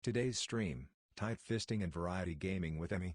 Today's stream, tight fisting and variety gaming with Emmy.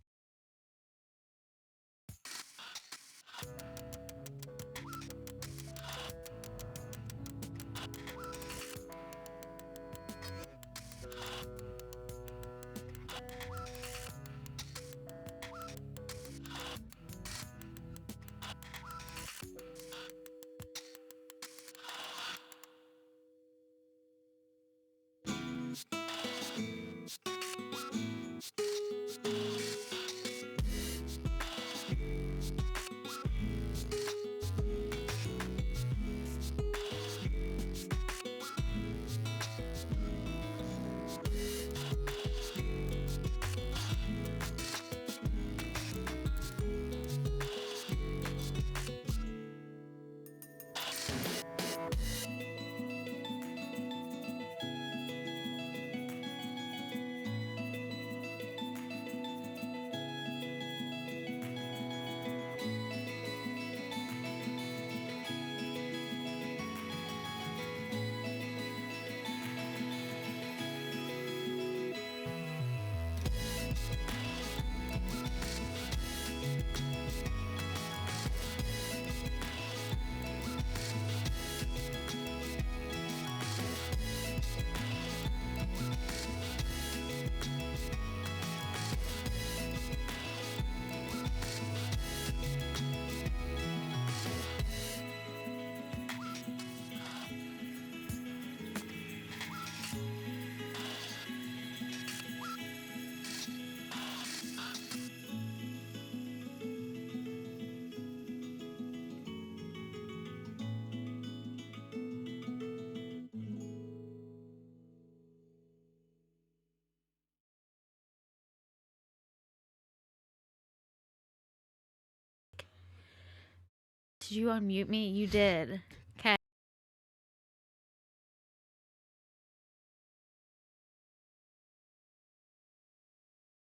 Did you unmute me? You did. Okay.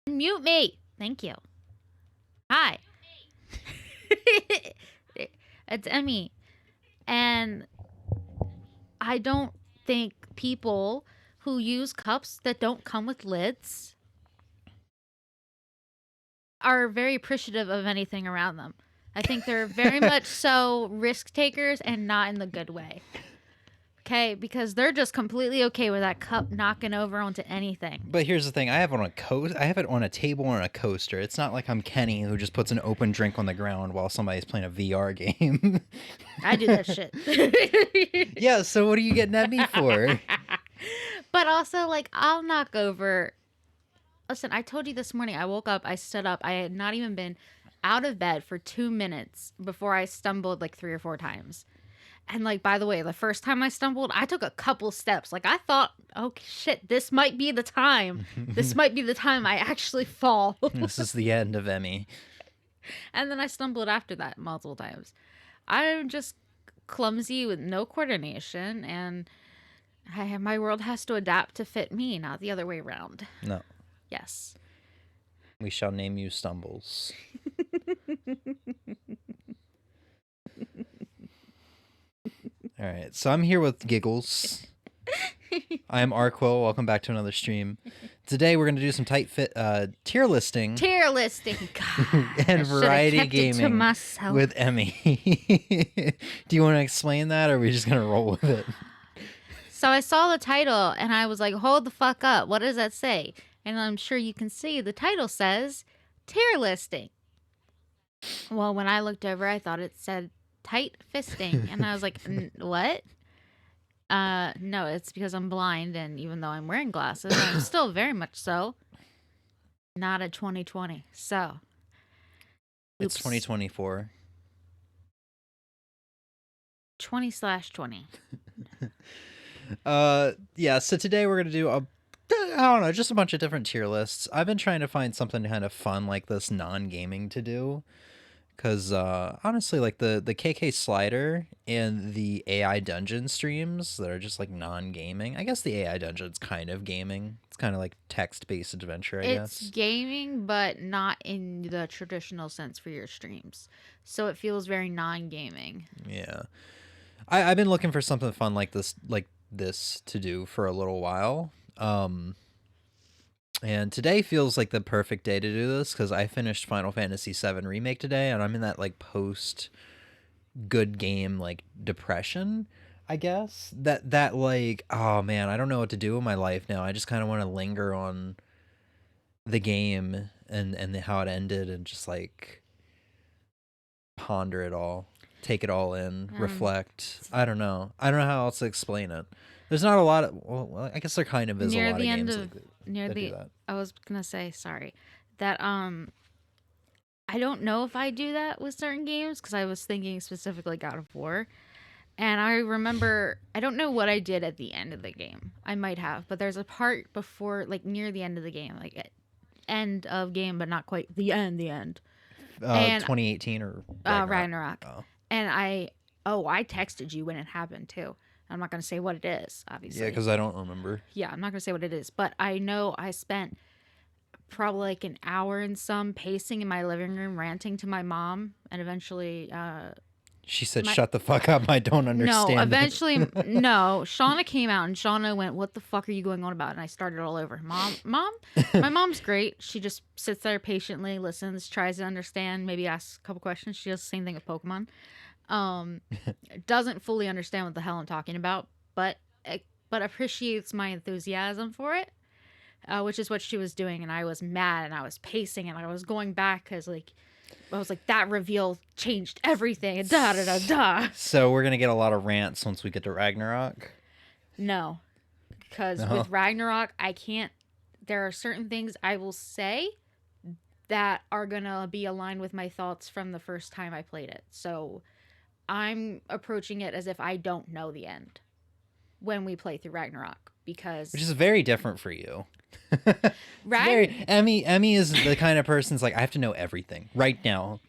Mute me. Thank you. Hi. It's Emmy. And I don't think people who use cups that don't come with lids are very appreciative of anything around them. I think they're very much so risk takers and not in the good way. Okay, because they're just completely okay with that cup knocking over onto anything. But here's the thing: I have it on a table on a coaster. It's not like I'm Kenny who just puts an open drink on the ground while somebody's playing a VR game. I do that shit. Yeah. So what are you getting at me for? But also, like, I'll knock over. Listen, I told you this morning. I woke up. I stood up. I had not even been out of bed for 2 minutes before I stumbled like 3 or 4 times. And like, by the way, the first time I stumbled, I took a couple steps. Like I thought, oh shit, this might be the time. This might be the time I actually fall. This is the end of Emmy. And then I stumbled after that multiple times. I'm just clumsy with no coordination, and my world has to adapt to fit me, not the other way around. No. Yes. We shall name you Stumbles. All right, so I'm here with Giggles. I am Arrquil. Welcome back to another stream. Today we're going to do some tight fit tier listing. Tier listing, God. And variety kept gaming it to myself. with Emmy. Do you want to explain that, or are we just going to roll with it? So I saw the title and I was like, hold the fuck up. What does that say? And I'm sure you can see the title says tier listing. Well, when I looked over, I thought it said tight fisting. And I was like, what? No, it's because I'm blind. And even though I'm wearing glasses, I'm still very much so not a 2020. So. It's 2024. 20/20. Yeah, so today we're going to do I don't know, just a bunch of different tier lists. I've been trying to find something kind of fun like this non-gaming to do. Because honestly, like the KK Slider and the AI Dungeon streams that are just like non-gaming. I guess the AI Dungeon's kind of gaming. It's kind of like text-based adventure, I guess. It's gaming, but not in the traditional sense for your streams. So it feels very non-gaming. Yeah. I've been looking for something fun like this to do for a little while. And today feels like the perfect day to do this because I finished Final Fantasy VII Remake today, and I'm in that like post good game like depression, I guess. That like, oh man, I don't know what to do with my life now. I just kind of want to linger on the game and how it ended and just like ponder it all, take it all in, reflect. I don't know. I don't know how else to explain it. There's not a lot of, well, I guess there kind of is a lot of games that do that. I was gonna say, sorry, that I don't know if I do that with certain games because I was thinking specifically God of War. And I remember, I don't know what I did at the end of the game. I might have, but there's a part before, like near the end of the game, like at end of game, but not quite the end, And 2018 or Ragnarok. Oh. And I texted you when it happened too. I'm not going to say what it is, obviously. Yeah, because I don't remember. Yeah, I'm not going to say what it is, but I know I spent probably like an hour and some pacing in my living room ranting to my mom, and eventually she said, shut the fuck up, I don't understand. No, eventually no, Shauna came out and Shauna went, what the fuck are you going on about? And I started all over. Mom my mom's great. She just sits there patiently, listens, tries to understand, maybe asks a couple questions. She does the same thing with Pokemon. Doesn't fully understand what the hell I'm talking about, but appreciates my enthusiasm for it, which is what she was doing. And I was mad and I was pacing and I was going back because like I was like, that reveal changed everything. And da da da da. So we're gonna get a lot of rants once we get to Ragnarok. No, because with Ragnarok, I can't. There are certain things I will say that are gonna be aligned with my thoughts from the first time I played it. So I'm approaching it as if I don't know the end when we play through Ragnarok, because which is very different for you. Right? Emmy is the kind of person's like, I have to know everything right now.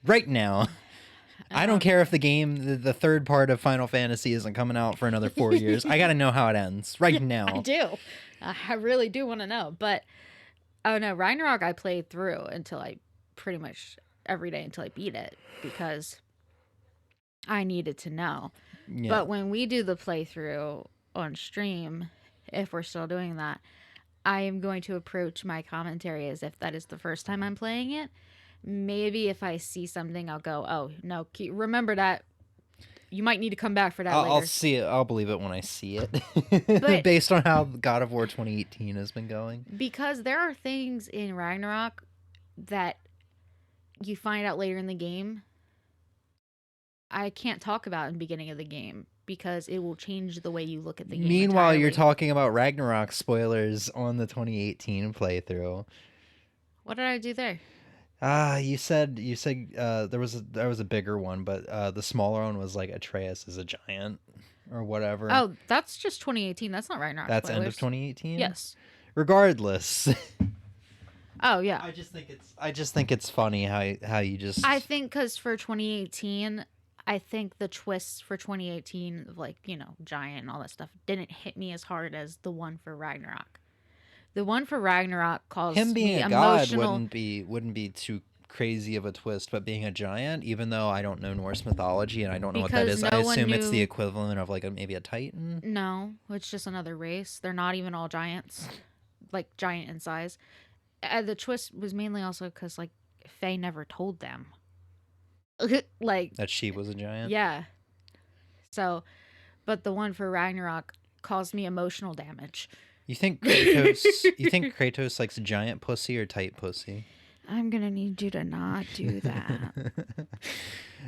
I don't care if the game, the third part of Final Fantasy isn't coming out for another 4 years. I got to know how it ends right now. I do. I really do want to know. But oh no, Ragnarok I played through until I pretty much every day until I beat it because I needed to know. Yeah. But when we do the playthrough on stream, if we're still doing that, I am going to approach my commentary as if that is the first time I'm playing it. Maybe if I see something, I'll go, oh, no, remember that. You might need to come back for that later. I'll see it. I'll believe it when I see it. Based on how God of War 2018 has been going. Because there are things in Ragnarok that you find out later in the game I can't talk about in the beginning of the game because it will change the way you look at the game. Meanwhile, entirely. You're talking about Ragnarok spoilers on the 2018 playthrough. What did I do there? You said there was a bigger one, but the smaller one was like Atreus is a giant or whatever. Oh, that's just 2018. That's not Ragnarok. That's spoilers. End of 2018. Yes. Regardless. Oh yeah. I just think it's funny how you just. I think because for 2018. I think the twists for 2018 of like, giant and all that stuff didn't hit me as hard as the one for Ragnarok. The one for Ragnarok caused him being me a god emotional... wouldn't be too crazy of a twist, but being a giant, even though I don't know Norse mythology and I don't know what that is, I assume it's the equivalent of like maybe a Titan. No, it's just another race. They're not even all giants, like giant in size. The twist was mainly also because like Faye never told them. Like that she was a giant. Yeah. So, but the one for Ragnarok caused me emotional damage. You think Kratos likes giant pussy or tight pussy? I'm gonna need you to not do that.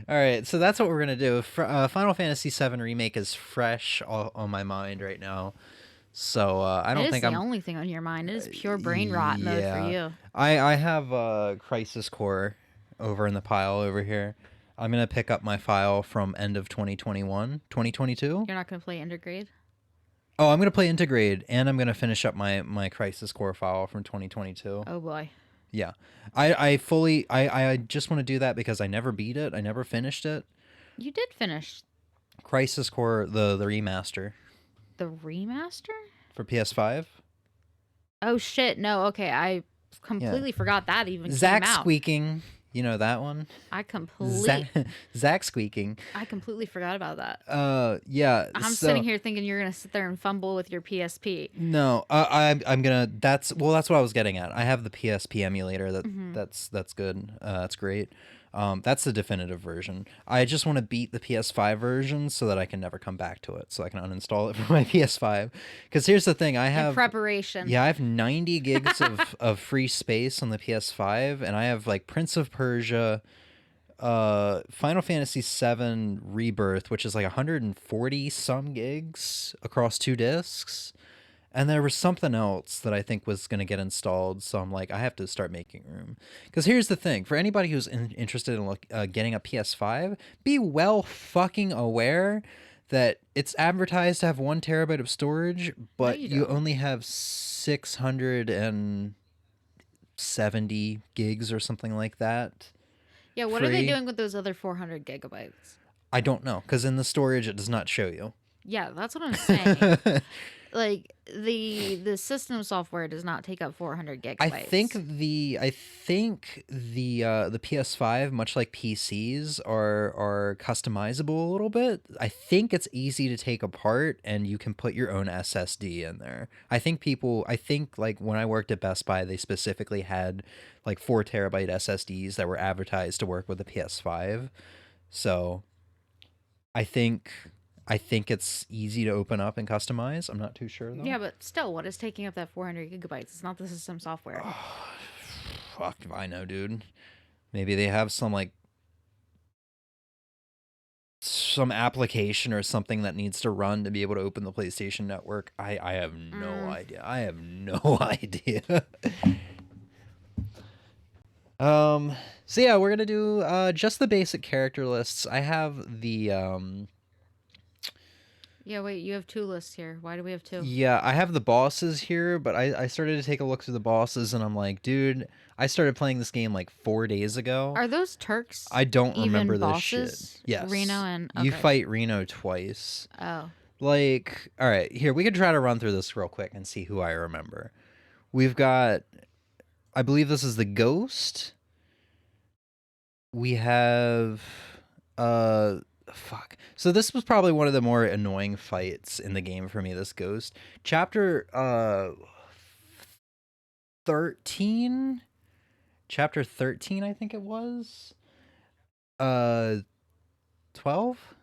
All right, so that's what we're gonna do. Final Fantasy VII Remake is fresh on my mind right now. So I don't think I'm the only thing on your mind. It is pure brain rot mode for you. I have Crisis Core over in the pile over here. I'm going to pick up my file from end of 2021, 2022. You're not going to play Intergrade? Oh, I'm going to play Intergrade, and I'm going to finish up my Crisis Core file from 2022. Oh, boy. Yeah. I just want to do that because I never beat it. I never finished it. You did finish. Crisis Core, the remaster. The remaster? For PS5. Oh, shit. No, okay. I completely forgot that even Zach came out. squeaking. You know that one? I completely Zach squeaking. forgot about that. Yeah. I'm so, sitting here thinking you're gonna sit there and fumble with your PSP. No, I'm gonna. That's what I was getting at. I have the PSP emulator. That's good. That's great. That's the definitive version. I just want to beat the PS5 version so that I can never come back to it. So I can uninstall it from my PS5. Because here's the thing, I In have preparation. Yeah, I have 90 gigs of free space on the PS5, and I have like Prince of Persia, Final Fantasy VII Rebirth, which is like 140 some gigs across 2 discs. And there was something else that I think was going to get installed, so I'm like, I have to start making room. Because here's the thing, for anybody who's interested in getting a PS5, be well fucking aware that it's advertised to have 1 terabyte of storage, but you only have 670 gigs or something like that. Yeah, what are they doing with those other 400 gigabytes? I don't know, because in the storage it does not show you. Yeah, that's what I'm saying. Like the system software does not take up 400 gigabytes. I think the PS5, much like PCs, are customizable a little bit. I think it's easy to take apart, and you can put your own SSD in there. I think like when I worked at Best Buy, they specifically had like 4 terabyte SSDs that were advertised to work with the PS5. So I think it's easy to open up and customize. I'm not too sure, though. Yeah, but still, what is taking up that 400 gigabytes? It's not the system software. Oh, fuck if I know, dude. Maybe they have some application or something that needs to run to be able to open the PlayStation Network. I have no idea. I have no idea. So yeah, we're gonna do just the basic character lists. I have the Yeah, wait, you have 2 lists here. Why do we have 2? Yeah, I have the bosses here, but I started to take a look through the bosses, and I'm like, dude, I started playing this game like 4 days ago. Are those Turks? I don't remember this bosses? shit. Yes. Reno and... You fight Reno twice. Oh. Like, all right, here, we could try to run through this real quick and see who I remember. We've got, I believe this is the Ghost. We have, fuck. So this was probably one of the more annoying fights in the game for me, this Ghost. Chapter 13? Chapter 13, I think it was. 12?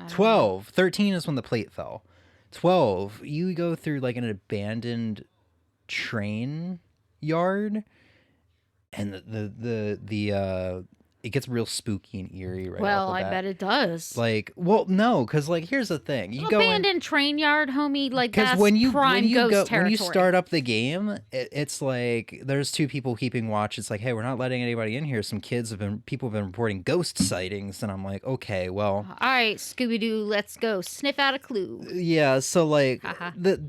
12. 13 is when the plate fell. 12, you go through like an abandoned train yard, and the it gets real spooky and eerie right Well, off the I bat. bet it does. Like, well, no, because like here's the thing: you go in, Abandoned train yard, homie. Like that's when you ghost territory. when you start up the game, it's like there's 2 people keeping watch. It's like, hey, we're not letting anybody in here. Some people have been reporting ghost sightings, and I'm like, okay, well, all right, Scooby Doo, let's go sniff out a clue. yeah. So like,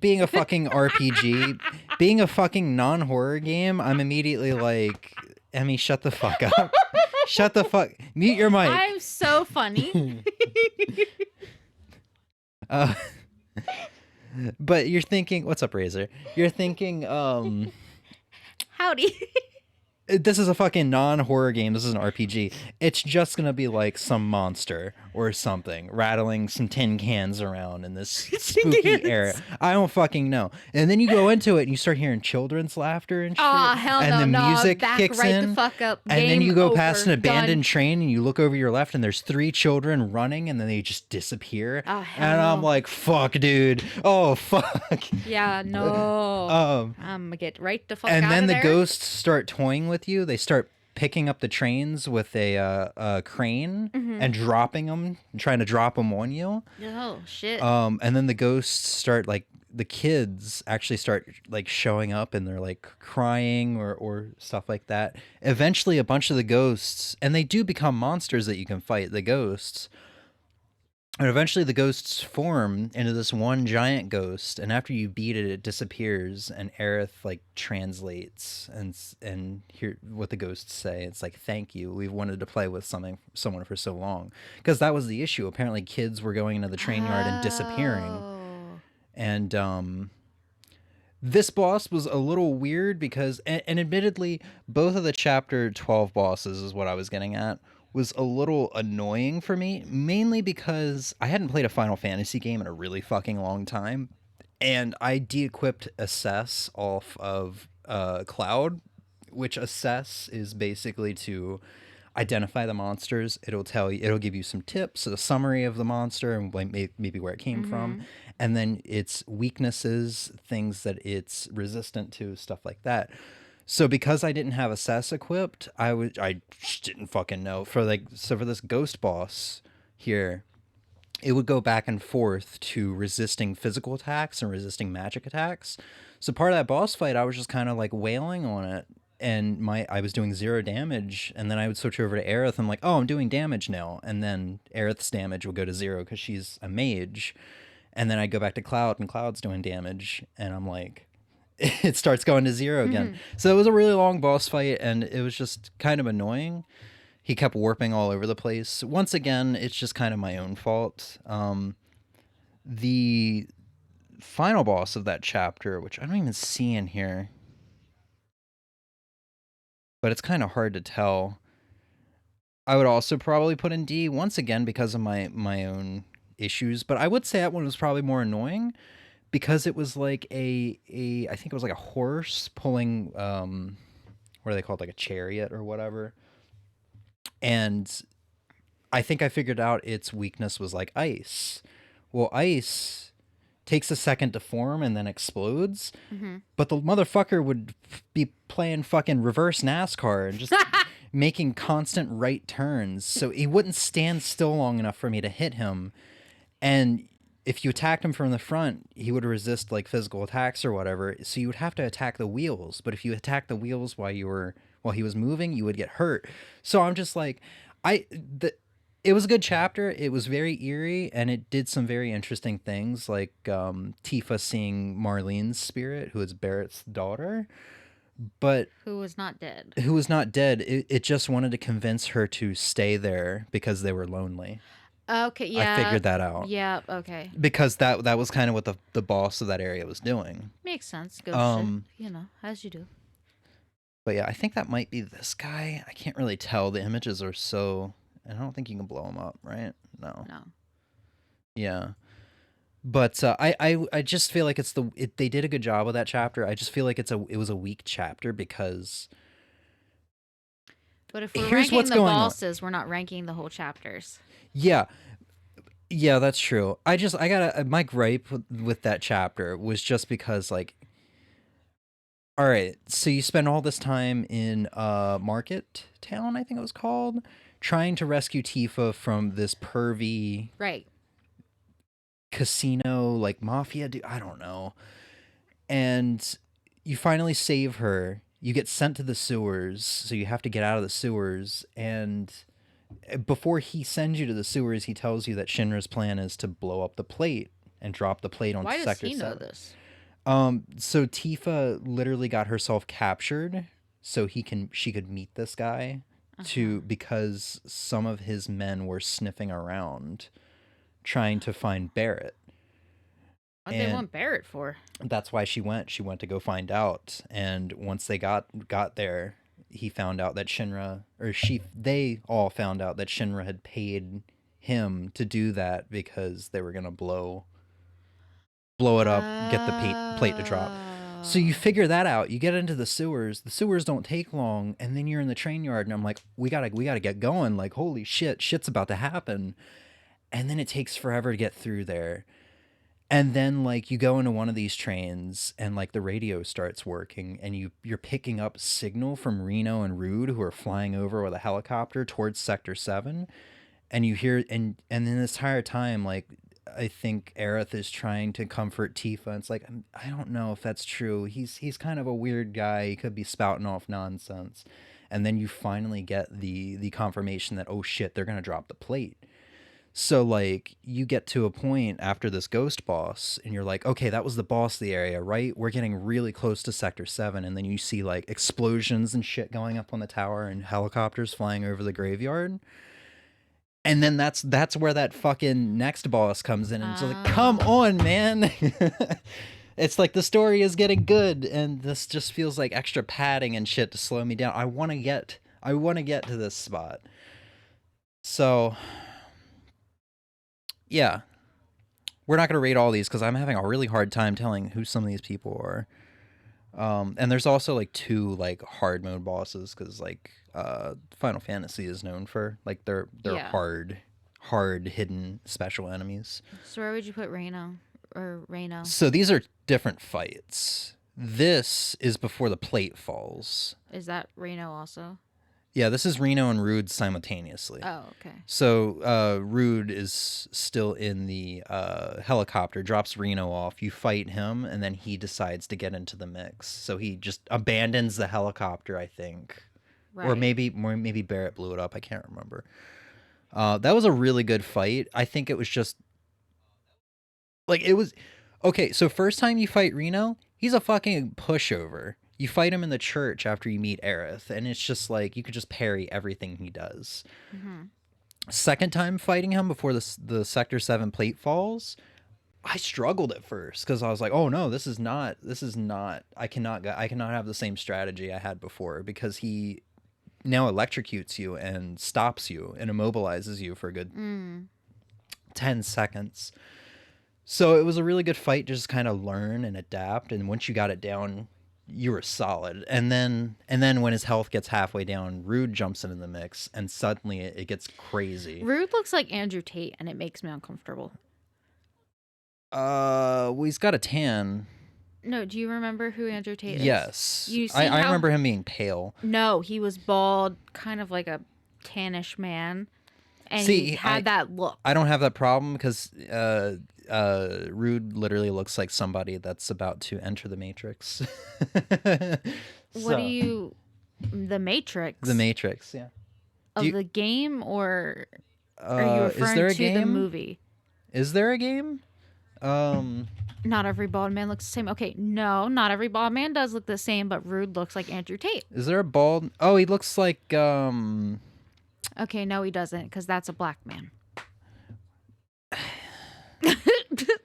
being a fucking RPG, being a fucking non-horror game, I'm immediately like, Emmy, shut the fuck up. Shut the fuck. Mute your mic. I'm so funny. But you're thinking, what's up, Razor? You're thinking, Howdy. this is a fucking non-horror game. This is an RPG. It's just gonna be like some monster or something rattling some tin cans around in this spooky area. I don't fucking know. And then you go into it and you start hearing children's laughter and shit. Oh, hell and no, the music back kicks right in. the fuck up. And then you go past an abandoned Done. train and you look over your left and there's 3 children running and then they just disappear. Oh, hell and I'm no. like, fuck, dude. Oh, fuck. Yeah, no. I'm gonna get right the fuck out of And then the there. ghosts start toying with you. They start picking up the trains with a crane and dropping them, trying to drop them on you. Oh, shit. And then the ghosts start, like, the kids actually start, like, showing up and they're, like, crying or stuff like that. Eventually, a bunch of the ghosts, and they do become monsters that you can fight, the ghosts. And eventually the ghosts form into this one giant ghost, and after you beat it, it disappears, and Aerith like translates and hear what the ghosts say. It's like, thank you. We've wanted to play with someone for so long. Because that was the issue. Apparently kids were going into the train yard and disappearing. Oh. And This boss was a little weird because, and admittedly, both of the chapter 12 bosses is what I was getting at, was a little annoying for me, mainly because I hadn't played a Final Fantasy game in a really fucking long time, and I de-equipped Assess off of Cloud, which Assess is basically to identify the monsters. It'll give you some tips, a summary of the monster and maybe where it came from, and then its weaknesses, things that it's resistant to, stuff like that. So because I didn't have Assess equipped, I just didn't fucking know for this ghost boss here. It would go back and forth to resisting physical attacks and resisting magic attacks. So part of that boss fight, I was just kind of like wailing on it, and I was doing 0 damage, and then I would switch over to Aerith. I'm like, oh, I'm doing damage now, and then Aerith's damage will go to 0 because she's a mage, and then I go back to Cloud, and Cloud's doing damage, and I'm like, it starts going to 0 again. So it was a really long boss fight, and it was just kind of annoying. He kept warping all over the place. Once again, it's just kind of my own fault. The final boss of that chapter, which I don't even see in here, but it's kind of hard to tell. I would also probably put in D once again because of my own issues, but I would say that one was probably more annoying because it was like I think it was like a horse pulling what are they called, like a chariot or whatever. And I think I figured out its weakness was like ice. Well, ice takes a second to form and then explodes. But the motherfucker would be playing fucking reverse NASCAR and just making constant right turns. So he wouldn't stand still long enough for me to hit him. And if you attacked him from the front, he would resist like physical attacks or whatever. So you would have to attack the wheels. But if you attacked the wheels while he was moving, you would get hurt. So I'm just like, it was a good chapter. It was very eerie, and it did some very interesting things, like Tifa seeing Marlene's spirit, who is Barrett's daughter, but Who was not dead. It just wanted to convince her to stay there because they were lonely. Okay, yeah. I figured that out. Yeah, okay. Because that was kind of what the boss of that area was doing. Makes sense. Go shit, as you do. But yeah, I think that might be this guy. I can't really tell. The images are so... I don't think you can blow him up, right? No. Yeah. But I just feel like they did a good job with that chapter. I just feel like it was a weak chapter because... But if we're ranking the bosses, we're not ranking the whole chapters. Yeah. Yeah, that's true. My gripe with that chapter was just because, like, all right, so you spend all this time in Market Town, I think it was called, trying to rescue Tifa from this pervy casino, like, mafia dude, I don't know. And you finally save her. You get sent to the sewers, so you have to get out of the sewers. And before he sends you to the sewers, he tells you that Shinra's plan is to blow up the plate and drop the plate on Sector 7. Why does he know this? So Tifa literally got herself captured so she could meet this guy because some of his men were sniffing around trying to find Barrett. What did they want Barrett for? That's why she went. She went to go find out. And once they got there, he found out that they all found out that Shinra had paid him to do that because they were going to blow it up, get the plate to drop. So you figure that out. You get into the sewers. The sewers don't take long, and then you're in the train yard, and I'm like, we gotta get going. Like, holy shit's about to happen. And then it takes forever to get through there. And then, like, you go into one of these trains, and, like, the radio starts working, and you're picking up signal from Reno and Rude, who are flying over with a helicopter towards Sector 7. And you hear, and then this entire time, like, I think Aerith is trying to comfort Tifa. And it's like, I don't know if that's true. He's kind of a weird guy. He could be spouting off nonsense. And then you finally get the confirmation that, oh shit, they're going to drop the plate. So, like, you get to a point after this ghost boss, and you're like, okay, that was the boss of the area, right? We're getting really close to Sector 7, and then you see, like, explosions and shit going up on the tower and helicopters flying over the graveyard. And then that's where that fucking next boss comes in, and it's like, come on, man! It's like the story is getting good, and this just feels like extra padding and shit to slow me down. I want to get to this spot. So, yeah, we're not going to rate all these because I'm having a really hard time telling who some of these people are. And there's also like 2 like hard mode bosses because like Final Fantasy is known for like they're Yeah. hard hidden special enemies. So where would you put Reno or Reno? So these are different fights. This is before the plate falls. Is that Reno also? Yeah, this is Reno and Rude simultaneously. Oh, okay. So Rude is still in the helicopter, drops Reno off. You fight him, and then he decides to get into the mix. So he just abandons the helicopter, I think. Right. Or maybe Barrett blew it up. I can't remember. That was a really good fight. I think it was just... Like, it was... Okay, so first time you fight Reno, he's a fucking pushover. You fight him in the church after you meet Aerith, and it's just like you could just parry everything he does. Mm-hmm. Second time fighting him before the Sector 7 plate falls, I struggled at first because I was like, oh no, this is not, I cannot have the same strategy I had before because he now electrocutes you and stops you and immobilizes you for a good 10 seconds. So it was a really good fight to just kind of learn and adapt, and once you got it down, you were solid. And then when his health gets halfway down, Rude jumps into the mix, and suddenly it gets crazy. Rude looks like Andrew Tate, and it makes me uncomfortable. Well, he's got a tan. No, do you remember who Andrew Tate is? Yes. You see I remember him being pale. No, he was bald, kind of like a tannish man, and See, he had that look. I don't have that problem because Rude literally looks like somebody that's about to enter the Matrix. What do you... The Matrix? The Matrix, yeah. Of the game, or are you is there referring a to game? the movie? Is there a game? Not every bald man looks the same. Okay, no, not every bald man does look the same, but Rude looks like Andrew Tate. Is there a bald... Oh, he looks like... Okay, no, he doesn't, because that's a black man.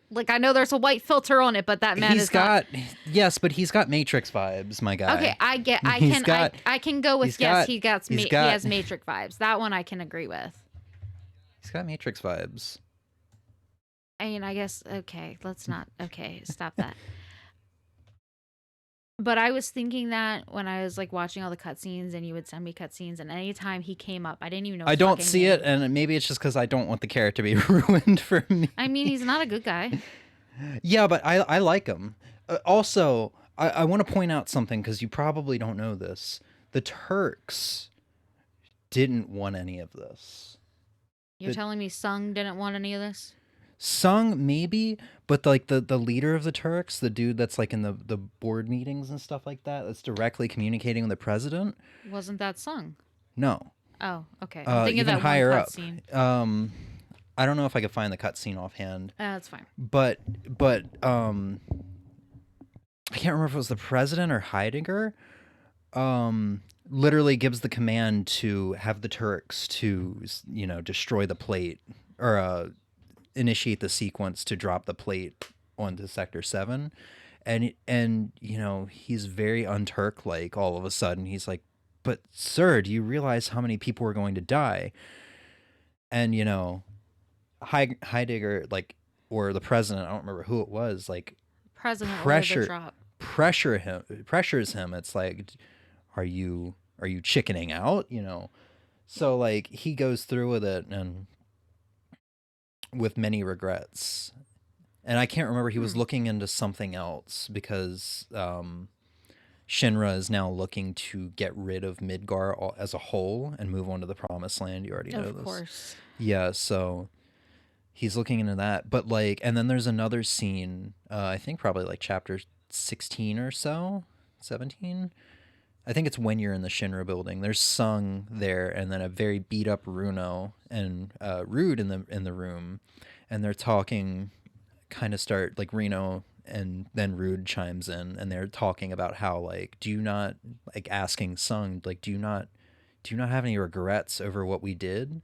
Like, I know there's a white filter on it, but that man is not... Yes, but he's got Matrix vibes, my guy. Okay, I can go with he has Matrix vibes. That one I can agree with. He's got Matrix vibes. I mean, I guess, okay, let's not... Okay, stop that. But I was thinking that when I was like watching all the cutscenes, and you would send me cutscenes, and anytime he came up, I didn't even know. I don't see it, and maybe it's just because I don't want the character to be ruined for me. I mean, he's not a good guy. Yeah, but I like him. Also, I want to point out something because you probably don't know this. The Turks didn't want any of this. You're telling me Sung didn't want any of this? Sung maybe, but like the leader of the Turks, the dude that's like in the board meetings and stuff like that, that's directly communicating with the president. Wasn't that Sung? No. Oh, okay. I'm thinking even of that higher one up. cutscene. I don't know if I could find the cutscene offhand. That's fine. But I can't remember if it was the president or Heidegger. Literally gives the command to have the Turks to destroy the plate or initiate the sequence to drop the plate onto Sector 7. And he's very un-Turk like all of a sudden. He's like, but sir, do you realize how many people are going to die? And Heidegger, like, or the president, I don't remember who it was, like, pressures him. It's like, are you chickening out? So like he goes through with it and with many regrets. And I can't remember, he was looking into something else because Shinra is now looking to get rid of Midgar as a whole and move on to the Promised Land. You already know this. Of course. Yeah, so he's looking into that. But like, and then there's another scene, I think probably like chapter 16 or so, 17. I think it's when you're in the Shinra building. There's Sung there, and then a very beat up Runo and Rude in the room, and they're talking. Kind of start like Reno, and then Rude chimes in, and they're talking about how like, do you not like asking Sung like, do you not have any regrets over what we did?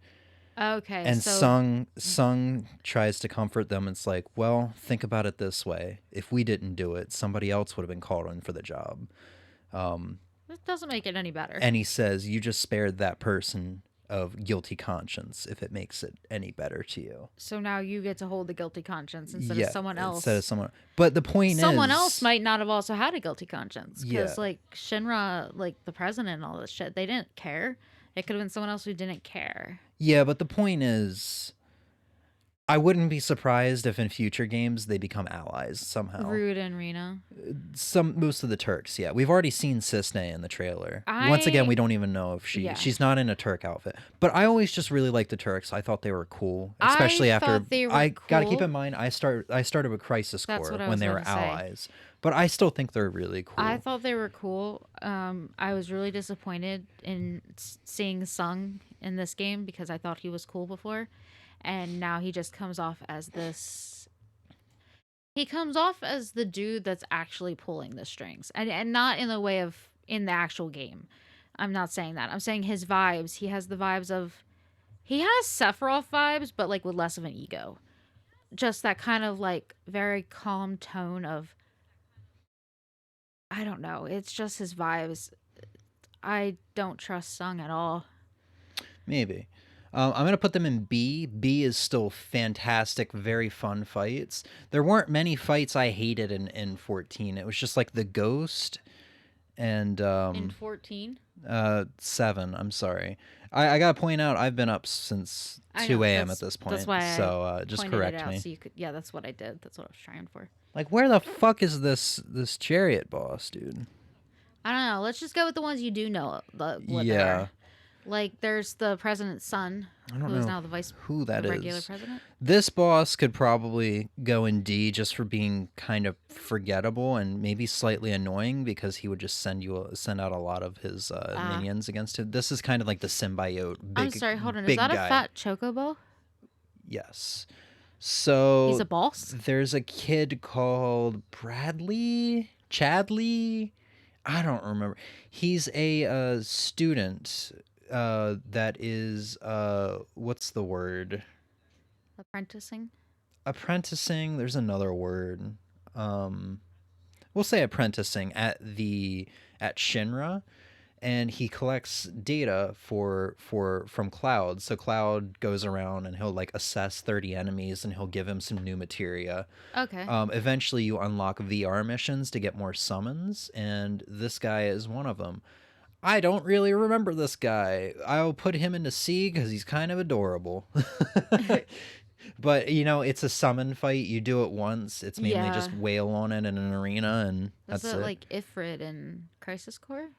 Okay, And so Sung tries to comfort them. It's like, well, think about it this way: if we didn't do it, somebody else would have been called in for the job. it doesn't make it any better. And he says, you just spared that person of guilty conscience, if it makes it any better to you. So now you get to hold the guilty conscience instead of Yeah, someone instead of else. someone. But the point Someone is, else might not have also had a guilty conscience Yeah. because, like, Shinra, like the president and all this shit, they didn't care. It could have been someone else who didn't care. Yeah, but the point is, I wouldn't be surprised if in future games they become allies somehow. Rude and Rena. Most of the Turks, yeah. We've already seen Cisne in the trailer. Once again, we don't even know if Yeah. she's not in a Turk outfit. But I always just really liked the Turks. I thought they were cool, especially I after thought they were gotta keep cool. in mind I started with Crisis That's Core what I when was they were gonna say. allies. But I still think they're really cool. I thought they were cool. I was really disappointed in seeing Sung in this game because I thought he was cool before, and now he just comes off as this. He comes off as the dude that's actually pulling the strings, and not in the way of in the actual game. I'm not saying that. I'm saying his vibes. He has the vibes of. He has Sephiroth vibes, but like with less of an ego. Just that kind of like very calm tone of. I don't know. It's just his vibes. I don't trust Sung at all. Maybe. I'm gonna put them in B. B is still fantastic, very fun fights. There weren't many fights I hated in 14. It was just like the ghost and In 14? 7. I'm sorry. I gotta point out I've been up since I 2 know, a.m. that's- at this point. that's why I so just Pointed it correct out me. so you could, yeah, that's what I did. That's what I was trying for. Like, where the fuck is this chariot boss, dude? I don't know. Let's just go with the ones you do know what they Yeah. are. Like, there's the president's son, I don't who is know now the who that the is. regular president. This boss could probably go in D just for being kind of forgettable and maybe slightly annoying because he would just send out a lot of his minions against it. This is kind of like the symbiote. I'm sorry, hold on. Is big that guy. a fat chocobo? Yes. So He's a boss? there's a kid called Chadley. I don't remember. He's a student that is what's the word? Apprenticing? Apprenticing. There's another word. We'll say apprenticing at Shinra, and he collects data from Cloud. So Cloud goes around and he'll like assess 30 enemies and he'll give him some new materia. Okay. Eventually you unlock VR missions to get more summons, and this guy is one of them. I don't really remember this guy. I'll put him into C because he's kind of adorable. But, it's a summon fight. You do it once. It's mainly just Yeah. wail on it in an arena, and Was that's it it. like Ifrit in Crisis Core?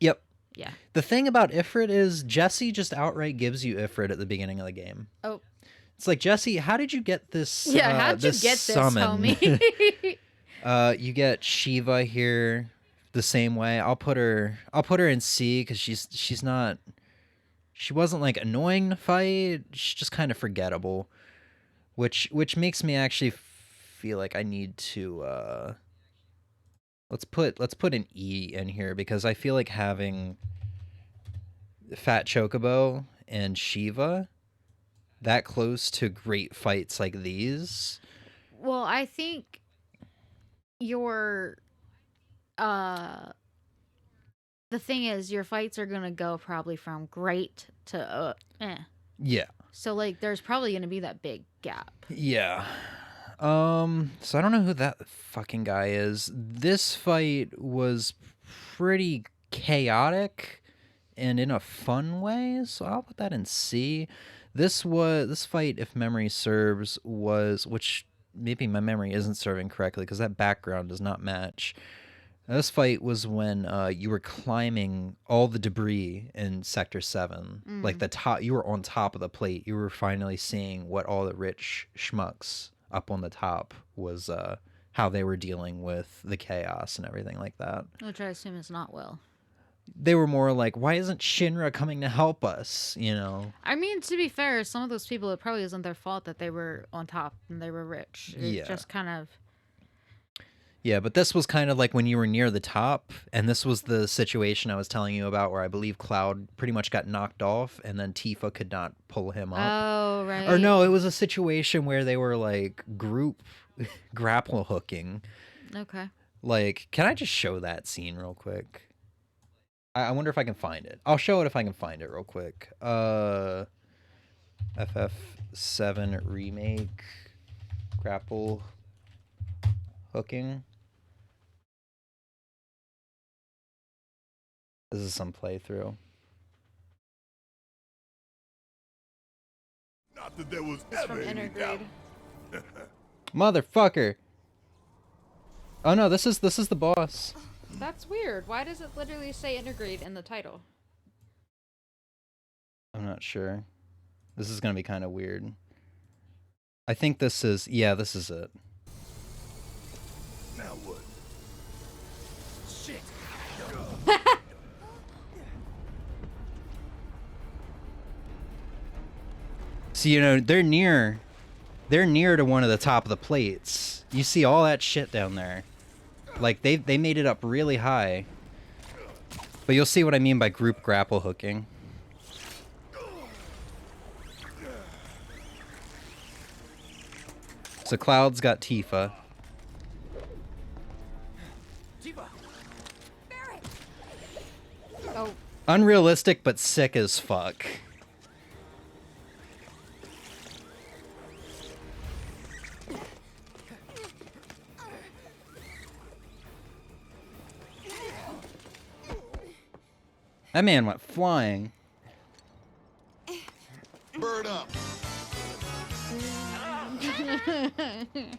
Yep. Yeah. The thing about Ifrit is Jesse just outright gives you Ifrit at the beginning of the game. Oh. It's like, Jesse, how did you get this? Yeah, how'd you this get this, summon? homie? You get Shiva here the same way. I'll put her in C because she wasn't like annoying to fight. She's just kind of forgettable, which makes me actually feel like I need to let's put an E in here because I feel like having Fat Chocobo and Shiva that close to great fights like these. Well, I think your the thing is your fights are gonna go probably from great to eh. Yeah. So like there's probably gonna be that big gap. Yeah. So I don't know who that fucking guy is. This fight was pretty chaotic and in a fun way, so I'll put that in C. This fight, if memory serves, which maybe my memory isn't serving correctly because that background does not match. This fight was when you were climbing all the debris in Sector 7. Like the top, you were on top of the plate. You were finally seeing what all the rich schmucks up on the top was, how they were dealing with the chaos and everything like that. Which I assume is not well. They were more like, why isn't Shinra coming to help us, I mean, to be fair, some of those people, it probably isn't their fault that they were on top and they were rich. It Yeah. just kind of... Yeah, but this was kind of like when you were near the top, and this was the situation I was telling you about where I believe Cloud pretty much got knocked off, and then Tifa could not pull him up. Oh, right. Or no, it was a situation where they were like group grapple hooking. Okay. Like, can I just show that scene real quick? I wonder if I can find it. I'll show it if I can find it real quick. FF7 remake grapple hooking. This is some playthrough. Not that there was It's from ever any doubt. Intergrade. Motherfucker. Oh no, this is the boss. That's weird. Why does it literally say Intergrade in the title? I'm not sure. This is gonna be kind of weird. I think this is, yeah, this is it. Now what? Shit. So, you know, they're near to one of the top of the plates. You see all that shit down there. Like, they made it up really high. But you'll see what I mean by group grapple hooking. So Cloud's got Tifa. Oh, Unrealistic, but sick as fuck. That man went flying. Bird up.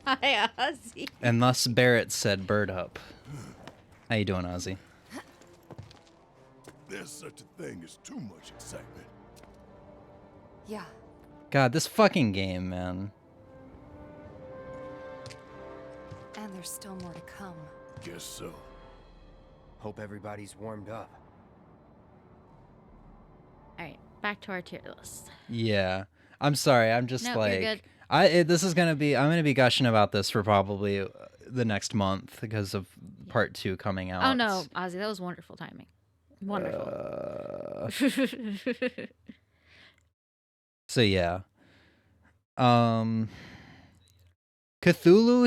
hi, Ozzy. And thus Barrett said bird up. How you doing, Ozzy? There's such a thing as too much excitement. Yeah. God, this fucking game, man. And there's still more to come. Guess so. Hope everybody's warmed up. All right, back to our tier list. Yeah. I'm sorry. I'm just Nope, like you're good. this is going to be I'm going to be gushing about this for probably the next month because of part 2 coming out. Oh no, Ozzy, that was wonderful timing. Wonderful. So yeah. Cthulhu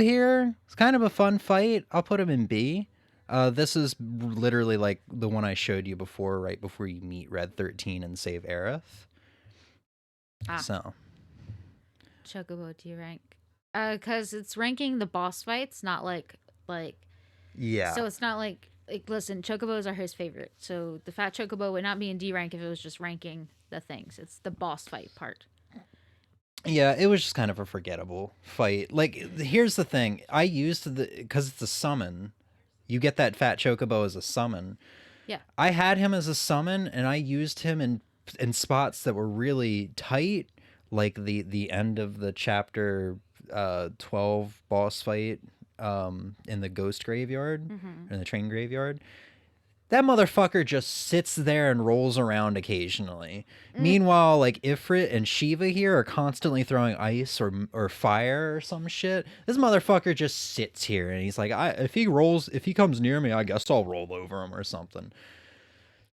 here. It's kind of a fun fight. I'll put him in B. This is literally like the one I showed you before, right before you meet Red 13 and save Aerith. So. Chocobo D rank. Cause it's ranking the boss fights, not like Yeah. so it's not like listen, Chocobos are his favorite. So the fat Chocobo would not be in D rank if it was just ranking the things. It's the boss fight part. Yeah, it was just kind of a forgettable fight. Like, here's the thing. I used because it's a summon. You get that fat Chocobo as a summon. Yeah. I had him as a summon, and I used him in spots that were really tight, like the end of the chapter 12 boss fight in the ghost graveyard, in the train graveyard. That motherfucker just sits there and rolls around occasionally. Meanwhile, like Ifrit and Shiva here are constantly throwing ice or fire or some shit. This motherfucker just sits here and he's like, if he comes near me, I guess I'll roll over him or something.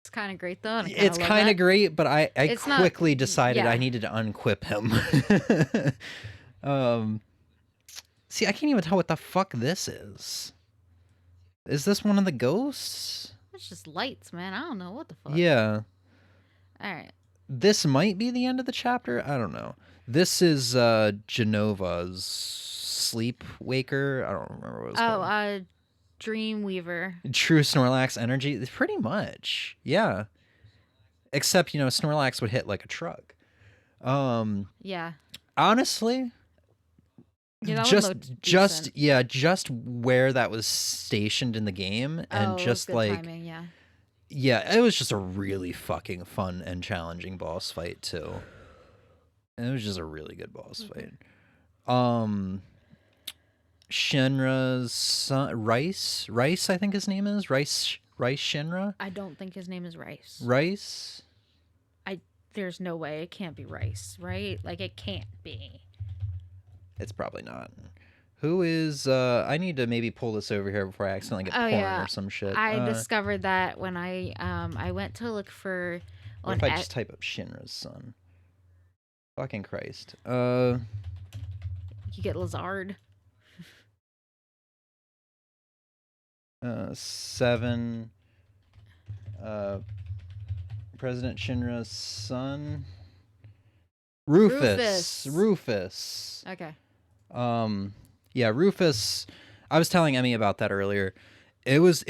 It's kind of great though. And It's kind of great, but I It's not- quickly decided yeah. I needed to unquip him. See, I can't even tell what the fuck this is. Is this one of the ghosts? It's just lights, man. I don't know what the fuck. Yeah. All right. This might be the end of the chapter. I don't know. This is Genova's Sleep Waker. I don't remember what it was called. Dreamweaver. True Snorlax energy. Pretty much. Yeah. Except, Snorlax would hit like a truck. Yeah. Honestly, Yeah, that one looked decent. just where that was stationed in the game and Oh, it was just good like timing, yeah. yeah, it was just a really fucking fun and challenging boss fight too. And it was just a really good boss fight. Shinra's son, Rice, I think his name is Rice Shinra. I don't think his name is Rice. Rice. There's no way it can't be Rice, right? Like it can't be. It's probably not. Who is I need to maybe pull this over here before I accidentally get Oh porn yeah, or some shit. I discovered that when I went to look for What on if I et- just type up Shinra's son? Fucking Christ. you get Lazard. 7 President Shinra's son. Rufus. Okay. Yeah, Rufus. I was telling Emmy about that earlier. It was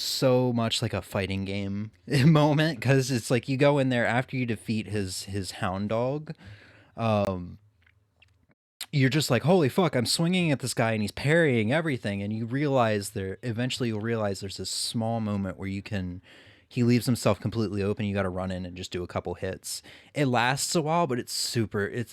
so much like a fighting game moment, because it's like you go in there after you defeat his hound dog. You're just like, holy fuck, I'm swinging at this guy and he's parrying everything, and you realize eventually you'll realize there's this small moment where he leaves himself completely open. You got to run in and just do a couple hits. It lasts a while, but it's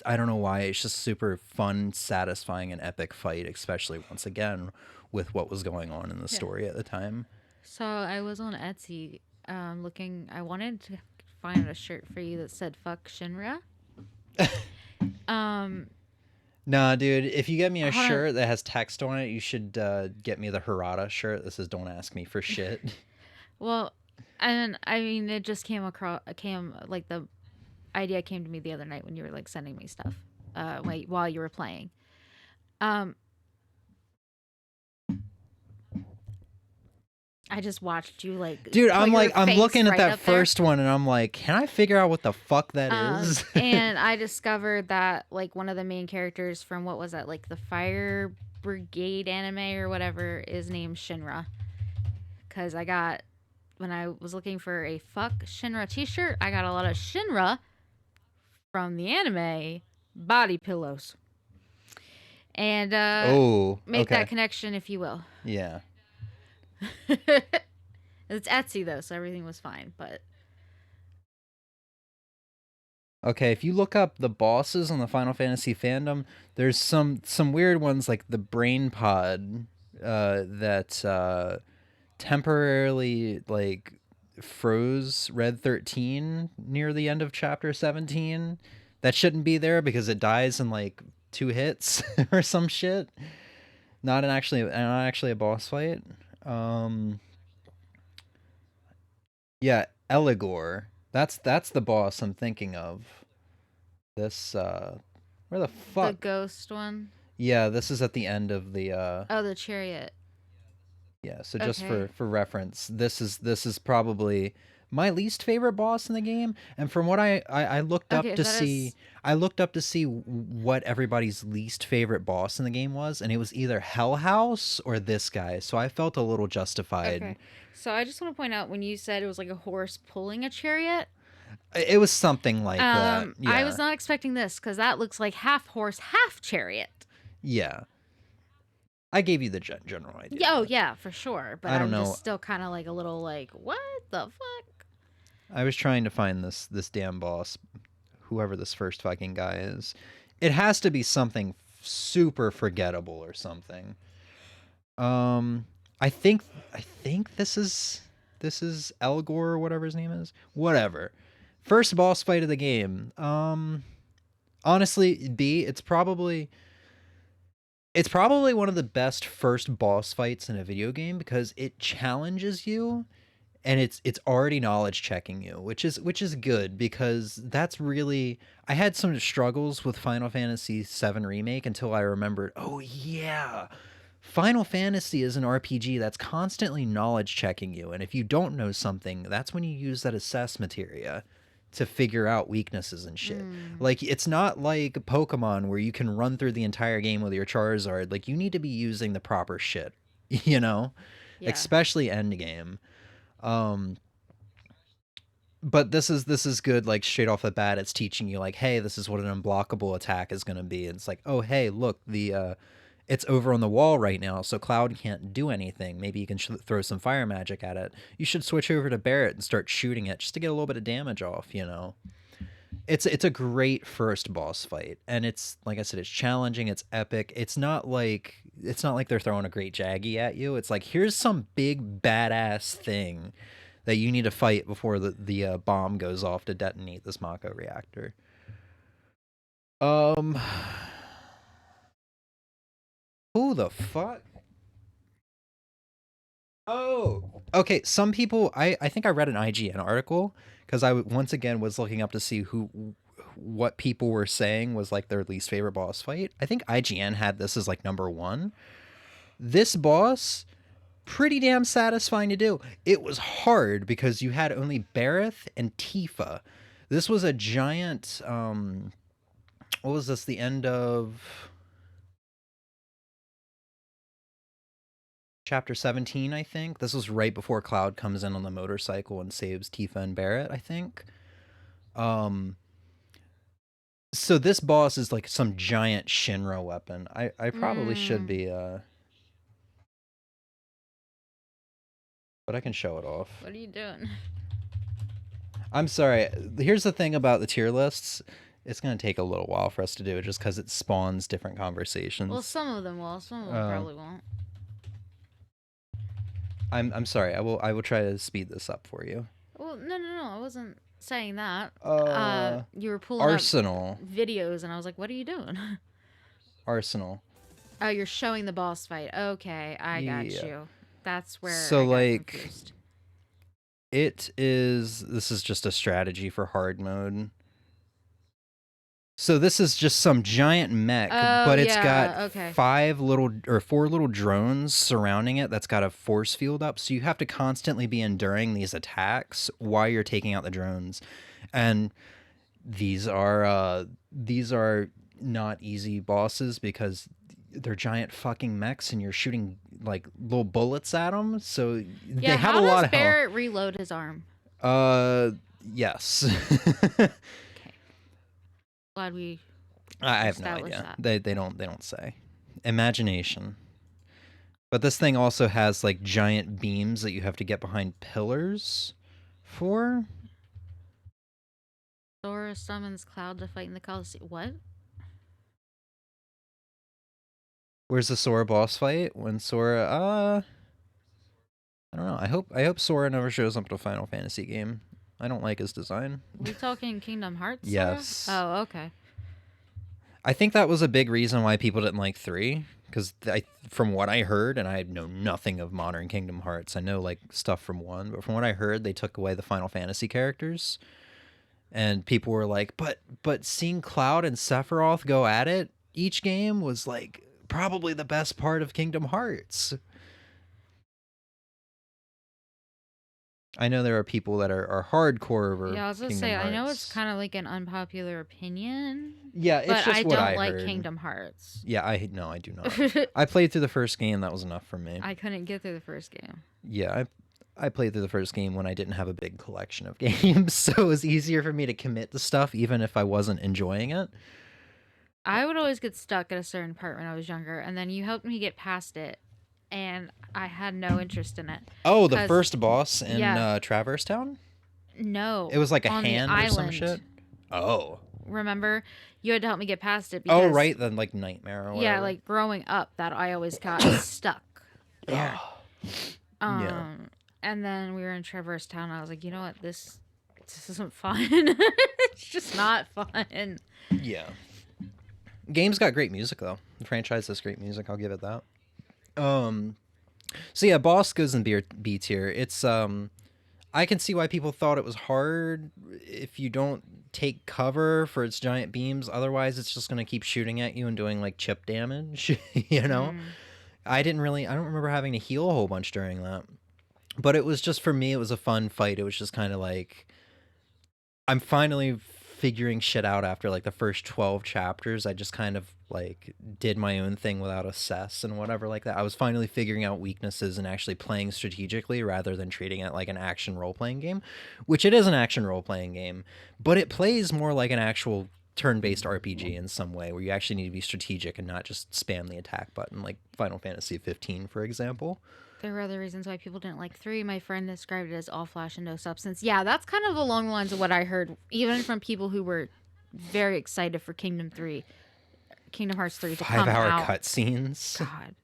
I don't know why, it's just super fun, satisfying, and epic fight, especially once again with what was going on in the story at the time. So I was on Etsy looking. I wanted to find a shirt for you that said "fuck Shinra." Nah, dude, if you get me a Hold on. shirt that has text on it, you should get me the Harada shirt that says "Don't ask me for shit." Well, and I mean, it just came like the idea came to me the other night when you were like sending me stuff, while you were playing. I just watched you like, Dude, put I'm your I'm face looking at right that up there. first one and I'm like, can I figure out what the fuck that is? And I discovered that like one of the main characters from what was that, like the Fire Brigade anime or whatever, is named Shinra. Because when I was looking for a fuck Shinra t-shirt, I got a lot of Shinra from the anime body pillows. And make okay. that connection if you will. Yeah. It's Etsy though, so everything was fine. But Okay, if you look up the bosses on the Final Fantasy fandom, there's some weird ones like the Brain Pod that temporarily like froze Red 13 near the end of chapter 17. That shouldn't be there because it dies in like 2 hits or some shit. Not actually a boss fight. Yeah, Eligor. That's the boss I'm thinking of. This where the the fuck? ghost one. Yeah, this is at the end of the Oh, the chariot. yeah, so just Okay. for reference, this is probably my least favorite boss in the game, and from what I looked up Okay, to that see is- I looked up to see what everybody's least favorite boss in the game was, and it was either Hell House or this guy. So I felt a little justified. Okay. So I just want to point out when you said it was like a horse pulling a chariot. It was something like that. Yeah. I was not expecting this because that looks like half horse, half chariot. Yeah. I gave you the general idea. Yeah, oh yeah, for sure. But I don't I'm know. just still kind of like a little like, what the fuck? I was trying to find this damn boss, whoever this first fucking guy is. It has to be something super forgettable or something. I think this is Elgor or whatever his name is. Whatever. First boss fight of the game. Honestly, it's probably one of the best first boss fights in a video game because it challenges you, and it's already knowledge checking you, which is good, because that's really, I had some struggles with Final Fantasy VII Remake until I remembered, oh yeah, Final Fantasy is an RPG that's constantly knowledge checking you, and if you don't know something, that's when you use that assess materia to figure out weaknesses and shit. Like, it's not like Pokemon where you can run through the entire game with your Charizard. Like, you need to be using the proper shit, you know? Yeah. Especially endgame. But this is good, like, straight off the bat. It's teaching you, like, hey, this is what an unblockable attack is going to be. It's like, oh, hey, look, it's over on the wall right now, so Cloud can't do anything. Maybe you can throw some fire magic at it. You should switch over to Barret and start shooting it just to get a little bit of damage off, you know? It's a great first boss fight, and it's, like I said, it's challenging, it's epic. It's not like they're throwing a great Jaggy at you. It's like, here's some big badass thing that you need to fight before the bomb goes off to detonate this Mako reactor. Who the fuck? Oh, okay. Some people, I think I read an IGN article because once again was looking up to see what people were saying was like their least favorite boss fight. I think IGN had this as like number one. This boss, pretty damn satisfying to do. It was hard because you had only Bareth and Tifa. This was a giant. What was this? The end of chapter 17, I think. This was right before Cloud comes in on the motorcycle and saves Tifa and Barrett, I think. So this boss is like some giant Shinra weapon. I probably should be but I can show it off. What are you doing? I'm sorry. Here's the thing about the tier lists. It's going to take a little while for us to do it just because it spawns different conversations. Well, some of them will. Some of them probably won't. I'm sorry. I will try to speed this up for you. Well, no. I wasn't saying that. Uh, you were pulling Arsenal. up videos, and I was like, what are you doing? Arsenal. Oh, you're showing the boss fight. Okay, I got Yeah. you. That's where So, I got like, confused. this is just a strategy for hard mode. So this is just some giant mech, but it's got four little drones surrounding it that's got a force field up. So you have to constantly be enduring these attacks while you're taking out the drones. And these are not easy bosses because they're giant fucking mechs and you're shooting like little bullets at them. So they have a lot of health. How does Barrett reload his arm? Yes. Glad we I have no established idea. that. They don't say. Imagination. But this thing also has like giant beams that you have to get behind pillars for. Sora summons Cloud to fight in the Coliseum. What? Where's the Sora boss fight? When Sora I don't know. I hope Sora never shows up in a Final Fantasy game. I don't like his design. We talking Kingdom Hearts? Sora? Yes. Oh, okay. I think that was a big reason why people didn't like 3, because from what I heard, and I know nothing of modern Kingdom Hearts, I know like stuff from 1, but from what I heard, they took away the Final Fantasy characters, and people were like, but seeing Cloud and Sephiroth go at it each game was like probably the best part of Kingdom Hearts. I know there are people that are hardcore over. Yeah, I was gonna Kingdom say, Hearts. I know it's kind of like an unpopular opinion. Yeah, it's but just I what don't I like heard. Kingdom Hearts. Yeah, I do not. I played through the first game. That was enough for me. I couldn't get through the first game. Yeah, I played through the first game when I didn't have a big collection of games, so it was easier for me to commit to stuff even if I wasn't enjoying it. I would always get stuck at a certain part when I was younger, and then you helped me get past it, and I had no interest in it. Oh, the first boss in yeah. Traverse Town? No. It was like a on hand the or some island. shit? Oh. Remember? You had to help me get past it because... Oh, right, then like Nightmare or whatever. Yeah, like growing up, that I always got stuck there. Yeah. And then we were in Traverse Town, and I was like, you know what? This isn't fun. It's just not fun. Yeah. Game's got great music though. The franchise has great music. I'll give it that. So yeah, boss goes in B tier. It's I can see why people thought it was hard if you don't take cover for its giant beams. Otherwise, it's just gonna keep shooting at you and doing like chip damage. You know. I don't remember having to heal a whole bunch during that. But it was just, for me, it was a fun fight. It was just kind of like, I'm finally figuring shit out after like the first 12 chapters. I just kind of like did my own thing without assess and whatever like that. I was finally figuring out weaknesses and actually playing strategically rather than treating it like an action role-playing game, which it is an action role-playing game, but it plays more like an actual turn-based RPG in some way where you actually need to be strategic and not just spam the attack button like Final Fantasy 15, for example. There were other reasons why people didn't like 3. My friend described it as all flash and no substance. Yeah, that's kind of along the lines of what I heard, even from people who were very excited for Kingdom Hearts 3 to come out. 5-hour cutscenes. God.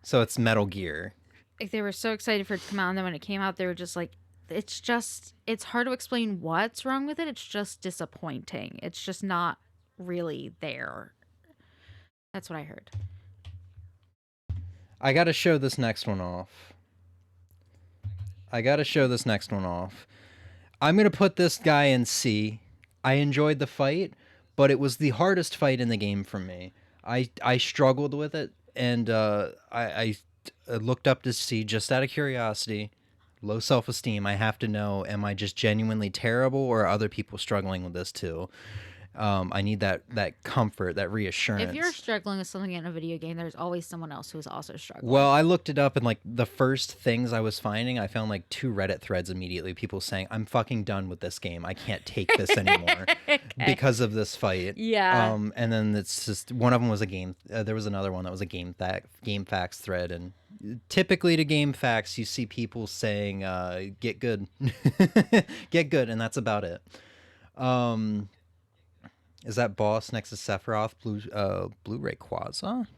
So it's Metal Gear. Like, they were so excited for it to come out, and then when it came out, they were just like, it's hard to explain what's wrong with it. It's just disappointing. It's just not really there. That's what I heard. I gotta show this next one off. I'm gonna put this guy in C. I enjoyed the fight, but it was the hardest fight in the game for me. I struggled with it, and I looked up to C just out of curiosity. Low self-esteem. I have to know, am I just genuinely terrible, or are other people struggling with this too? I need that comfort, that reassurance. If you're struggling with something in a video game, there's always someone else who's also struggling. Well, I looked it up, and like the first things I was finding, I found like 2 Reddit threads immediately. People saying, "I'm fucking done with this game. I can't take this anymore because of this fight." Yeah. And then it's just one of them was a game. There was another one that was a game facts thread, and typically to game facts, you see people saying, "Get good, get good," and that's about it. Is that boss next to Sephiroth, Blu-ray Quaza?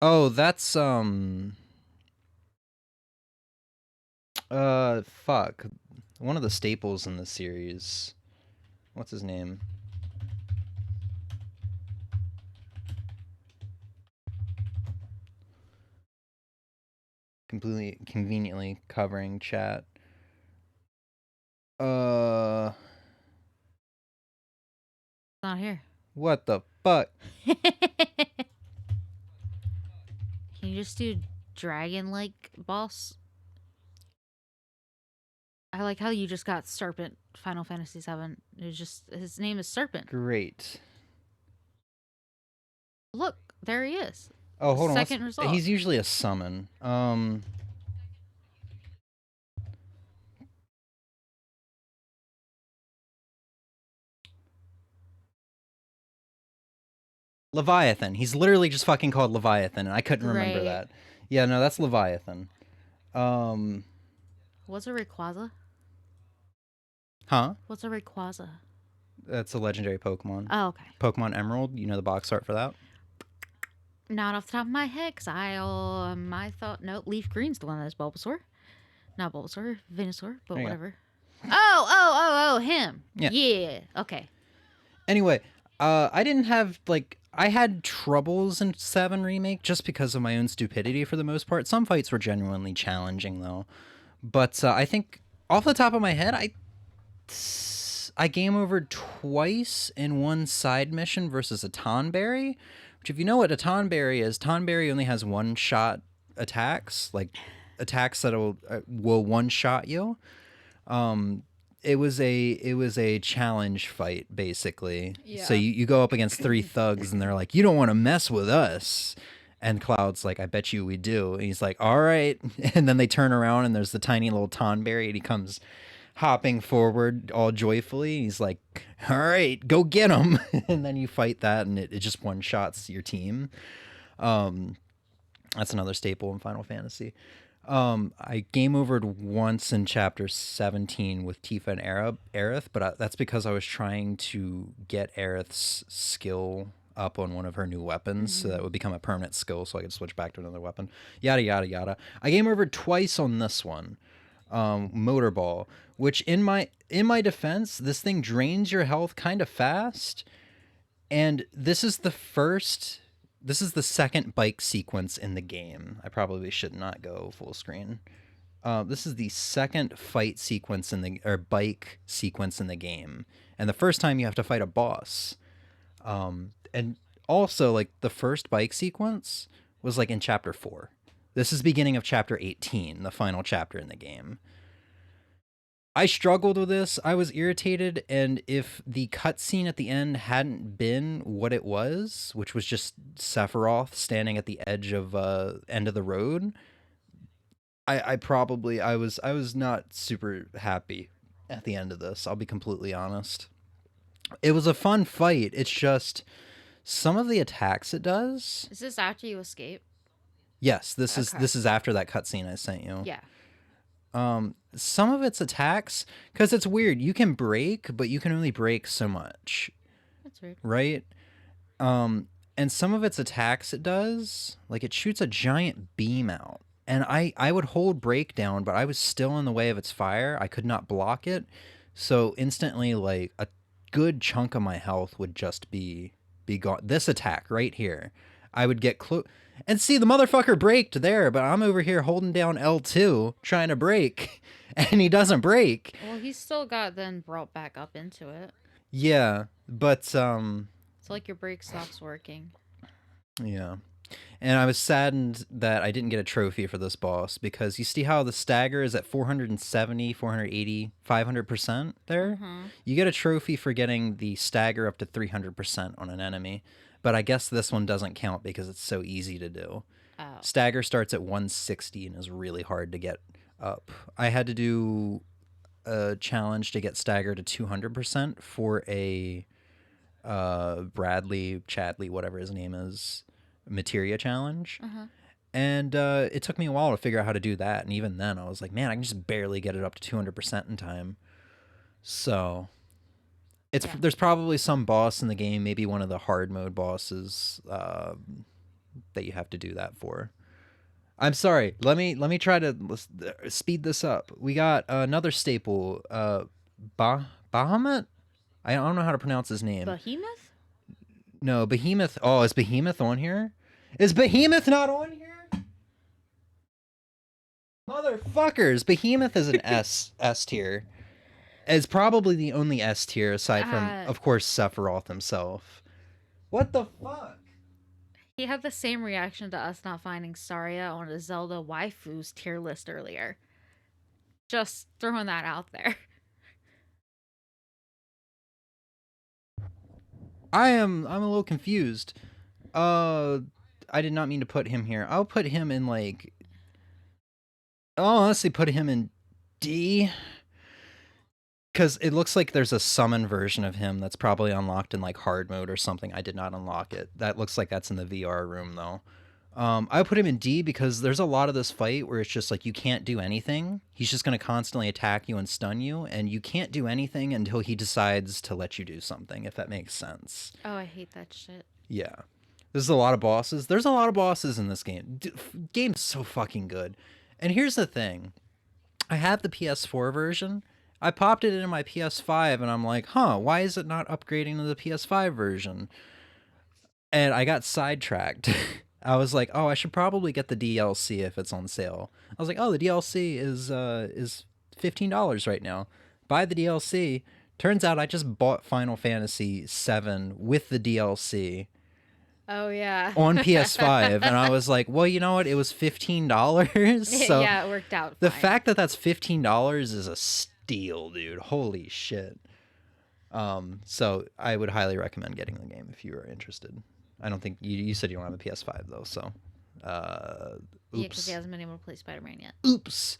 Oh, that's fuck. One of the staples in the series. What's his name? Completely conveniently covering chat. Not here. What the fuck? Can you just do dragon-like boss? I like how you just got Serpent, Final Fantasy VII. It's just, his name is Serpent. Great. Look, there he is. Oh, hold on. Second result. He's usually a summon. Leviathan. He's literally just fucking called Leviathan, and I couldn't remember Right. that. Yeah, no, that's Leviathan. What's a Rayquaza? Huh? What's a Rayquaza? That's a legendary Pokemon. Oh, okay. Pokemon Emerald, you know the box art for that? Not off the top of my head, because I thought, nope, Leaf Green's the one that's Bulbasaur. Not Bulbasaur, Venusaur, but There you go. whatever. Oh, him. Yeah. Okay. Anyway, I didn't have, like, I had troubles in 7 Remake just because of my own stupidity for the most part. Some fights were genuinely challenging, though. But I think, off the top of my head, I game over twice in one side mission versus a Tonberry. Which, if you know what a Tonberry is, Tonberry only has one-shot attacks, like attacks that will one-shot you. It was a challenge fight, basically. Yeah. So you go up against 3 thugs, and they're like, "You don't want to mess with us." And Cloud's like, "I bet you we do." And he's like, "All right." And then they turn around, and there's the tiny little Tonberry, and he comes hopping forward all joyfully. He's like, "All right, go get him." And then you fight that, and it just one-shots your team. That's another staple in Final Fantasy. I game overed once in chapter 17 with Tifa and Aerith, but that's because I was trying to get Aerith's skill up on one of her new weapons, so that it would become a permanent skill, so I could switch back to another weapon. Yada, yada, yada. I game overed twice on this one. Motorball, which in my defense, this thing drains your health kind of fast, and this is the second bike sequence in the game. I probably should not go full screen. This is the second bike sequence in the game, and the first time you have to fight a boss. And also, like, the first bike sequence was like in chapter 4. This is beginning of chapter 18, the final chapter in the game. I struggled with this. I was irritated, and if the cutscene at the end hadn't been what it was, which was just Sephiroth standing at the edge of end of the road, I was not super happy at the end of this. I'll be completely honest. It was a fun fight. It's just some of the attacks it does. Is this after you escape? Yes, this Okay. is after that cutscene I sent you. Yeah. Some of its attacks, because it's weird, you can break, but you can only break so much, That's weird. right? And some of its attacks it does, like it shoots a giant beam out, and I would hold break down, but I was still in the way of its fire. I could not block it, so instantly, like, a good chunk of my health would just be gone. This attack right here, I would get close. And see, the motherfucker braked there, but I'm over here holding down L2 trying to brake, and he doesn't brake. Well, he still got then brought back up into it. Yeah, but It's like your brake stops working. yeah. And I was saddened that I didn't get a trophy for this boss, because you see how the stagger is at 470, 480, 500% there? You get a trophy for getting the stagger up to 300% on an enemy. But I guess this one doesn't count because it's so easy to do. Oh. Stagger starts at 160 and is really hard to get up. I had to do a challenge to get stagger to 200% for a Bradley, Chadley, whatever his name is, materia challenge. And it took me a while to figure out how to do that. And even then, I was like, man, I can just barely get it up to 200% in time. So there's probably some boss in the game, maybe one of the hard mode bosses that you have to do that for. I'm sorry. Let me try to speed this up. We got another staple, Bahamut? I don't know how to pronounce his name. Behemoth? No, Behemoth. Oh, is Behemoth on here? Is Behemoth not on here? Motherfuckers. Behemoth is an S tier. It's probably the only S tier aside from, of course, Sephiroth himself. What the fuck? He had the same reaction to us not finding Saria on a Zelda waifus tier list earlier. Just throwing that out there. I'm a little confused. I did not mean to put him here. I'll put him in like, I'll honestly put him in D. Because it looks like there's a summon version of him that's probably unlocked in like hard mode or something. I did not unlock it. That looks like that's in the VR room though. I put him in D because there's a lot of this fight where it's just like you can't do anything. He's just going to constantly attack you and stun you, and you can't do anything until he decides to let you do something, if that makes sense. Oh, I hate that shit. Yeah. There's a lot of bosses. There's a lot of bosses in this game. Game's so fucking good. And here's the thing. I have the PS4 version. I popped it into my PS5 and I'm like, huh, why is it not upgrading to the PS5 version? And I got sidetracked. I was like, oh, I should probably get the DLC if it's on sale. I was like, oh, the DLC is $15 right now. Buy the DLC. Turns out I just bought Final Fantasy VII with the DLC. Oh, yeah. On PS5. And I was like, well, you know what? It was $15. So yeah, it worked out the fine. fact that that's $15 is a steal, dude. Holy shit. So I would highly recommend getting the game if you are interested. I don't think you said you don't have a PS5 though, so oops. Yeah, because he hasn't been able to play Spider-Man yet. Oops.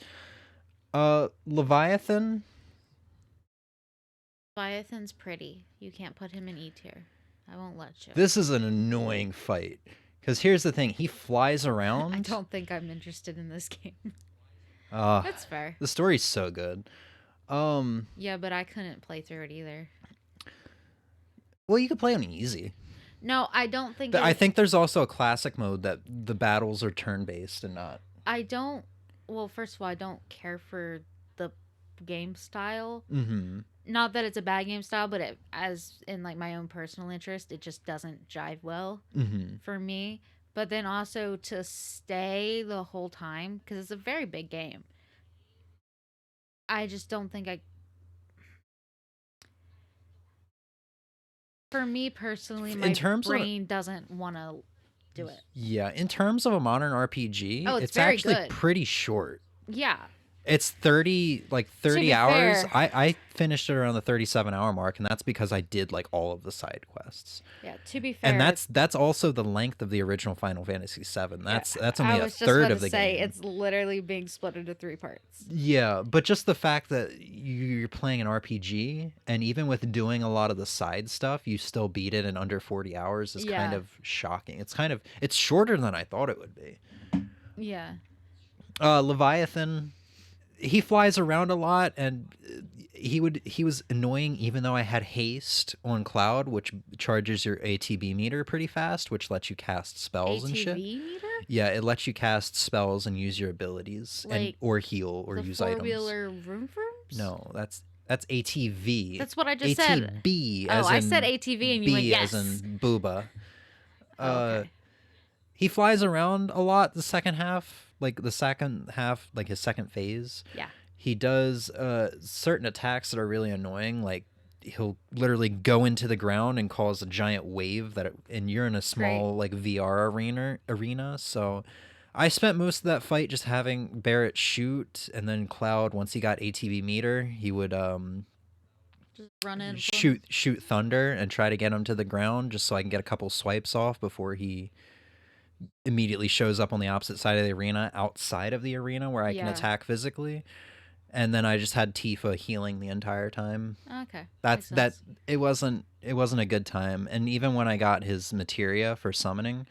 Leviathan. Leviathan's pretty. You can't put him in E tier. I won't let you. This is an annoying fight. Because here's the thing, he flies around. I don't think I'm interested in this game. That's fair. The story's so good. Yeah, but I couldn't play through it either. Well, you could play on easy. No, I don't think. I think there's also a classic mode that the battles are turn-based and not. I don't. Well, first of all, I don't care for the game style. Mm-hmm. Not that it's a bad game style, but as in like my own personal interest, it just doesn't jive well for me. But then also to stay the whole time, because it's a very big game. I just don't think for me personally, my brain doesn't want to do it. Yeah, in terms of a modern RPG, it's very actually good. pretty short. Yeah. It's 30 hours. Fair. I finished it around the 37-hour mark, and that's because I did like all of the side quests. Yeah, to be fair. And that's also the length of the original Final Fantasy VII. That's only a third of the game. I was just about to say it's literally being split into 3 parts. Yeah, but just the fact that you're playing an RPG, and even with doing a lot of the side stuff, you still beat it in under 40 hours is kind of shocking. It's shorter than I thought it would be. Yeah. Leviathan, he flies around a lot, and he was annoying even though I had haste on Cloud, which charges your ATB meter pretty fast, which lets you cast spells and shit. ATB meter? Yeah, it lets you cast spells and use your abilities, like or heal or use items. The 4-wheeler vroom vrooms? No, that's ATV. That's what I just said. ATB. Oh, I said ATV and you went yes. as in booba. Okay. He flies around a lot the second half, like his second phase. Yeah. He does certain attacks that are really annoying, like he'll literally go into the ground and cause a giant wave and you're in a small like VR arena. So I spent most of that fight just having Barrett shoot, and then Cloud, once he got ATV meter, he would Just run in. shoot Thunder and try to get him to the ground just so I can get a couple swipes off before he immediately shows up on the opposite side of the arena, outside of the arena where I can attack physically. And then I just had Tifa healing the entire time. Okay. It wasn't a good time. And even when I got his materia for summoning,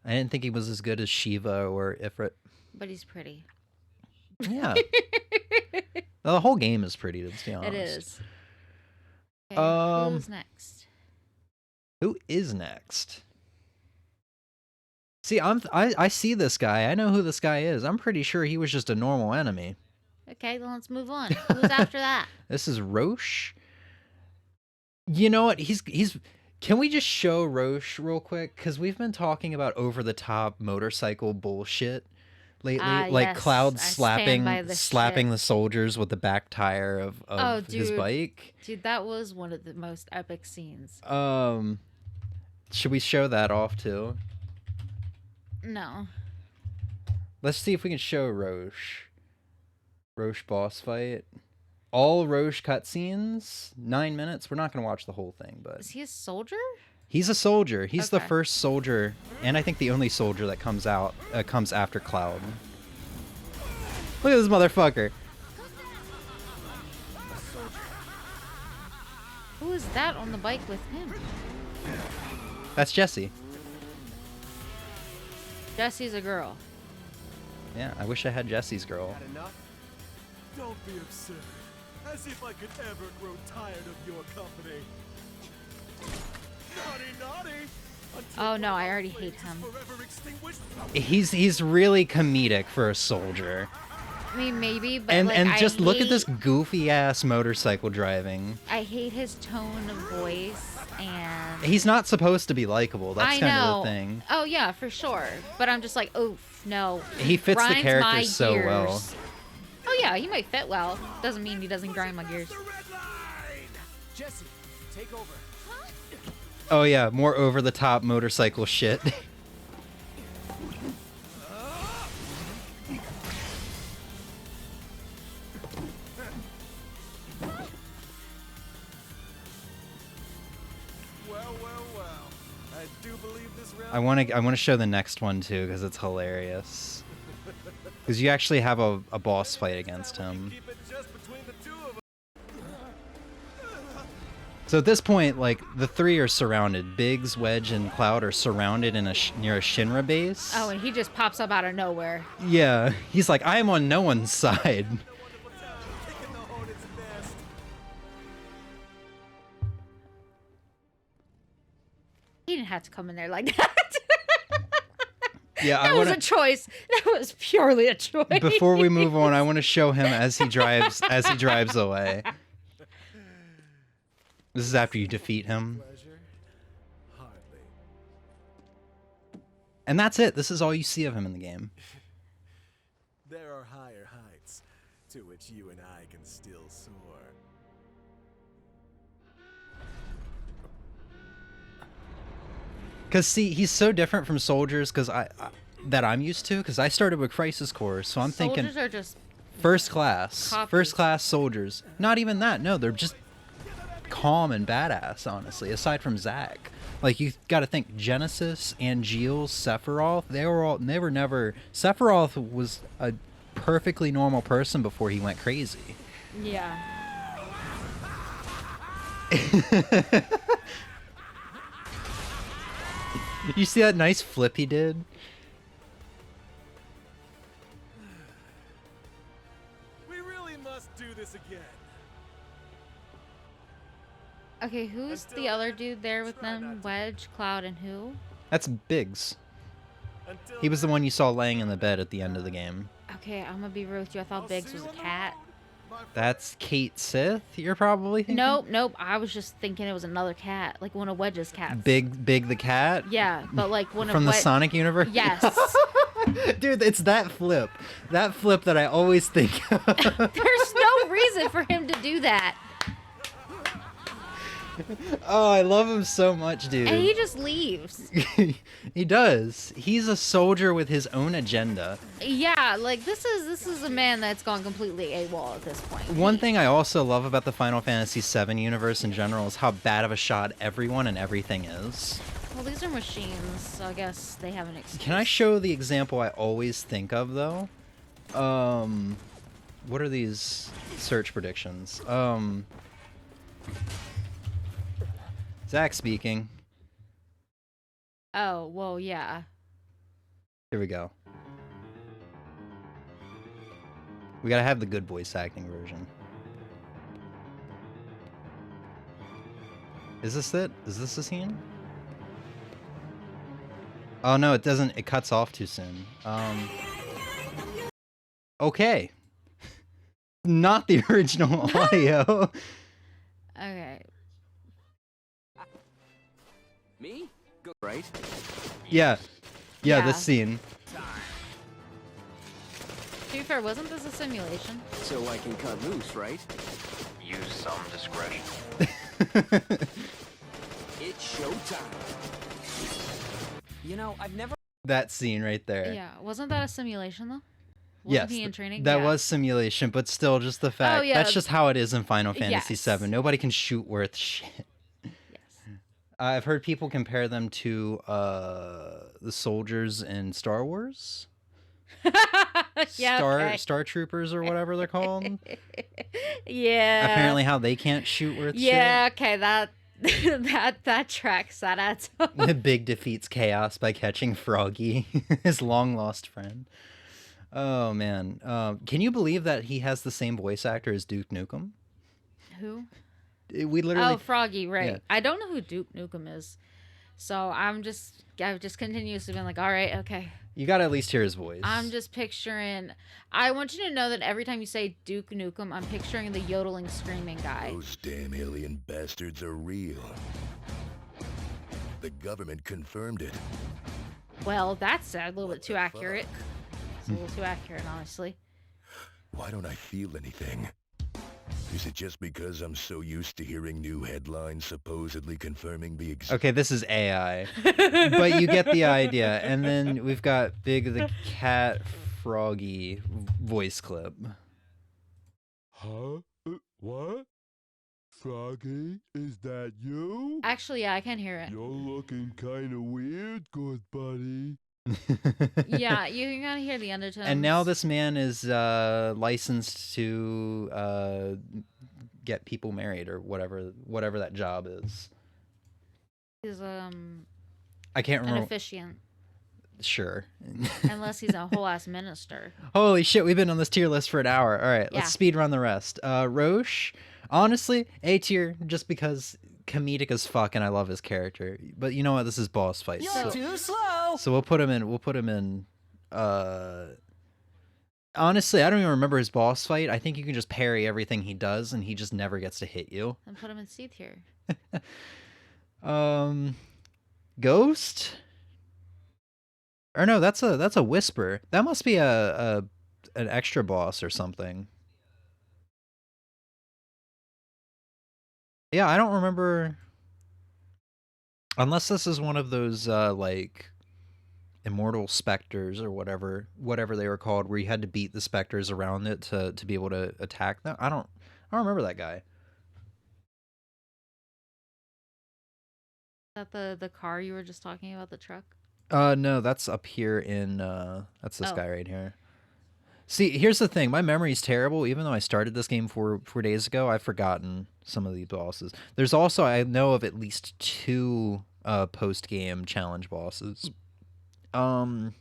I didn't think he was as good as Shiva or Ifrit. But he's pretty. Yeah. The whole game is pretty, to be honest. It is. Okay, who's next? Who is next? See, I see this guy. I know who this guy is. I'm pretty sure he was just a normal enemy. Okay, then let's move on. Who's after that? This is Roche. You know what? He's. Can we just show Roche real quick? Because we've been talking about over-the-top motorcycle bullshit lately. Like yes, Cloud I stand by this slapping shit. the soldiers with the back tire of his bike. Dude, that was one of the most epic scenes. Should we show that off too? No. Let's see if we can show Roche. Roche boss fight. All Roche cutscenes, 9 minutes. We're not going to watch the whole thing, but... Is he a soldier? He's a soldier. He's the Okay. first soldier, and I think the only soldier that comes after Cloud. Look at this motherfucker. Who is that on the bike with him? That's Jessie. Jessie's a girl. Yeah, I wish I had Jessie's girl. Had enough? Don't be absurd. As if I could ever grow tired of your company. Naughty. Oh no, I already hate him. Forever extinguished. He's really comedic for a soldier. I mean, maybe, but And like, and I just look at this hate- goofy ass motorcycle driving. I hate his tone of voice, and He's not supposed to be likable. That's I kind know. of the thing. Oh yeah, for sure. But I'm just like, oof, no. He fits the Grinds character my so well. gears. Oh yeah, he might fit well. Doesn't mean he doesn't grind my gears. The red line! Jesse, take over. Oh yeah, more over the top motorcycle shit. Well. I do believe this round. I want to show the next one too because it's hilarious. Because you actually have a boss fight against him. Keep it just between the two of us. So at this point, like the three are surrounded. Biggs, Wedge, and Cloud are surrounded in near a Shinra base. Oh, and he just pops up out of nowhere. Yeah, he's like, I am on no one's side. Wonderful town, kicking the hornet's nest. He didn't have to come in there like that. Yeah, That was a choice. That was purely a choice. Before we move on, I want to show him as he drives away. This is after you defeat him. Pleasure? Hardly. And that's it. This is all you see of him in the game. There are higher heights to which you and I can still soar. Because, see, he's so different from soldiers that I'm used to, because I started with Crisis Core, so I'm thinking Soldiers are just first class. Copies. First class soldiers. Not even that. No, they're just calm and badass, honestly, aside from Zack. Like, you got to think Genesis, Angeal, Sephiroth, they were never... Sephiroth was a perfectly normal person before he went crazy. yeah. You see that nice flip he did? We really must do this again. Okay, who's the other dude there with them? Wedge, Cloud, and who? That's Biggs. Until He was the then, one you saw laying in the bed at the end of the game. Okay, I'm gonna be real with you. I thought I'll Biggs see was you a on the cat. road. That's Kate Sith, you're probably thinking? Nope. I was just thinking it was another cat, like one of Wedge's cats. Big the cat? Yeah, but like one From of the Sonic universe? Yes. Dude, it's that flip. That flip that I always think of. There's no reason for him to do that. Oh, I love him so much, dude. And he just leaves. He does. He's a soldier with his own agenda. Yeah, like this is a man that's gone completely AWOL at this point. One thing I also love about the Final Fantasy VII universe in general is how bad of a shot everyone and everything is. Well, these are machines, so I guess they have an excuse. Can I show the example I always think of, though? What are these search predictions? Zach speaking. Oh, well, yeah. Here we go. We gotta have the good voice acting version. Is this it? Is this the scene? Oh no, it doesn't. It cuts off too soon. Okay. Not the original audio. Okay. Me? Go right. Yeah. Yeah, Yeah. this scene. To be fair, wasn't this a simulation? So I can cut loose, right? Use some discretion. It's showtime. You know, I've never. That scene right there. Yeah. Wasn't that a simulation, though? Yes, Wasn't he in training? that Yeah. was simulation, but still, just the fact. yeah. That's just how it is in Final Fantasy Yes. VII. Nobody can shoot worth shit. Yes. I've heard people compare them to the soldiers in Star Wars. Yeah. Okay. Star Troopers or whatever they're called. Yeah. Apparently how they can't shoot worth Yeah. Okay. That that tracks. That adds up. shit. Big defeats chaos by catching Froggy, his long lost friend. Oh man. Can you believe that he has the same voice actor as Duke Nukem? Who? We literally Oh, Froggy, right. yeah. I don't know who Duke Nukem is. So I've just continuously been like, all right, okay. You gotta at least hear his voice. I'm just picturing. I want you to know that every time you say Duke Nukem, I'm picturing the yodeling, screaming guy. Those damn alien bastards are real. The government confirmed it. Well, that's a little bit too accurate. It's a little too accurate, honestly. Why don't I feel anything? Is it just because I'm so used to hearing new headlines supposedly confirming the Okay, this is AI. But you get the idea. And then we've got Big the Cat Froggy voice clip. Huh? What? Froggy, is that you? Actually, yeah, I can hear it. You're looking kinda weird, good buddy. Yeah, you can kind of hear the undertones. And now this man is licensed to get people married or whatever that job is. He's I can't an remember. officiant, Sure. unless he's a whole ass minister. Holy shit, we've been on this tier list for an hour. All right, Yeah. let's speed run the rest. Roche, honestly, A tier just because comedic as fuck and I love his character. But you know what? This is boss fight. You're too slow. So we'll put him in honestly, I don't even remember his boss fight. I think you can just parry everything he does and he just never gets to hit you. And put him in C tier. Ghost? Or no, that's a whisper. That must be an extra boss or something. Yeah, I don't remember. Unless this is one of those like immortal specters or whatever they were called, where you had to beat the specters around it to be able to attack them. I don't remember that guy. Is that the car you were just talking about, the truck? No, that's up here in that's this Oh. guy right here. See, here's the thing. My memory's terrible. Even though I started this game 4 days ago, I've forgotten some of these bosses. There's also, I know of at least 2 post-game challenge bosses. Oh,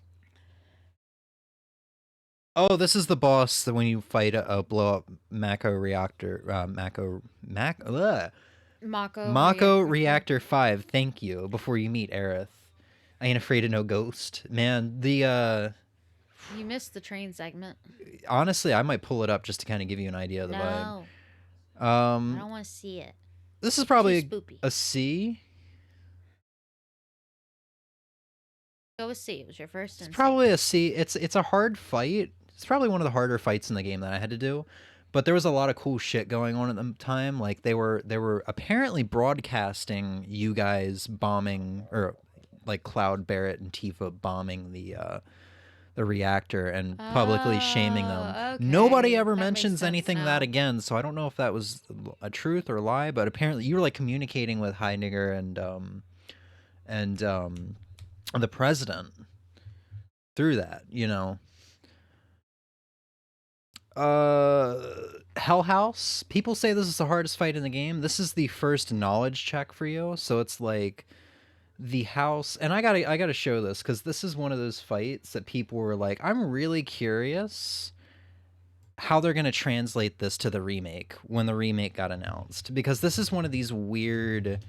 this is the boss that when you fight a blow-up Mako reactor, Mako Reactor 5, thank you, before you meet Aerith. I ain't afraid of no ghost. Man, the You missed the train segment. Honestly, I might pull it up just to kind of give you an idea of the vibe. No, I Um, don't want to see it. this is probably Too spoopy. a C. Go with C. It was your first. It's probably a C. It's a hard fight. It's probably one of the harder fights in the game that I had to do. But there was a lot of cool shit going on at the time. Like they were apparently broadcasting you guys bombing, or like Cloud, Barrett, and Tifa bombing the reactor and publicly shaming them. Okay. Nobody ever That makes mentions sense anything now. that again, so I don't know if that was a truth or a lie, but apparently you were like communicating with Heidegger and the president through that, you know. Hell House. People say this is the hardest fight in the game. This is the first knowledge check for you, so it's like the house, and I gotta show this because this is one of those fights that people were like, I'm really curious how they're gonna translate this to the remake when the remake got announced, because this is one of these weird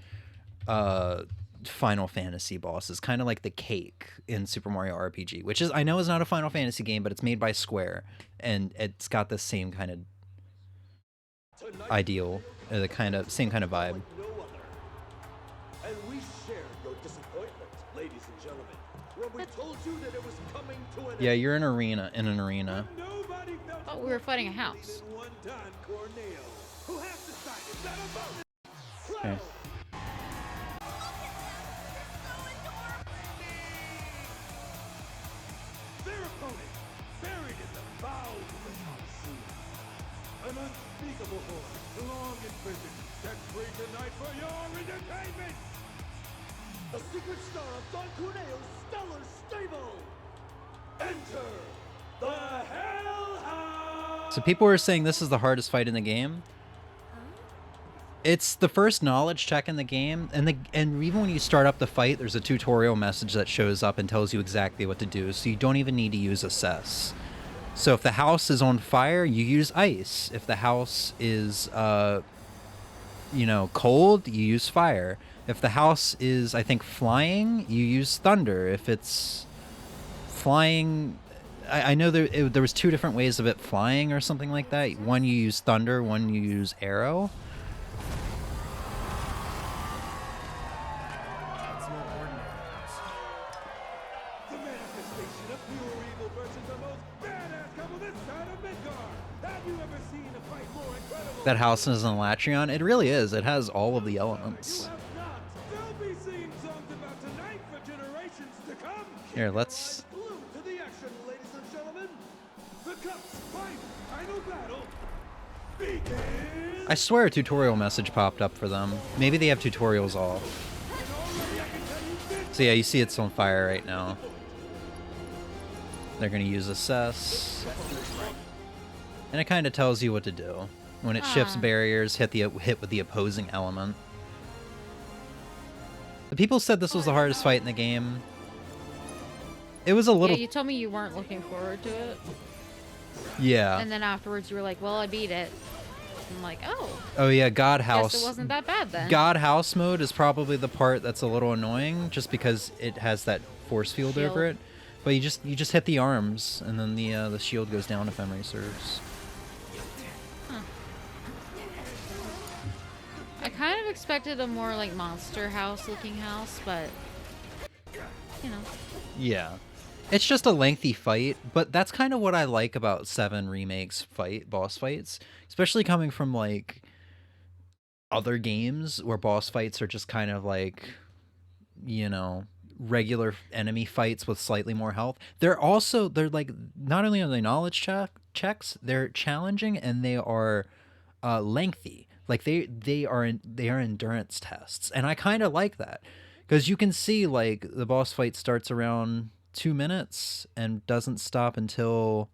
Final Fantasy bosses, kind of like the cake in Super Mario RPG, which is, I know is not a Final Fantasy game, but it's made by Square, and it's got the same kind of ideal, the kind of same kind of vibe. And we shared your disappointment, ladies and gentlemen, when we told you that it was coming to an Yeah, you're in an arena. Nobody felt Oh, we were fighting a house. than one Don Corneo, who has decided that a bonus. Okay. Their opponent, buried in the bowels of the Coliseum. An unspeakable horror, long in prison, set free tonight for your entertainment. A secret star of Don Corneo's stellar stable. Enter the Hell House. So people were saying this is the hardest fight in the game. It's the first knowledge check in the game, and even when you start up the fight, there's a tutorial message that shows up and tells you exactly what to do, so you don't even need to use assess. So if the house is on fire, you use ice. If the house is, cold, you use fire. If the house is, I think, flying, you use thunder. If it's flying, I know there was two different ways of it flying or something like that. One you use thunder, one you use arrow. The manifestation of pure evil versus the most badass couple this side of Midgard. Have you ever seen a fight more incredible? That house is in Latrion. It really is. It has all of the You elements. have not. They'll be singing songs about tonight for generations to come. Here, let's... Glued to the action, ladies and gentlemen. The Cup's final battle begins. I swear a tutorial message popped up for them. Maybe they have tutorials off. And already I can tell you this. So yeah, you see it's on fire right now. They're going to use assess. And it kind of tells you what to do. When it shifts barriers, hit with the opposing element. The people said this was the hardest fight in the game. It was a little... Yeah, you told me you weren't looking forward to it, Yeah. and then afterwards you were like, "Well, I beat it." I'm like, "Oh, Oh yeah, God guess House. it wasn't that bad then." God House mode is probably the part that's a little annoying, just because it has that force field over it. But you just hit the arms, and then the shield goes down if memory serves. I kind of expected a more like monster house looking house, but you know. Yeah. It's just a lengthy fight, but that's kind of what I like about 7 Remakes boss fights, especially coming from like other games where boss fights are just kind of like, regular enemy fights with slightly more health. They're like, not only are they knowledge checks, they're challenging, and they are lengthy. Like they are endurance tests, and I kind of like that, because you can see like the boss fight starts around 2 minutes and doesn't stop until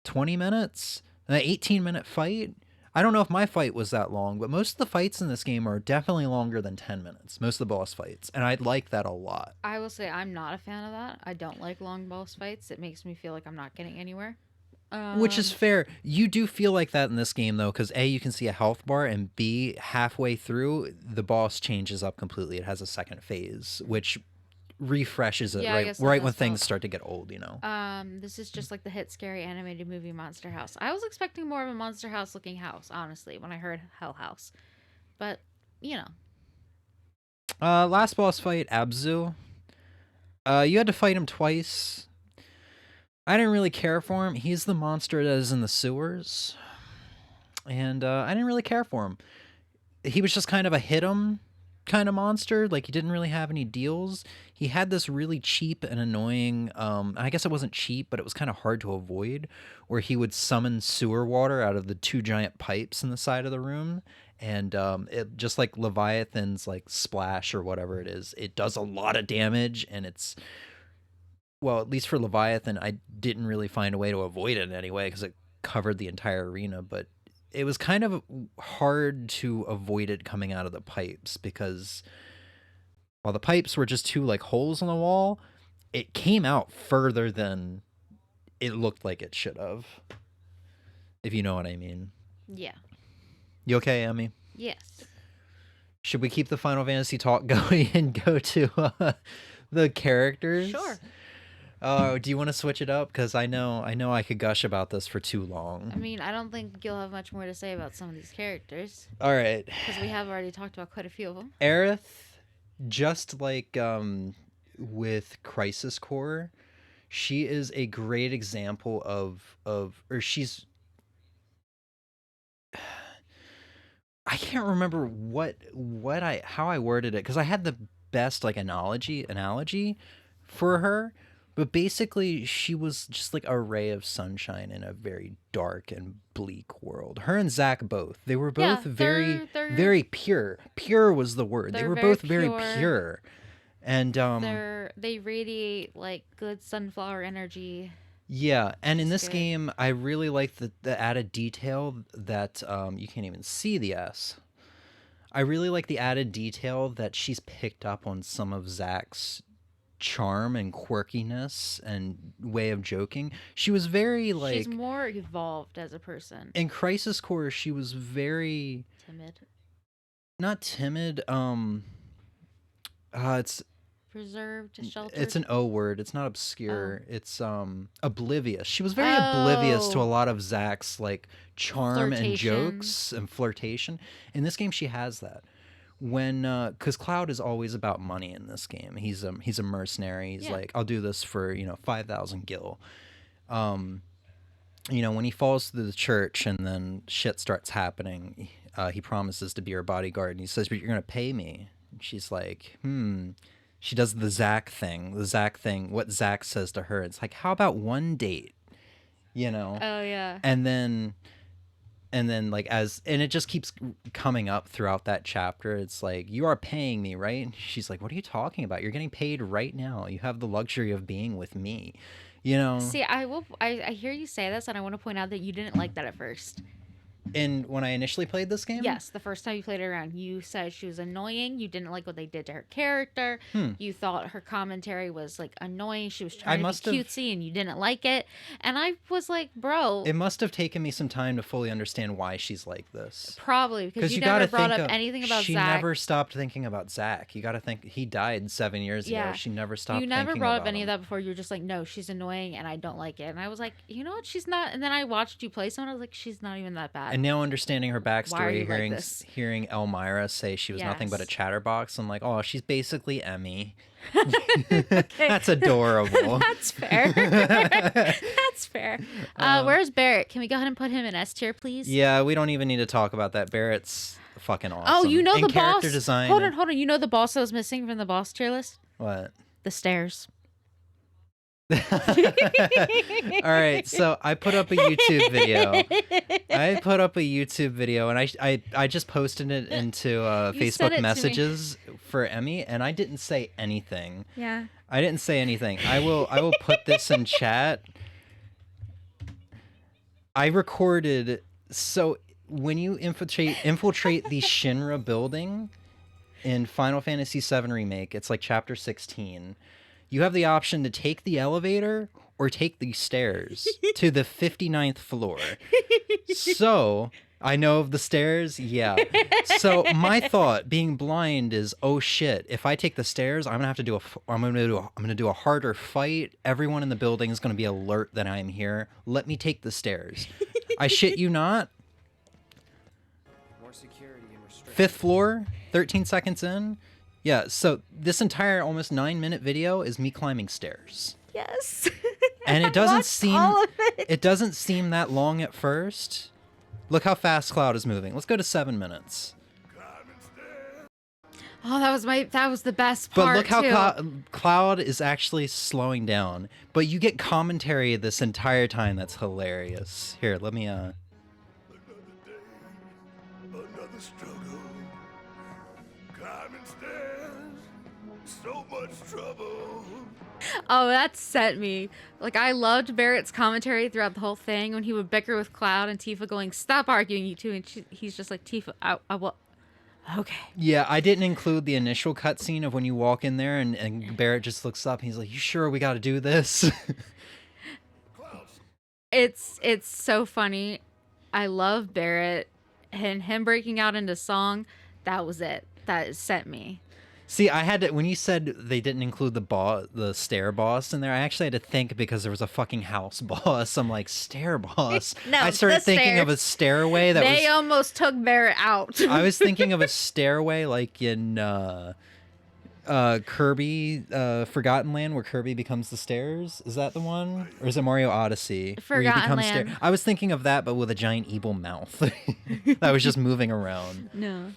20 minutes. An 18-minute fight. I don't know if my fight was that long, but most of the fights in this game are definitely longer than 10 minutes. Most of the boss fights, and I like that a lot. I will say I'm not a fan of that. I don't like long boss fights. It makes me feel like I'm not getting anywhere. Which is fair. You do feel like that in this game, though, because A, you can see a health bar, and B, halfway through, the boss changes up completely. It has a second phase, which refreshes it Yeah, I guess right that's when what things it's start to get old, This is just like the hit scary animated movie Monster House. I was expecting more of a Monster House looking house, honestly, when I heard Hell House. But, you know. Last boss fight, Abzu. You had to fight him twice. I didn't really care for him. He's the monster that is in the sewers. And I didn't really care for him. He was just kind of a hit 'em kind of monster. Like, he didn't really have any deals. He had this really cheap and annoying, I guess it wasn't cheap, but it was kind of hard to avoid, where he would summon sewer water out of the 2 giant pipes in the side of the room. And it just like Leviathan's like splash or whatever it is, it does a lot of damage, and it's, well, at least for Leviathan, I didn't really find a way to avoid it in any way because it covered the entire arena, but it was kind of hard to avoid it coming out of the pipes because while the pipes were just 2 like holes in the wall, it came out further than it looked like it should have. If you know what I mean. Yeah. You okay, Emmy? Yes. Should we keep the Final Fantasy talk going and go to the characters? Sure. Do you want to switch it up? Because I know I could gush about this for too long. I mean, I don't think you'll have much more to say about some of these characters. All right. Because we have already talked about quite a few of them. Aerith, just like with Crisis Core, she is a great example or she's... I can't remember how I worded it because I had the best like analogy for her, but basically she was just like a ray of sunshine in a very dark and bleak world. Her and Zack both. They were both they're very pure. Pure was the word. They were both very pure. And they radiate like good sunflower energy. Yeah, and in It's this good. game, I really like the added detail that you can't even see the S. I really like the added detail that she's picked up on some of Zack's charm and quirkiness and way of joking. She was very like... She's more evolved as a person. In Crisis Core, she was very... Timid. Not timid, it's... Preserved, sheltered. It's an O word. It's not obscure. It's oblivious. She was very oblivious to a lot of Zack's like charm and jokes and flirtation. In this game, she has that. When because Cloud is always about money in this game. He's a mercenary. He's like, I'll do this for 5,000 gil. When he falls through the church and then shit starts happening, he promises to be her bodyguard, and he says, "But you're gonna pay me." And she's like, She does the Zack thing. What Zack says to her. It's like, how about one date? Oh, yeah. And then like and it just keeps coming up throughout that chapter. It's like, you are paying me, right? And she's like, what are you talking about? You're getting paid right now. You have the luxury of being with me. See, I hear you say this, and I want to point out that you didn't like that at first. And when I initially played this game? Yes, the first time you played it around, you said she was annoying. You didn't like what they did to her character. You thought her commentary was like annoying. She was trying to be cutesy, and you didn't like it. And I was like, bro. It must have taken me some time to fully understand why she's like this. Probably, because you never brought up anything about she Zack. She never stopped thinking about Zack. You got to think, he died 7 years ago. She never stopped thinking about him. You never brought up any of that before. You were just like, no, she's annoying, and I don't like it. And I was like, you know what? She's not. And then I watched you play someone. I was like, she's not even that bad. And now understanding her backstory, hearing Elmira say she was nothing but a chatterbox, I'm like, oh, she's basically Emmy. That's adorable. That's fair. That's fair. Where's Barrett? Can we go ahead and put him in S tier, please? Yeah, we don't even need to talk about that. Barrett's fucking awesome. Oh, you know and the boss. Design Hold on. You know the boss that was missing from the boss tier list? What? The stairs. All right, so I put up a YouTube video. And I just posted it into Facebook messages for Emmy, and I didn't say anything. Yeah. I didn't say anything. I will put this in chat. I recorded, so when you infiltrate the Shinra building in Final Fantasy VII Remake, it's like chapter 16. You have the option to take the elevator or take the stairs to the 59th floor. So I know of the stairs. Yeah. So my thought, being blind, is, oh shit! If I take the stairs, I'm gonna have to do I'm gonna do a harder fight. Everyone in the building is gonna be alert that I'm here. Let me take the stairs. I shit you not. More security and restriction. 5th floor. 13 seconds in. Yeah. So this entire almost 9-minute video is me climbing stairs. Yes. And I it doesn't watched seem all of it. it doesn't seem that long at first. Look how fast Cloud is moving. Let's go to 7 minutes. Oh, that was the best But part look how too. Cloud is actually slowing down. But you get commentary this entire time that's hilarious. Here, let me Another day, another struggle. Climbing stairs, so much trouble. Oh, that set me. Like, I loved Barrett's commentary throughout the whole thing when he would bicker with Cloud and Tifa going, "Stop arguing, you two." And he's just like, "Tifa, I will." Okay. Yeah, I didn't include the initial cutscene of when you walk in there and Barrett just looks up and he's like, "You sure we got to do this?" It's so funny. I love Barrett and him breaking out into song. That was it. That set me. See, I had to, when you said they didn't include the stair boss in there, I actually had to think because there was a fucking house boss. I'm like, stair boss? No, I started the thinking of a stairs. stairway that They was... almost took Barrett out. I was thinking of a stairway like in Kirby Forgotten Land, where Kirby becomes the stairs. Is that the one? Or is it Mario Odyssey? Where you Forgotten become Land. I was thinking of that, but with a giant evil mouth that was just moving around. No.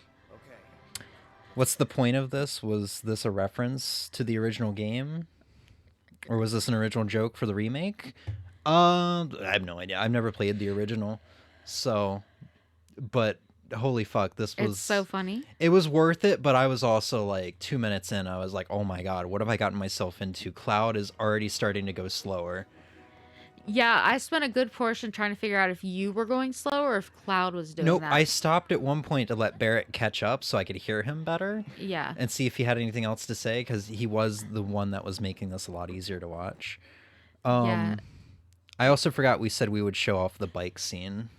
What's the point of this? Was this a reference to the original game? Or was this an original joke for the remake? I have no idea. I've never played the original. So, but holy fuck, this was... It's so funny. It was worth it, but I was also like 2 minutes in, I was like, oh my god, what have I gotten myself into? Cloud is already starting to go slower. Yeah, I spent a good portion trying to figure out if you were going slow or if Cloud was doing Nope, that. I stopped at one point to let Barrett catch up so I could hear him better. Yeah. And see if he had anything else to say, because he was the one that was making this a lot easier to watch. Yeah. I also forgot we said we would show off the bike scene.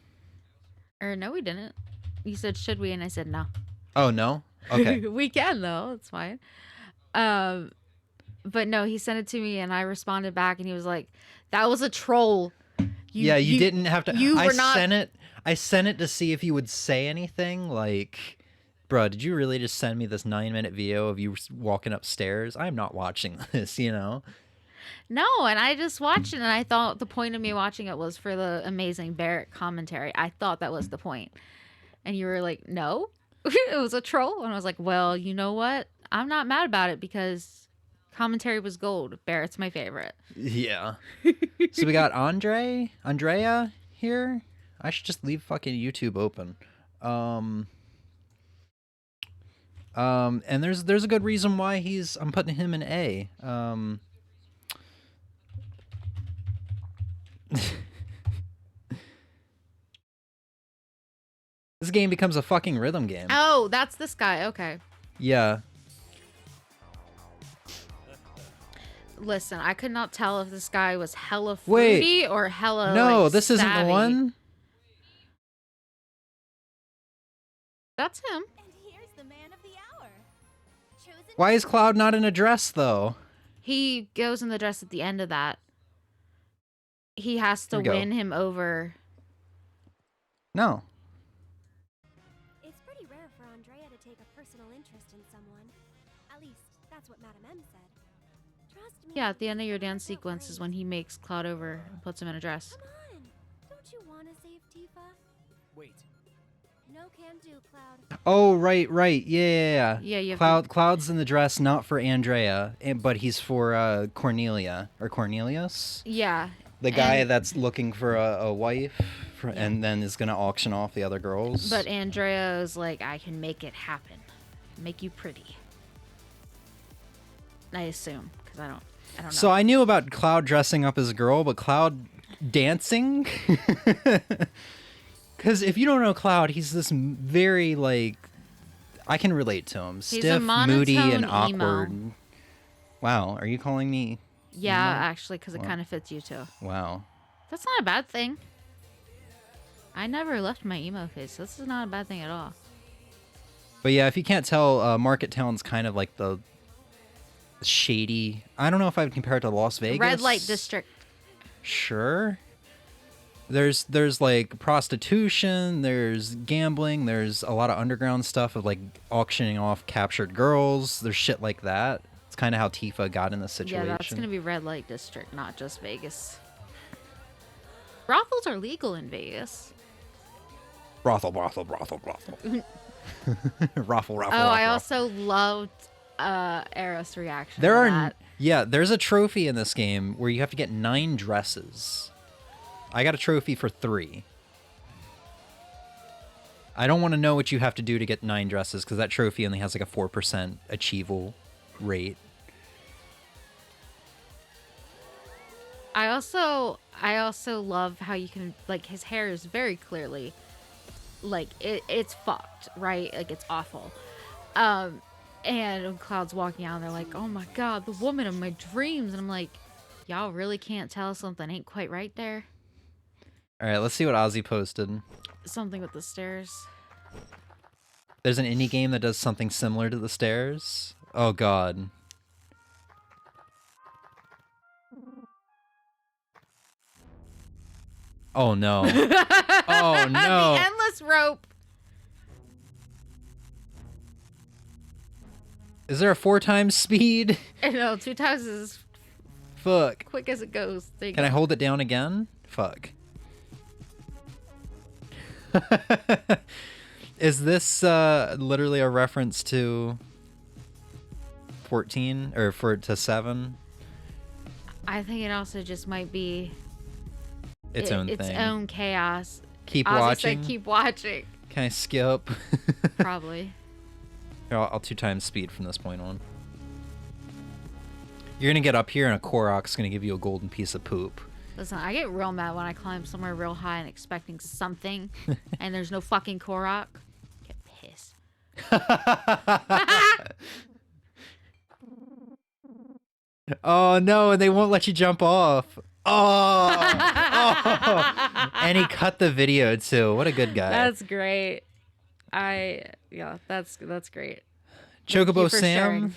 Or no, we didn't. You said, should we? And I said, no. Oh, no? Okay. We can, though. It's fine. But no, he sent it to me and I responded back and he was like, that was a troll. You didn't have to. You were not. I sent it to see if you would say anything. Like, bro, did you really just send me this 9-minute video of you walking upstairs? I'm not watching this, you know? No, and I just watched it and I thought the point of me watching it was for the amazing Barrett commentary. I thought that was the point. And you were like, no, it was a troll. And I was like, well, you know what? I'm not mad about it because commentary was gold. Barrett's my favorite. Yeah. So we got Andrea here. I should just leave fucking YouTube open. And there's a good reason why I'm putting him in A. This game becomes a fucking rhythm game. Oh, that's this guy. Okay. Yeah. Listen, I could not tell if this guy was hella Wait. fruity or hella No, like, this isn't the savvy. one. That's him. And here's the man of the hour. Chosen Why is Cloud not in a dress, though? He goes in the dress at the end of that. He has to Here we go. win him over. No. It's pretty rare for Andrea to take a personal interest in someone. At least, that's what Madame M said. Trust me. Yeah, at the end of your dance there's no sequence is praise. when he makes Cloud over and puts him in a dress. Come on. Don't you want to save Tifa? Wait. No can do, Cloud. Oh, right. Yeah. Yeah, you have Cloud's in the dress, not for Andrea, but he's for Cornelia or Cornelius, Yeah. the guy And- that's looking for a wife, and then is gonna auction off the other girls. But Andrea is like, I can make it happen. Make you pretty. I assume, because I don't know. So I knew about Cloud dressing up as a girl, but Cloud dancing? Because if you don't know Cloud, he's this very, like, I can relate to him. a Stiff, moody, and monotone emo. awkward. Wow, are you calling me? Yeah, actually, because it kind of fits you too. Wow. That's not a bad thing. I never left my emo phase, so this is not a bad thing at all. But yeah, if you can't tell, Market Town's kind of like the shady. I don't know if I would compare it to Las Vegas. Red light district. Sure. There's like prostitution, there's gambling, there's a lot of underground stuff of like auctioning off captured girls. There's shit like that. It's kind of how Tifa got in this situation. Yeah, that's gonna be red light district, not just Vegas. Brothels are legal in Vegas. Brothel. Raffle. Oh, I also loved Eris' reaction. There to are that. there's a trophy in this game where you have to get 9 dresses. I got a trophy for 3. I don't want to know what you have to do to get 9 dresses because that trophy only has like a 4% achievable rate. I also love how you can, like, his hair is very clearly like it's fucked, right? Like it's awful. And when Cloud's walking out, they're like, "Oh my god, the woman of my dreams," and I'm like, "Y'all really can't tell something ain't quite right there." All right, let's see what Ozzy posted. Something with the stairs. There's an indie game that does something similar to the stairs. Oh god. Oh no. Oh no. The endless rope. Is there a 4 times speed? No, 2 times is as Fuck. quick as it goes. There you Can go. I hold it down again? Fuck. Is this literally a reference to 14 or to 7? I think it also just might be Its own thing. Its own chaos. Keep Ozzy watching. said keep watching. Can I skip? Probably. Here, I'll 2 times speed from this point on. You're gonna get up here and a Korok's gonna give you a golden piece of poop. Listen, I get real mad when I climb somewhere real high and expecting something, and there's no fucking Korok. Get pissed. Oh no, and they won't let you jump off. Oh, oh. And he cut the video too. What a good guy. That's great. Yeah, that's great. Chocobo Sam. Sharing.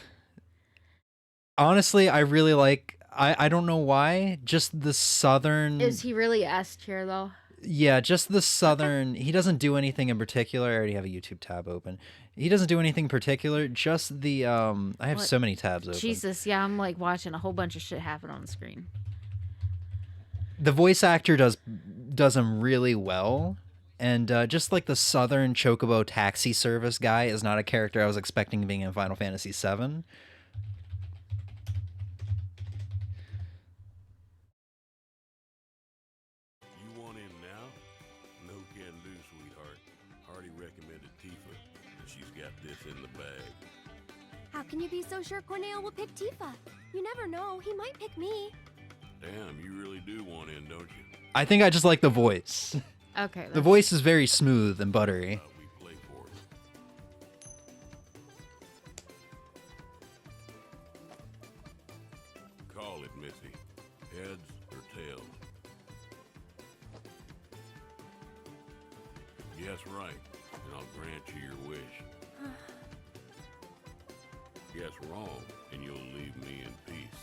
Honestly, I really like. I don't know why. Just the southern. Is he really S tier though? Yeah, just the southern. He doesn't do anything in particular. I already have a YouTube tab open. He doesn't do anything particular. Just the I have so many tabs open. Jesus, yeah, I'm like watching a whole bunch of shit happen on the screen. The voice actor does him really well, and just like the southern Chocobo taxi service guy is not a character I was expecting being in Final Fantasy VII. You want in now? No can do, sweetheart. Already recommended Tifa, and she's got this in the bag. How can you be so sure Corneo will pick Tifa? You never know, he might pick me. Damn, you really do want in, don't you? I think I just like the voice. Okay. The voice is very smooth and buttery. We play for it. Call it, Missy. Heads or tails? Guess right, and I'll grant you your wish. Guess wrong, and you'll leave me in peace.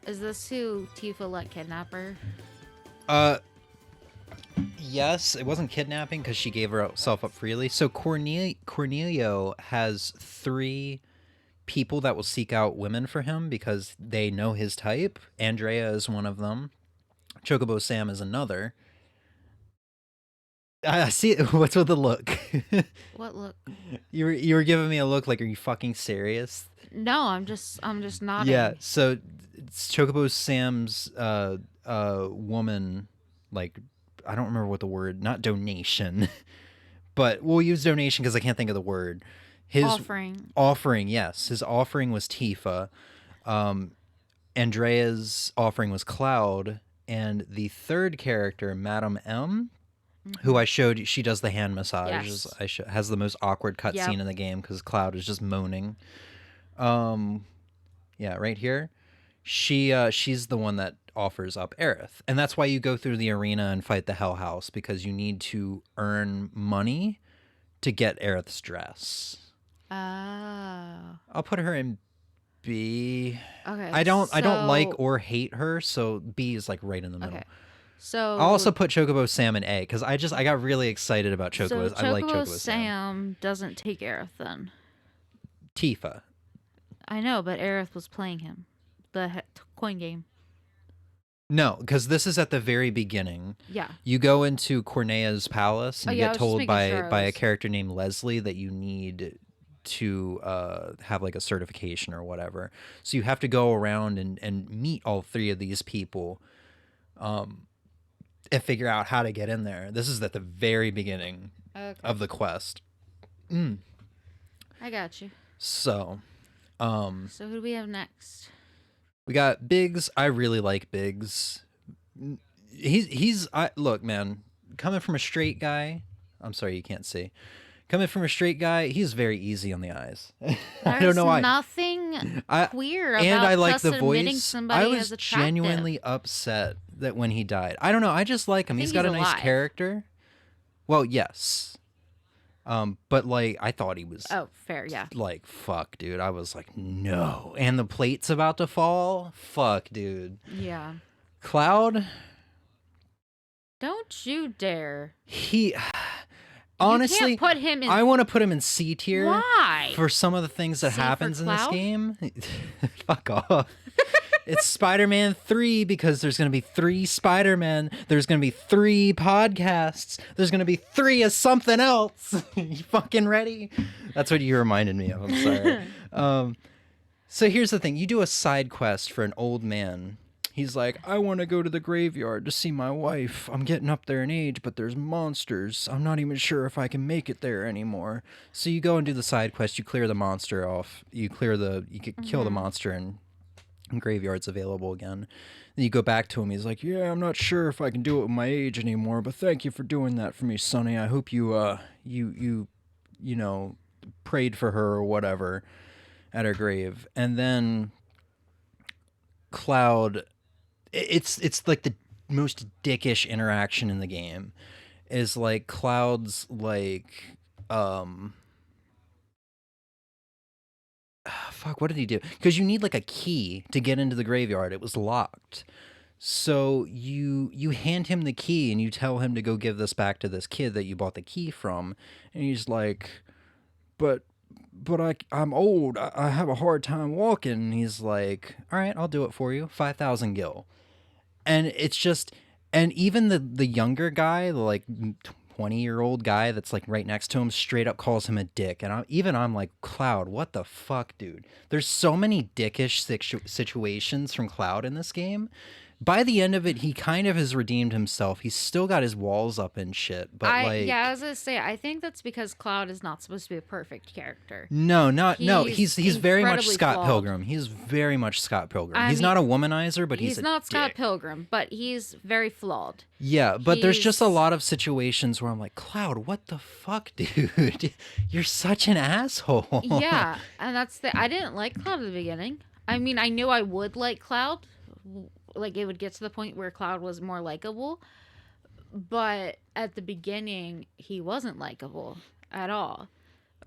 Is this who Tifa let kidnap her? Yes, it wasn't kidnapping because she gave herself up freely. So Cornelio has 3 people that will seek out women for him because they know his type. Andrea is one of them. Chocobo Sam is another. I see. What's with the look? What look? You were giving me a look like, are you fucking serious? No, I'm just nodding. Yeah. So it's Chocobo Sam's woman, like, I don't remember what the word, not donation, but we'll use donation because I can't think of the word. His offering, yes, his offering was Tifa. Andrea's offering was Cloud, and the third character, Madame M, who I showed, she does the hand massage. Yes. Has the most awkward cutscene in the game because Cloud is just moaning. Yeah, right here. She's the one that offers up Aerith. And that's why you go through the arena and fight the Hell House, because you need to earn money to get Aerith's dress. Oh. I'll put her in B. Okay. I don't like or hate her, so B is like right in the middle. Okay. So I'll also put Chocobo Sam in A, because I got really excited about Chocobos. So I like Chocobo Sam doesn't take Aerith then. Tifa. I know, but Aerith was playing him. The coin game. No, because this is at the very beginning. Yeah. You go into Cornea's palace and you I get was just told making by sure a character named Leslie that you need to have like a certification or whatever. So you have to go around and meet all three of these people and figure out how to get in there. This is at the very beginning of the quest. I got you. So who do we have next? we got Biggs. I really like Biggs. Look, man, coming from a straight guy, I'm sorry you can't see. Coming from a straight guy, he's very easy on the eyes. I don't know why. Nothing queer about and I like the admitting voice. somebody I was as attractive. genuinely upset that when he died. I don't know. I just like him. He's got a nice alive. character. Well, yes. But like I thought he was. Oh, fair, yeah. Like fuck, dude. I was like, no. And the plate's about to fall. Fuck, dude. Yeah. Cloud. Don't you dare. Honestly, you can't put him in... I want to put him in C tier. Why? For some of the things that C happens in this Cloud? game. Fuck off. It's Spider-Man 3 because there's going to be 3 Spider-Men. There's going to be 3 podcasts. There's going to be 3 of something else. You fucking ready? That's what you reminded me of. I'm sorry. So here's the thing. You do a side quest for an old man. He's like, I want to go to the graveyard to see my wife. I'm getting up there in age, but there's monsters. I'm not even sure if I can make it there anymore. So you go and do the side quest. You clear the monster off. You kill the monster, and graveyard's available again. Then you go back to him. He's like, yeah, I'm not sure if I can do it with my age anymore, but thank you for doing that for me, Sonny. I hope you prayed for her or whatever at her grave. And then Cloud... It's like the most dickish interaction in the game is like Cloud's like fuck, what did he do? Because you need like a key to get into the graveyard. It was locked. So you hand him the key and you tell him to go give this back to this kid that you bought the key from, and he's like, but I'm old. I have a hard time walking. And he's like, all right, I'll do it for you. 5,000 gil. And it's just, and even the younger guy, the like 20-year-old guy that's like right next to him, straight up calls him a dick. And I'm like, Cloud, what the fuck, dude? There's so many dickish situations from Cloud in this game. By the end of it, he kind of has redeemed himself. He's still got his walls up and shit. But I was gonna say, I think that's because Cloud is not supposed to be a perfect character. No. He's very much Scott flawed. Pilgrim. He's very much Scott Pilgrim. He's not a womanizer, but he's not Scott dick. Pilgrim, but he's very flawed. Yeah, but there's just a lot of situations where I'm like, Cloud, what the fuck, dude? You're such an asshole. Yeah, and I didn't like Cloud at the beginning. I mean, I knew I would like Cloud. Like, it would get to the point where Cloud was more likable. But at the beginning, he wasn't likable at all.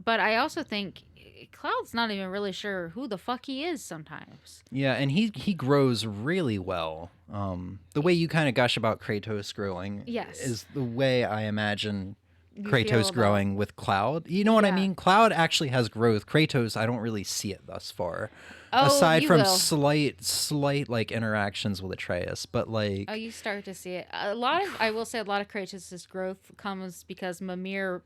But I also think Cloud's not even really sure who the fuck he is sometimes. Yeah, and he grows really well. The way you kind of gush about Kratos growing is the way I imagine Kratos growing with Cloud. You know what I mean? Cloud actually has growth. Kratos, I don't really see it thus far. Aside from slight like interactions with Atreus, but like you start to see it. I will say a lot of Kratos' growth comes because Mimir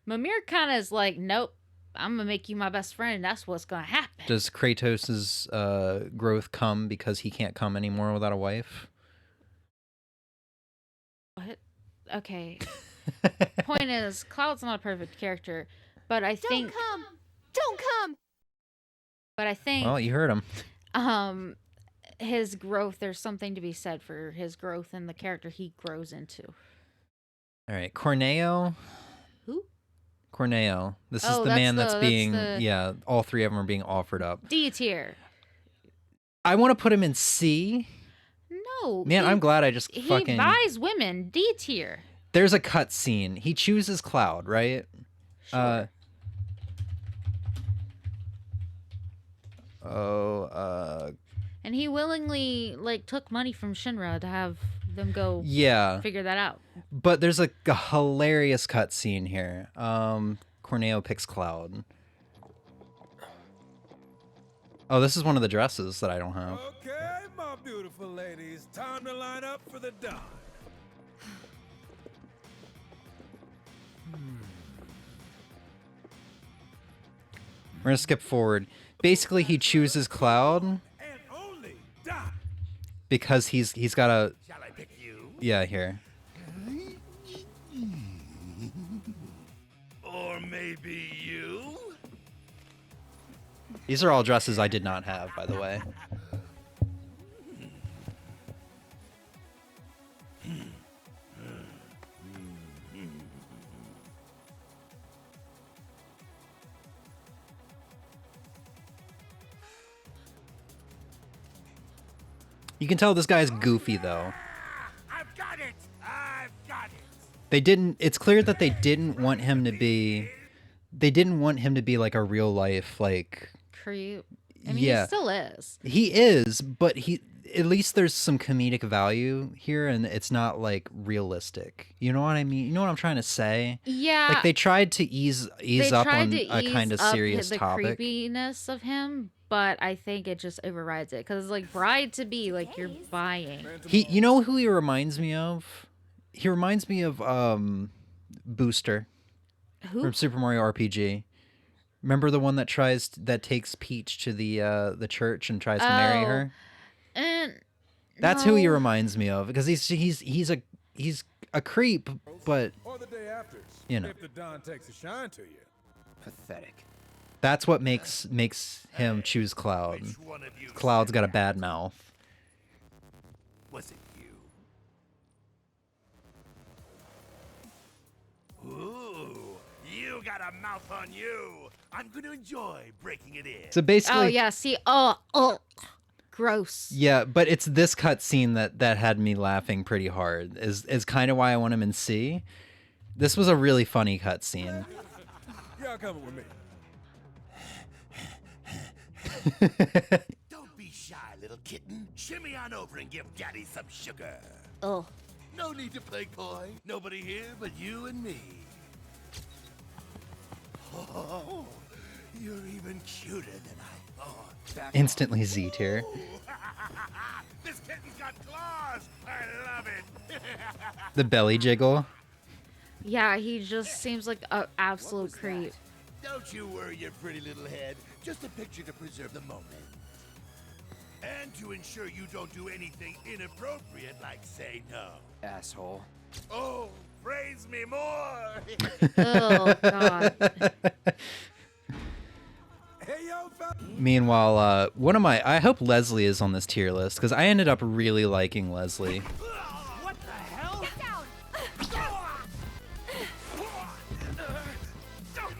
kind of is like, nope, I'm gonna make you my best friend. That's what's gonna happen. Does Kratos' growth come because he can't come anymore without a wife? What? Okay. Point is, Cloud's not a perfect character, but I think Don't come. But I think... Well, you heard him. His growth, there's something to be said for his growth and the character he grows into. All right, Corneo. Who? Corneo. This is the man that's being... Yeah, all 3 of them are being offered up. D tier. I want to put him in C. No. Man, I'm glad I just He fucking... buys women. D tier. There's a cut scene. He chooses Cloud, right? Sure. And he willingly like took money from Shinra to have them go Yeah. figure that out. But there's a hilarious cut scene here. Corneo picks Cloud. Oh, this is one of the dresses that I don't have. Okay, my beautiful ladies, time to line up for the dawn. We're gonna skip forward. Basically, he chooses Cloud And only dawn. because he's got a... Shall I pick you? Yeah, here. Or maybe you? These are all dresses I did not have, by the way. You can tell this guy's goofy, though. I've got it! I've got it! They didn't... It's clear that they didn't want him to be... They didn't want him to be like a real life, like... Creep. I mean, Yeah. he still is. He is, but he... At least there's some comedic value here, and it's not, like, realistic. You know what I mean? You know what I'm trying to say? Yeah. Like, they tried to ease they up tried on to a ease kind of up serious the topic. creepiness of him, but I think it just overrides it because like bride to be, like you're buying. You know who he reminds me of? He reminds me of Booster Who? from Super Mario RPG. Remember the one that takes Peach to the church and tries to marry Oh, her? And That's who he no. reminds me of, because he's a creep, but Or the day after. You know. If the dawn takes a shine to you. Pathetic. that's what makes him choose Cloud. Which one of you Cloud's said got a that? bad mouth. Was it you? Ooh, you got a mouth on you. I'm going to enjoy breaking it in. So basically, Oh yeah, see, gross. yeah, but it's this cutscene that had me laughing pretty hard. Is kind of why I want him in C. This was a really funny cutscene. Y'all coming with me. Don't be shy, little kitten. Shimmy on over and give Daddy some sugar. Oh, No need to play coy. Nobody here but you and me. Oh, you're even cuter than I thought. Instantly Z tier. This kitten's got claws. I love it. The belly jiggle. yeah, he just seems like an absolute creep. Don't you worry your pretty little head. Just a picture to preserve the moment. And to ensure you don't do anything inappropriate like say no. Asshole. Oh, praise me more. Oh god. Hey, yo, fella. Meanwhile, I hope Leslie is on this tier list, because I ended up really liking Leslie. What the hell?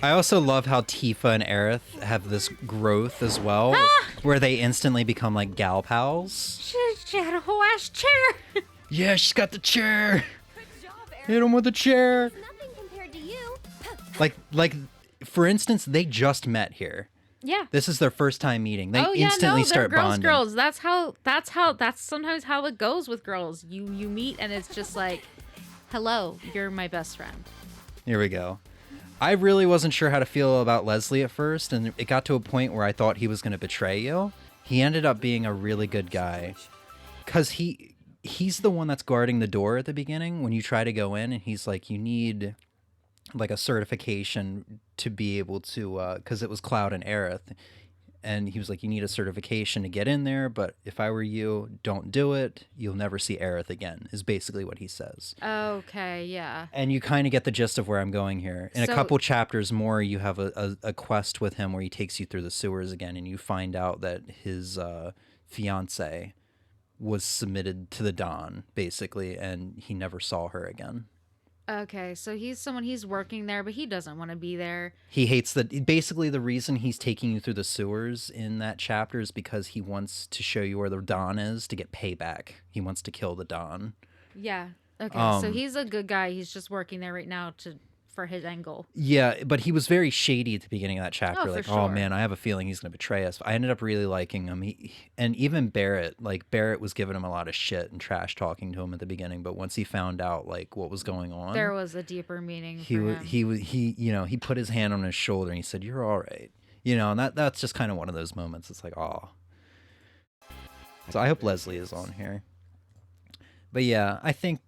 I also love how Tifa and Aerith have this growth as well, where they instantly become like gal pals. She had a whole ass chair. Yeah, she's got the chair. Good job, Eric. Hit him with a chair. Nothing compared to you. Like, for instance, they just met here. Yeah. This is their first time meeting. They oh yeah, instantly no, they're start bonding. girls. That's sometimes how it goes with girls. You meet and it's just like, hello, you're my best friend. Here we go. I really wasn't sure how to feel about Leslie at first, and it got to a point where I thought he was going to betray you. He ended up being a really good guy, because he's the one that's guarding the door at the beginning when you try to go in, and he's like, you need like a certification to be able to, because it was Cloud and Aerith, and he was like, you need a certification to get in there, but if I were you, don't do it. You'll never see Aerith again, is basically what he says. Okay, yeah. And you kind of get the gist of where I'm going here. In a So- couple chapters more, you have a quest with him where he takes you through the sewers again, and you find out that his fiance was submitted to the Dawn, basically, and he never saw her again. Okay, so he's working there, but he doesn't want to be there. He hates basically the reason he's taking you through the sewers in that chapter is because he wants to show you where the Don is to get payback. He wants to kill the Don. Yeah. Okay, so he's a good guy. He's just working there right now for his angle. Yeah, but he was very shady at the beginning of that chapter. Oh, like, for oh sure. man, I have a feeling he's going to betray us. I ended up really liking him. And even Barrett, like Barrett was giving him a lot of shit and trash talking to him at the beginning. But once he found out like what was going on, There was a deeper meaning he for was him. he you know, he put his hand on his shoulder and he said, "You're all right." You know, and that's just kind of one of those moments. It's like, oh. So I hope Leslie is on here. But yeah, I think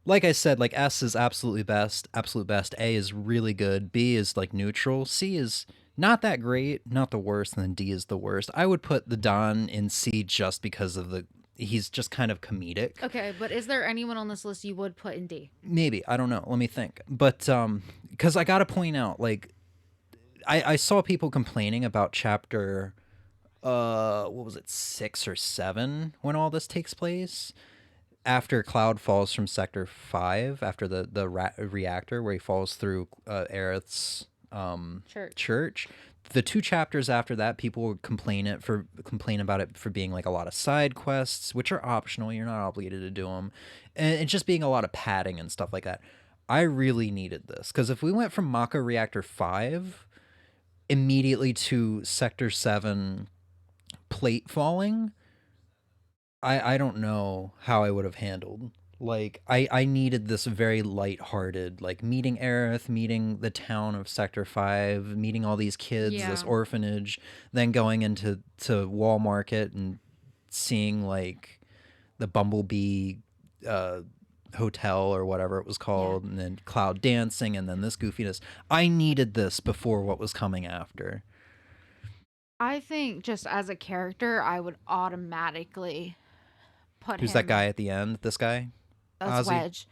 like I said, like S is absolute best. A is really good. B is like neutral. C is not that great, not the worst, and then D is the worst. I would put the Don in C just because of he's just kind of comedic. Okay, but is there anyone on this list you would put in D? Maybe, I don't know. Let me think. But because I gotta point out, like, I saw people complaining about chapter what was it, 6 or 7 when all this takes place. After Cloud falls from Sector 5, after the reactor where he falls through Aerith's church. The 2 chapters after that, people would complain about it for being like a lot of side quests, which are optional. You're not obligated to do them, and just being a lot of padding and stuff like that. I really needed this because if we went from Mako Reactor 5 immediately to Sector 7 plate falling, I don't know how I would have handled. Like, I needed this very lighthearted, like, meeting Aerith, meeting the town of Sector 5, meeting all these kids, this orphanage, then going into Wall Market and seeing, like, the Bumblebee hotel or whatever it was called, and then Cloud dancing, and then this goofiness. I needed this before what was coming after. I think just as a character, I would automatically put Who's that guy at the end? This guy? That's Ozzy? Wedge.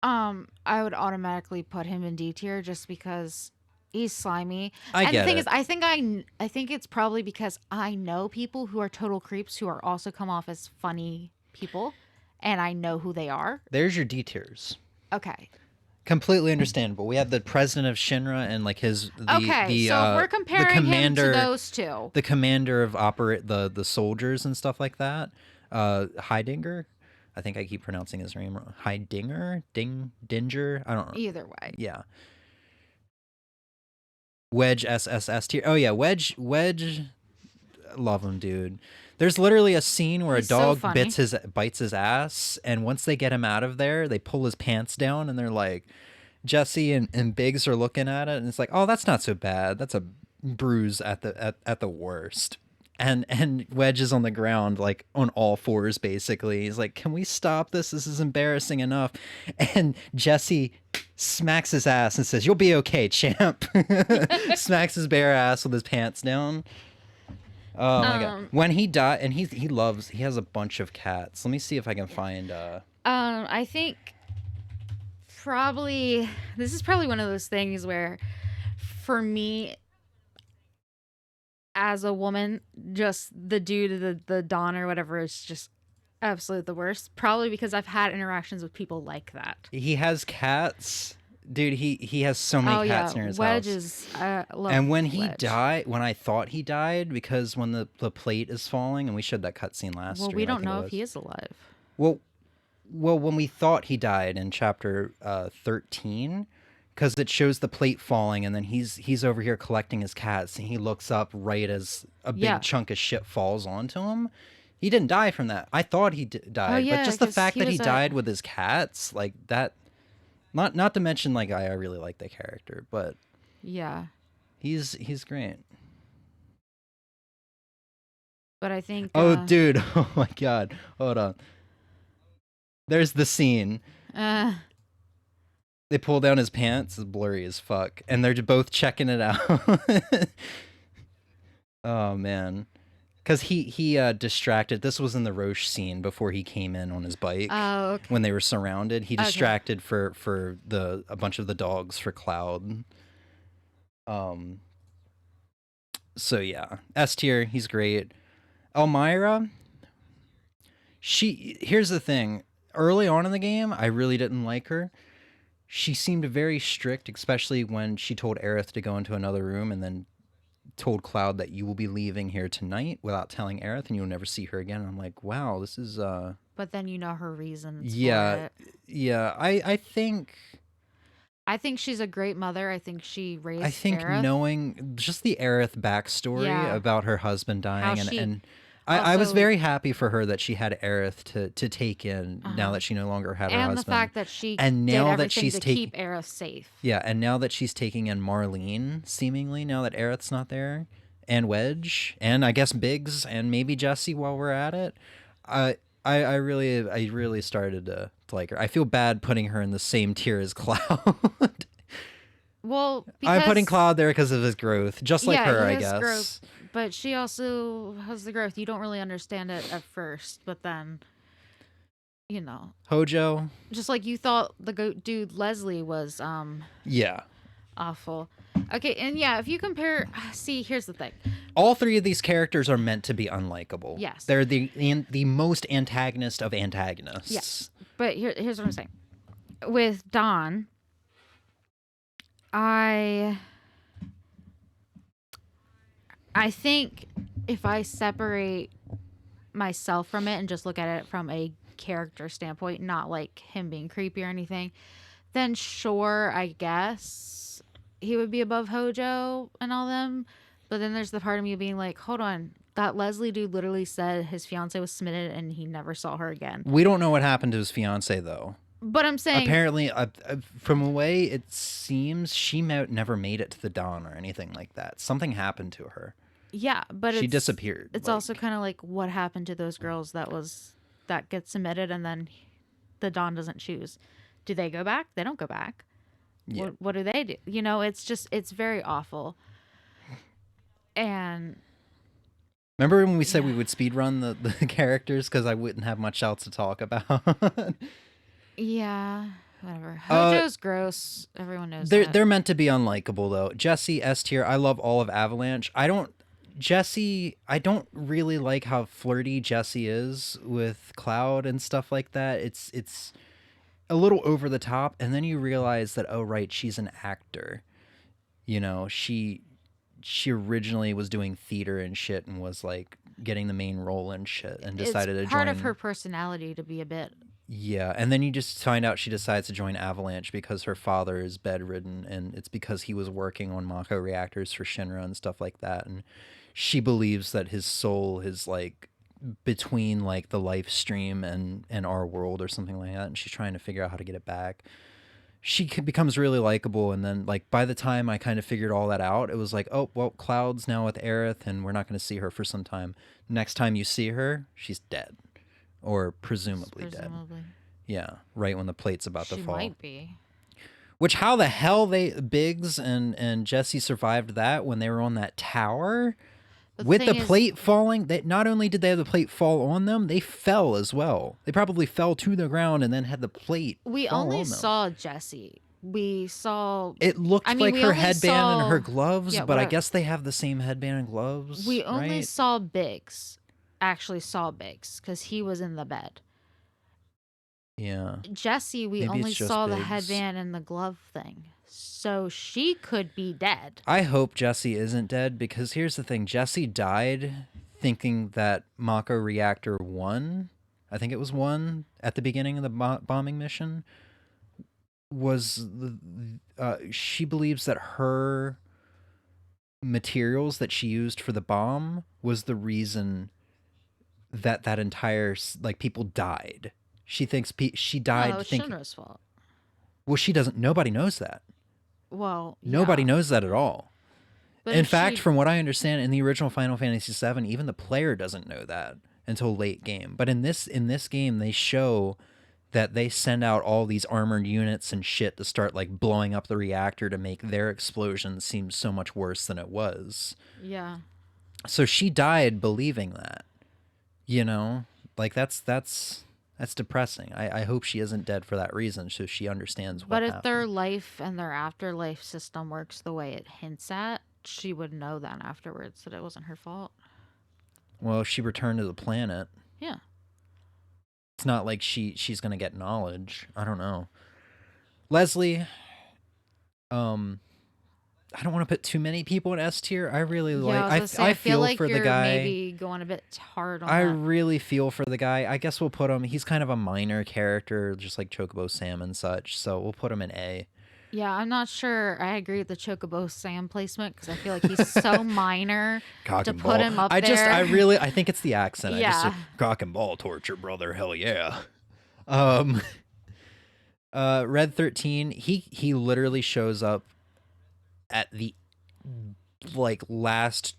I would automatically put him in D tier just because he's slimy. I get the thing it. is, I think it's probably because I know people who are total creeps who are also come off as funny people, and I know who they are. There's your D tiers. Okay. Completely understandable. We have the president of Shinra and like so if we're comparing him to those two, the commander of the soldiers and stuff like that. Heidinger, I think I keep pronouncing his name wrong. Dinger. I don't know. Either way, yeah. Wedge SSS tier. Oh yeah, Wedge. Love him, dude. There's literally a scene where He's a dog so bites his ass, and once they get him out of there, they pull his pants down, and they're like, Jesse and Biggs are looking at it, and it's like, oh, that's not so bad. That's a bruise at the worst. And Wedge is on the ground, like on all fours, basically. He's like, can we stop this? This is embarrassing enough. And Jesse smacks his ass and says, you'll be okay, champ. Smacks his bare ass with his pants down. Oh my god! When he died, and he has a bunch of cats. Let me see if I can find. I think this is probably one of those things where, for me, as a woman, just the dude, the Don or whatever is just absolute the worst. Probably because I've had interactions with people like that. He has cats. Dude, he has so many cats near his Wedge house. Is, love and when he Wedge. died, when I thought he died, because when the plate is falling, and we showed that cutscene last. Well, stream, we I don't think know it if he is alive. Well, when we thought he died in chapter 13, because it shows the plate falling, and then he's over here collecting his cats, and he looks up right as a big chunk of shit falls onto him. He didn't die from that. I thought he died, but just the fact that he died with his cats, like that. Not to mention, like, I really like the character, but yeah, he's great. But I think dude, oh my god, hold on. There's the scene. They pull down his pants, it's blurry as fuck, and they're both checking it out. Oh man. Because he distracted. This was in the Roche scene before he came in on his bike. Oh, okay. When they were surrounded, he distracted for a bunch of the dogs for Cloud. So yeah, S tier, he's great. Elmira, here's the thing. early on in the game, I really didn't like her. She seemed very strict, especially when she told Aerith to go into another room and then told Cloud that you will be leaving here tonight without telling Aerith and you'll never see her again. And I'm like, wow, this is But then you know her reasons for yeah, it. yeah. I think she's a great mother. I think she raised Aerith. knowing just the Aerith backstory Yeah. about her husband dying How she and I was also- very happy for her that she had Aerith to take in now that she no longer had her and husband. the fact that she And did now that everything she's to taking- keep Aerith safe. Yeah, and now that she's taking in Marlene, seemingly, now that Aerith's not there, and Wedge, and I guess Biggs, and maybe Jesse while we're at it, I really started to like her. I feel bad putting her in the same tier as Cloud. Well, I'm putting because- Cloud there because of his growth, just like her, he I has guess. growth, but she also has the growth. You don't really understand it at first, but then, you know, Hojo, just like you thought the goat dude Leslie was yeah. awful. Okay, and yeah, if you compare, see, here's the thing. All three of these characters are meant to be unlikable. Yes. They're the most antagonist of antagonists. Yes, but here's what I'm saying. With Dawn, I think if I separate myself from it and just look at it from a character standpoint, not like him being creepy or anything, then sure, I guess he would be above Hojo and all them. But then there's the part of me being like, hold on, that Leslie dude literally said his fiance was smitten and he never saw her again. We don't know what happened to his fiance though. But I'm saying, Apparently, from the way it seems, she never made it to the Dawn or anything like that. Something happened to her. yeah, but She it's, disappeared. It's like- also kind of like what happened to those girls that get submitted and then the Dawn doesn't choose. Do they go back? They don't go back. Yeah. What do they do? You know, it's very awful. And Remember when we said we would speedrun the characters because I wouldn't have much else to talk about? yeah, whatever. Hojo's gross. Everyone knows that. They're meant to be unlikable though. Jesse S tier. I love all of Avalanche. I don't really like how flirty Jesse is with Cloud and stuff like that. It's a little over the top, and then you realize that, oh right, she's an actor. You know, she originally was doing theater and shit and was like getting the main role and shit and decided to it's join. part of her personality to be a bit. Yeah, and then you just find out she decides to join Avalanche because her father is bedridden, and it's because he was working on Mako reactors for Shinra and stuff like that, and she believes that his soul is like between like the life stream and our world or something like that, and she's trying to figure out how to get it back. She becomes really likable, and then like by the time I kind of figured all that out, it was like, oh well, Cloud's now with Aerith, and we're not going to see her for some time. Next time you see her, she's dead, or presumably dead. Yeah, right when the plate's about to She fall. might be. Which how the hell Biggs and Jesse survived that when they were on that tower? With the thing is- plate falling, they not only did they have the plate fall on them, they fell as well. They probably fell to the ground and then had the plate. We fall only on them. saw Jessie. We saw. It looked I mean, like we her only headband saw- and her gloves, Yeah, but I what- guess they have the same headband and gloves. We only right? saw Biggs. Actually saw Biggs because he was in the bed. Yeah. Jesse, we Maybe it's only just saw the Biggs. headband and the glove thing. So she could be dead. I hope Jesse isn't dead because here's the thing. Jesse died thinking that Mako Reactor 1, I think it was 1 at the beginning of the bombing mission, was she believes that her materials that she used for the bomb was the reason that entire like people died. She thinks she died No, it was thinking. Shinra's fault. Well, she doesn't. Nobody knows that. Well, Nobody yeah. knows that at all. But In if fact, she- from what I understand, in the original Final Fantasy VII, even the player doesn't know that until late game. But in this game, they show that they send out all these armored units and shit to start like blowing up the reactor to make their explosion seem so much worse than it was. Yeah. So she died believing that. You know, like that's depressing. I hope she isn't dead for that reason, so she understands what But if happened. their life and their afterlife system works the way it hints at, she would know then afterwards that it wasn't her fault. Well, she returned to the planet. Yeah. It's not like she's gonna get knowledge. I don't know. Leslie, I don't want to put too many people in S tier. I really Yeah, like. I was gonna say, I feel feel like for the you're guy. maybe going a bit hard on I that. really feel for the guy. I guess we'll put him. He's kind of a minor character, just like Chocobo Sam and such. So we'll put him in A. Yeah, I'm not sure I agree with the Chocobo Sam placement because I feel like he's so minor Cock to and put ball. him up I there. I think it's the accent. I just Yeah. cock and ball torture, brother. Hell yeah. Red 13. He literally shows up at the like last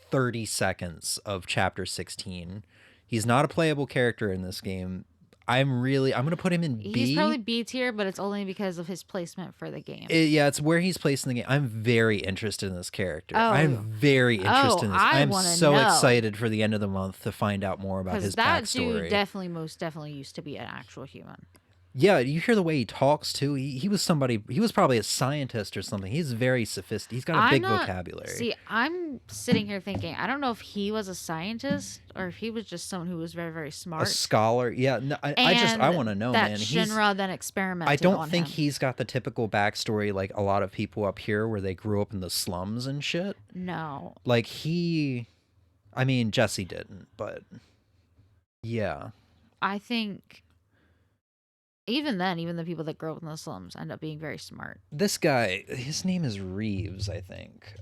30 seconds of chapter 16. He's not a playable character in this game. I'm gonna put him in B. He's probably B tier, but it's only because of his placement for the game. Yeah, it's where he's placed in the game. I'm very interested in this character. Oh. I'm very interested in this. I I'm wanna so know. excited for the end of the month to find out more about Because his that backstory. dude most definitely used to be an actual human. Yeah, you hear the way he talks too. He was somebody. He was probably a scientist or something. He's very sophisticated. He's got a big vocabulary. See, I'm sitting here thinking, I don't know if he was a scientist or if he was just someone who was very, very smart. A scholar. Yeah, no, I want to know, that man. Shinra then experimented I don't on think him. he's got the typical backstory like a lot of people up here where they grew up in the slums and shit. No. Like I mean, Jesse didn't, but yeah. I think even then, even the people that grow up in the slums end up being very smart. This guy, his name is Reeves, I think.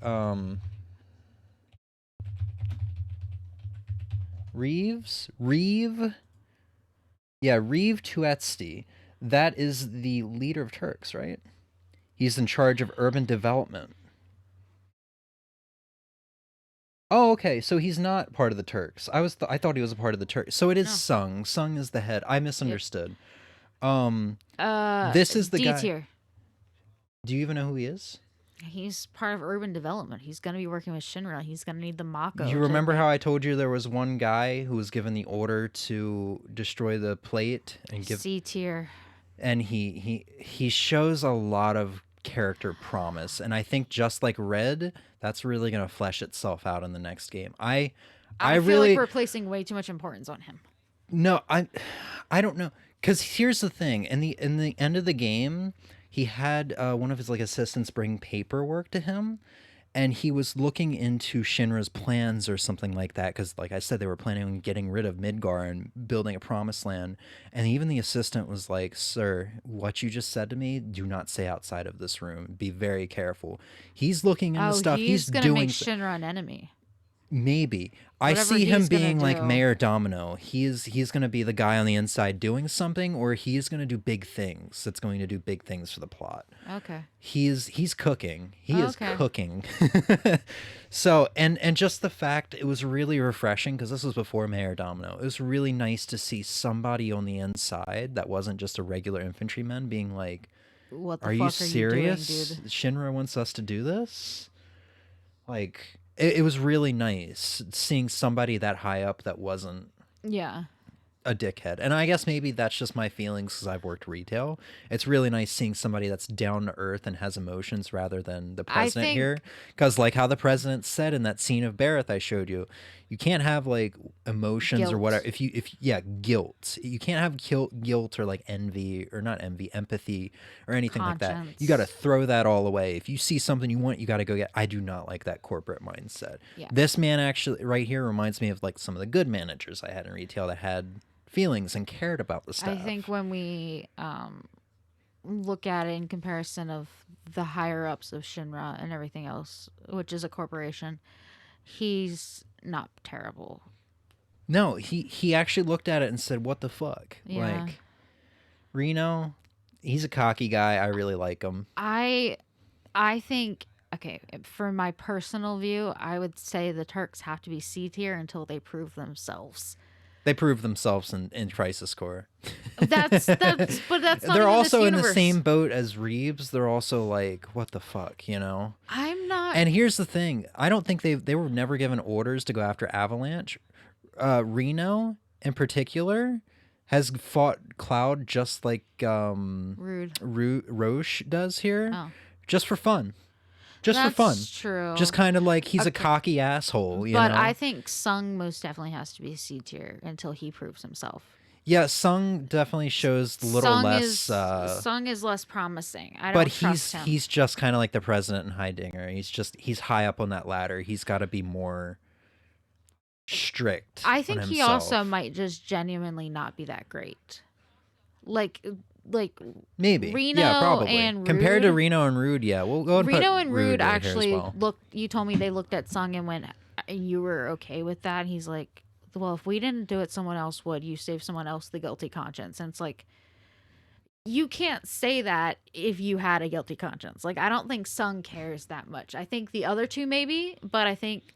Reeve? Yeah, Reeve Tuetsti. That is the leader of Turks, right? He's in charge of urban development. Oh, okay. So he's not part of the Turks. I thought he was a part of the Turks. So it is No. Sung. Sung is the head. I misunderstood. This is the D guy. tier. Do you even know who he is? He's part of urban development. He's going to be working with Shinra. He's going to need the Mako. You remember how I told you there was one guy who was given the order to destroy the plate and give C tier. and he shows a lot of character promise, and I think just like Red, that's really going to flesh itself out in the next game. I feel really like we're placing way too much importance on him. No, I don't know, because here's the thing: in the end of the game, he had one of his like assistants bring paperwork to him, and he was looking into Shinra's plans or something like that. Because, like I said, they were planning on getting rid of Midgar and building a promised land. And even the assistant was like, "Sir, what you just said to me, do not say outside of this room. Be very careful." He's looking into stuff. He's going to doing make Shinra an enemy. Maybe. I Whatever see him he's gonna being like do. Mayor Domino. He's going to be the guy on the inside doing something, or he's going to do big things. That's going to do big things for the plot. Okay. He's cooking. He is Okay. cooking. So, and just the fact, it was really refreshing because this was before Mayor Domino. It was really nice to see somebody on the inside that wasn't just a regular infantryman being like, What the "Are fuck you serious? you doing, dude? Shinra wants us to do this?" Like, it was really nice seeing somebody that high up that wasn't Yeah. a dickhead. And I guess maybe that's just my feelings because I've worked retail. It's really nice seeing somebody that's down to earth and has emotions rather than the president think- here. Because like how the president said in that scene of Barrett I showed you, you can't have like emotions or Guilt. whatever. Guilt. You can't have guilt or like envy or not envy, empathy or anything like that. Conscience. You got to throw that all away. If you see something you want, you got to go get. I do not like that corporate mindset. Yeah. This man actually right here reminds me of like some of the good managers I had in retail that had feelings and cared about the stuff. I think when we look at it in comparison of the higher ups of Shinra and everything else, which is a corporation, he's not terrible. No, he actually looked at it and said, "What the fuck?" Yeah. Like Reno, he's a cocky guy. I really like him. I think, okay, for my personal view, I would say the Turks have to be C tier until they prove themselves. They prove themselves in Crisis Core. But that's not They're even also this in the universe. same boat as Reeves. They're also like, what the fuck, you know? I'm not. And here's the thing: I don't think they were never given orders to go after Avalanche. Reno, in particular, has fought Cloud just like Rude. Roche does here, Oh. just for fun. Just for fun. That's true. Just kind of like he's a Okay. cocky asshole, you But know? I think Sung most definitely has to be C tier until he proves himself. Yeah, Sung definitely shows a little Sung less. Sung is less promising. I don't But trust him. he's just kind of like the president in Heidinger. He's high up on that ladder. He's got to be more strict. I on think he himself. also might just genuinely not be that great. Like Maybe Reno yeah, probably and compared to Rude- Reno and Rude. Yeah, we'll go and put Reno and Rude right here as actually well. looked. You told me they looked at Sung and went, "You were okay with that?" And he's like, "Well, if we didn't do it, someone else would. You save someone else the guilty conscience." And it's like, you can't say that if you had a guilty conscience. Like, I don't think Sung cares that much. I think the other two maybe, but I think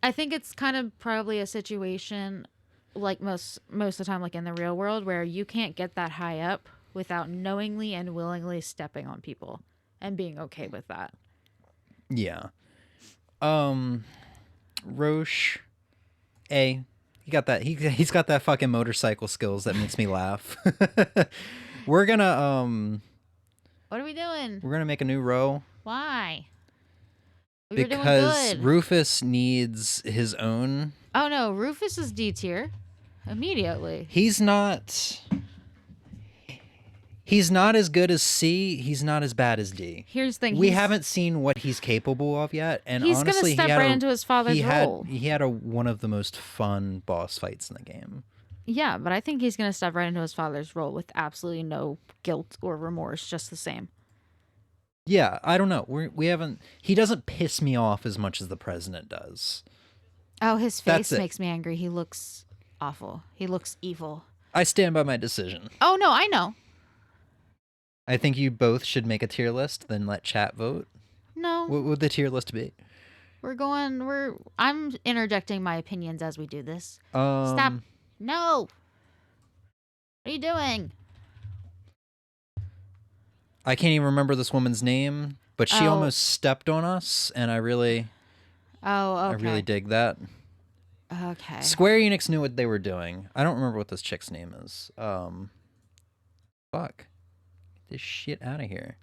it's kind of probably a situation like most of the time, like in the real world, where you can't get that high up without knowingly and willingly stepping on people and being okay with that. Yeah. Roche, he got that. He's got that fucking motorcycle skills that makes me laugh. We're gonna What are we doing? we're gonna make a new row Why? We were doing because good. Rufus needs his own. Oh no, Rufus is D tier immediately. He's not as good as C. He's not as bad as D. Here's the thing. We he's- haven't seen what he's capable of yet, and He's gonna honestly, step right into his father's role. He had one of the most fun boss fights in the game. Yeah, but I think he's gonna step right into his father's role with absolutely no guilt or remorse, just the same. Yeah, I don't know. We haven't. He doesn't piss me off as much as the president does. Oh, his That's face it. makes me angry. He looks awful. He looks evil. I stand by my decision. Oh no, I know. I think you both should make a tier list, then let chat vote. No, What would the tier list be? I'm interjecting my opinions as we do this. Um, Stop. No. What are you doing? I can't even remember this woman's name, but she Oh. almost stepped on us, and I really Oh, okay. I really dig that. Okay. Square Enix knew what they were doing. I don't remember what this chick's name is. Fuck. Get this shit out of here.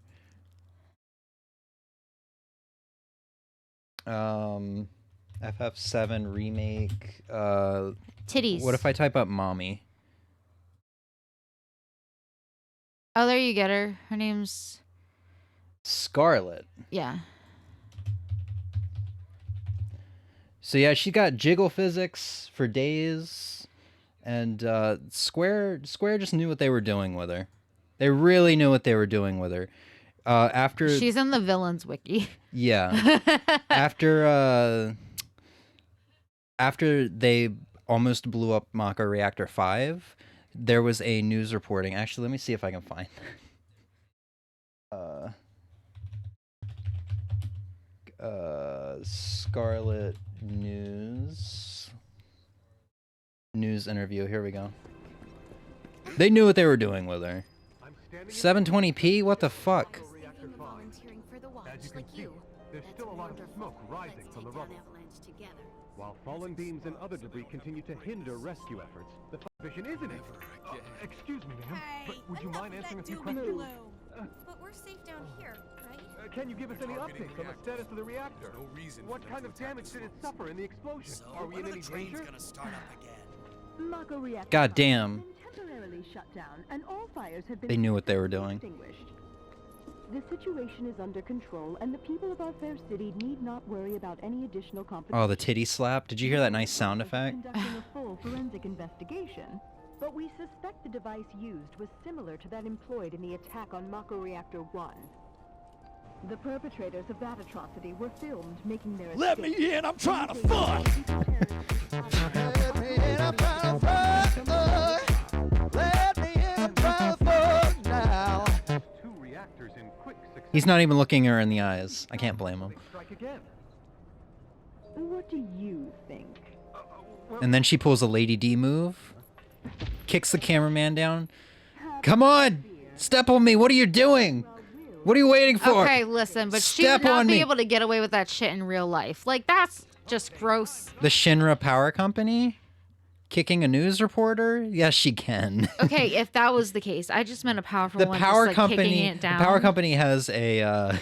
FF7 remake. Titties. What if I type up mommy? Oh, there you get her. Her name's Scarlet. yeah. So yeah, she got jiggle physics for days, and Square just knew what they were doing with her. They really knew what they were doing with her. After She's in the villains wiki. yeah, after they almost blew up Mako Reactor 5, there was a news reporting. Actually, let me see if I can find. Scarlet news interview. Here we go. They knew what they were doing with her. 720p? What the fuck? Volunteering for the watch, As you can like see, you. there's still a lot of smoke rising from the rubble. While fallen beams and other debris continue to hinder rescue efforts, the vision isn't it? Excuse me, ma'am, but would you mind answering a few questions? But we're safe down here, right? Can you give us any updates on the status of the reactor? What kind of damage did it suffer in the explosion? Are we in any danger? Mako reactor God damn. has been temporarily shut down, and all fires have been They knew what they were doing. extinguished. The situation is under control, and the people of our fair city need not worry about any additional complications. Oh, the titty slap. Did you hear that nice sound effect? Conducting a full forensic investigation, but we suspect the device used was similar to that employed in the attack on Mako Reactor 1. The perpetrators of that atrocity were filmed making their Let escape. me in, I'm trying to fuck! Let me in, I'm trying to fuck! Let me in, I'm trying to fuck now! Two reactors in quick succession. He's not even looking her in the eyes. I can't blame him. Strike again. What do you think? And then she pulls a Lady D move, kicks the cameraman down. Come on! Step on me! What are you doing? What are you waiting for? Okay, listen, but she Step would not on be me. able to get away with that shit in real life. Like, that's just gross. The Shinra Power Company? Kicking a news reporter? Yes, she can. Okay, if that was the case, I just meant a powerful The one power just, like, kicking company. it The down. power company has a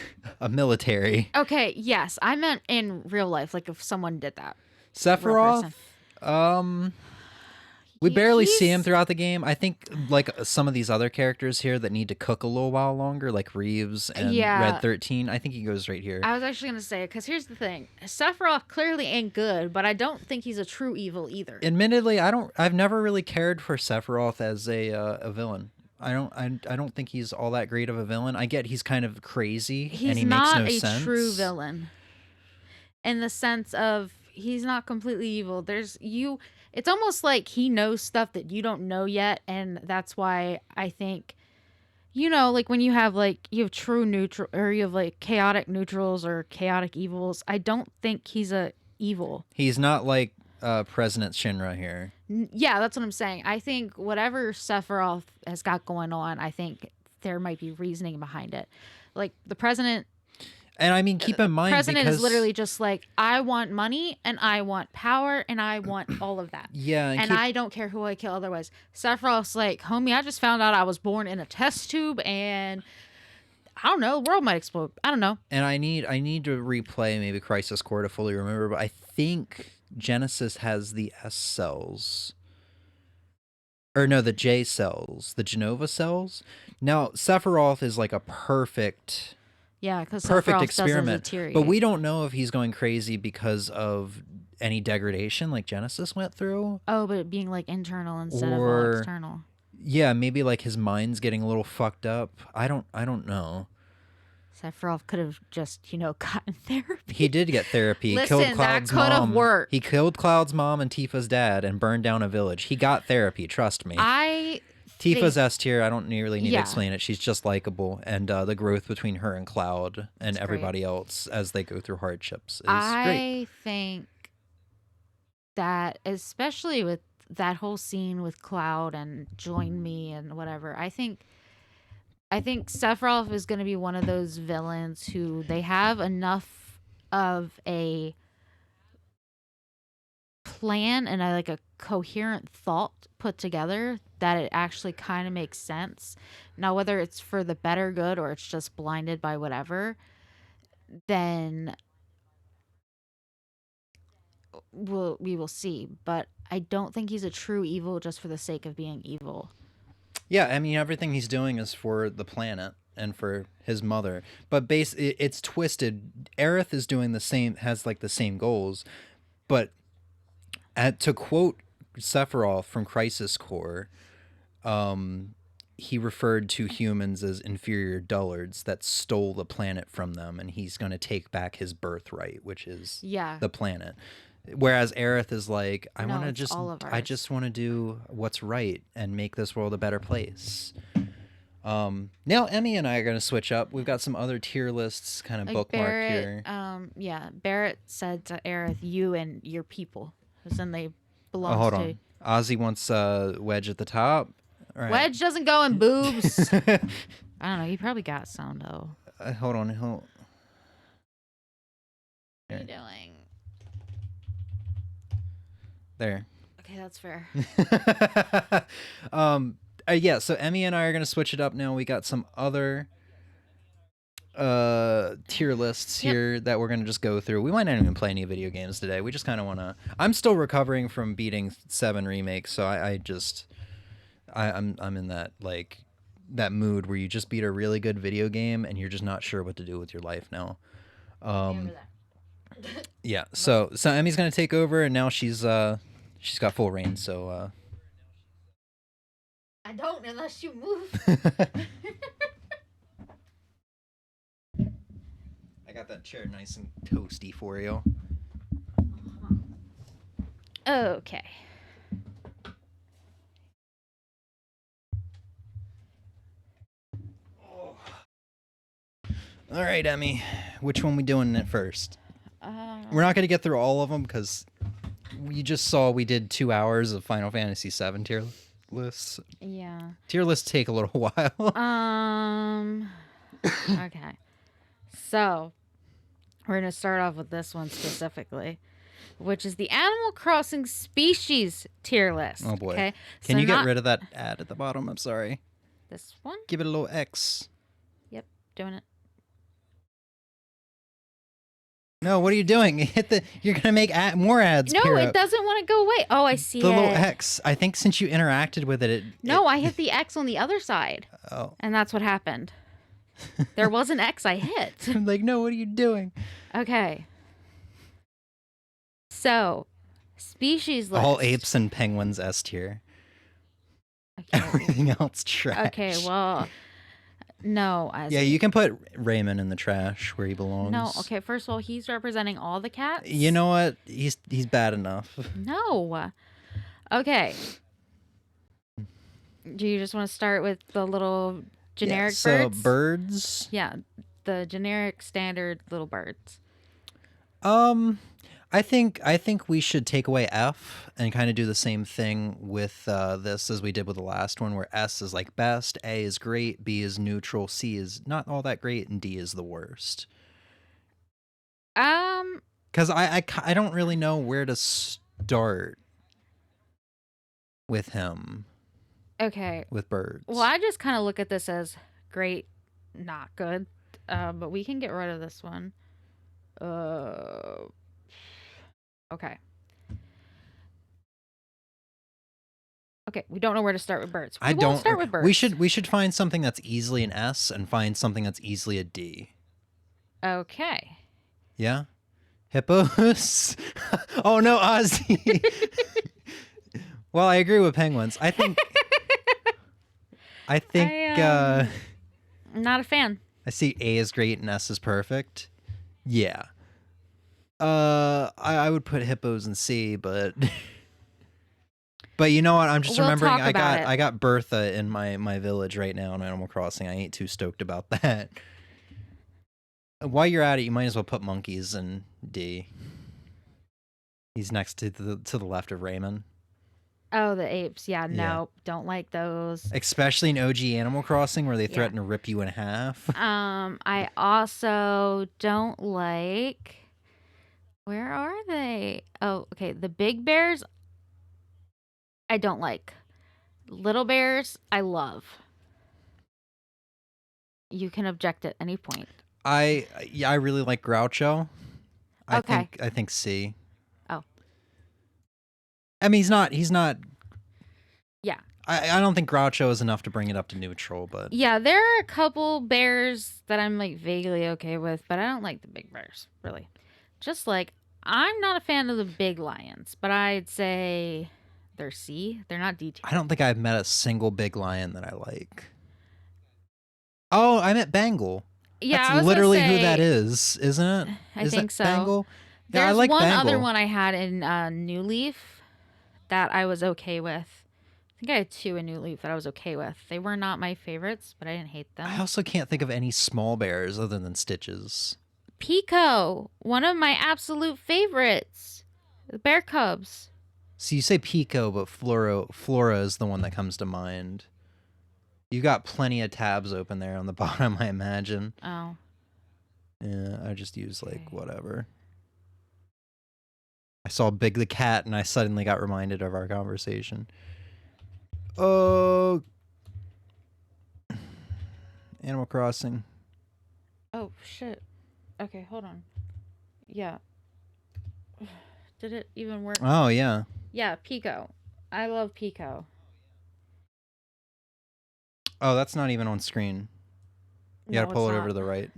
military. Okay, yes, I meant in real life, like if someone did that. Sephiroth. person. We barely see him he's- throughout the game. I think like some of these other characters here that need to cook a little while longer, like Reeves and Yeah. Red 13. I think he goes right here. I was actually gonna say, because here's the thing: Sephiroth clearly ain't good, but I don't think he's a true evil either. Admittedly, I've never really cared for Sephiroth as a villain. I don't think he's all that great of a villain. I get he's kind of crazy He's and he not makes no a sense. true villain, in the sense of he's not completely evil. It's almost like he knows stuff that you don't know yet, and that's why I think, like when you have true neutral, or you have like chaotic neutrals or chaotic evils. I don't think he's a evil. He's not like President Shinra here. Yeah, that's what I'm saying. I think whatever Sephiroth has got going on, I think there might be reasoning behind it. Like the president. And I mean, keep in mind, President because is literally just like, I want money and I want power and I want all of that. Yeah, and I don't care who I kill otherwise. Sephiroth's like, homie, I just found out I was born in a test tube and I don't know, the world might explode. I don't know. And I need to replay maybe Crisis Core to fully remember, but I think Genesis has the S cells. Or no, the J cells, the Genova cells. Now, Sephiroth is like a perfect because experiment, but we don't know if he's going crazy because of any degradation like Genesis went through. Oh, but it being like internal instead of all external. Yeah, maybe like his mind's getting a little fucked up. I don't know. Sephiroth could have just, gotten therapy. He did get therapy. Listen, Killed Cloud's that could have mom. worked. He killed Cloud's mom and Tifa's dad and burned down a village. He got therapy, trust me. Tifa's S tier, I don't really need to explain it. She's just likable, and the growth between her and Cloud and everybody else as they go through hardships is great. I think that, especially with that whole scene with Cloud and Join Me and whatever, I think Sephiroth is going to be one of those villains who they have enough of a plan and a coherent thought put together that it actually kind of makes sense. Now, whether it's for the better good or it's just blinded by whatever, then we will see. But I don't think he's a true evil just for the sake of being evil. Yeah, I mean, everything he's doing is for the planet and for his mother. But it's twisted. Aerith is doing the same, has like the same goals. But to quote Sephiroth from Crisis Core, he referred to humans as inferior dullards that stole the planet from them, and he's going to take back his birthright, which is the planet. Whereas Aerith is like, I just want to do what's right and make this world a better place. Now Emmy and I are going to switch up. We've got some other tier lists kind of bookmarked here. Barrett said to Aerith, you and your people. Because then they belong hold on. Ozzy wants Wedge at the top. All right. Wedge doesn't go in boobs. I don't know. He probably got some, though. Hold on. What are you doing? There. Okay, that's fair. Yeah, so Emmy and I are going to switch it up now. We got some other tier lists here that we're going to just go through. We might not even play any video games today. We just kind of want to... I'm still recovering from beating 7 Remake, so I'm in that, that mood where you just beat a really good video game and you're just not sure what to do with your life now. Yeah, so Emmy's going to take over, and now she's got full reign, so... I don't unless you move. I got that chair nice and toasty for you. Okay. All right, Emmy. Which one we doing it first? We're not going to get through all of them because you just saw we did 2 hours of Final Fantasy VII tier lists. Yeah. Tier lists take a little while. Okay. So, we're going to start off with this one specifically, which is the Animal Crossing species tier list. Oh, boy. Okay? Can you get rid of that ad at the bottom? I'm sorry. This one? Give it a little X. Yep, doing it. No, what are you doing? Hit the. You're gonna make more ads. No, Pyrrha. it doesn't want to go away. Oh, I see The it. little X. I think since you interacted with it. No, I hit the X on the other side. Oh. And that's what happened. There was an X I hit. I'm like, no, what are you doing? Okay. So, species list. All apes and penguins S tier. Okay. Everything else trash. Okay, well, no. Yeah, you can put Raymond in the trash where he belongs. No, okay, first of all, he's representing all the cats. You know what? He's bad enough. No. Okay. Do you just want to start with the little generic so birds? Birds. Yeah, the generic standard little birds. I think we should take away F and kind of do the same thing with this as we did with the last one, where S is like best, A is great, B is neutral, C is not all that great, and D is the worst. Because I don't really know where to start with him. Okay. With birds. Well, I just kind of look at this as great, not good. But we can get rid of this one. Okay. Okay, we don't know where to start with birds. We won't start with birds. We should find something that's easily an S and find something that's easily a D. Okay. Yeah? Hippos? Oh no, Ozzy. Well, I agree with penguins. I think I'm not a fan. I see A is great and S is perfect. Yeah. I would put hippos in C, but you know what? I'm just remembering I got Bertha in my village right now in Animal Crossing. I ain't too stoked about that. While you're at it, you might as well put monkeys in D. He's next to the left of Raymond. Oh, the apes. Yeah, no, don't like those. Especially in OG Animal Crossing where they threaten to rip you in half. I also don't like... Where are they? Oh, okay. The big bears, I don't like. Little bears, I love. You can object at any point. I really like Groucho. I think C. Oh. I mean, he's not. Yeah. I don't think Groucho is enough to bring it up to neutral, but. Yeah, there are a couple bears that I'm like vaguely okay with, but I don't like the big bears, really. Just like, I'm not a fan of the big lions, but I'd say they're C. They're not D tier. I don't think I've met a single big lion that I like. Oh, I met Bengal. Yeah, that's literally who that is, isn't it? I think so. Bengal? Yeah, There's I like one Bengal. other one I had in New Leaf that I was okay with. I think I had two in New Leaf that I was okay with. They were not my favorites, but I didn't hate them. I also can't think of any small bears other than Stitches. Pico, one of my absolute favorites. The bear cubs. So you say Pico, but Flora is the one that comes to mind. You've got plenty of tabs open there on the bottom, I imagine. Oh. Yeah, I just use like whatever. I saw Big the cat and I suddenly got reminded of our conversation. Oh. Animal Crossing. Oh, shit. Okay, hold on. Yeah. Did it even work? Oh, yeah. Yeah, Pico. I love Pico. Oh, that's not even on screen. You gotta pull it over to the right.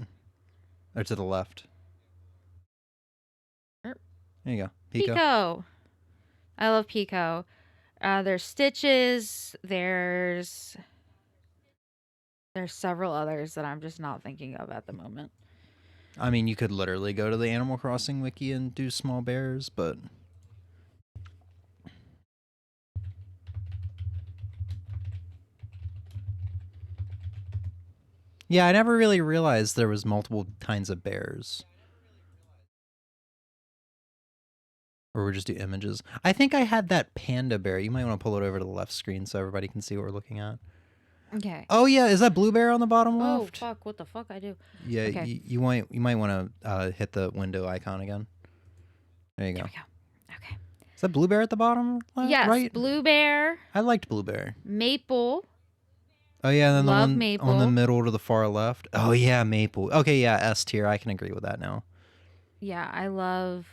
Or to the left. There you go. Pico. I love Pico. There's Stitches. There's several others that I'm just not thinking of at the moment. I mean, you could literally go to the Animal Crossing wiki and do small bears, but... Yeah, I never really realized there was multiple kinds of bears. Or we'll just do images. I think I had that panda bear. You might want to pull it over to the left screen so everybody can see what we're looking at. Okay. Oh yeah, is that blue bear on the bottom left? Oh fuck! What the fuck I do? Yeah, okay. you might want to hit the window icon again. There you go. There we go. Okay. Is that blue bear at the bottom left? Yes, right? blue bear. I liked blue bear. Maple. Oh yeah, and then Love the one Maple. on the middle to the far left. Oh yeah, maple. Okay, yeah, S tier. I can agree with that now. Yeah, I love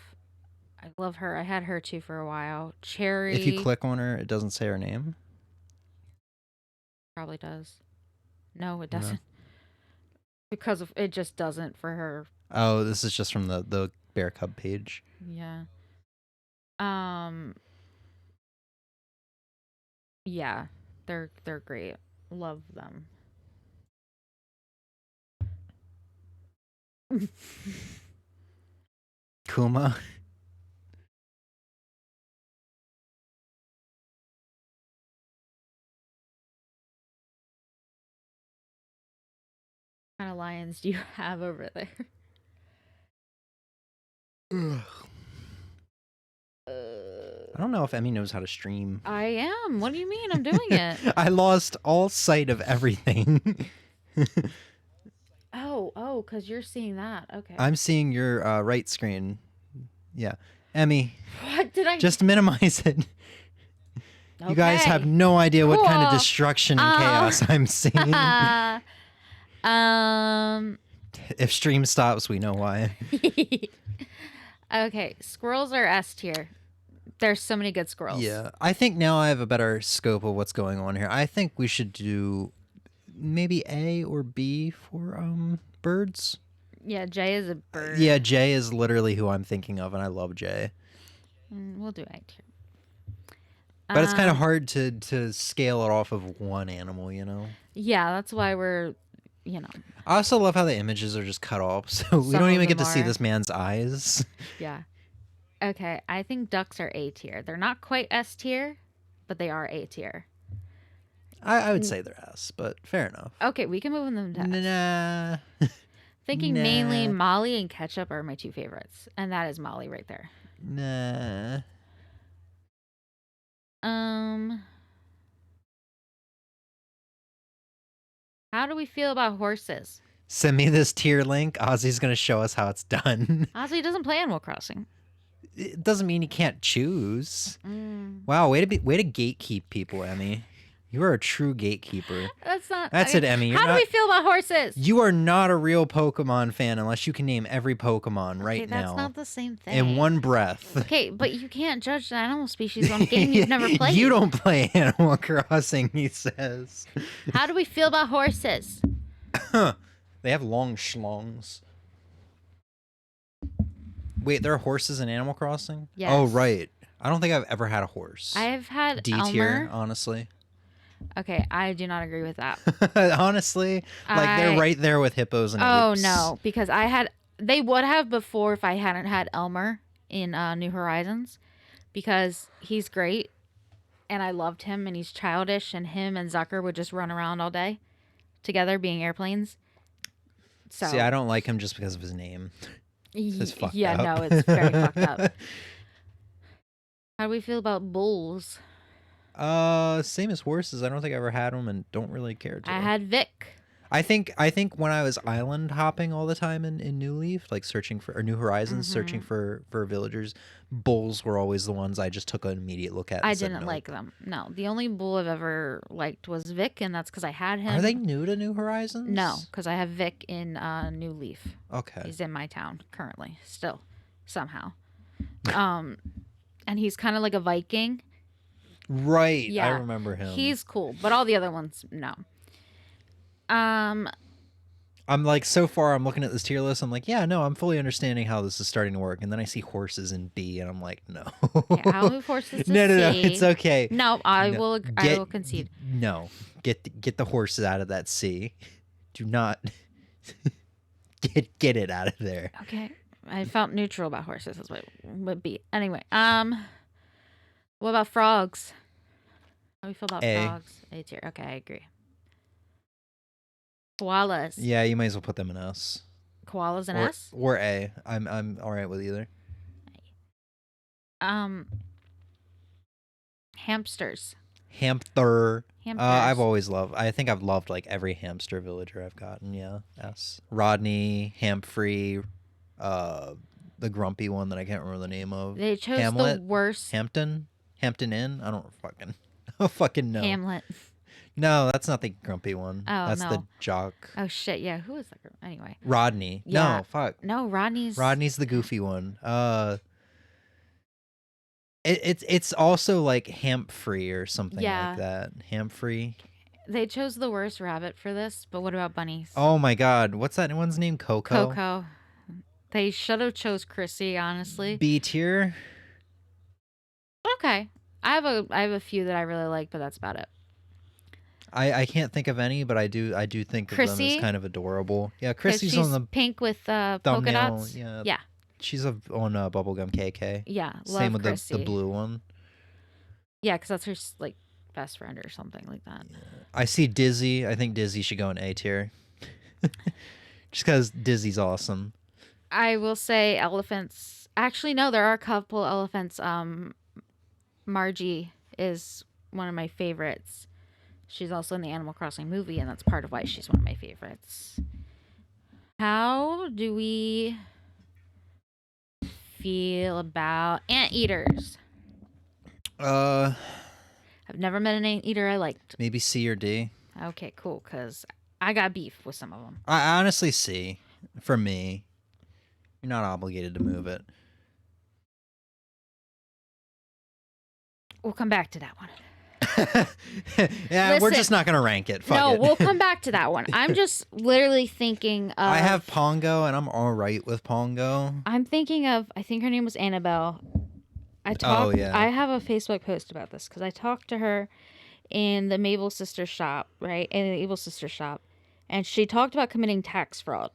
her. I had her too for a while. Cherry If you click on her, it doesn't say her name. probably does. No, it No. doesn't. Because of it just doesn't for her. Oh, this is just from the Bear Cub page. Yeah. Yeah, they're great. Love them. Kuma. What kind of lions do you have over there? I don't know if Emmy knows how to stream. I am. What do you mean? I'm doing it. I lost all sight of everything. Oh, because you're seeing that. Okay. I'm seeing your right screen. Yeah. Emmy, What did I just minimize it. You guys have no idea what kind of Cool. destruction and chaos I'm seeing. If stream stops, we know why. Okay, squirrels are S tier. There's so many good squirrels. Yeah, I think now I have a better scope of what's going on here. I think we should do maybe A or B for birds. Yeah, Jay is a bird. Yeah, Jay is literally who I'm thinking of, and I love Jay. We'll do A tier. But it's kind of hard to scale it off of one animal, you know? Yeah, that's why we're, you know. I also love how the images are just cut off, so we Some don't of even get to them see are. this man's eyes. Yeah. Okay, I think ducks are A tier. They're not quite S tier, but they are A tier. I would say they're S, but fair enough. Okay, we can move them to S. Nah. Thinking Nah. mainly Molly and Ketchup are my two favorites, and that is Molly right there. Nah. How do we feel about horses? Send me this tier link. Ozzy's going to show us how it's done. Ozzy doesn't play Animal Crossing. It doesn't mean he can't choose. Wow, way to gatekeep people, Emmy. You are a true gatekeeper. That's not. That's it, Emmy. How do we feel about horses? You are not a real Pokemon fan unless you can name every Pokemon right that's now. not the same thing. In one breath. Okay, but you can't judge the animal species on a game you've never played. You don't play Animal Crossing, he says. How do we feel about horses? They have long schlongs. Wait, there are horses in Animal Crossing? Yes. Oh, right. I don't think I've ever had a horse. I've had D tier, Elmer. honestly. Okay, I do not agree with that. Honestly, like they're right there with hippos and Oh apes. no, because they would have before if I hadn't had Elmer in New Horizons, because he's great, and I loved him, and he's childish, and him and Zucker would just run around all day, together being airplanes. So See, I don't like him just because of his name. It's fucked yeah, up. no, it's very fucked up. How do we feel about bulls? Same as horses. I don't think I ever had them and don't really care to. I had Vic. I think when I was island hopping all the time in New Leaf, like searching for or New Horizons, searching for villagers, bulls were always the ones I just took an immediate look at. And I said, didn't nope. like them. No, the only bull I've ever liked was Vic, and that's because I had him. Are they new to New Horizons? No, because I have Vic in New Leaf. Okay. He's in my town currently, still, somehow. And he's kind of like a Viking. Right. Yeah, I remember him. He's cool, but all the other ones, no. I'm like, so far I'm looking at this tier list. I'm like, yeah, no, I'm fully understanding how this is starting to work. And then I see horses in B, and I'm like, no. Okay, I'll move horses to no, C. it's okay. No, I No, will. I will concede. No, get the horses out of that C. Do not get it out of there. Okay, I felt neutral about horses. That's what it would be. Anyway, what about frogs? How do we feel about A. frogs? A tier. Okay, I agree. Koalas. Yeah, you might as well put them in S. Koalas and or, S. or A. I'm all right with either. Hamsters. Hamster. Hamsters. I've always loved. I think I've loved like every hamster villager I've gotten. Yeah, S. Rodney, Hamfrey, the grumpy one that I can't remember the name of. They chose Hamlet? the worst. Hampton Inn. I don't fucking know. Hamlet. No, that's not the grumpy one. Oh, That's the no. jock. Oh shit, yeah. Who is that? Anyway. Rodney. Yeah. No, fuck. No, Rodney's Rodney's the goofy one. It's also like Hamphrey or something Yeah. like that. Hamphrey. They chose the worst rabbit for this, but what about bunnies? Oh my god, what's that one's name? Coco. Coco. They should have chose Chrissy, honestly. B tier. Okay. I have a few that I really like, but that's about it. I can't think of any, but I do think of them Chrissy? as kind of adorable. Yeah, 'Cause Chrissy's she's on the pink with polka thumbnail. dots. Yeah. Yeah. She's on Bubblegum KK. Yeah. Same Love with Chrissy. the blue one. Yeah, because that's her like best friend or something like that. I see Dizzy. I think Dizzy should go in A tier. Just because Dizzy's awesome. I will say elephants. Actually, no, there are a couple elephants. Margie is one of my favorites. She's also in the Animal Crossing movie, and that's part of why she's one of my favorites. How do we feel about anteaters? I've never met an anteater I liked. Maybe C or D. Okay, cool, because I got beef with some of them. I honestly C. For me. You're not obligated to move it. We'll come back to that one. Yeah, we're Listen, just not going to rank it. Fuck No, it. we'll come back to that one. I'm just literally thinking of... I have Pongo, and I'm all right with Pongo. I'm thinking of... I think her name was Annabelle. Yeah. I have a Facebook post about this because I talked to her in the Mabel Sister shop, right? In the Evil Sister shop. And she talked about committing tax fraud.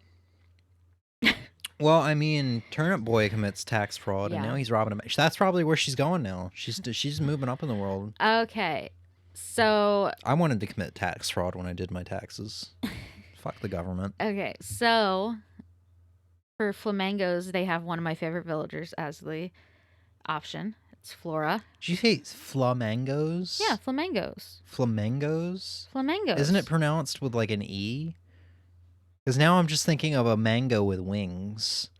Well, I mean, Turnip Boy commits tax fraud, and Yeah. now he's robbing him. That's probably where she's going now. She's moving up in the world. Okay. So... I wanted to commit tax fraud when I did my taxes. Fuck the government. Okay, so... For flamingos, they have one of my favorite villagers as the option. It's Flora. Did you say flamingos? Yeah, flamingos. Flamingos? Flamingos. Isn't it pronounced with like an E? Because now I'm just thinking of a mango with wings.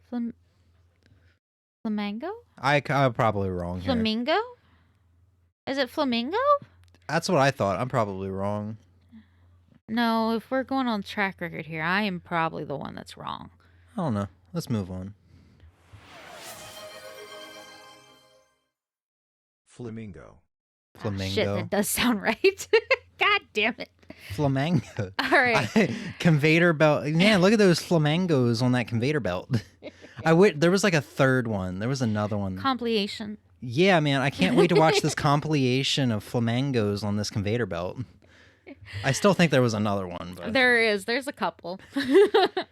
Flamingo? I'm probably wrong here. Flamingo? Is it flamingo? That's what I thought. I'm probably wrong. No, if we're going on track record here, I am probably the one that's wrong. I don't know. Let's move on. Flamingo. Flamingo. Shit, that does sound right. God damn it. Flamingo. All right. Conveyor belt. Yeah, look at those flamingos on that conveyor belt. There was like a third one. There was another one. Compilation. Yeah, man. I can't wait to watch this compilation of flamingos on this conveyor belt. I still think there was another one. But... There is. There's a couple. I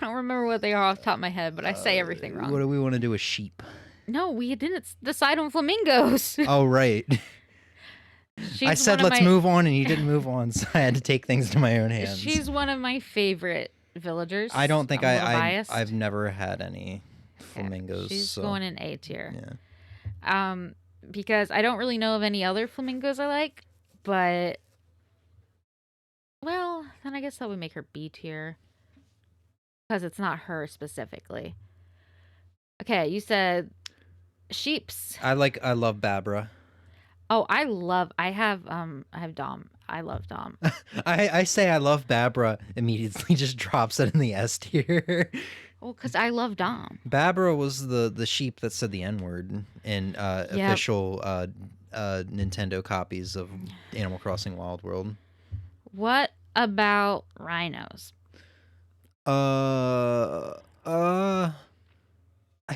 don't remember what they are off the top of my head, but I say everything wrong. What do we want to do with sheep? No, we didn't decide on flamingos. Oh, right. I said let's move on, and you didn't move on, so I had to take things into my own hands. She's one of my favorite villagers. I don't think I'm a little biased. I've never had any flamingos. She's so. going in A tier. Yeah. Because I don't really know of any other flamingos I like, but well, then I guess that would make her B tier because it's not her specifically. Okay, you said sheeps. I love Babra. Oh, I have Dom. I love Dom. I say I love Babra, immediately just drops it in the S tier. Well, because I love Dom. Babra was the sheep that said the N-word in official Nintendo copies of Animal Crossing Wild World. What about rhinos? I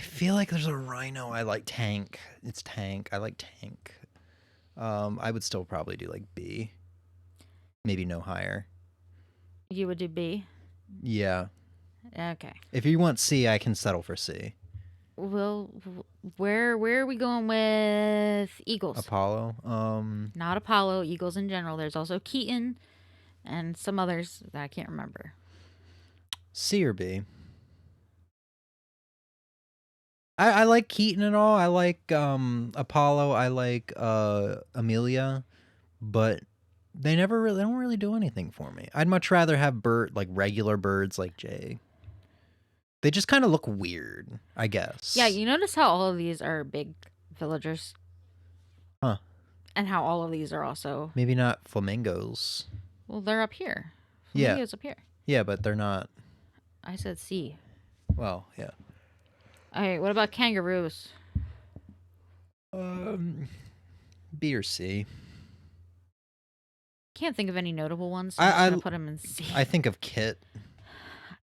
feel like there's a rhino I like. Tank. It's Tank. I like Tank. I would still probably do like B. Maybe no higher. You would do B? Yeah. Okay. If you want C, I can settle for C. Well, where are we going with eagles? Apollo. Not Apollo, eagles in general. There's also Keaton and some others that I can't remember. C or B. I like Keaton and all. I like Apollo. I like Amelia, but they don't really do anything for me. I'd much rather have regular birds like Jay. They just kind of look weird, I guess. Yeah, you notice how all of these are big villagers? Huh. And how all of these are also... Maybe not flamingos. Well, they're up here. Yeah. Flamingos up here. Yeah, but they're not. I said C. Well, yeah. All right, what about kangaroos? B or C. Can't think of any notable ones. So I'm just gonna put them in C. I think of Kit.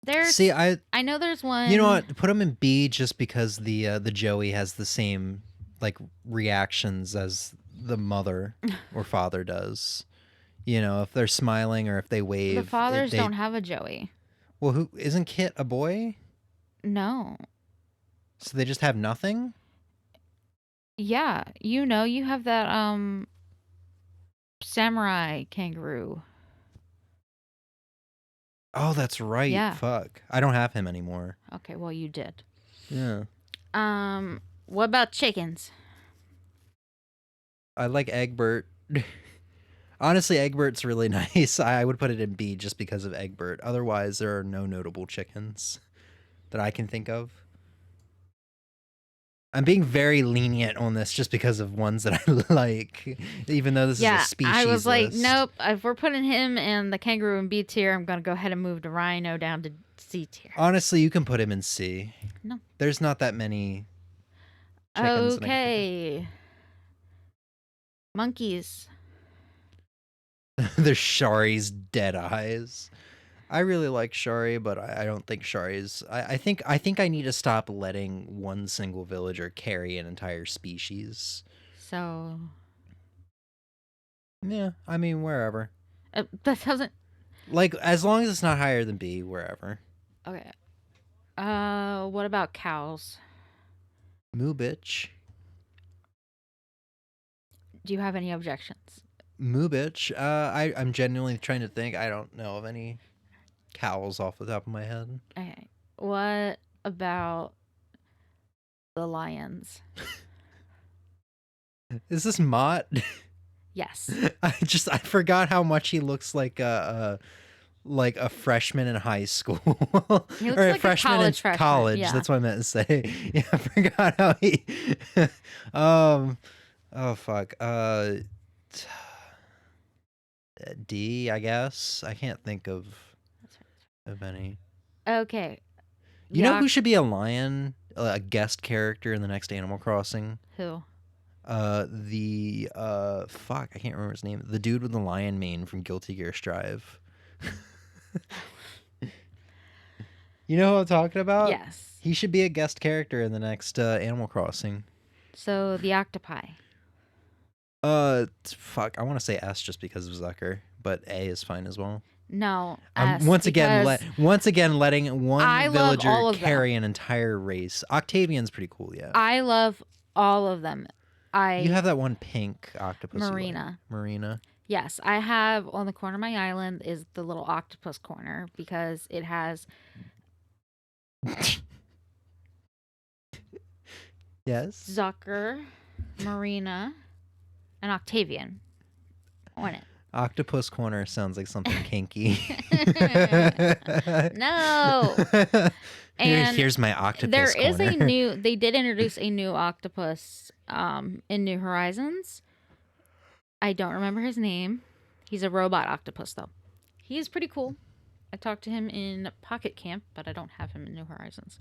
There's... See, I know there's one... You know what? Put him in B just because the Joey has the same like reactions as the mother or father does. You know, if they're smiling or if they wave. The fathers don't have a Joey. Well, who isn't Kit a boy? No. So they just have nothing? Yeah, you know, you have that samurai kangaroo. Oh, that's right. Yeah. Fuck. I don't have him anymore. Okay, well you did. Yeah. What about chickens? I like Egbert. Honestly, Egbert's really nice. I would put it in B just because of Egbert. Otherwise, there are no notable chickens that I can think of. I'm being very lenient on this just because of ones that I like, even though this is a species I was like, list. nope, if we're putting him and the kangaroo in B tier, I'm going to go ahead and move the rhino down to C tier. Honestly, you can put him in C. No. There's not that many chickens. Okay. Monkeys. There's Shari's dead eyes. I really like Shari, but I don't think Shari's... I think I need to stop letting one single villager carry an entire species. So... Yeah, I mean, wherever. That doesn't... Like, as long as it's not higher than B, wherever. Okay. What about cows? Moo bitch. Do you have any objections? Moo bitch. I'm genuinely trying to think. I don't know of any cows off the top of my head. Okay. What about the lions? Is this Mott? Yes. I forgot how much he looks like a freshman in high school. He looks or like a freshman college in freshman, college. yeah. That's what I meant to say. Yeah, I forgot how he oh fuck. D, I guess. I can't think of any. Okay. You know who should be a lion? A guest character in the next Animal Crossing? Who? Fuck, I can't remember his name. The dude with the lion mane from Guilty Gear Strive. You know who I'm talking about? Yes. He should be a guest character in the next Animal Crossing. So the octopi. Fuck, I want to say S just because of Zucker, but A is fine as well. No. Once again, letting one villager them. carry an entire race. Octavian's pretty cool, yeah. I love all of them. You have that one pink octopus. Marina. Marina. Yes, I have on the corner of my island is the little octopus corner because it has. Yes. Zucker, Marina, and Octavian on it. Octopus corner sounds like something kinky. No. And here's my octopus there corner. is a new. They did introduce a new octopus in New Horizons. I don't remember his name. He's a robot octopus though. He is pretty cool. I talked to him in Pocket Camp, but I don't have him in New Horizons.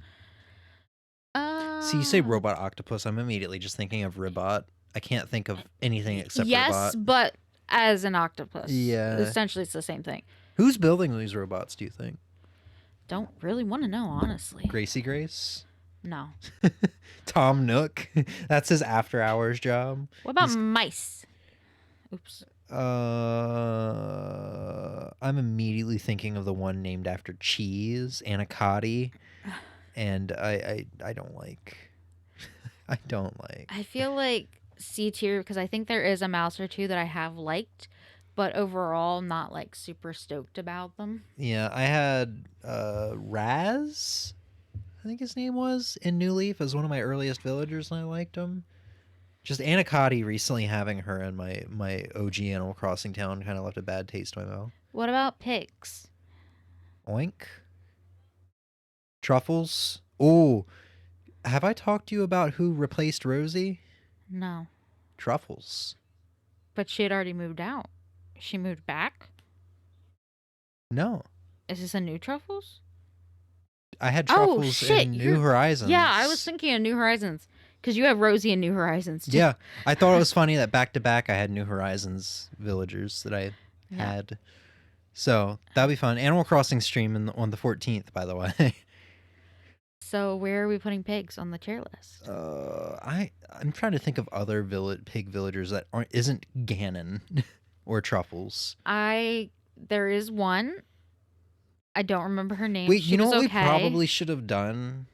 See, you say robot octopus, I'm immediately just thinking of Ribot. I can't think of anything except yes, Ribot. but as an octopus. Yeah. Essentially, it's the same thing. Who's building these robots, do you think? Don't really want to know, honestly. Gracie Grace? No. Tom Nook? That's his after-hours job? What about mice? Oops. I'm immediately thinking of the one named after cheese, Anacotti, and I don't like. I don't like. I feel like C tier because I think there is a mouse or two that I have liked, but overall not like super stoked about them. Yeah, I had Raz, I think his name was, in New Leaf as one of my earliest villagers, and I liked him. Just Anacotti recently having her in my OG Animal Crossing town kind of left a bad taste in my mouth. What about pigs? Oink. Truffles. Oh, have I talked to you about who replaced Rosie? No. Truffles. But she had already moved out. She moved back? No. Is this a new Truffles? I had Oh, Truffles shit, in New you're- Horizons. Yeah, I was thinking of New Horizons. Because you have Rosie in New Horizons, too. Yeah, I thought it was funny that back to back I had New Horizons villagers that I had. So that'll be fun. Animal Crossing stream on the 14th, by the way. So where are we putting pigs on the tier list? I'm trying to think of other pig villagers that isn't Ganon or Truffles. There is one. I don't remember her name. Wait, She you know was what okay. we probably should have done?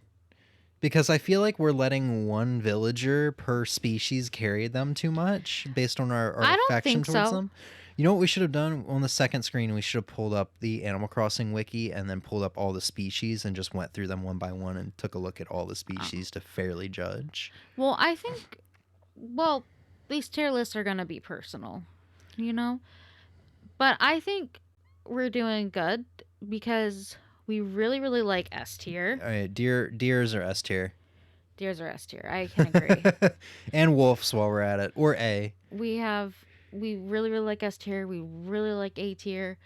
Because I feel like we're letting one villager per species carry them too much based on our I don't affection think towards so. them. You know what we should have done on the second screen? We should have pulled up the Animal Crossing wiki and then pulled up all the species and just went through them one by one and took a look at all the species to fairly judge. Well, I think, these tier lists are going to be personal, you know? But I think we're doing good because we really, really like S tier. All right, deers are S tier. Deers are S tier. I can agree. And wolves while we're at it. Or A. We really, really like S tier. We really like A tier.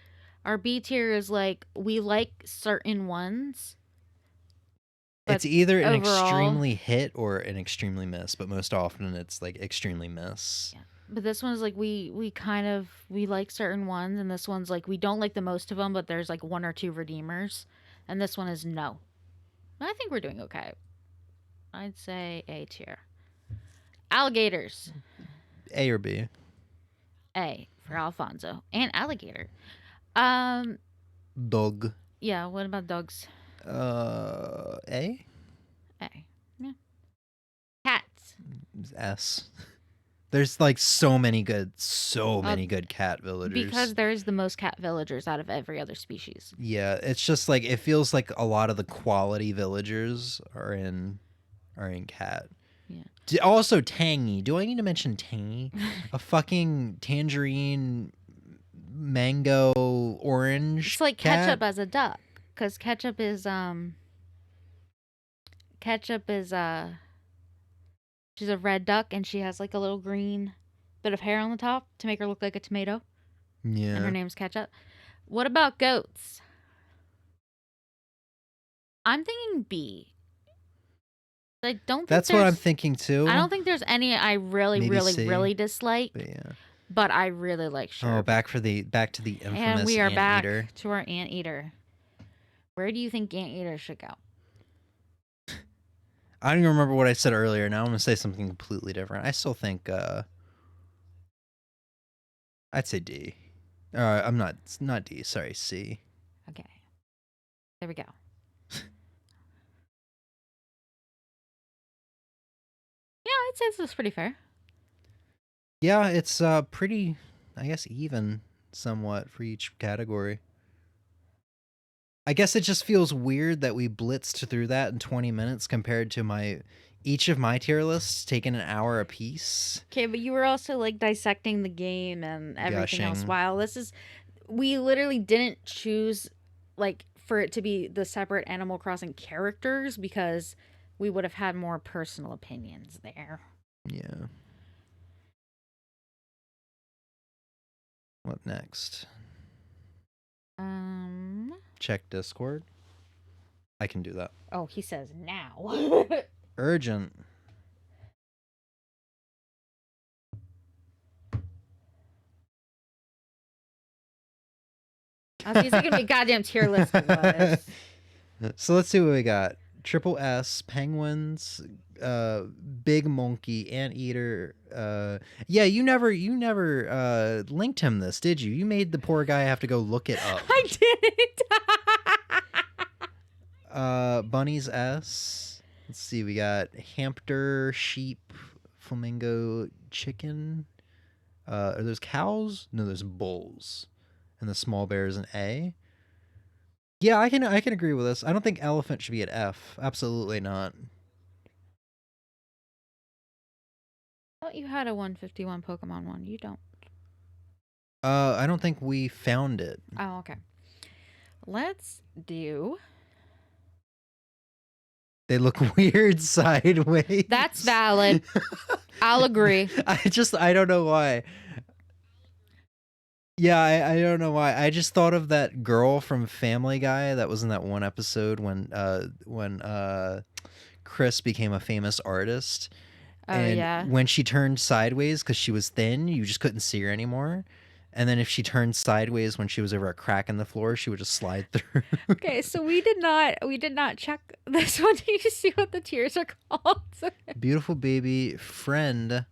Our B tier is like, we like certain ones. It's either an overall- extremely hit or an extremely miss, but most often it's like extremely miss. Yeah. But this one's like, we like certain ones, and this one's like, we don't like the most of them, but there's like one or two redeemers. And this one is no. I think we're doing okay. I'd say A tier. Alligators. A or B. A for Alfonso. And alligator. Dog. Yeah, what about dogs? A? A. Yeah. Cats. S. There's like so many good cat villagers. Because there's the most cat villagers out of every other species. Yeah, it's just like it feels like a lot of the quality villagers are in cat. Yeah. Also tangy. Do I need to mention tangy? A fucking tangerine, mango, orange. It's like cat? ketchup as a duck, because ketchup is she's a red duck and she has like a little green bit of hair on the top to make her look like a tomato. Yeah. And her name's Ketchup. What about goats? I'm thinking B. I don't think That's what I'm thinking too. I don't think there's any I really, Maybe really, C. really dislike. But yeah. But I really like Sherp. Oh, back to the infamous And we are back anteater. to our anteater. Where do you think anteater should go? I don't even remember what I said earlier. Now I'm going to say something completely different. I still think I'd say D. I'm not. It's not D. Sorry, C. Okay. There we go. Yeah, I'd say this is pretty fair. Yeah, it's pretty, I guess, even somewhat for each category. I guess it just feels weird that we blitzed through that in 20 minutes compared to each of my tier lists taking an hour apiece. Okay, but you were also like dissecting the game and everything else. Gushing. Wow, we literally didn't choose like for it to be the separate Animal Crossing characters because we would have had more personal opinions there. Yeah. What next? Check Discord. I can do that. Oh, he says now. Urgent. I was using a goddamn tier list of was. So let's see what we got. Triple S, penguins, big monkey, anteater. Yeah, you never linked him this, did you? You made the poor guy have to go look it up. I didn't. Bunnies S. Let's see, we got hamster, sheep, flamingo, chicken. Are those cows? No, there's bulls. And the small bear is an A. Yeah, I can agree with this. I don't think elephant should be at F. Absolutely not. I thought you had a 151 Pokemon one. You don't. I don't think we found it. Oh, okay. Let's do. They look weird sideways. That's valid. I'll agree. I don't know why. Yeah, I don't know why. I just thought of that girl from Family Guy that was in that one episode when Chris became a famous artist. Oh, And yeah. when she turned sideways because she was thin, you just couldn't see her anymore. And then if she turned sideways when she was over a crack in the floor, she would just slide through. Okay, so we did not check this one to see what the tears are called. Beautiful baby friend.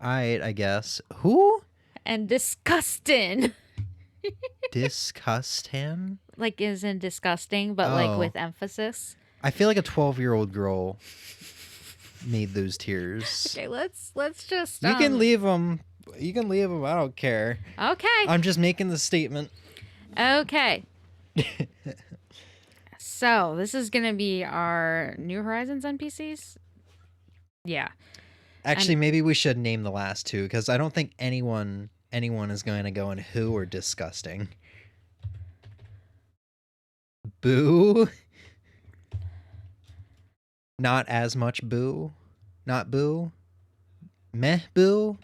I guess. Who? And disgusting. Disgust him? Like isn't disgusting, but like Oh. with emphasis. I feel like a 12-year-old girl made those tears. Okay, let's just You can leave them. You can leave them. I don't care. Okay. I'm just making the statement. Okay. So, this is going to be our New Horizons NPCs? Yeah. Actually, maybe we should name the last two because I don't think anyone is going to go in who or disgusting. Boo. Not as much boo. Not boo. Meh boo.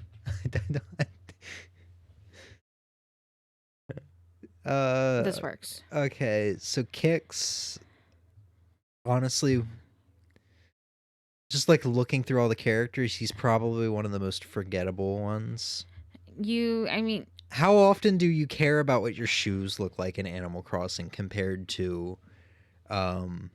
This works. Okay, so Kix, honestly, just like looking through all the characters, he's probably one of the most forgettable ones. I mean, How often do you care about what your shoes look like in Animal Crossing compared to, and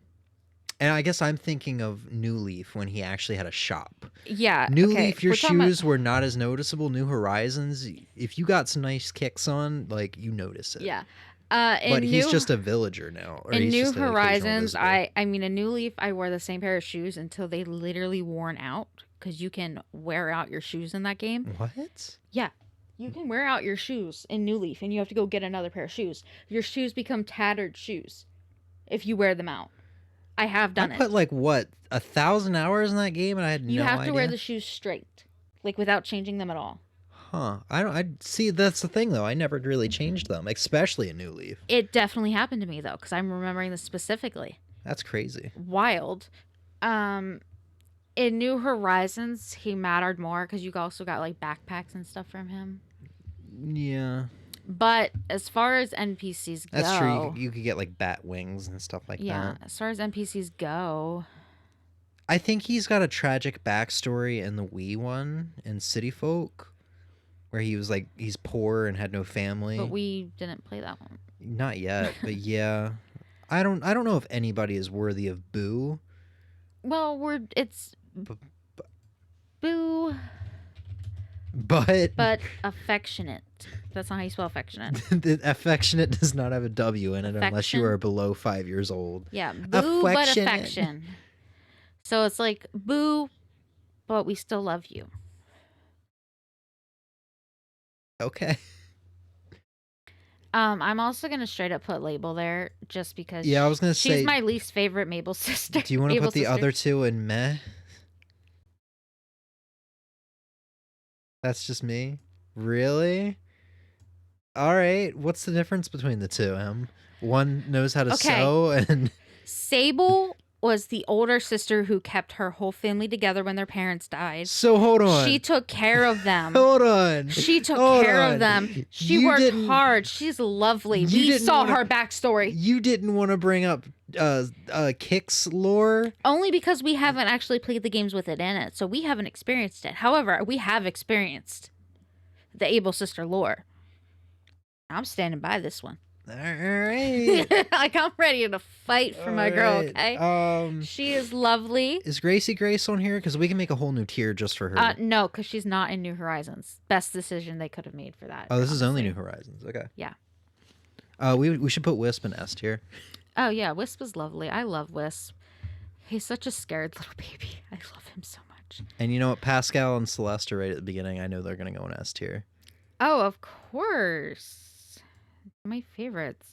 I guess I'm thinking of New Leaf when he actually had a shop. yeah. New okay, Leaf, your we're talking about- shoes were not as noticeable. New Horizons, if you got some nice kicks on, like, you notice it. Yeah. But he's just a villager now. Or in he's New just an occasional Horizons, visitor. I mean, in New Leaf, I wore the same pair of shoes until they literally worn out because you can wear out your shoes in that game. What? Yeah. You can wear out your shoes in New Leaf and you have to go get another pair of shoes. Your shoes become tattered shoes if you wear them out. I have done I it. put like what 1,000 hours in that game, and I had You no have to idea. wear the shoes straight, like without changing them at all. Huh? I don't. I see. That's the thing, though. I never really changed them, especially in New Leaf. It definitely happened to me though, because I'm remembering this specifically. That's crazy. Wild. In New Horizons, he mattered more because you also got like backpacks and stuff from him. Yeah, But as far as NPCs go, that's true. You could get like bat wings and stuff like yeah. that. As far as NPCs go, I think he's got a tragic backstory in the Wii one in City Folk, where he was like he's poor and had no family. but we didn't play that one. Not yet, but yeah. I don't know if anybody is worthy of Boo. Well, it's boo, but affectionate. That's not how you spell affectionate. the affectionate does not have a W in it unless you Affection? are below 5 years old. Yeah, boo, but Affectionate. affection. So it's like boo, but we still love you. Okay. I'm also gonna straight up put Label there just because. Yeah, I was gonna she's say- my least favorite Mabel sister. Do you want to Mabel put the sister. other two in meh? That's just me? Really? All right. What's the difference between the two, Em? One knows how to Okay. sew and Sable was the older sister who kept her whole family together when their parents died. so hold on. She took care of them. Hold on. She took Hold care on. of them. She You worked didn't- hard. She's lovely. You We didn't saw wanna- her backstory. You didn't want to bring up Kix lore? Only because we haven't actually played the games with it in it, so we haven't experienced it. However, we have experienced the Able Sister lore. I'm standing by this one. All right. Like, I'm ready to fight for my girl, Alright, okay? She is lovely. Is Gracie Grace on here? Because we can make a whole new tier just for her. No, because she's not in New Horizons. Best decision they could have made for that. Oh, this is only honestly. New Horizons. Okay. Yeah. We should put Wisp in S tier. Oh, yeah, Wisp is lovely. I love Wisp. He's such a scared little baby. I love him so much. And you know what? Pascal and Celeste are right at the beginning. I know they're going to go in S tier. Oh, of course. My favorites.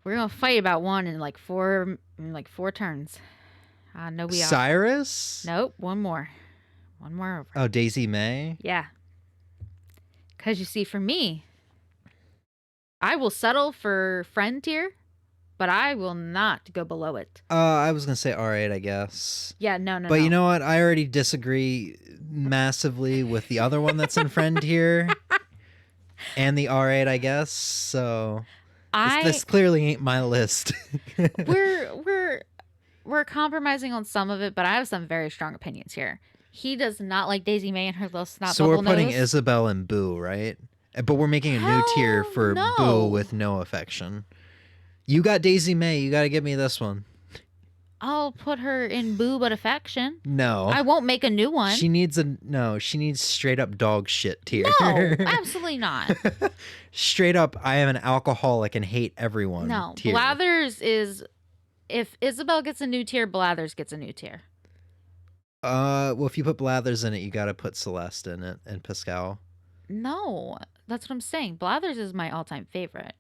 We're gonna fight about one in like four turns. No, we are. Cyrus? Nope, one more over. Oh, Daisy May? Yeah. Cause you see, for me, I will settle for friend tier, but I will not go below it. I was going to say, all right, I guess. Yeah, no. But you know what? I already disagree massively with the other one that's in friend tier. and the R8, I guess. So I this clearly ain't my list. we're compromising on some of it, but I have some very strong opinions here. He does not like Daisy May and her little snot So we're bubble putting nose. Isabel and Boo, right? But we're making a new tier Hell for no. Boo with no affection. You got Daisy May. You got to give me this one. I'll put her in Boo but affection. No. I won't make a new one. She needs she needs straight up dog shit tier. No, absolutely not. Straight up, I am an alcoholic and hate everyone. No, tier. Blathers is, if Isabel gets a new tier, Blathers gets a new tier. Well, if you put Blathers in it, you got to put Celeste in it and Pascal. No, that's what I'm saying. Blathers is my all-time favorite.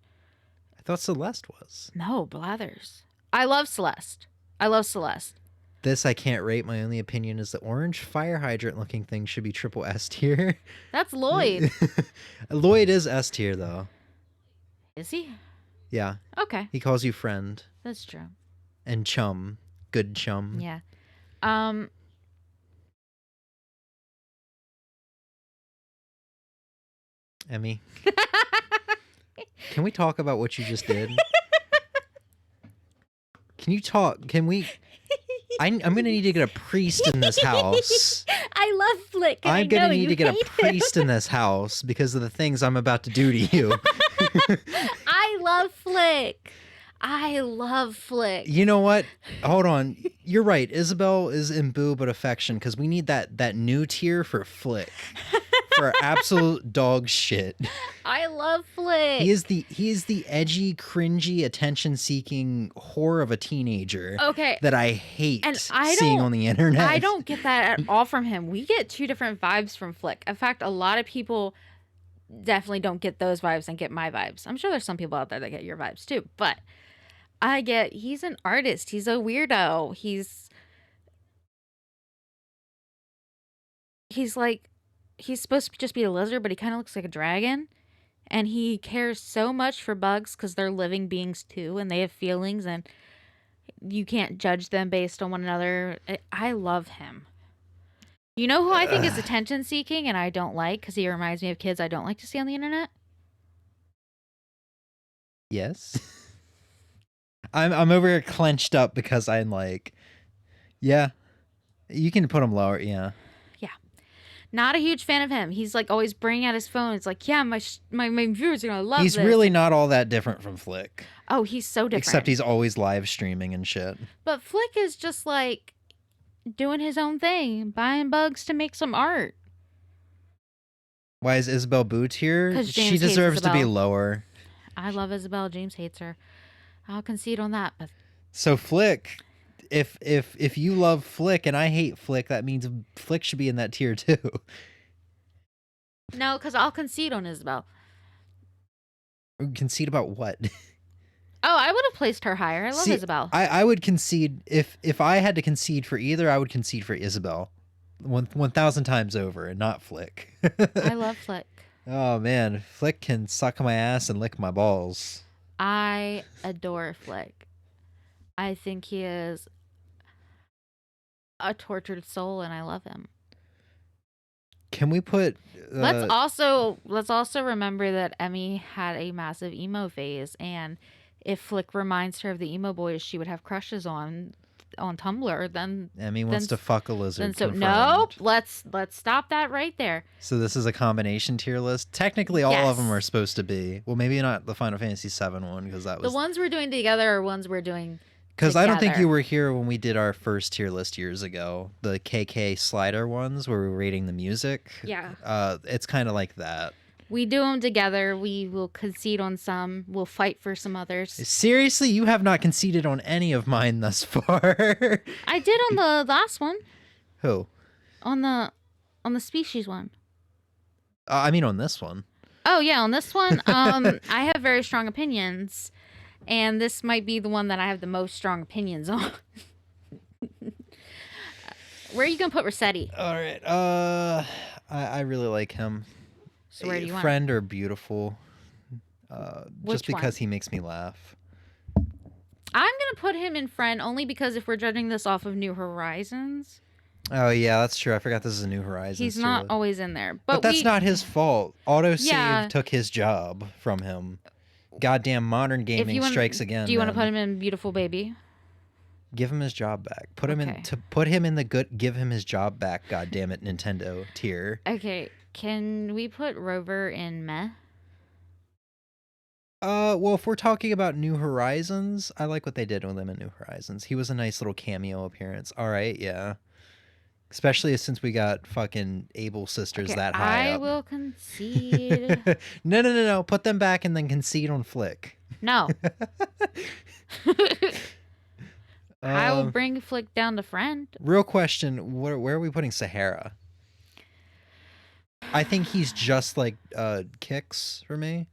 I thought Celeste was. No, Blathers. I love Celeste. I love Celeste. This I can't rate. My only opinion is the orange fire hydrant looking thing should be triple S tier. That's Lloyd. Lloyd is S tier though. Is he? Yeah. Okay. He calls you friend That's true. and chum. Good chum. Yeah. Emmy. Can we talk about what you just did? Can you talk? Can we? I'm gonna need to get a priest in this house. I love Flick. And I'm I gonna know need you to get a hate priest in this house because of the things I'm about to do to you. I love Flick. I love Flick. You know what? Hold on. You're right. Isabel is in Boo but affection because we need that new tier for Flick. For absolute dog shit. I love Flick. He is the edgy, cringy, attention-seeking whore of a teenager. Okay. That I hate And seeing on the internet. I don't get that at all from him. We get two different vibes from Flick. In fact, a lot of people definitely don't get those vibes and get my vibes. I'm sure there's some people out there that get your vibes too, but he's an artist. He's a weirdo. He's like, he's supposed to just be a lizard, but he kind of looks like a dragon. And he cares so much for bugs because they're living beings too, and they have feelings, and you can't judge them based on one another. I love him. You know who I think is attention seeking and I don't like because he reminds me of kids I don't like to see on the internet? Yes. I'm over here clenched up because I'm like, yeah, you can put him lower. Yeah. Not a huge fan of him. He's like always bringing out his phone. It's like, yeah, my viewers are gonna love He's this. really not all that different from Flick. Oh, he's so different. Except he's always live streaming and shit. But Flick is just like doing his own thing, buying bugs to make some art. Why is Isabel Boots here? 'Cause She James hates deserves to be Isabel. lower. I love Isabel. James hates her. I'll concede on that. But So Flick, if you love Flick and I hate Flick, that means Flick should be in that tier too. no, because I'll concede on Isabel. Concede about what? Oh, I would have placed her higher. I love See, Isabel. I would concede if I had to concede for either, I would concede for Isabel, 1,000 times over, and not Flick. I love Flick. Oh man, Flick can suck my ass and lick my balls. I adore Flick. I think he is a tortured soul, and I love him. Can we put? Let's also remember that Emmy had a massive emo phase, and if Flick reminds her of the emo boys she would have crushes on Tumblr, then Emmy wants to fuck a lizard. Then so confirmed. nope. Let's stop that right there. So this is a combination tier list. Technically, all of them are supposed to be. Well, maybe not the Final Fantasy VII one because that was The ones we're doing together are ones we're doing. because I don't think together. you were here when we did our first tier list years ago. The KK slider ones where we were rating the music. Yeah. It's kind of like that. We do them together. We will concede on some. We'll fight for some others. Seriously, you have not conceded on any of mine thus far. I did on the last one. Who? On the species one. I mean, on this one. Oh yeah, on this one, I have very strong opinions, and this might be the one that I have the most strong opinions on. Where are you gonna put Rossetti? All right. I really like him. So where do you want? Friend or beautiful? Which Just because one? he makes me laugh. I'm gonna put him in friend only because if we're judging this off of New Horizons, Oh yeah, that's true. I forgot this is a New Horizons. He's tier not list. always in there. But that's not his fault. Autosave Yeah. took his job from him. Goddamn modern gaming strikes again. Do you want to man. put him in Beautiful Baby? Give him his job back. Put him Okay. in the good. Give him his job back. God damn it, Nintendo tier. Okay, can we put Rover in Meh? Well, if we're talking about New Horizons, I like what they did with him in New Horizons. He was a nice little cameo appearance. All right, yeah. Especially since we got fucking Able sisters Okay, that high I up. will concede. No. Put them back and then concede on Flick. No. I will Um, bring Flick down to friend. Real question: where are we putting Sahara? I think he's just like Kicks for me,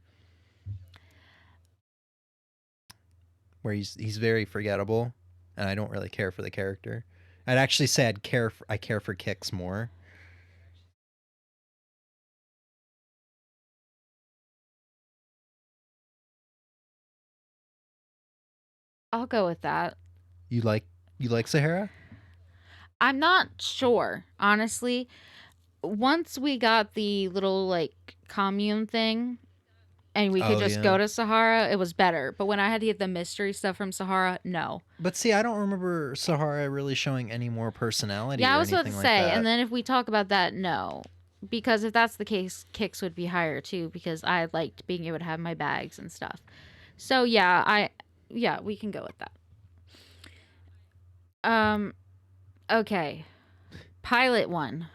where he's very forgettable, and I don't really care for the character. I'd actually say I care for Kicks more. I'll go with that. You like Sahara? I'm not sure, honestly. Once we got the little like commune thing and we could Oh, just yeah. go to Sahara, it was better. But when I had to get the mystery stuff from Sahara, no. But see, I don't remember Sahara really showing any more personality. Yeah, or I was about to anything say, like that. and then if we talk about that, no. Because if that's the case, Kicks would be higher too, because I liked being able to have my bags and stuff. So yeah, we can go with that. Okay. Pilot one.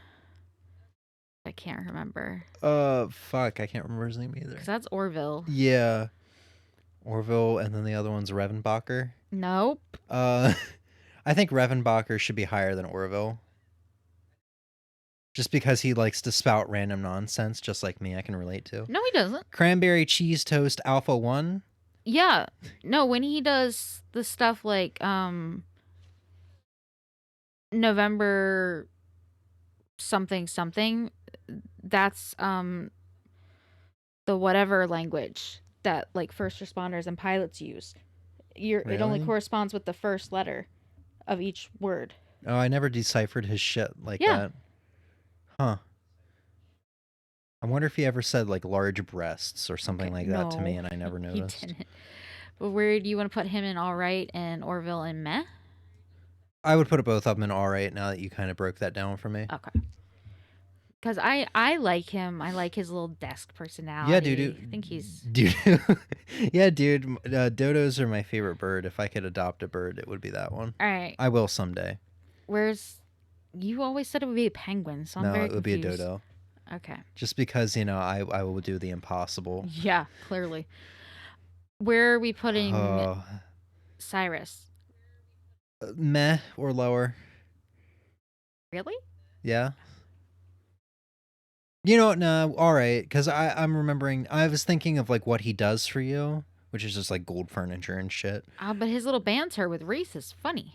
I can't remember. Fuck, I can't remember his name either. Because that's Orville. Yeah, Orville, and then the other one's Revenbacher. Nope. I think Revenbacher should be higher than Orville. Just because he likes to spout random nonsense, just like me, I can relate to. No, he doesn't. Cranberry Cheese Toast Alpha 1. Yeah. No, when he does the stuff like November something, that's the whatever language that like first responders and pilots use. It only Really? corresponds with the first letter of each word. Oh, I never deciphered his shit like Yeah. that. Huh. I wonder if he ever said like large breasts or something like that to me No, and I never He noticed. didn't. But where do you want to put him in all right and Orville in meh? I would put both of them in all right now that you kind of broke that down for me. Okay. Because I like him. I like his little desk personality. Yeah, dude. I think he's... Dude. Yeah, dude. Dodos are my favorite bird. If I could adopt a bird, it would be that one. All right. I will someday. Where's... You always said it would be a penguin, so I'm No, very it would be a confused. dodo. Okay. Just because, I will do the impossible. Yeah, clearly. Where are we putting Oh, Cyrus? meh or lower. Really? Yeah. You know what? No, all right. Because I'm remembering, I was thinking of like what he does for you, which is just like gold furniture and shit. But his little banter with Reese is funny.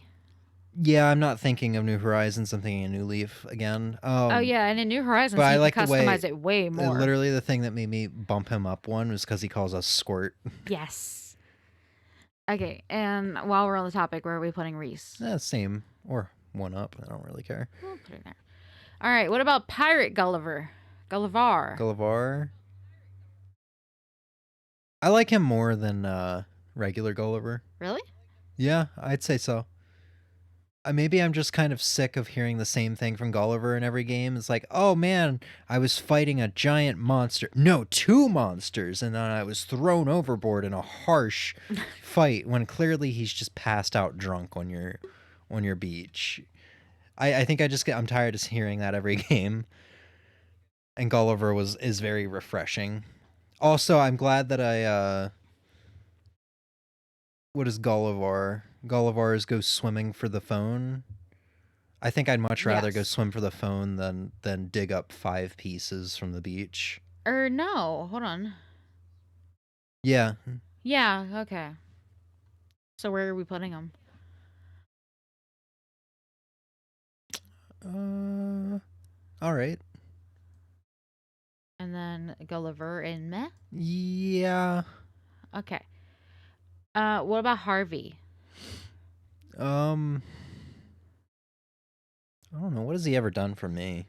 Yeah, I'm not thinking of New Horizons. I'm thinking of New Leaf again. Oh yeah, and in New Horizons, but he I like can the way- customize it way more. Literally, the thing that made me bump him up one was because he calls us Squirt. Yes. Okay, and while we're on the topic, where are we putting Reese? Same. Or one up. I don't really care. We'll put it there. All right, what about Pirate Gulliver? Gullivar. I like him more than regular Gulliver. Really? Yeah, I'd say so. Maybe I'm just kind of sick of hearing the same thing from Gulliver in every game. It's like, oh man, I was fighting a giant monster. No, two monsters. And then I was thrown overboard in a harsh fight when clearly he's just passed out drunk on your beach. I think I'm tired of hearing that every game. And Gulliver is very refreshing. Also, I'm glad that what is Gullivar? Gullivar's go swimming for the phone. I think I'd much rather go Yes. swim for the phone than dig up 5 pieces from the beach. No, hold on. Yeah. Yeah, okay. So where are we putting him? All right. And then Gulliver and meh? Yeah. Okay. What about Harvey? I don't know. What has he ever done for me?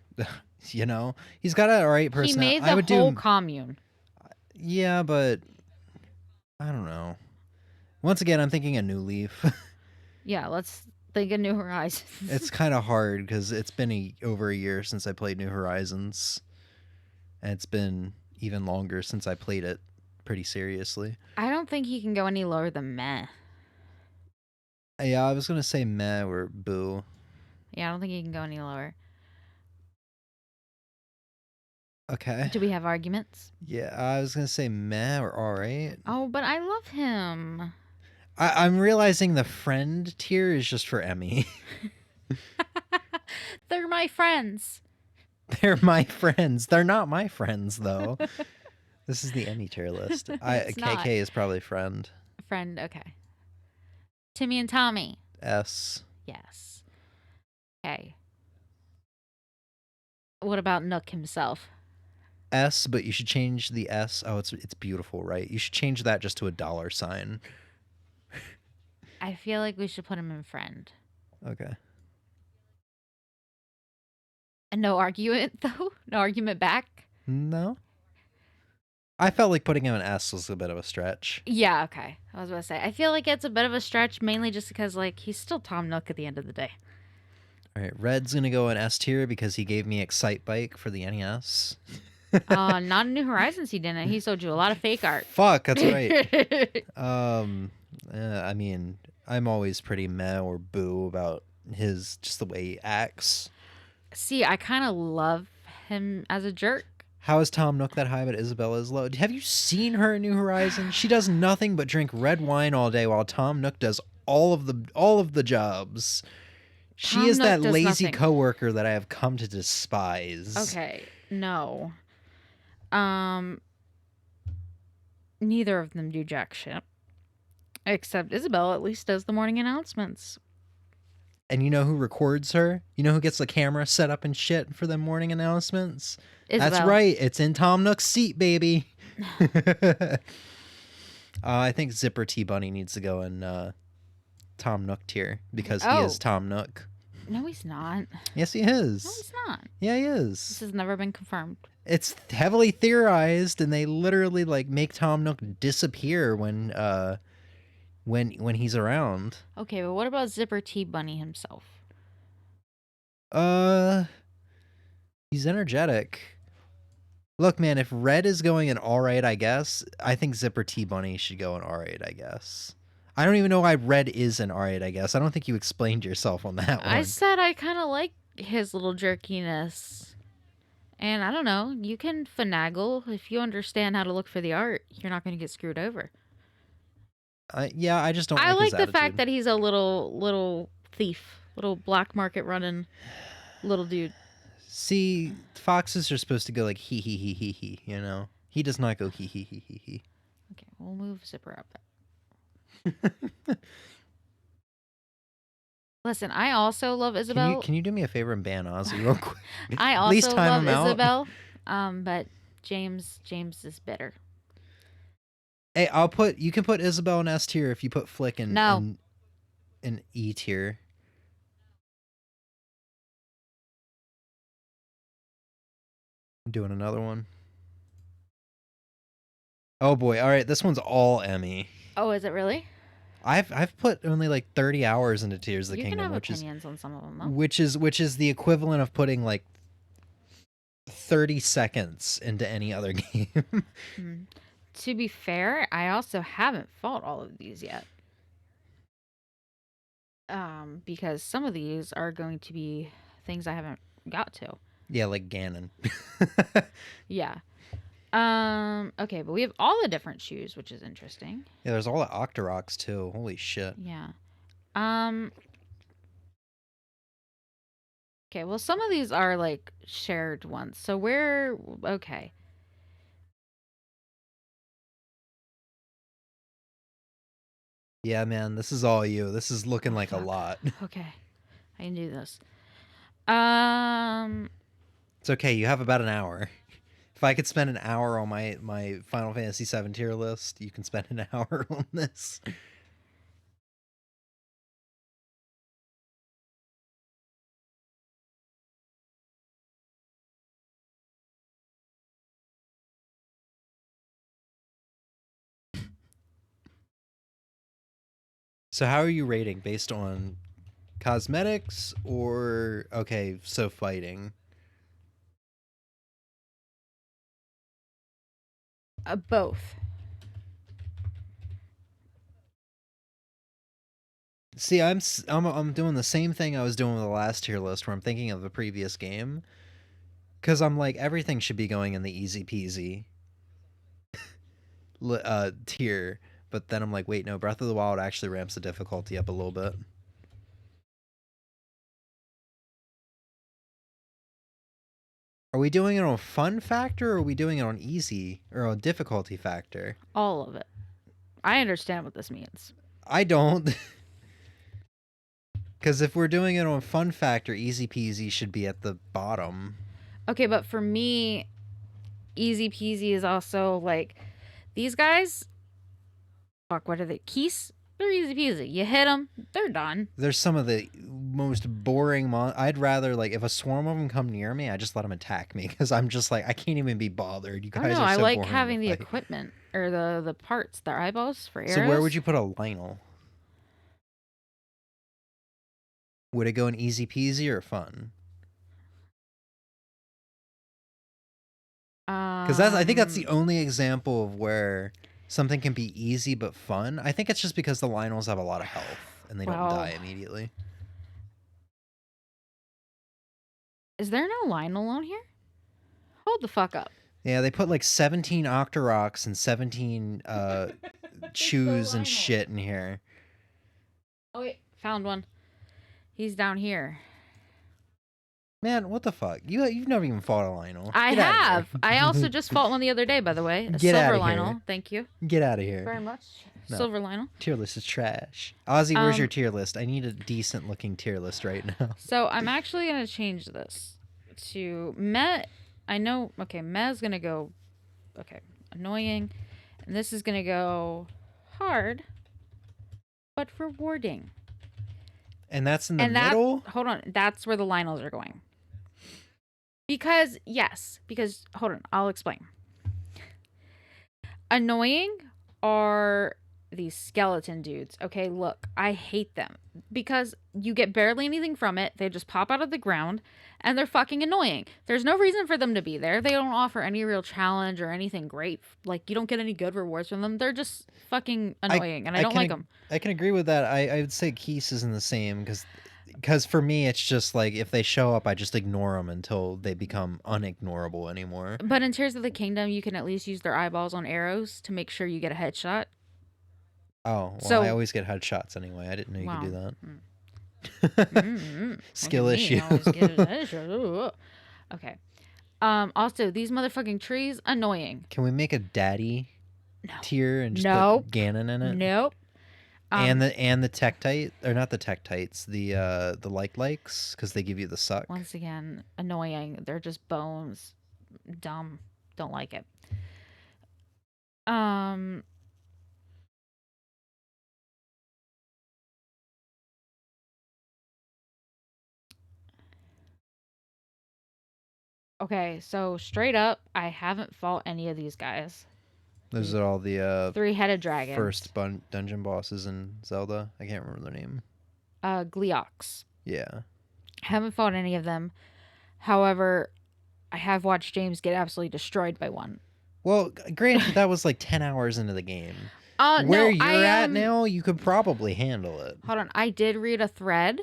You know, he's got an alright He personality. made the whole commune. Yeah, but I don't know. Once again, I'm thinking a New Leaf. Yeah, let's think of New Horizons. It's kind of hard because it's been over a year since I played New Horizons, and it's been even longer since I played it pretty seriously. I don't think he can go any lower than meh. Yeah, I was gonna say meh or boo. Yeah, I don't think he can go any lower. Okay. Do we have arguments? Yeah, I was gonna say meh or alright. Oh, but I love him. I'm realizing the friend tier is just for Emmy. They're my friends. They're my friends. They're not my friends, though. This is the Emmy tier list. It's KK not. is probably friend. Friend, okay. Timmy and Tommy. S. Yes. Okay. What about Nook himself? S, but you should change the S. Oh, it's beautiful, right? You should change that just to a $sign. I feel like we should put him in friend. Okay. And no argument, though? No argument back? No. I felt like putting him in S was a bit of a stretch. Yeah, okay. I was about to say. I feel like it's a bit of a stretch, mainly just because, like, he's still Tom Nook at the end of the day. All right, Red's going to go in S tier because he gave me Excite Bike for the NES. Not in New Horizons he didn't. He sold you a lot of fake art. Fuck, that's right. I mean, I'm always pretty meh or boo about just the way he acts. See, I kind of love him as a jerk. How is Tom Nook that high, but Isabella is low? Have you seen her in New Horizons? She does nothing but drink red wine all day, while Tom Nook does all of the jobs. She is that lazy coworker that I have come to despise. Okay, no. Neither of them do jack shit. Except Isabel at least does the morning announcements. And you know who records her? You know who gets the camera set up and shit for the morning announcements? Isabel. That's right. It's in Tom Nook's seat, baby. I think Zipper T Bunny needs to go in Tom Nook tier because he is Tom Nook. No, he's not. Yes, he is. No, he's not. Yeah, he is. This has never been confirmed. It's heavily theorized, and they literally like make Tom Nook disappear when he's around. Okay, but what about Zipper T Bunny himself? He's energetic. Look, man, if Red is going in alright, I guess, I think Zipper T Bunny should go in alright, I guess. I don't even know why Red is in alright, I guess. I don't think you explained yourself on that one. I said I kind of like his little jerkiness. And I don't know, you can finagle if you understand how to look for the art. You're not going to get screwed over. Yeah, I just don't I like his the attitude. fact that he's a little thief, little black market running little dude. See, foxes are supposed to go like he, you know? He does not go he. Okay, we'll move Zipper up. Listen, I also love Isabel. Can you do me a favor and ban Ozzy real quick? I At least also time love him out. Isabel, but James is bitter. Hey, you can put Isabel in S tier if you put Flick in E tier. I'm doing another one. Oh boy! All right, this one's all Emmy. Oh, is it really? I've put only like 30 hours into Tears of the You Kingdom, can have which opinions on some of them, though. which is the equivalent of putting like 30 seconds into any other game. To be fair, I also haven't fought all of these yet. Because some of these are going to be things I haven't got to. Yeah, like Ganon. Yeah. Okay, but we have all the different shoes, which is interesting. Yeah, there's all the Octoroks too. Holy shit. Yeah. Okay, well, some of these are like shared ones. So okay. Yeah, man, this is all you. This is looking like a lot. Okay. I can do this. It's okay. You have about an hour. If I could spend an hour on my Final Fantasy VII tier list, you can spend an hour on this. So how are you rating? Based on cosmetics or okay, so fighting? Both. See, I'm doing the same thing I was doing with the last tier list, where I'm thinking of the previous game, because I'm like everything should be going in the easy peasy tier, but then I'm like, wait, no, Breath of the Wild actually ramps the difficulty up a little bit. Are we doing it on fun factor, or are we doing it on easy or on difficulty factor? All of it. I understand what this means. I don't. Because if we're doing it on fun factor, easy peasy should be at the bottom. Okay, but for me, easy peasy is also like these guys. Fuck, what are they? Keys? They're easy peasy. You hit them, they're done. There's some of the most boring I'd rather, like, if a swarm of them come near me, I just let them attack me, because I'm just like, I can't even be bothered. You guys are so I like boring having to the fight. equipment or the parts, their eyeballs for arrows. So where would you put a Lionel? Would it go in easy peasy or fun? Because I think that's the only example of where something can be easy but fun. I think it's just because the Lionels have a lot of health and they don't die immediately. Is there no Lionel on here? Hold the fuck up. Yeah, they put like 17 Octoroks and 17 chews and shit in here. Oh wait, found one. He's down here. Man, what the fuck? You've never even fought a Lionel. I have. I also just fought one the other day, by the way. A Get silver outta Lionel. here. Thank you. Get out of here. Very much. No. Silver Lionel. Tier list is trash. Ozzy, where's your tier list? I need a decent looking tier list right now. So I'm actually going to change this to Meh. I know, okay, Meh's going to go, okay, annoying. And this is going to go hard, but rewarding. And that's in the middle? Hold on. That's where the Lionels are going. Because, hold on, I'll explain. Annoying are these skeleton dudes. Okay, look, I hate them because you get barely anything from it. They just pop out of the ground and they're fucking annoying. There's no reason for them to be there. They don't offer any real challenge or anything great. Like, you don't get any good rewards from them. They're just fucking annoying and I don't like them. I can agree with that. I would say Keese isn't the same because for me, it's just like if they show up, I just ignore them until they become unignorable anymore. But in Tears of the Kingdom, you can at least use their eyeballs on arrows to make sure you get a headshot. Oh, well, so, I always get headshots anyway. I didn't know you could do that. Skill Look at issue. me, I always get a headshot. Okay. Also, these motherfucking trees, annoying. Can we make a daddy tier and just put Ganon in it? Nope. And the Tektite, or not the Tektites, the likes, because they give you the suck. Once again, annoying. They're just bones. Dumb. Don't like it. Okay, so straight up, I haven't fought any of these guys. Those are all the three-headed dragons. First dungeon bosses in Zelda. I can't remember their name. Gleeoks. Yeah. I haven't fought any of them. However, I have watched James get absolutely destroyed by one. Well, granted, that was like 10 hours into the game. Where you're at now, you could probably handle it. Hold on. I did read a thread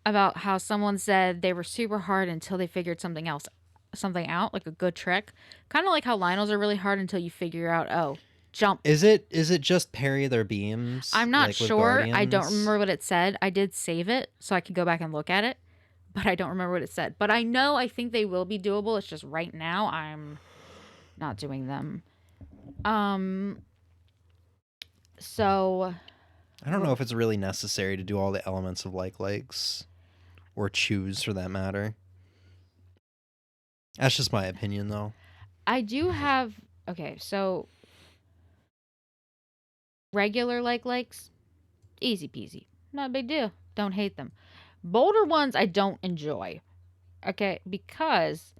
about how someone said they were super hard until they figured something out, like a good trick. Kind of like how Lionels are really hard until you figure out, jump. Is it just parry their beams? I'm not like sure. I don't remember what it said. I did save it so I could go back and look at it, but I don't remember what it said. But I think they will be doable. It's just right now I'm not doing them. So I don't know if it's really necessary to do all the elements of likes or choose for that matter. That's just my opinion, though. I do have... Okay, so... Regular likes, easy peasy. Not a big deal. Don't hate them. Boulder ones, I don't enjoy. Okay, because...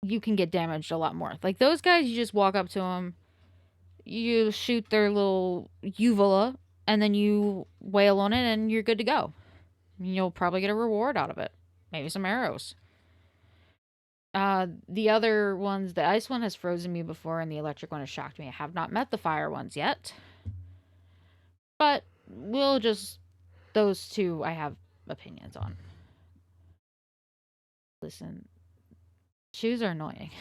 you can get damaged a lot more. Like, those guys, you just walk up to them, you shoot their little uvula, and then you wail on it, and you're good to go. You'll probably get a reward out of it. Maybe some arrows. The other ones, the ice one has frozen me before, and the electric one has shocked me. I have not met the fire ones yet. But those two I have opinions on. Listen, chews are annoying.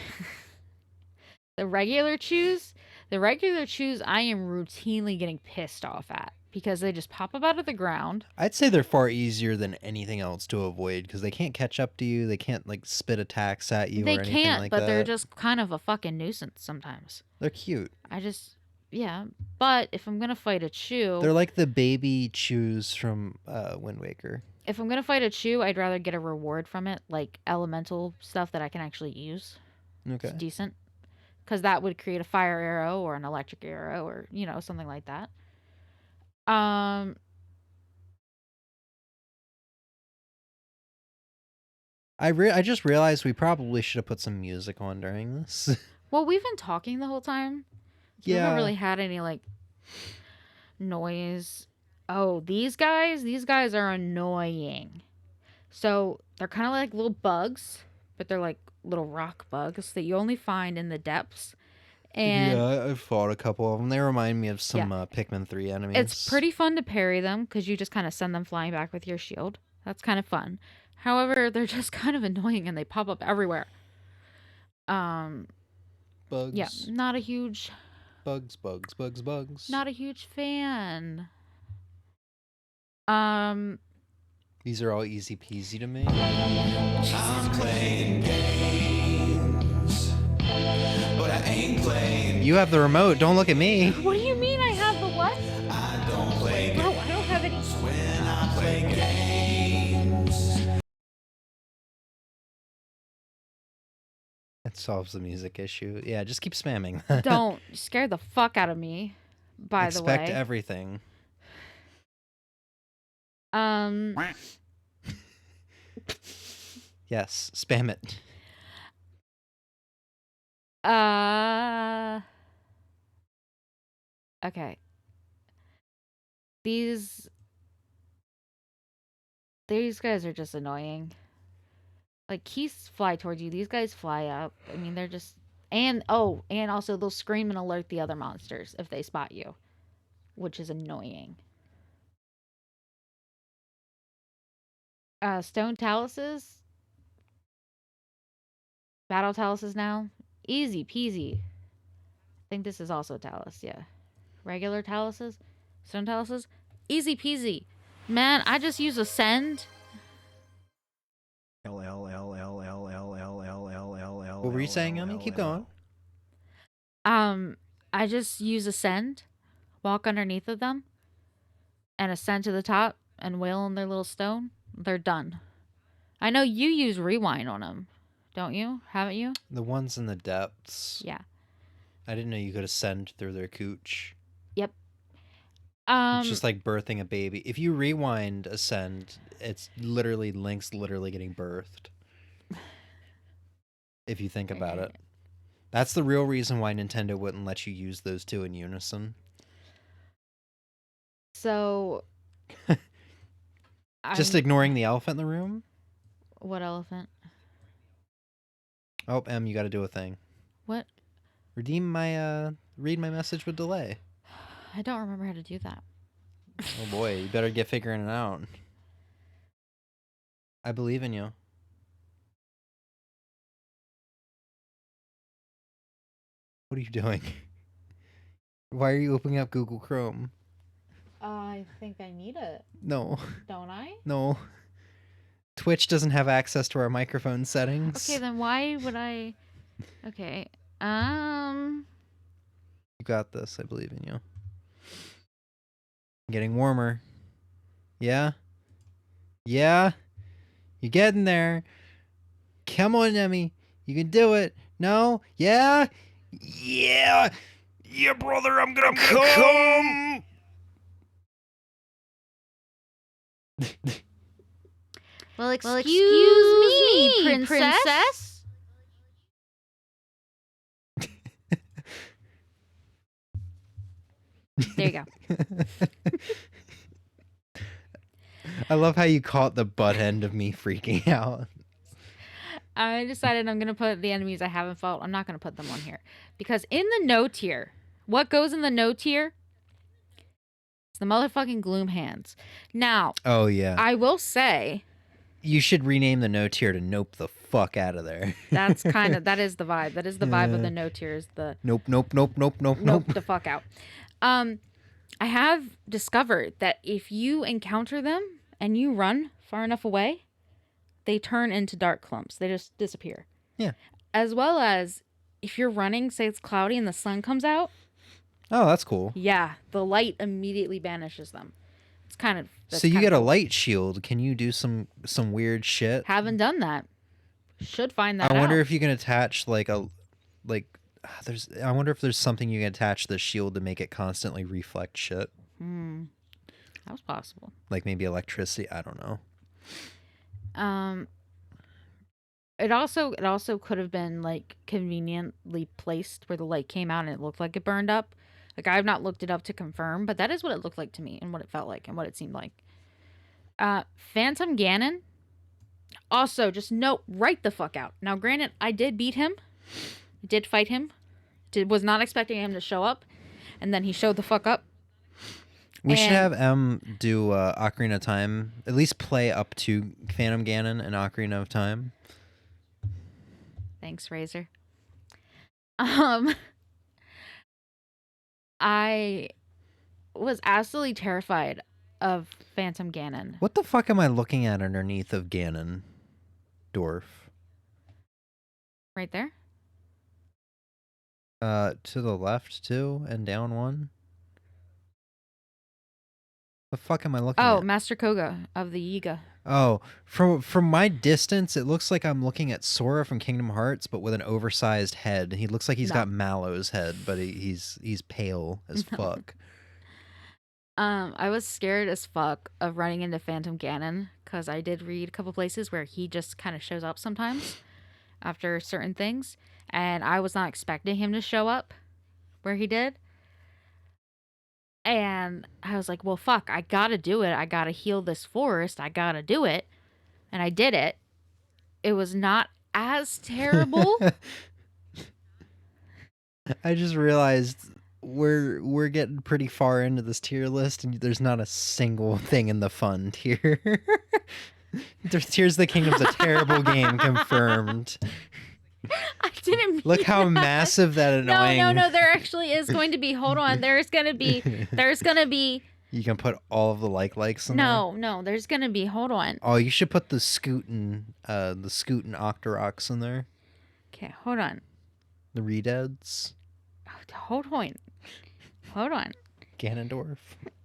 The regular chews I am routinely getting pissed off at because they just pop up out of the ground. I'd say they're far easier than anything else to avoid because they can't catch up to you. They can't like spit attacks at you or anything like that. But they're just kind of a fucking nuisance sometimes. They're cute. Yeah. But if I'm going to fight a chew... They're like the baby chews from Wind Waker. If I'm going to fight a chew, I'd rather get a reward from it, like elemental stuff that I can actually use. Okay. It's decent. Because that would create a fire arrow or an electric arrow or, something like that. I just realized we probably should have put some music on during this. Well, we've been talking the whole time. So we haven't really had any, like, noise. Oh, these guys are annoying. So they're kind of like little bugs, but they're like little rock bugs that you only find in the depths. And yeah, I've fought a couple of them. They remind me of some Pikmin 3 enemies. It's pretty fun to parry them because you just kind of send them flying back with your shield. That's kind of fun. However, they're just kind of annoying and they pop up everywhere. Bugs. Yeah, not a huge... Bugs. Not a huge fan. These are all easy peasy to me. I'm playing games, but I ain't playing. You have the remote. Don't look at me. What do you mean I have the what? I don't play games. No, I don't have any. When I play games. It solves the music issue. Yeah, just keep spamming. Don't. You scared the fuck out of me, by the way. Expect everything. Yes, spam it. Okay. These guys are just annoying. Like, keys fly towards you. These guys fly up. I mean, they're just... And also they'll scream and alert the other monsters if they spot you, which is annoying. Stone taluses. Battle taluses now. Easy peasy. I think this is also talus, yeah. Regular taluses. Stone taluses. Easy peasy. Man, I just use Ascend. What were you saying, Yummy? Keep going. I just use Ascend, walk underneath of them, and ascend to the top and wail on their little stone. They're done. I know you use Rewind on them, don't you? Haven't you? The ones in the depths. Yeah. I didn't know you could ascend through their cooch. Yep. It's just like birthing a baby. If you rewind Ascend, it's literally Link's literally getting birthed. If you think about it. That's the real reason why Nintendo wouldn't let you use those two in unison. So... Just ignoring the elephant in the room? What elephant? Oh, Em, you gotta do a thing. What? Read my message with delay. I don't remember how to do that. Oh boy, you better get figuring it out. I believe in you. What are you doing? Why are you opening up Google Chrome? I think I need it. No. Don't I? No. Twitch doesn't have access to our microphone settings. Okay, then why would I... Okay. You got this. I believe in you. Getting warmer. Yeah? Yeah? You're getting there. Come on, Emmy. You can do it. No? Yeah? Yeah! Yeah, brother, I'm gonna come! Well, excuse me, princess. There you go. I love how you caught the butt end of me freaking out. I decided I'm going to put the enemies I haven't fought. I'm not going to put them on here. Because in the no tier, what goes in the no tier? It's the motherfucking Gloom Hands. Now, Oh, yeah. I will say... You should rename the no tier to Nope the fuck out of there. That is the vibe. That is the vibe of the no tier is the... Nope, nope, nope, nope, nope, nope. Nope the fuck out. I have discovered that if you encounter them and you run far enough away, they turn into dark clumps. They just disappear. Yeah. As well as if you're running, say it's cloudy and the sun comes out. Oh, that's cool. Yeah, the light immediately banishes them. It's kind of... So you get a light shield. Can you do some weird shit? Haven't done that. Should find that out. I wonder if you can attach I wonder if there's something you can attach the shield to make it constantly reflect shit. That was possible. Like maybe electricity. I don't know. It also could have been like conveniently placed where the light came out and it looked like it burned up. Like I've not looked it up to confirm, but that is what it looked like to me and what it felt like and what it seemed like. Phantom Ganon. Also, just note right the fuck out. Now, granted, I did beat him. I did fight him. Was not expecting him to show up, and then he showed the fuck up. We should have M do Ocarina of Time. At least play up to Phantom Ganon and Ocarina of Time. Thanks, Razor. I was absolutely terrified of Phantom Ganon. What the fuck am I looking at underneath of Ganon? Dwarf. Right there? To the left, 2, and down 1. The fuck am I looking at? Oh, Master Koga of the Yiga. Oh, from my distance, it looks like I'm looking at Sora from Kingdom Hearts, but with an oversized head. He looks like he's got Mallow's head, but he's pale as fuck. I was scared as fuck of running into Phantom Ganon because I did read a couple places where he just kind of shows up sometimes after certain things, and I was not expecting him to show up where he did. And I was like, well, fuck, I gotta do it. I gotta heal this forest. I gotta do it. And I did it. It was not as terrible. I just realized we're getting pretty far into this tier list, and there's not a single thing in the fun tier. Tears of the Kingdom's a terrible game, confirmed. I didn't mean Look how that. massive that annoying... No, there actually is going to be, hold on, there's gonna be... You can put all of the likes in there? No, there's gonna be, hold on. Oh, you should put the Scootin' Octoroks in there. Okay, hold on. The Redeads. Hold on. Ganondorf.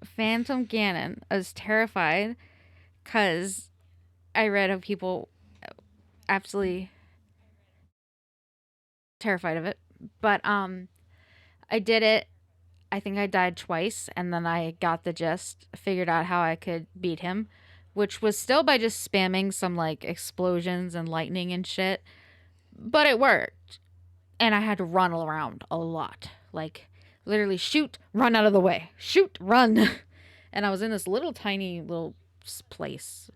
Phantom Ganon. I was terrified because I read of people absolutely terrified of it. But I did it. I think I died twice, and then I got the gist, figured out how I could beat him, which was still by just spamming some like explosions and lightning and shit. But it worked. And I had to run around a lot. Like, literally shoot, run out of the way. Shoot, run. And I was in this tiny little place.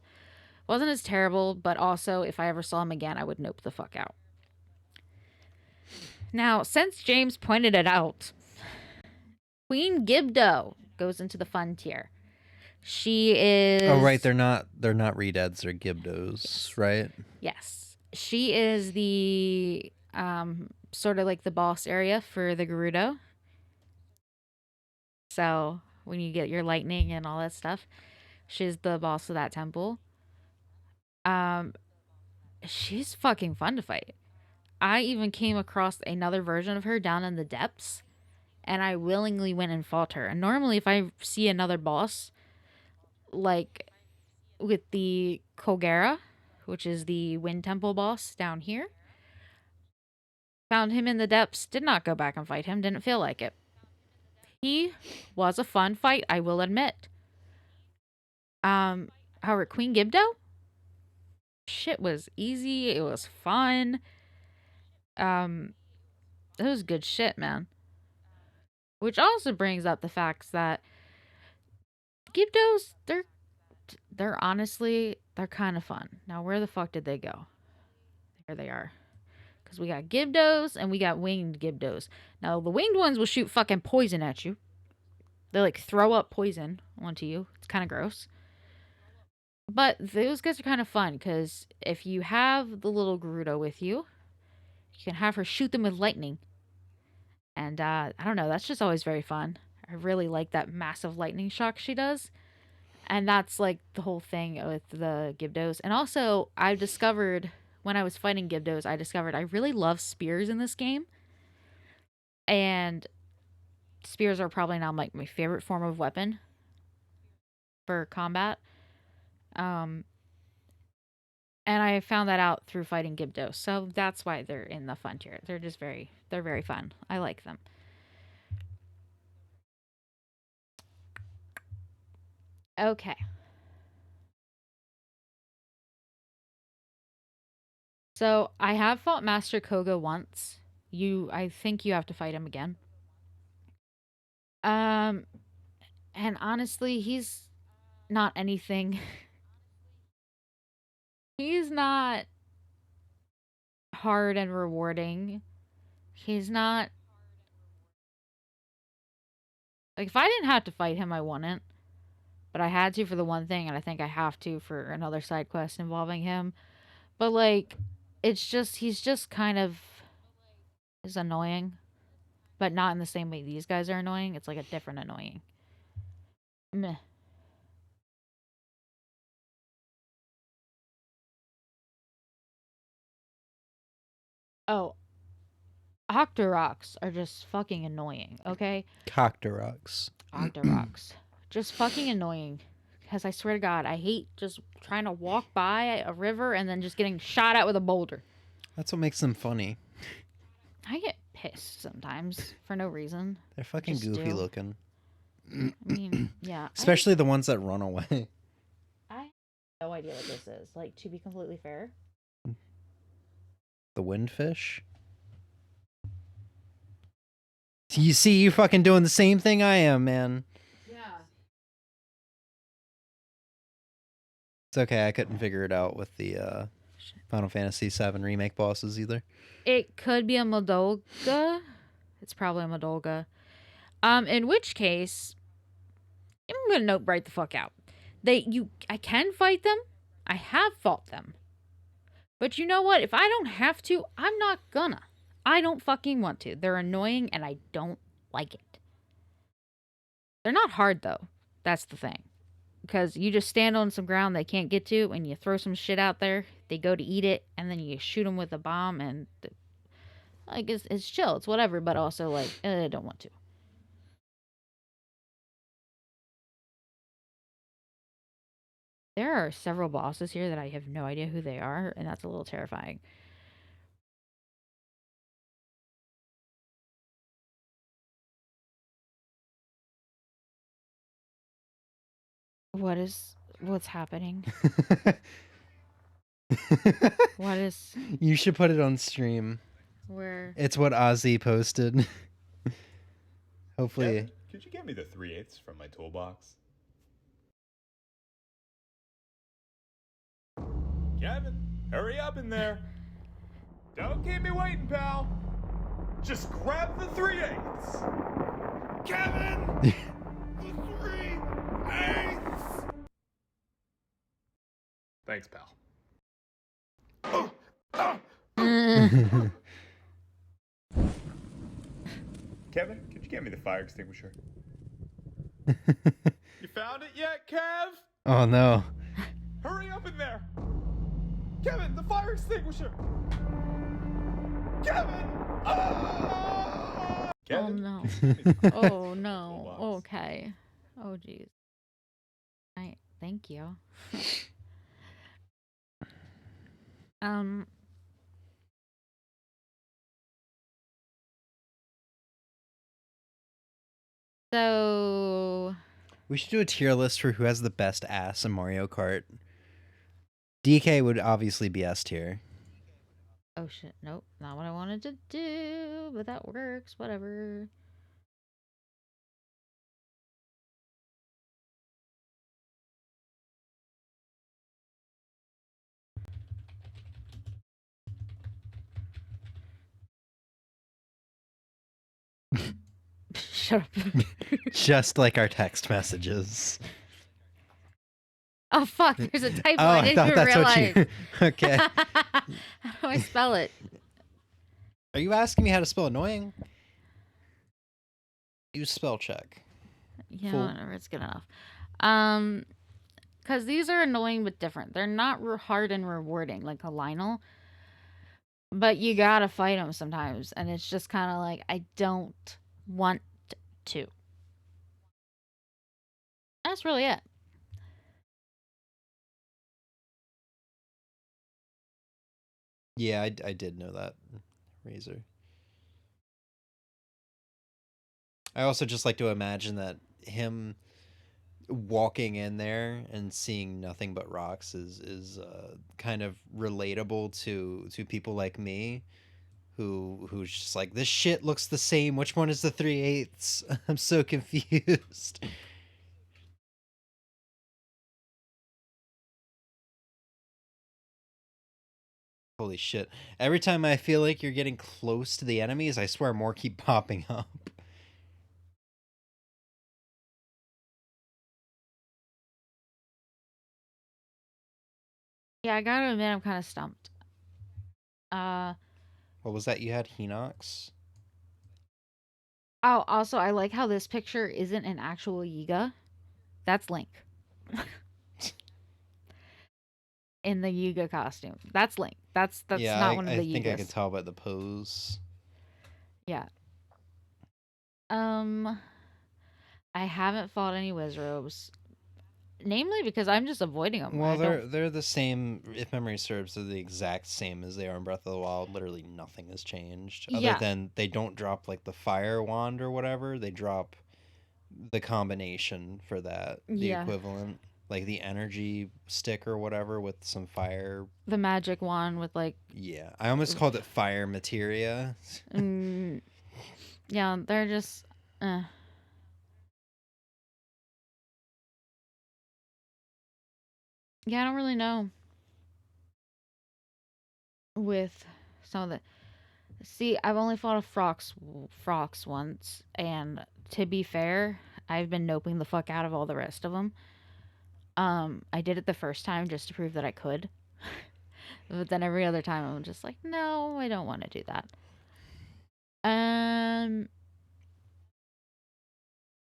Wasn't as terrible, but also, if I ever saw him again, I would nope the fuck out. Now, since James pointed it out, Queen Gibdo goes into the fun tier. She is... Oh, right, they're not Redeads, they're Gibdos, right? Yes. She is the... sort of like the boss area for the Gerudo. So when you get your lightning and all that stuff, she's the boss of that temple. She's fucking fun to fight. I even came across another version of her down in the depths, and I willingly went and fought her. And normally if I see another boss, like with the Kogera, which is the Wind Temple boss down here, found him in the depths, did not go back and fight him, didn't feel like it. He was a fun fight, I will admit. However, Queen Gibdo? Shit was easy, it was fun. It was good shit, man. Which also brings up the facts that Gibdos, they're honestly, they're kind of fun. Now, where the fuck did they go? There they are. Because we got Gibdos and we got winged Gibdos. Now, the winged ones will shoot fucking poison at you. They like throw up poison onto you. It's kind of gross. But those guys are kind of fun because if you have the little Gerudo with you, you can have her shoot them with lightning. And I don't know, that's just always very fun. I really like that massive lightning shock she does. And that's like the whole thing with the Gibdos. And also, I discovered when I was fighting Gibdos, I discovered I really love spears in this game. And spears are probably now like my favorite form of weapon for combat. And I found that out through fighting Gibdos. So that's why they're in the fun tier. They're just they're very fun. I like them. Okay. So I have fought Master Koga once. I think you have to fight him again. And honestly, he's not anything. He's not hard and rewarding. He's not like if I didn't have to fight him, I wouldn't. But I had to for the one thing, and I think I have to for another side quest involving him. But like, he's just kind of is annoying, but not in the same way these guys are annoying. It's like a different annoying. Meh. Oh, Octoroks are just fucking annoying, okay? Coctoroks. Octoroks. Just fucking annoying. Because I swear to God, I hate just trying to walk by a river and then just getting shot at with a boulder. That's what makes them funny. I get pissed sometimes for no reason. They're fucking goofy looking. I mean, yeah. Especially the ones that run away. I have no idea what this is. Like, to be completely fair. The windfish? You see, you fucking doing the same thing I am, man. Yeah. It's okay, I couldn't figure it out with the Final Fantasy VII Remake bosses either. It could be a Modolga. It's probably a Modolga. In which case, I'm gonna note right the fuck out. I can fight them. I have fought them. But you know what? If I don't have to, I'm not gonna. I don't fucking want to. They're annoying and I don't like it. They're not hard though. That's the thing. Because you just stand on some ground they can't get to and you throw some shit out there. They go to eat it and then you shoot them with a bomb and like it's chill. It's whatever. But also like, I don't want to. There are several bosses here that I have no idea who they are, and that's a little terrifying. What's happening? What is... You should put it on stream. Where? It's what Ozzy posted. Hopefully. Kevin, could you get me the 3/8 from my toolbox? Kevin, hurry up in there. Don't keep me waiting, pal. Just grab the 3/8. Kevin! The 3/8! Thanks, pal. Kevin, could you get me the fire extinguisher? You found it yet, Kev? Oh no. Hurry up in there! Kevin, the fire extinguisher! Kevin! Oh, Kevin? Oh no. Oh no. Okay. Oh jeez. Thank you. So we should do a tier list for who has the best ass in Mario Kart. DK would obviously be S tier. Oh shit, nope, not what I wanted to do, but that works, whatever. Shut up. Just like our text messages. Oh fuck! There's a typo. Oh, I I didn't thought even that's realize. what you. Okay. How do I spell it? Are you asking me how to spell annoying? Use spell check. Yeah, Full- whatever. It's good enough. Because these are annoying but different. They're not hard and rewarding like a Lionel, but you gotta fight them sometimes, and it's just kind of like I don't want to. That's really it. Yeah, I did know that, Razor. I also just like to imagine that him walking in there and seeing nothing but rocks is kind of relatable to people like me, who's just like, this shit looks the same. Which one is the 3/8? I'm so confused. Holy shit. Every time I feel like you're getting close to the enemies, I swear more keep popping up. Yeah, I gotta admit, I'm kind of stumped. What was that you had? Hinox? Oh, also, I like how this picture isn't an actual Yiga. That's Link. In the Yiga costume. That's Link. That's Yeah, not one of I the think I Yigas. can tell by the pose. Yeah. I haven't fought any Wizrobes. Namely because I'm just avoiding them. Well, they're the same. If memory serves, they're the exact same as they are in Breath of the Wild. Literally nothing has changed, other Yeah. than they don't drop like the fire wand or whatever. They drop the combination for that, the Yeah. equivalent, like the energy stick or whatever with some fire. The magic wand with like. Yeah, I almost called it fire materia. Yeah, they're just. Yeah, I don't really know. With some of the. See, I've only fought a Frox once, and to be fair, I've been noping the fuck out of all the rest of them. I did it the first time just to prove that I could. But then every other time I'm just like, no, I don't want to do that.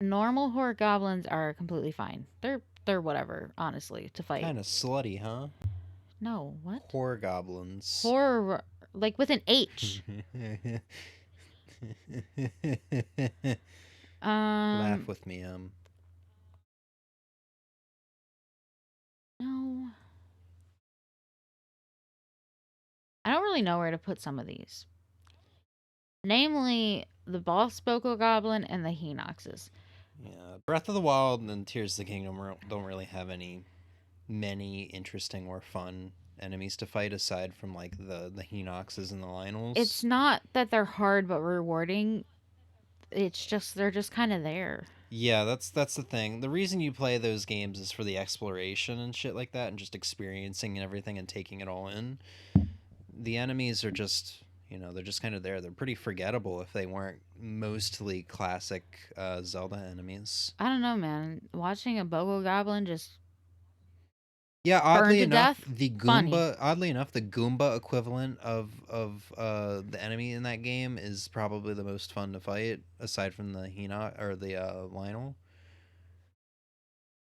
Normal horde goblins are completely fine. They're whatever, honestly, to fight. Kind of slutty, huh? No, what? Horror goblins. Horror, like with an H. Laugh with me, No. I don't really know where to put some of these. Namely, the boss Boko Goblin and the Hinoxes. Yeah, Breath of the Wild and Tears of the Kingdom don't really have many interesting or fun enemies to fight aside from like the Hinoxes and the Lionels. It's not that they're hard but rewarding. It's just they're just kind of there. Yeah, that's the thing. The reason you play those games is for the exploration and shit like that, and just experiencing and everything and taking it all in. The enemies are just, they're just kind of there. They're pretty forgettable if they weren't mostly classic Zelda enemies. I don't know, man. Watching a Bogo Goblin just Yeah, oddly enough, death, the Goomba equivalent of the enemy in that game is probably the most fun to fight, aside from the Hinox or the Lionel.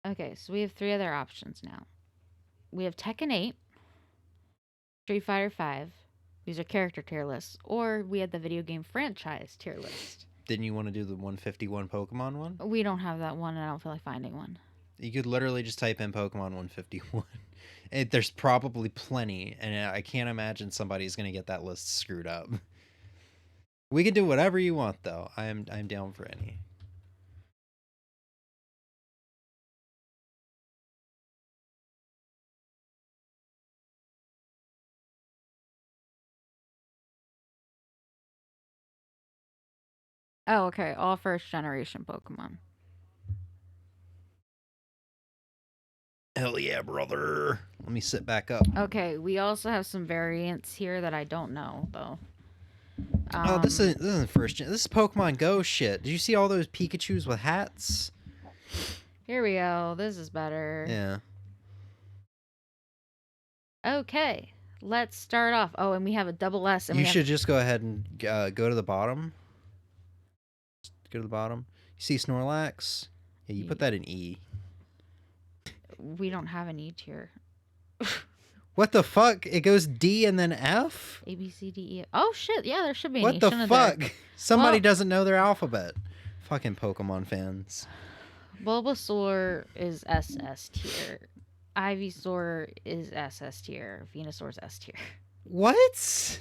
Okay, so we have 3 other options now. We have Tekken 8, Street Fighter 5. These are character tier lists, or we had the video game franchise tier list. Didn't you want to do the 151 Pokemon one? We don't have that one, and I don't feel like finding one. You could literally just type in Pokemon 151. There's probably plenty, and I can't imagine somebody's going to get that list screwed up. We can do whatever you want, though. I'm down for any. Oh, okay. All first generation Pokemon. Hell yeah, brother. Let me sit back up. Okay, we also have some variants here that I don't know, though. Oh, this isn't first gen. This is Pokemon Go shit. Did you see all those Pikachus with hats? Here we go. This is better. Yeah. Okay, let's start off. Oh, and we have a double S. And You we should just go ahead and go to the bottom. Go to the bottom. You see Snorlax? Yeah, you put that in E. We don't have an E tier. What the fuck? It goes D and then F? A, B, C, D, E. Oh, shit. Yeah, there should be an What E. the fuck? There? Somebody Well, doesn't know their alphabet. Fucking Pokemon fans. Bulbasaur is SS tier. Ivysaur is SS tier. Venusaur's S tier. What?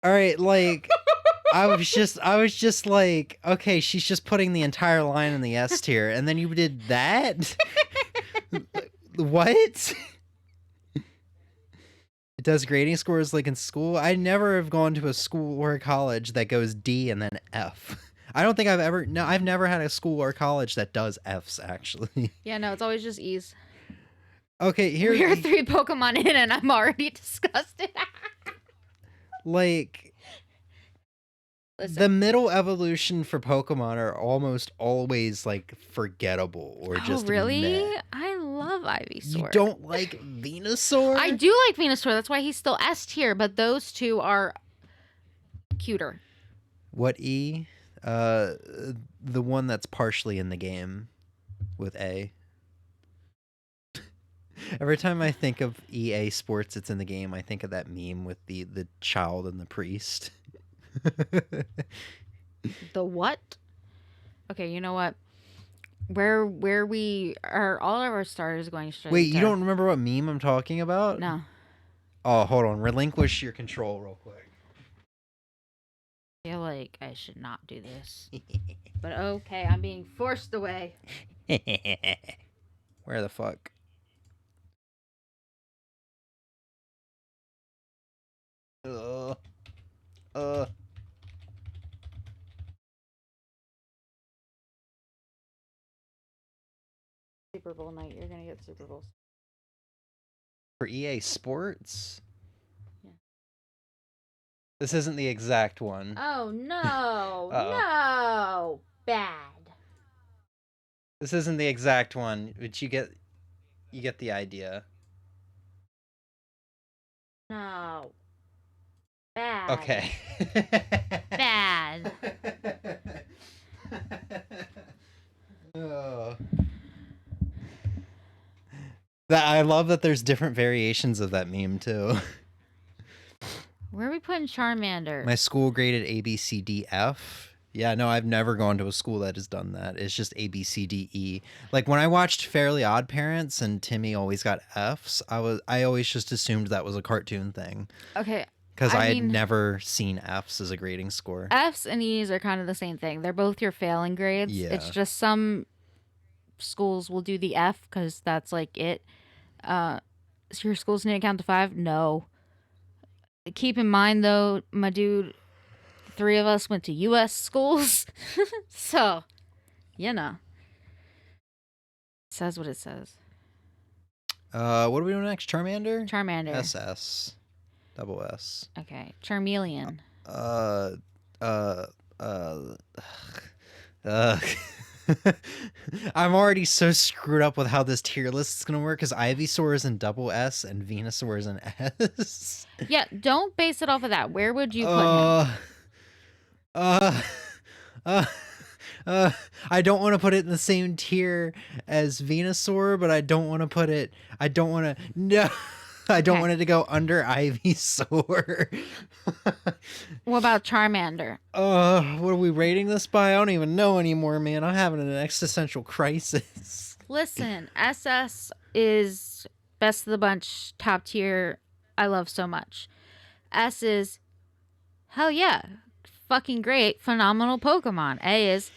All right, like I was just like, okay, she's just putting the entire line in the S tier, and then you did that? What? It does grading scores like in school. I never have gone to a school or a college that goes D and then F. I don't think I've never had a school or college that does Fs, actually. Yeah, no, it's always just E's. Okay, here We're 3 Pokemon in and I'm already disgusted. like Listen. The middle evolution for Pokemon are almost always like forgettable or just really? meh. I love Ivysaur. You don't like Venusaur? I do like Venusaur. That's why he's still S tier, but those two are cuter. What E? The one that's partially in the game with A. Every time I think of EA Sports, it's in the game. I think of that meme with the child and the priest. The what? Okay, you know what? Where we are, all of our starters going straight. Wait, you don't remember what meme I'm talking about? No. Oh, hold on. Relinquish your control real quick. I feel like I should not do this. But okay, I'm being forced away. Where the fuck? Super Bowl night, you're gonna get Super Bowls. For EA Sports? Yeah. This isn't the exact one. Oh no. No. Bad. This isn't the exact one, but you get the idea. No. Bad. Okay. Bad. Oh. I love that there's different variations of that meme too. Where are we putting Charmander? My school graded A, B, C, D, F. Yeah, no, I've never gone to a school that has done that. It's just A, B, C, D, E. Like when I watched Fairly Odd Parents and Timmy always got Fs, I always just assumed that was a cartoon thing. Okay. Because I had mean, never seen Fs as a grading score. Fs and Es are kind of the same thing. They're both your failing grades. Yeah. It's just some schools will do the F because that's like it. So your schools need to count to 5? No. Keep in mind though, my dude, 3 of us went to U.S. schools. So, you know. It says what it says. What do we do next? Charmander? Charmander. SS. Double S. Okay. Charmeleon. I'm already so screwed up with how this tier list is gonna work because Ivysaur is in double S and Venusaur is in S. Yeah, don't base it off of that. Where would you put him? I don't want to put it in the same tier as Venusaur, but I don't want to I don't want it to go under Ivysaur. What about Charmander? What are we rating this by? I don't even know anymore, man. I'm having an existential crisis. Listen, SS is best of the bunch, top tier. I love so much. S is hell yeah, fucking great, phenomenal Pokemon. A is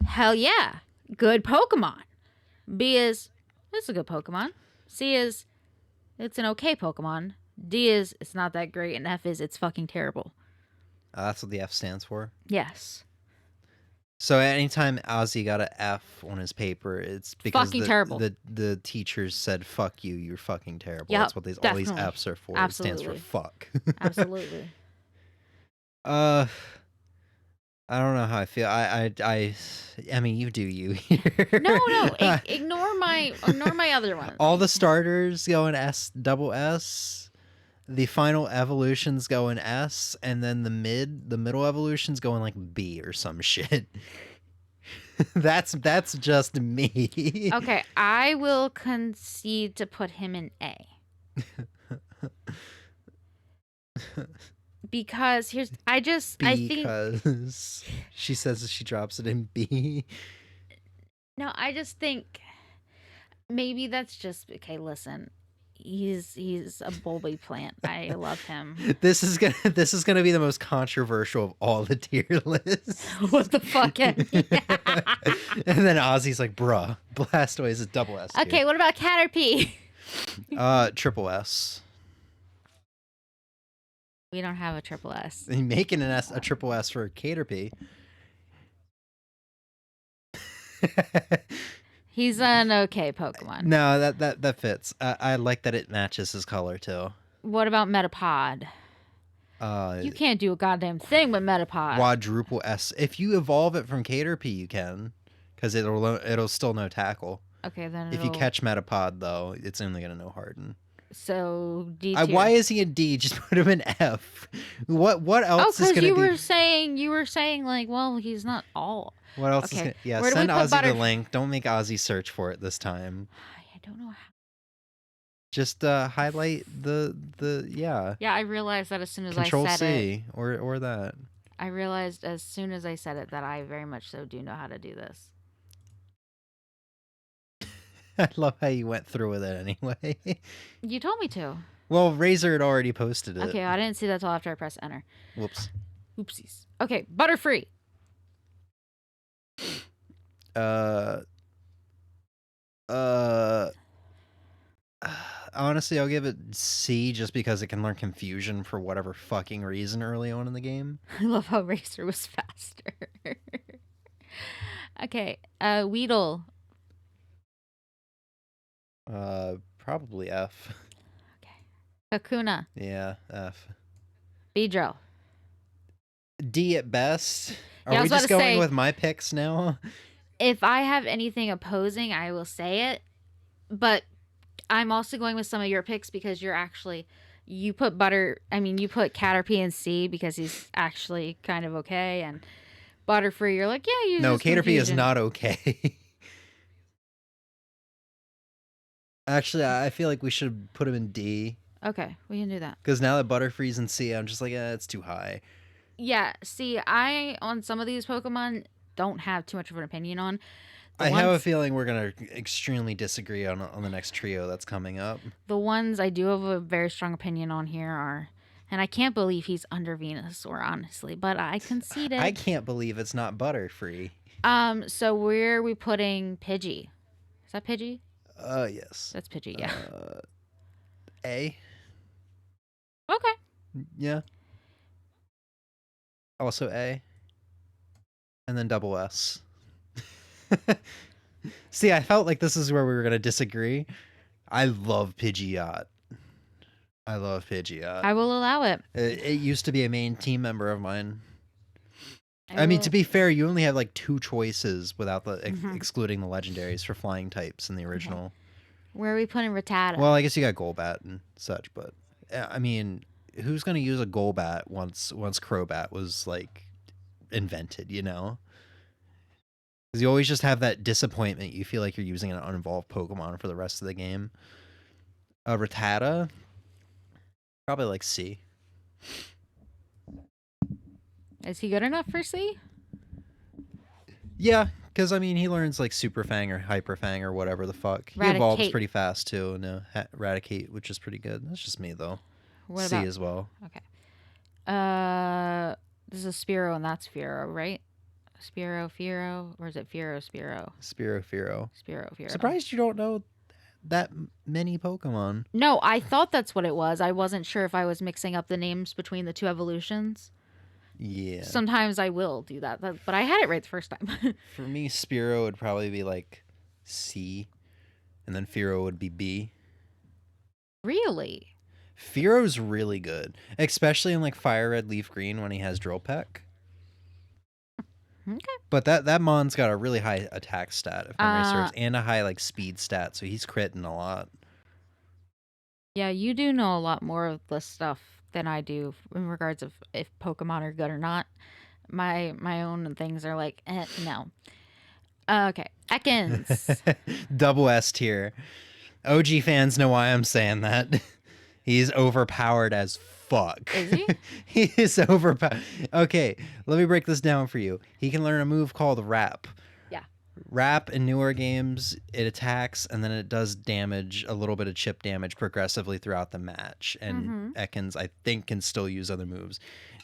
hell yeah, good Pokemon. B is it's a good Pokemon. C is it's an okay Pokemon. D is it's not that great, and F is it's fucking terrible. That's what the F stands for. Yes. So anytime Ozzy got an F on his paper, it's because Fucking terrible. the teachers said "fuck you, you're fucking terrible." Yep, That's what all these definitely. Fs are for. Absolutely. It stands for fuck. Absolutely. I don't know how I feel. I mean, you do you here. No. Ignore my other ones. All the starters go in S, double S. The final evolutions go in S, and then the middle evolutions go in like B or some shit. That's just me. Okay, I will concede to put him in A. Because I think because she says she drops it in B. No, I just think maybe that's just okay. Listen, he's a bulby plant. I love him. This is gonna be the most controversial of all the tier lists. What the fuck? And then Ozzy's like, "Bruh, Blastoise is double S." Tier. Okay, what about Caterpie? Triple S. We don't have a triple S. And making a triple S for Caterpie. He's an okay Pokemon. No, that fits. I like that it matches his color too. What about Metapod? You can't do a goddamn thing with Metapod. Quadruple S. If you evolve it from Caterpie, you can, because it'll still know Tackle. Okay, then if you catch Metapod though, it's only gonna know Harden. So D. Why is he in D? Just put him in F. What else is gonna be? You were saying like, well, he's not all. What else is gonna... Yeah, send Ozzy the link. Don't make Ozzy search for it this time. I don't know how. Just highlight the yeah. Yeah, I realized that as soon as Control I said C, it. or that. I realized as soon as I said it that I very much so do know how to do this. I love how you went through with it anyway. You told me to. Well, Razor had already posted it. Okay, I didn't see that till after I pressed enter. Whoops. Oopsies. Okay, Butterfree. Honestly, I'll give it C just because it can learn Confusion for whatever fucking reason early on in the game. I love how Razor was faster. Okay, Weedle. Probably F. Okay. Kakuna. Yeah, F. Beedrill. D at best. Yeah, Are we just going with my picks now? If I have anything opposing, I will say it. But I'm also going with some of your picks because you put Caterpie in C because he's actually kind of okay, and Butterfree, you're like, yeah, No, Caterpie is not okay. Actually, I feel like we should put him in D. Okay, we can do that. Because now that Butterfree's in C, I'm just like, it's too high. Yeah, see, on some of these Pokemon, don't have too much of an opinion on. I have a feeling we're going to extremely disagree on the next trio that's coming up. The ones I do have a very strong opinion on here are, and I can't believe he's under Venusaur, honestly, but I conceded. I can't believe it's not Butterfree. So where are we putting Pidgey? Is that Pidgey? Yes. That's Pidgey, yeah. A. Okay. Yeah. Also A. And then double S. See, I felt like this is where we were going to disagree. I love Pidgeot. I will allow it. It used to be a main team member of mine. I mean, to be fair, you only have like 2 choices without the excluding the legendaries for flying types in the original. Okay. Where are we putting Rattata? Well, I guess you got Golbat and such, but I mean, who's going to use a Golbat once Crobat was like invented, you know? Because you always just have that disappointment. You feel like you're using an uninvolved Pokemon for the rest of the game. Rattata, probably like C. Is he good enough for C? Yeah, because I mean, he learns like Super Fang or Hyper Fang or whatever the fuck. He evolves pretty fast too. No, Eradicate, which is pretty good. That's just me though. C as well. Okay. This is Spearow and that's Fearow, right? Fearow, or is it Fearow? Fearow. Surprised you don't know that many Pokemon. No, I thought that's what it was. I wasn't sure if I was mixing up the names between the 2 evolutions. Yeah. Sometimes I will do that, but I had it right the first time. For me, Spearow would probably be like C, and then Fearow would be B. Really? Fearow's really good, especially in like Fire Red Leaf Green when he has Drill Peck. Okay. But that Mon's got a really high attack stat, if memory serves, and a high like speed stat, so he's critting a lot. Yeah, you do know a lot more of this stuff than I do in regards of if Pokemon are good or not. My own things are like, no. Okay, Ekans. Double S tier. OG fans know why I'm saying that. He's overpowered as fuck. Is he? He is overpowered. Okay, let me break this down for you. He can learn a move called Wrap. Yeah. Wrap in newer games, it attacks and then it does damage, a little bit of chip damage progressively throughout the match. And Ekans, I think, can still use other moves.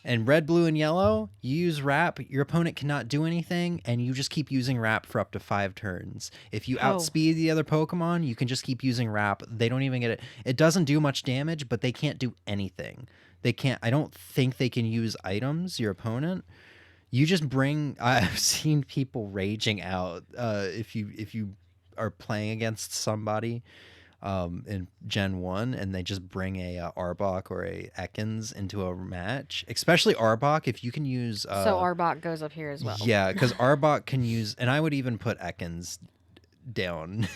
And red, blue, and yellow, you use Wrap, your opponent cannot do anything, and you just keep using Wrap for up to 5 turns. If you outspeed the other Pokemon, you can just keep using Wrap. They don't even get it. It doesn't do much damage, but they can't do anything. They can't, I don't think they can use items, your opponent. You just bring, I've seen people raging out if you are playing against somebody in Gen 1 and they just bring a Arbok or a Ekans into a match, especially Arbok, if you can use... so Arbok goes up here as well. Yeah, because Arbok can use... And I would even put Ekans down.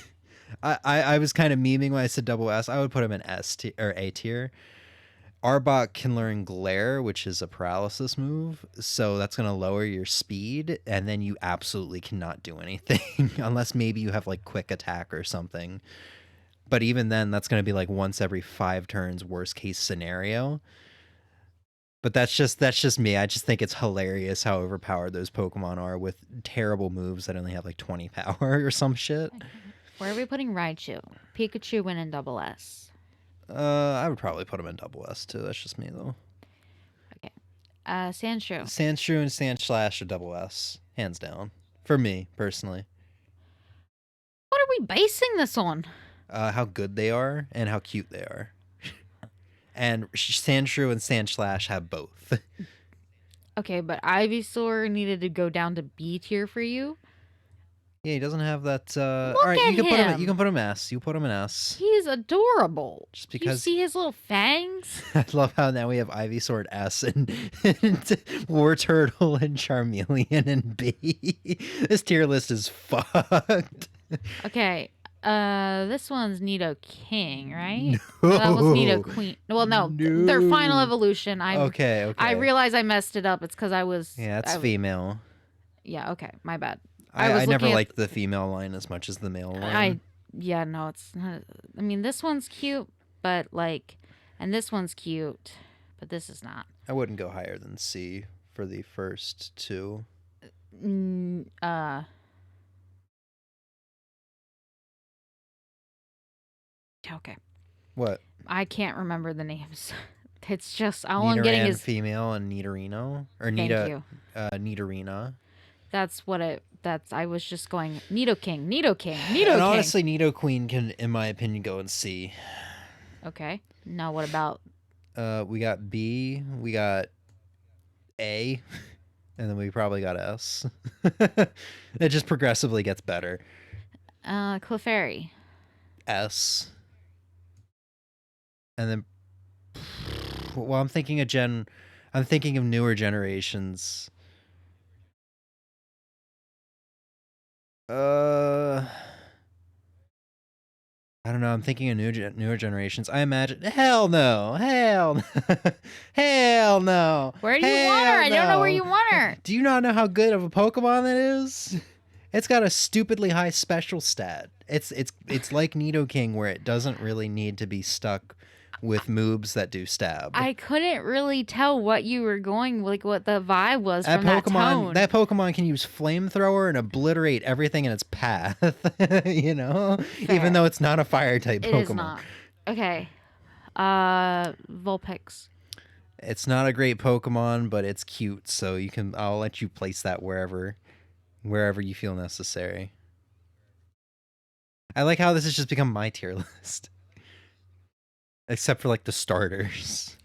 I was kind of memeing when I said double S. I would put him in S tier or A tier. Arbok can learn Glare, which is a paralysis move, so that's going to lower your speed, and then you absolutely cannot do anything unless maybe you have like quick attack or something. But even then, that's going to be like once every 5 turns, worst case scenario. But that's just me. I just think it's hilarious how overpowered those Pokemon are with terrible moves that only have like 20 power or some shit. Where are we putting Raichu? Pikachu win in double S. I would probably put him in double S too. That's just me though. Okay. Sandshrew. Sandshrew and Sandslash are double S, hands down. For me personally. What are we basing this on? How good they are and how cute they are. And Sandshrew and Sandslash have both. Okay, but Ivysaur needed to go down to B tier for you. Yeah, he doesn't have that. Look all right, at you can put him. him. You can put him S. You put him in S. He's adorable. Just because you see his little fangs. I love how now we have Ivysaur at S and Wartortle and Charmeleon and B. This tier list is fucked. Okay, this one's Nidoking, right? No. That was Nidoqueen. Well, no, their final evolution. Okay. I realize I messed it up. It's because I was. Yeah, it's female. Yeah. Okay, my bad. I never liked the female line as much as the male line. No, it's not. I mean, this one's cute, but like, and this one's cute, but this is not. I wouldn't go higher than C for the first 2. Okay. What? I can't remember the names. It's just all I'm getting is female and Nidorino or Nidorina. That's what it. I was just going Nidoking. And honestly, Nidoqueen can, in my opinion, go in C. Okay. Now what about? We got B, we got A, and then we probably got S. It just progressively gets better. Clefairy. S. And then, well, I'm thinking of newer generations. I don't know. I'm thinking of newer generations. I imagine. Hell no. Hell no. Where do you want her? I don't know where you want her. Do you not know how good of a Pokemon that is? It's got a stupidly high special stat. It's like Nidoking, where it doesn't really need to be stuck with moves that do stab. I couldn't really tell what you were going, like what the vibe was from that tone. That Pokemon can use Flamethrower and obliterate everything in its path. You know, Fair. Even though it's not a fire type Pokemon. It is not. Okay. Vulpix. It's not a great Pokemon, but it's cute, so I'll let you place that wherever you feel necessary. I like how this has just become my tier list. Except for like the starters.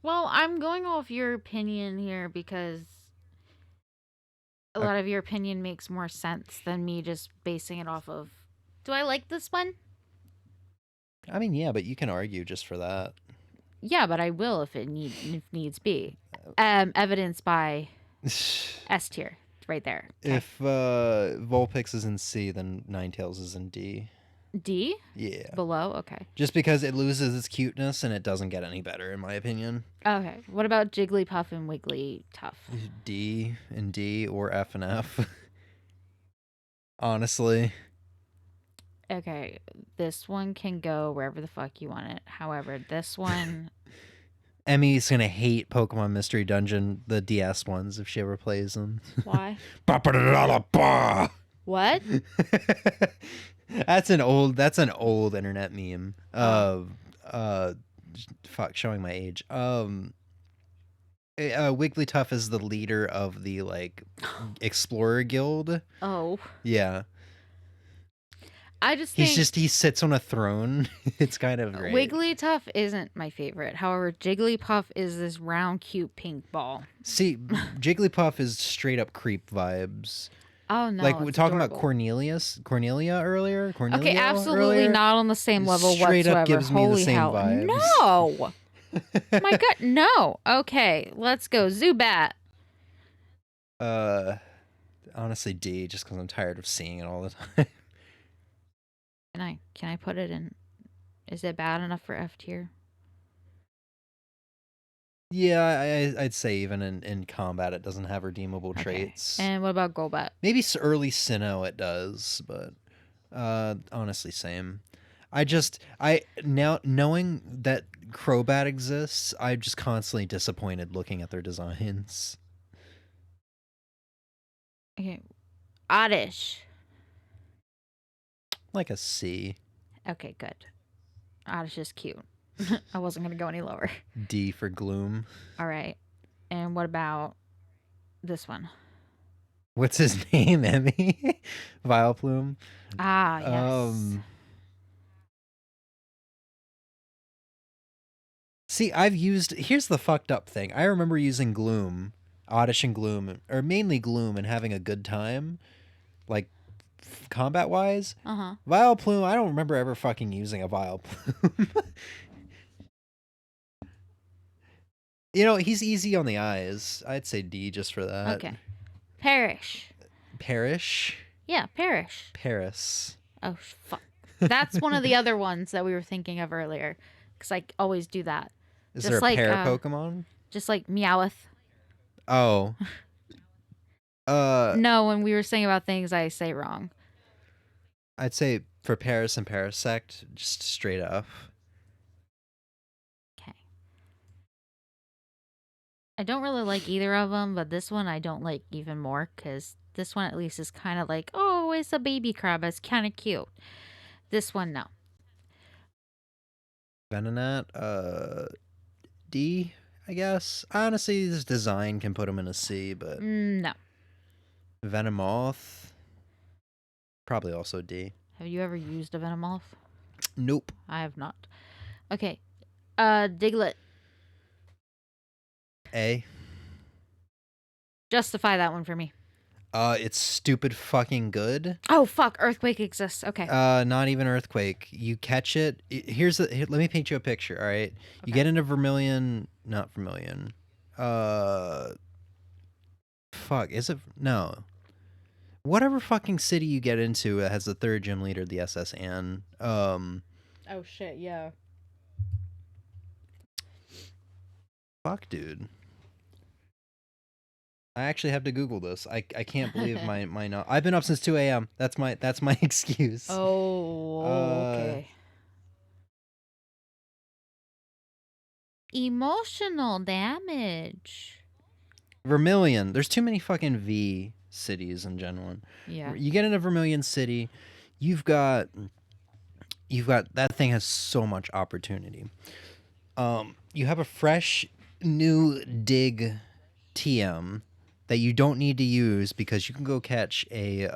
Well, I'm going off your opinion here because a lot of your opinion makes more sense than me just basing it off of. Do I like this one? I mean, yeah, but you can argue just for that. Yeah, but I will if needs be. Evidenced by S tier right there. Okay. If Vulpix is in C, then Ninetales is in D. D? Yeah. Below? Okay. Just because it loses its cuteness and it doesn't get any better, in my opinion. Okay. What about Jigglypuff and Wigglytuff? D and D or F and F. Honestly. Okay. This one can go wherever the fuck you want it. However, this one... Emmy's gonna hate Pokemon Mystery Dungeon, the DS ones, if she ever plays them. Why? What? That's an old internet meme of showing my age. Wigglytuff is the leader of the like Explorer Guild. Oh. Yeah. I just think He sits on a throne. It's kind of great. Wigglytuff isn't my favorite. However, Jigglypuff is this round, cute pink ball. See, Jigglypuff is straight up creep vibes. Oh no! Like we were talking adorable. about Cornelia earlier. Cornelia okay, absolutely earlier? not on the same level Straight whatsoever. up gives me Holy the same hell! vibes. No, my God, no. Okay, let's go Zubat. Honestly, D, just because I'm tired of seeing it all the time. Can I put it in? Is it bad enough for F tier? Yeah, I'd say even in combat it doesn't have redeemable traits. And what about Golbat? Maybe early Sinnoh it does, but honestly, same. Now knowing that Crobat exists, I'm just constantly disappointed looking at their designs. Okay, Oddish. Like a C. Okay, good. Oddish is cute. I wasn't gonna go any lower. D for Gloom. All right. And what about this one? What's his name, Emmy? Vileplume. Ah, yes. See, here's the fucked up thing. I remember using Gloom, Oddish and Gloom, or mainly Gloom, and having a good time, like combat-wise. Uh-huh. Vileplume, I don't remember ever fucking using a Vileplume. You know, he's easy on the eyes. I'd say D just for that. Okay. Perish. Perish? Yeah, Perish. Paris. Oh, fuck. That's one of the other ones that we were thinking of earlier. Because I always do that. Is just there a like, pair Pokemon? Just like Meowth. Oh. No, when we were saying about things, I say wrong. I'd say for Paris and Parasect, just straight up. Okay. I don't really like either of them, but this one I don't like even more because this one at least is kind of like, oh, it's a baby crab. It's kind of cute. This one, no. Venonat, D, I guess. Honestly, this design can put him in a C, but... No. Venomoth, probably also D. Have you ever used a Venomoth? Nope. I have not. Okay. Diglett. A. Justify that one for me. It's stupid fucking good. Oh, fuck. Earthquake exists. Okay. Not even Earthquake. You catch it. Let me paint you a picture, all right? You get into Vermilion. Not Vermilion. Fuck. Is it? No. Whatever fucking city you get into has the third gym leader, the SS Anne. Oh, shit. Yeah. Fuck, dude. I actually have to Google this. I can't believe my not. I've been up since 2 a.m. That's my excuse. Oh, okay. Emotional damage. Vermilion. There's too many fucking V cities in Gen 1. Yeah. You get into Vermilion City, you've got that thing has so much opportunity. You have a fresh new dig TM that you don't need to use because you can go catch a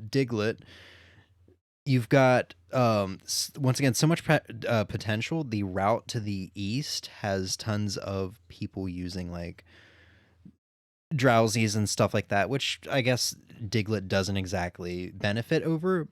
Diglett. you've got once again so much potential. The route to the east has tons of people using like drowsies and stuff like that, which I guess Diglett doesn't exactly benefit over,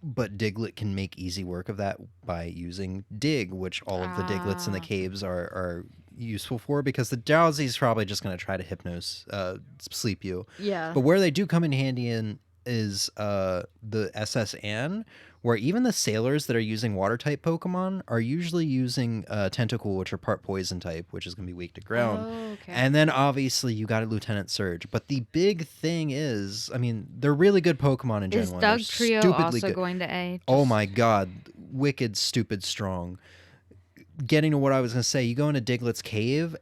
but Diglett can make easy work of that by using Dig, which all of the Diglets in the caves are useful for, because the drowsy is probably just going to try to sleep you. Yeah. But where they do come in handy is the SS Anne, where even the sailors that are using water type Pokemon are usually using Tentacool, which are part poison type, which is going to be weak to ground. Oh, okay. And then obviously you got a Lieutenant Surge. But the big thing is, I mean, they're really good Pokemon in Gen 1. Is They're Doug Trio stupidly also good. going to A? Oh my god, wicked, stupid, strong. Getting to what I was going to say, you go into Diglett's cave,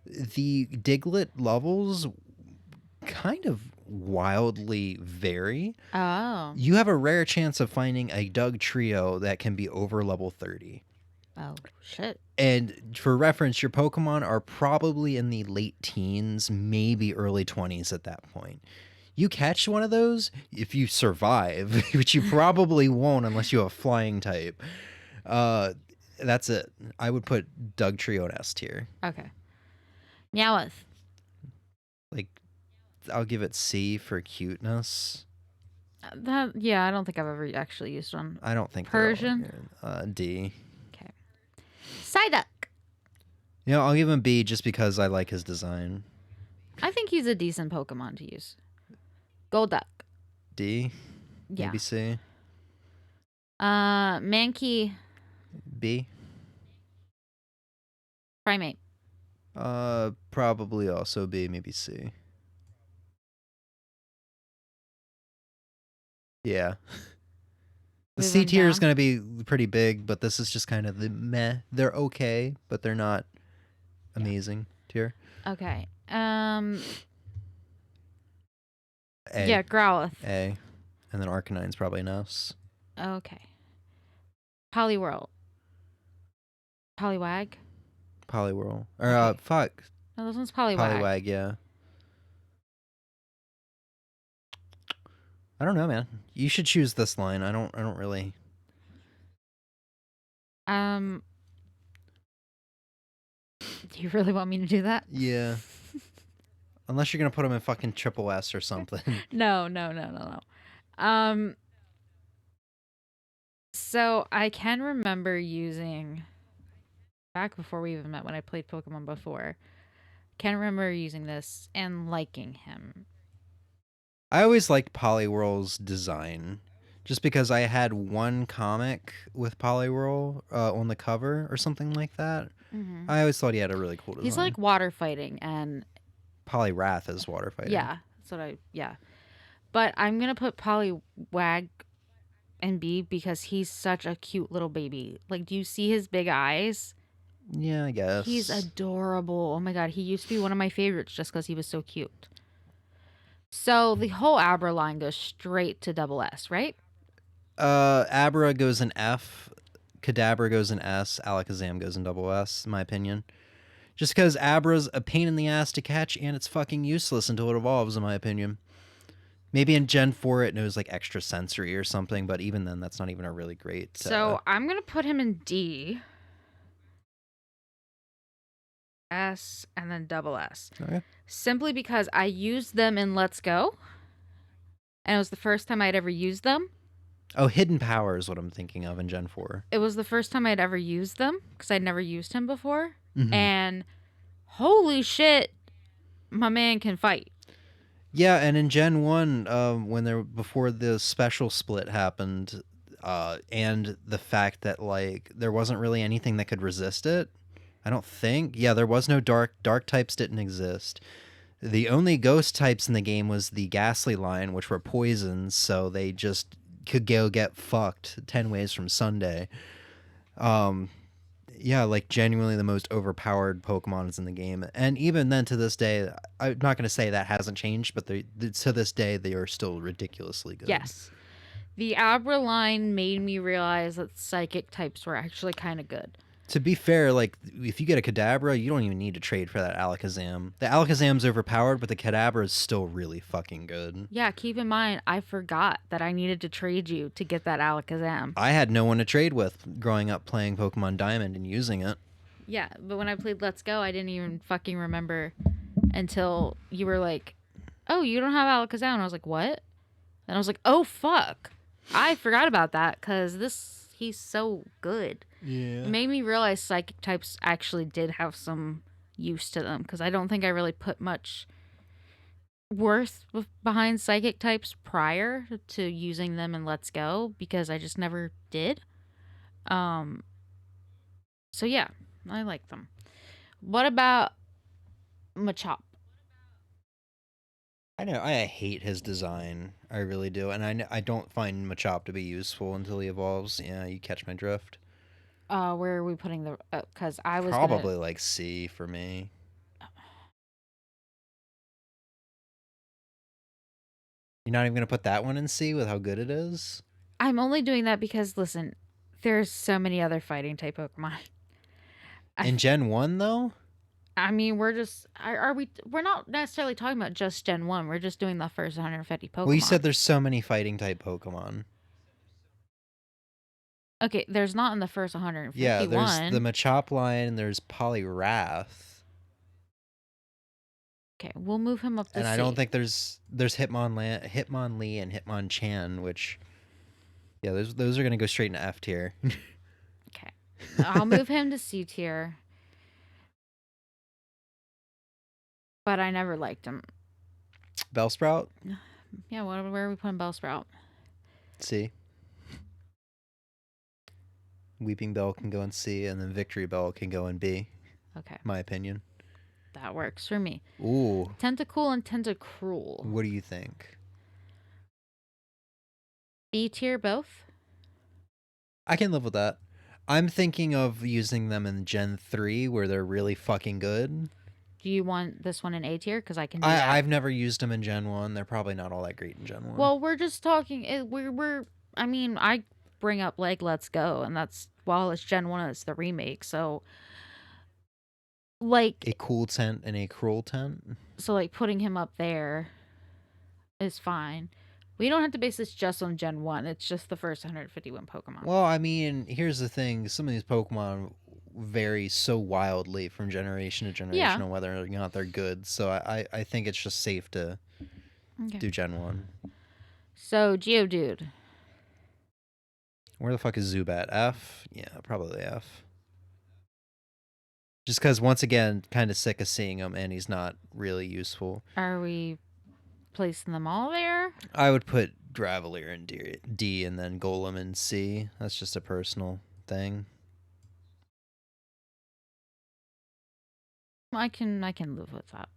the Diglett levels kind of wildly vary. Oh. You have a rare chance of finding a Doug Trio that can be over level 30. Oh, shit. And for reference, your Pokemon are probably in the late teens, maybe early 20s at that point. You catch one of those, if you survive, which you probably won't unless you have a flying type, that's it. I would put Doug Trio in S tier. Okay. Meowth. Like, I'll give it C for cuteness. Yeah, I don't think I've ever actually used one. I don't think they're all Persian. good. D. Okay. Psyduck. You know, I'll give him B just because I like his design. I think he's a decent Pokemon to use. Golduck. D. Yeah. Maybe C. Mankey. B. Primate. Probably also B, maybe C. Yeah. The C tier is going to be pretty big, but this is just kind of the meh. They're okay, but they're not amazing tier. Okay. A. Yeah, Growlithe. A. And then Arcanine's probably an S. Okay. Poliwhirl. Poliwag. Poliwhirl. Or, fuck. No, this one's Poliwag. Poliwag, yeah. I don't know, man. You should choose this line. I don't really. Do you really want me to do that? Yeah. Unless you're gonna put them in fucking triple S or something. No. So I can remember using, back before we even met, when I played Pokemon before, can remember using this and liking him. I always liked Poliwhirl's design, just because I had one comic with Poliwhirl on the cover or something like that. Mm-hmm. I always thought he had a really cool design. He's like water fighting, and Poliwrath is water fighting. Yeah, that's what But I'm gonna put Poliwag in B because he's such a cute little baby. Like, do you see his big eyes? Yeah, I guess. He's adorable. Oh my god, he used to be one of my favorites just because he was so cute. So the whole Abra line goes straight to double S, right? Abra goes in F, Kadabra goes in S, Alakazam goes in double S, in my opinion. Just because Abra's a pain in the ass to catch, and it's fucking useless until it evolves, in my opinion. Maybe in Gen 4 it knows like extra sensory or something, but even then that's not even a really great... So I'm going to put him in D. S, and then double S. Okay. Simply because I used them in Let's Go. And it was the first time I'd ever used them. Oh, Hidden Power is what I'm thinking of in Gen 4. It was the first time I'd ever used them because I'd never used him before. Mm-hmm. And holy shit, my man can fight. Yeah, and in Gen 1, before the special split happened, and the fact that like there wasn't really anything that could resist it, I don't think. Yeah, there was no dark types didn't exist. The only ghost types in the game was the Ghastly line, which were poisons, so they just could go get fucked 10 ways from Sunday. Yeah, like genuinely the most overpowered Pokemon is in the game. And even then, to this day, I'm not going to say that hasn't changed, but to this day, they are still ridiculously good. Yes. The Abra line made me realize that psychic types were actually kind of good. To be fair, like, if you get a Kadabra, you don't even need to trade for that Alakazam. The Alakazam's overpowered, but the Kadabra is still really fucking good. Yeah, keep in mind, I forgot that I needed to trade you to get that Alakazam. I had no one to trade with growing up playing Pokemon Diamond and using it. Yeah, but when I played Let's Go, I didn't even fucking remember until you were like, oh, you don't have Alakazam. And I was like, what? And I was like, oh, fuck. I forgot about that because he's so good. Yeah. It made me realize psychic types actually did have some use to them because I don't think I really put much worth behind psychic types prior to using them in Let's Go because I just never did. So yeah, I like them. What about Machop? I know I hate his design. I really do, and I don't find Machop to be useful until he evolves. Yeah, you catch my drift. Where are we putting the? Because I was probably like C for me. You're not even gonna put that one in C with how good it is. I'm only doing that because listen, there's so many other fighting type Pokemon. In Gen 1 though. I mean, we're just we're not necessarily talking about just Gen 1. We're just doing the first 150 Pokemon. Well, you said there's so many fighting type Pokemon. Okay, there's not in the first 151. Yeah, there's the Machop line and there's Poliwrath. Okay, we'll move him up to And C. I don't think there's Hitmonlee and Hitmonchan, which yeah, those are gonna go straight into F tier. Okay, I'll move him to C tier. But I never liked him. Bellsprout? Yeah, where are we putting Bellsprout? C. Weeping Bell can go in C, and then Victory Bell can go in B. Okay. My opinion. That works for me. Ooh. Tentacool and Tentacruel. What do you think? B tier both? I can live with that. I'm thinking of using them in Gen 3 where they're really fucking good. Do you want this one in A tier? Because I can do that. I've never used them in Gen 1. They're probably not all that great in Gen 1. Well, we're just talking... I mean, I bring up, like, Let's Go, and that's... While it's Gen 1, it's the remake, so... Like... A cool tent and a cruel tent? So, like, putting him up there is fine. We don't have to base this just on Gen 1. It's just the first 151 Pokemon. Well, I mean, here's the thing. Some of these Pokemon vary so wildly from generation to generation on whether or not they're good. So I think it's just safe to do Gen 1. So, Geodude. Where the fuck is Zubat? F? Yeah, probably F. Just because, once again, kind of sick of seeing him, and he's not really useful. Are we placing them all there? I would put Gravelier in D and then Golem in C. That's just a personal thing. I can live with that.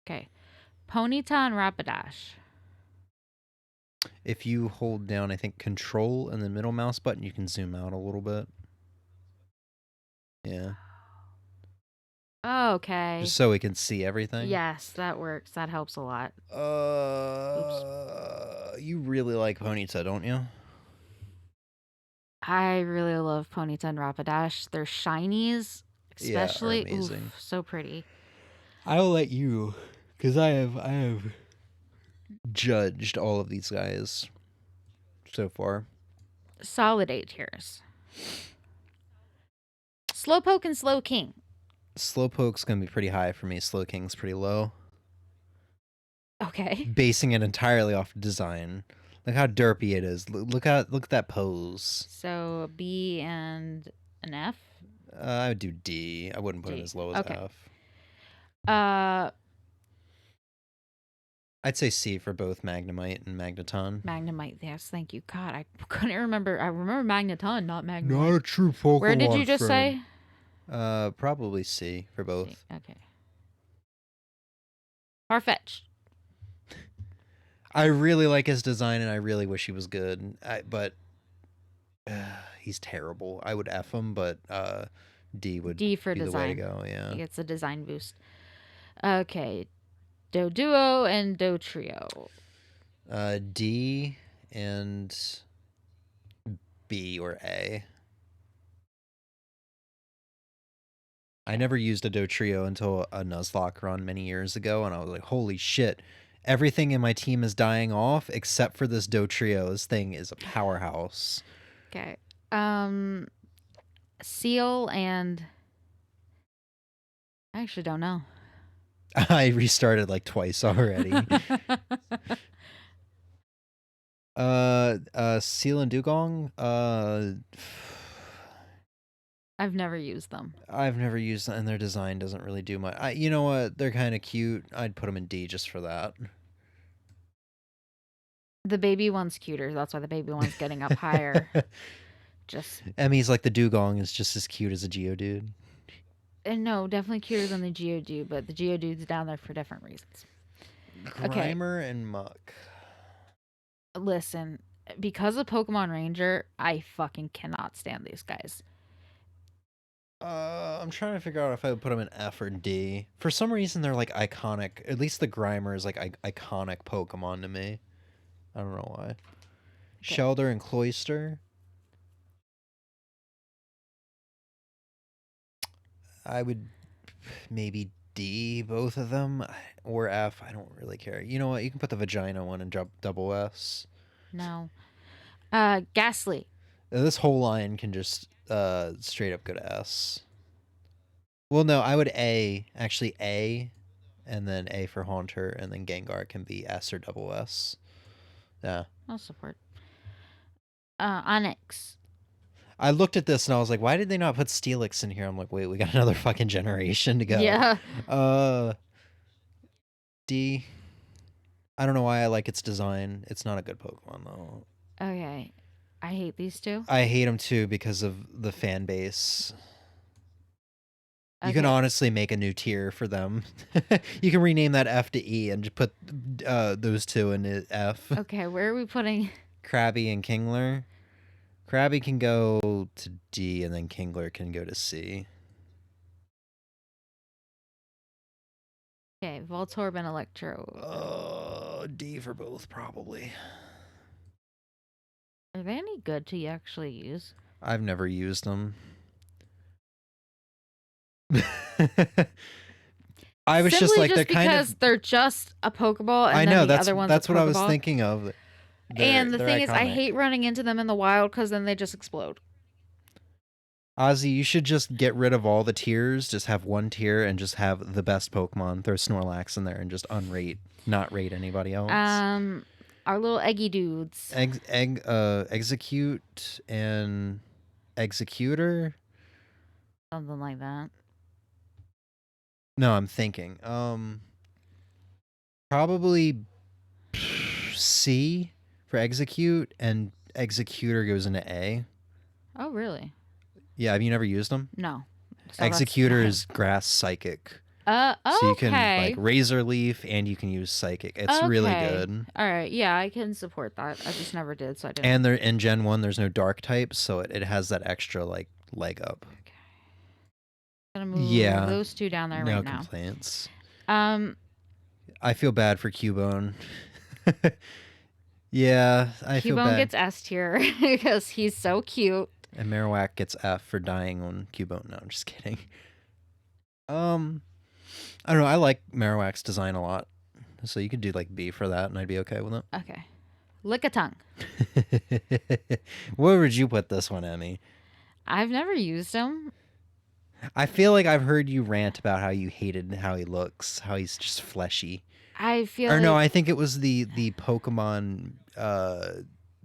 Okay. Ponyta and Rapidash. If you hold down, I think, Control and the middle mouse button, you can zoom out a little bit. Yeah. Oh, okay. Just so we can see everything. Yes, that works. That helps a lot. You really like Ponyta, don't you? I really love Ponyta and Rapidash. Their shinies, especially, are amazing. Oof, so pretty. I'll let you, because I have judged all of these guys so far. Solid A tiers. Slowpoke and Slowking. Slowpoke's gonna be pretty high for me. Slowking's pretty low. Okay. Basing it entirely off design. Look how derpy it is. Look at that pose. So a B and an F. I would do D. I wouldn't put it as low as F. I'd say C for both Magnemite and Magneton. Magnemite, yes, thank you. God, I couldn't remember. I remember Magneton, not Magnemite. Not a true Pokemon. Where did you just say? Probably C for both. C. Okay. Farfetch. I really like his design, and I really wish he was good. But he's terrible. I would F him, but D would D for be design. the way to go. Yeah, he gets a design boost. Okay, Doduo and Dotrio. D and B or A. I never used a Dotrio until a Nuzlocke run many years ago, and I was like, holy shit. Everything in my team is dying off except for this Dotrio. This thing is a powerhouse. Okay. Seal and I actually don't know. I restarted like twice already. Seal and Dugong. I've never used them. I've never used them, and their design doesn't really do much. You know what? They're kind of cute. I'd put them in D just for that. The baby one's cuter. That's why the baby one's getting up higher. Just Emmy's like the Dugong is just as cute as a Geodude. and no, definitely cuter than the Geodude, but the Geodude's down there for different reasons. Okay. Grimer and Muck. Listen, because of Pokemon Ranger, I fucking cannot stand these guys. I'm trying to figure out if I would put them in F or D. For some reason, they're like iconic. At least the Grimer is like iconic Pokemon to me. I don't know why. Okay. Shelter and Cloyster. I would maybe D, both of them, or F. I don't really care. You know what? You can put the Vagina one and drop double S. No. Ghastly. This whole line can just straight up go to S. Well, no, I would actually A, and then A for Haunter, and then Gengar can be S or double S. Yeah. I'll support. Onyx. I looked at this and I was like, why did they not put Steelix in here? I'm like, wait, we got another fucking generation to go. Yeah. D. I don't know why I like its design. It's not a good Pokemon, though. Okay. I hate these two. I hate them, too, because of the fan base. You Okay. can honestly make a new tier for them. You can rename that F to E and just put those two in F. Okay, where are we putting... Krabby and Kingler. Krabby can go to D, and then Kingler can go to C. Okay, Voltorb and Electro. D for both, probably. Are they any good to actually use? I've never used them. I was Simply just like, just they're kind because of... they're just a Pokeball, and I then know, the that's other one's what a I was Pokeball. thinking of. And the they're thing is, I iconic. hate running into them in the wild because then they just explode. Ozzy, you should just get rid of all the tiers, just have one tier, and just have the best Pokemon. Throw Snorlax in there and just unrate, not rate anybody else. Our little eggy dudes. Execute and Executor. Something like that. No, I'm thinking. Probably C for Execute, and Executor goes into A. Oh, really? Yeah, have you never used them? No. So Executor that's- is Grass Psychic. Okay. So you can like Razor Leaf, and you can use Psychic. It's really good. All right, yeah, I can support that. I just never did, so I didn't. And they're in Gen 1, there's no Dark type, so it has that extra like leg up. Okay. Gonna move those two down there right now. No complaints. I feel bad for Cubone. Yeah, I feel bad. Cubone gets S tier because he's so cute. And Marowak gets F for dying on Cubone. No, I'm just kidding. I don't know. I like Marowak's design a lot. So you could do like B for that and I'd be okay with it. Okay. Lickitung. Where would you put this one, Emmy? I've never used him. I feel like I've heard you rant about how you hated how he looks, how he's just fleshy. I feel Or like... no, I think it was the Pokemon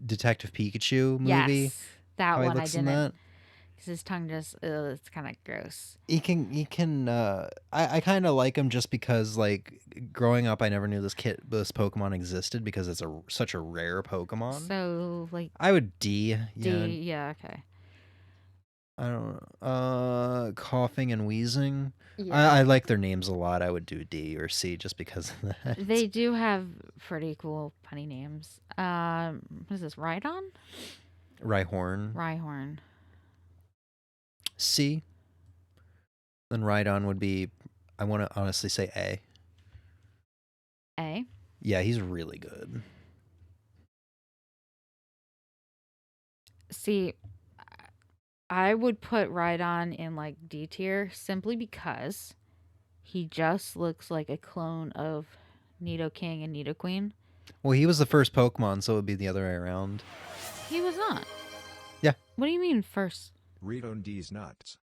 Detective Pikachu movie. Yes, that how he one I looks in didn't. that. Because his tongue just, it's kind of gross. He can I kind of like him just because like growing up I never knew this Pokemon existed because it's such a rare Pokemon. So like I would D. Yeah, okay. I don't know. Coughing and wheezing. Yeah. I like their names a lot. I would do D or C just because of that. They do have pretty cool punny names. What is this, Rhydon? Rhyhorn. C. Then Rhydon would be, I want to honestly say A. A? Yeah, he's really good. See, I would put Rhydon in like D tier simply because he just looks like a clone of Nidoking and Nidoqueen. Well, he was the first Pokemon, so it would be the other way around. He was not. Yeah. What do you mean first? Rito D's nuts.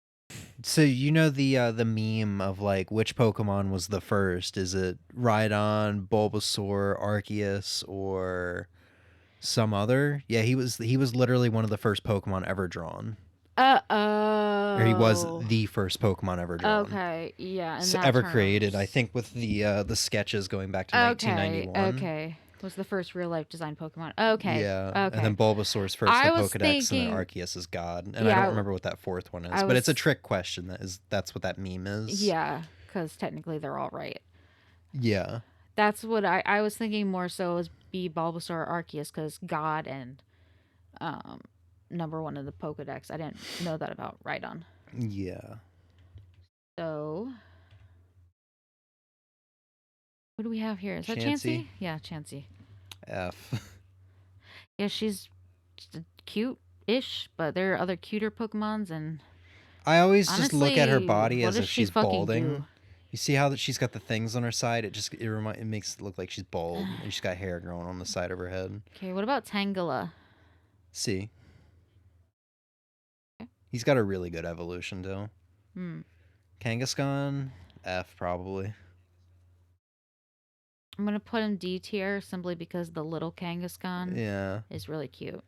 So you know the meme of like which Pokemon was the first? Is it Rhydon, Bulbasaur, Arceus, or some other? Yeah, he was literally one of the first Pokemon ever drawn. Or he was the first Pokemon ever drawn. Okay, yeah. So ever created, I think, with the sketches going back to 1991. Okay. Was the first real life design Pokemon. Okay. Yeah. Okay. And then Bulbasaur's first I the was Pokedex, thinking, and then Arceus is God. And yeah, I don't remember what that fourth one is, but it's a trick question. That's what that meme is. Yeah, because technically they're all right. Yeah. That's what I was thinking more so as be Bulbasaur or Arceus because God and number one in the Pokedex. I didn't know that about Rhydon. Yeah. So what do we have here? Is that Chansey? Chansey? Yeah, Chansey. F. Yeah, she's cute-ish, but there are other cuter Pokemons, and I always just look at her honestly, body what as does if she she's fucking balding. do? You see how that she's got the things on her side? It makes it look like she's bald, and she's got hair growing on the side of her head. Okay, what about Tangela? C. Okay. He's got a really good evolution too. Hmm. Kangaskhan, F probably. I'm gonna put him D tier simply because the little Kangaskhan is really cute.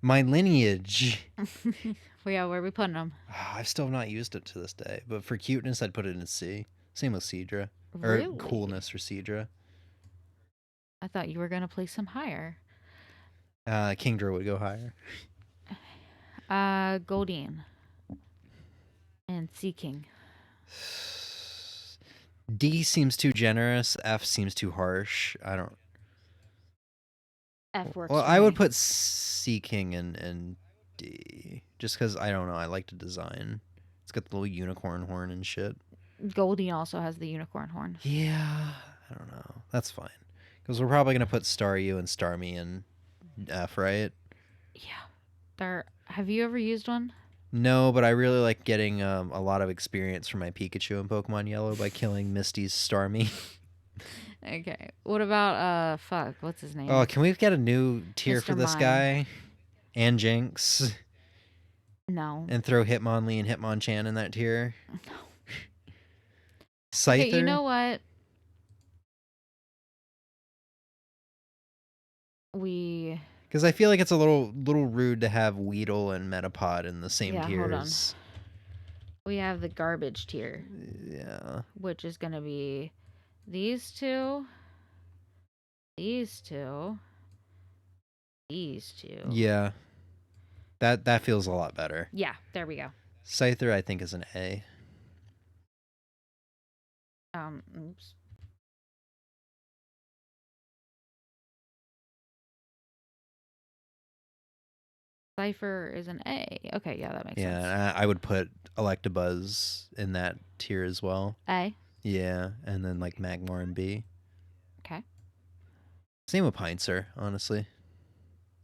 My lineage. Well, yeah, where are we putting him? I still have not used it to this day, but for cuteness, I'd put it in C. Same with Seadra. Really? Or coolness for Seadra. I thought you were gonna place him higher. Kingdra would go higher. Goldeen and Seaking. D seems too generous. F seems too harsh. I don't. F works. Well, for I would me. put Seaking in D, just because I don't know. I like the design. It's got the little unicorn horn and shit. Goldeen also has the unicorn horn. Yeah, I don't know. That's fine, because we're probably gonna put Staryu and Starmie in F, right? Yeah. Have you ever used one? No, but I really like getting a lot of experience from my Pikachu in Pokemon Yellow by killing Misty's Starmie. Okay. What about what's his name? Oh, can we get a new tier for Mr. this Mime. guy? And Jinx? No. And throw Hitmonlee and Hitmonchan in that tier? No. Scyther? Okay, you know what? Because I feel like it's a little rude to have Weedle and Metapod in the same tiers. Hold on. We have the garbage tier. Yeah. Which is going to be these two, these two, these two. Yeah. That feels a lot better. Yeah, there we go. Scyther, I think, is an A. Oops. Cypher is an A. Okay, yeah, that makes sense. Yeah, I would put Electabuzz in that tier as well. A. Yeah, and then like Magmar and B. Okay. Same with Pinsir, honestly.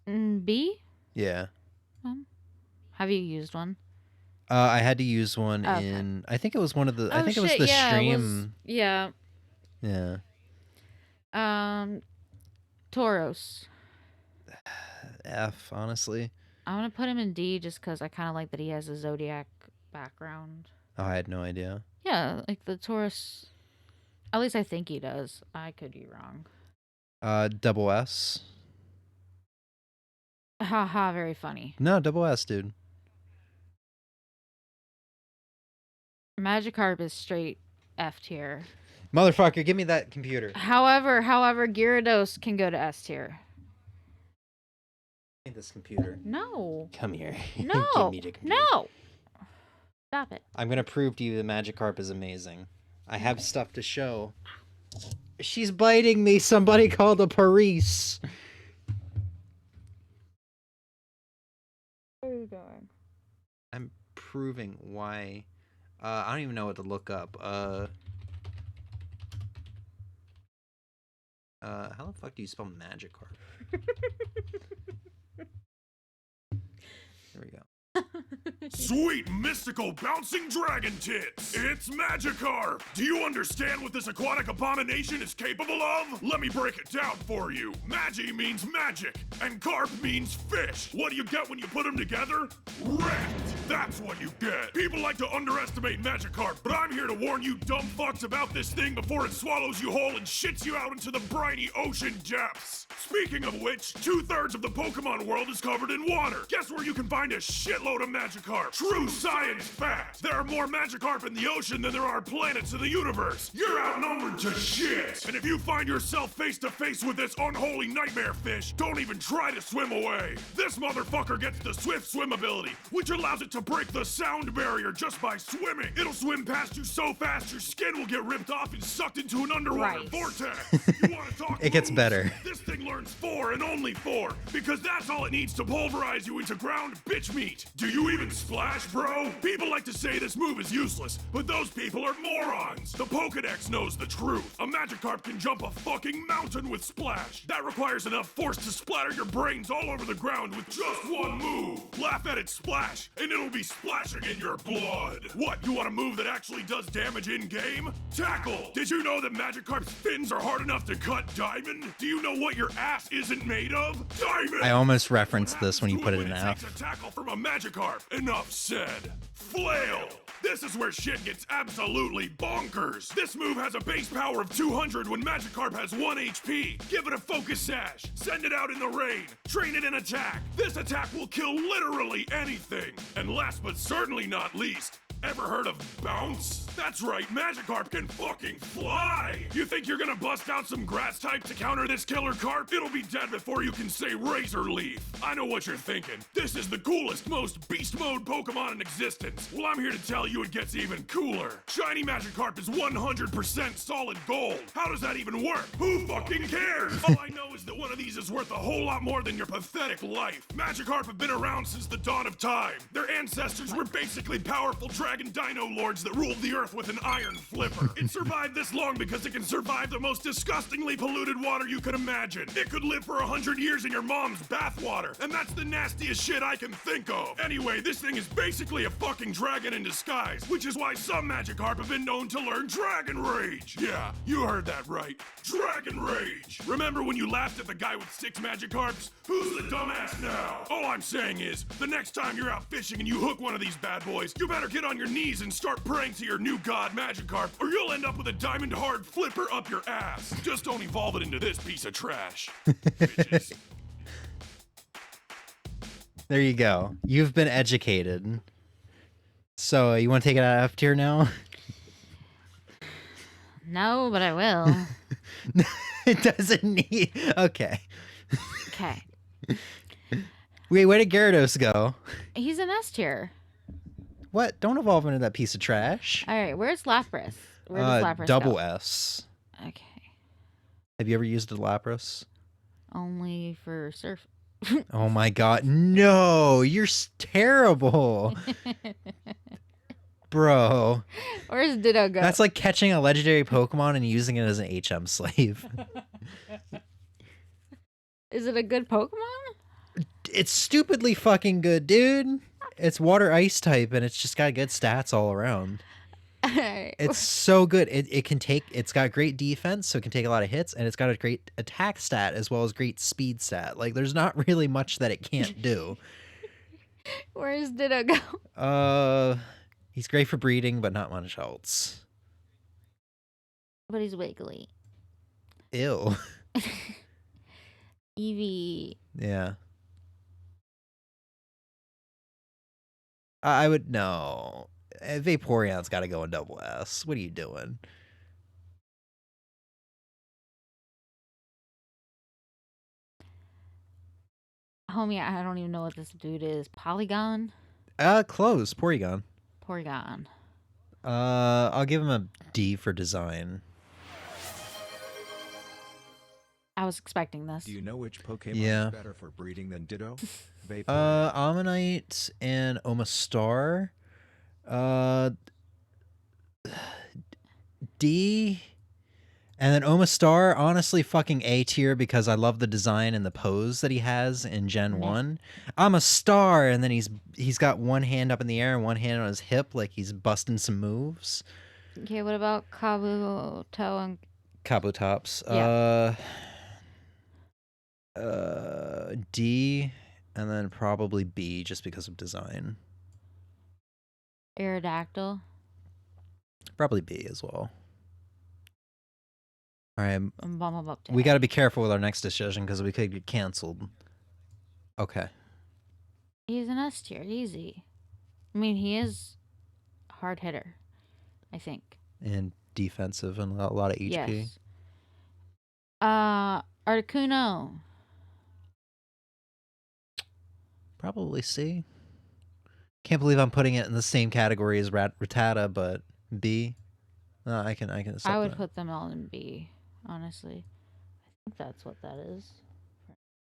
B? Yeah. Have you used one? I had to use one in. I think it was one of the. I think it was the stream. Yeah. Yeah. Tauros. F, honestly. I'm gonna put him in D just because I kind of like that he has a zodiac background. Oh, I had no idea. Yeah, like the Taurus. At least I think he does. I could be wrong. Double S. Haha, very funny. No, double S, dude. Magikarp is straight F tier. Motherfucker, give me that computer. However, Gyarados can go to S tier. This computer. No. Come here. No. Give me the computer. No. Stop it. I'm gonna prove to you that Magikarp is amazing. I have stuff to show. She's biting me. Somebody called a Paris. What are you doing? I'm proving why. I don't even know what to look up. How the fuck do you spell Magikarp? There we go. Sweet, mystical, bouncing dragon tits! It's Magikarp! Do you understand what this aquatic abomination is capable of? Let me break it down for you. Magi means magic, and carp means fish. What do you get when you put them together? Wrecked! That's what you get. People like to underestimate Magikarp, but I'm here to warn you dumb fucks about this thing before it swallows you whole and shits you out into the briny ocean depths. Speaking of which, 2/3 of the Pokemon world is covered in water. Guess where you can find a shitload of Magikarp? True science fact! There are more Magikarp in the ocean than there are planets in the universe. You're outnumbered to shit! And if you find yourself face to face with this unholy nightmare fish, don't even try to swim away. This motherfucker gets the swift swim ability, which allows it to break the sound barrier just by swimming. It'll swim past you so fast your skin will get ripped off and sucked into an underwater vortex. You want to talk It gets moves? better. This thing learns 4 and only 4, because that's all it needs to pulverize you into ground bitch meat. Do you even splash, bro? People like to say this move is useless, but those people are morons. The Pokedex knows the truth. A Magikarp can jump a fucking mountain with Splash. That requires enough force to splatter your brains all over the ground with just one move. Laugh at it splash, and it'll be splashing in your blood. What, you want a move that actually does damage in-game? Tackle! Did you know that Magikarp's fins are hard enough to cut diamond? Do you know what your ass isn't made of? Diamond! I almost referenced this when you put it in Takes F. a tackle from a Magikarp. Enough said. Flail! This is where shit gets absolutely bonkers. This move has a base power of 200 when Magikarp has 1 HP. Give it a focus sash. Send it out in the rain. Train it in attack. This attack will kill literally anything. And last but certainly not least, ever heard of bounce? That's right, Magikarp can fucking fly! You think you're gonna bust out some grass type to counter this killer carp? It'll be dead before you can say Razor Leaf. I know what you're thinking. This is the coolest, most beast mode Pokemon in existence. Well, I'm here to tell you it gets even cooler. Shiny Magikarp is 100% solid gold. How does that even work? Who fucking cares? All I know is that one of these is worth a whole lot more than your pathetic life. Magikarp have been around since the dawn of time. Their ancestors were basically powerful dragon dino lords that ruled the earth with an iron flipper. It survived this long because it can survive the most disgustingly polluted water you can imagine. It could live for 100 years in your mom's bathwater, and that's the nastiest shit I can think of. Anyway, this thing is basically a fucking dragon in disguise, which is why some Magikarp have been known to learn Dragon Rage. Yeah, you heard that right. Dragon Rage. Remember when you laughed at the guy with 6 Magikarps? Who's the dumbass now? All I'm saying is, the next time you're out fishing and you hook one of these bad boys, you better get on your knees and start praying to your new god Magikarp, or you'll end up with a diamond hard flipper up your ass. Just don't evolve it into this piece of trash. Bitches. There you go. You've been educated. So you want to take it out of F tier now? No, but I will. It doesn't need. Okay. Okay. Wait, where did Gyarados go? He's an S tier. What? Don't evolve into that piece of trash. All right, where's Lapras? Where does Lapras double go? S. Okay. Have you ever used a Lapras? Only for surf. Oh my god. No, you're terrible. Bro. Where's Ditto go? That's like catching a legendary Pokemon and using it as an HM slave. Is it a good Pokemon? It's stupidly fucking good, dude. It's water ice type and it's just got good stats all around. It's so good. It's got great defense, so it can take a lot of hits, and it's got a great attack stat as well as great speed stat. Like there's not really much that it can't do. Where's Ditto go? He's great for breeding, but not much else. But he's wiggly. Ew. Eevee. Yeah. I would no. Vaporeon's got to go in double S. What are you doing? Homie, I don't even know what this dude is. Polygon? Close. Porygon. Porygon. I'll give him a D for design. I was expecting this. Do you know which Pokemon Yeah. is better for breeding than Ditto? Vaporeon. Ammonite and Omastar. D. And then Omastar, honestly, fucking A tier because I love the design and the pose that he has in Gen 1. I'm a star, and then he's got one hand up in the air and one hand on his hip like he's busting some moves. Okay, what about Kabuto and Kabutops. Yeah. D, and then probably B just because of design. Aerodactyl? Probably B as well. All right. Bump him up to We A. got to be careful with our next decision because we could get canceled. Okay. He's an S tier, easy. I mean, he is a hard hitter, I think. And defensive and a lot of HP. Yes. Articuno. Probably C. Can't believe I'm putting it in the same category as Rattata, but B. No, I can accept I would that. put them all in B, honestly. I think that's what that is.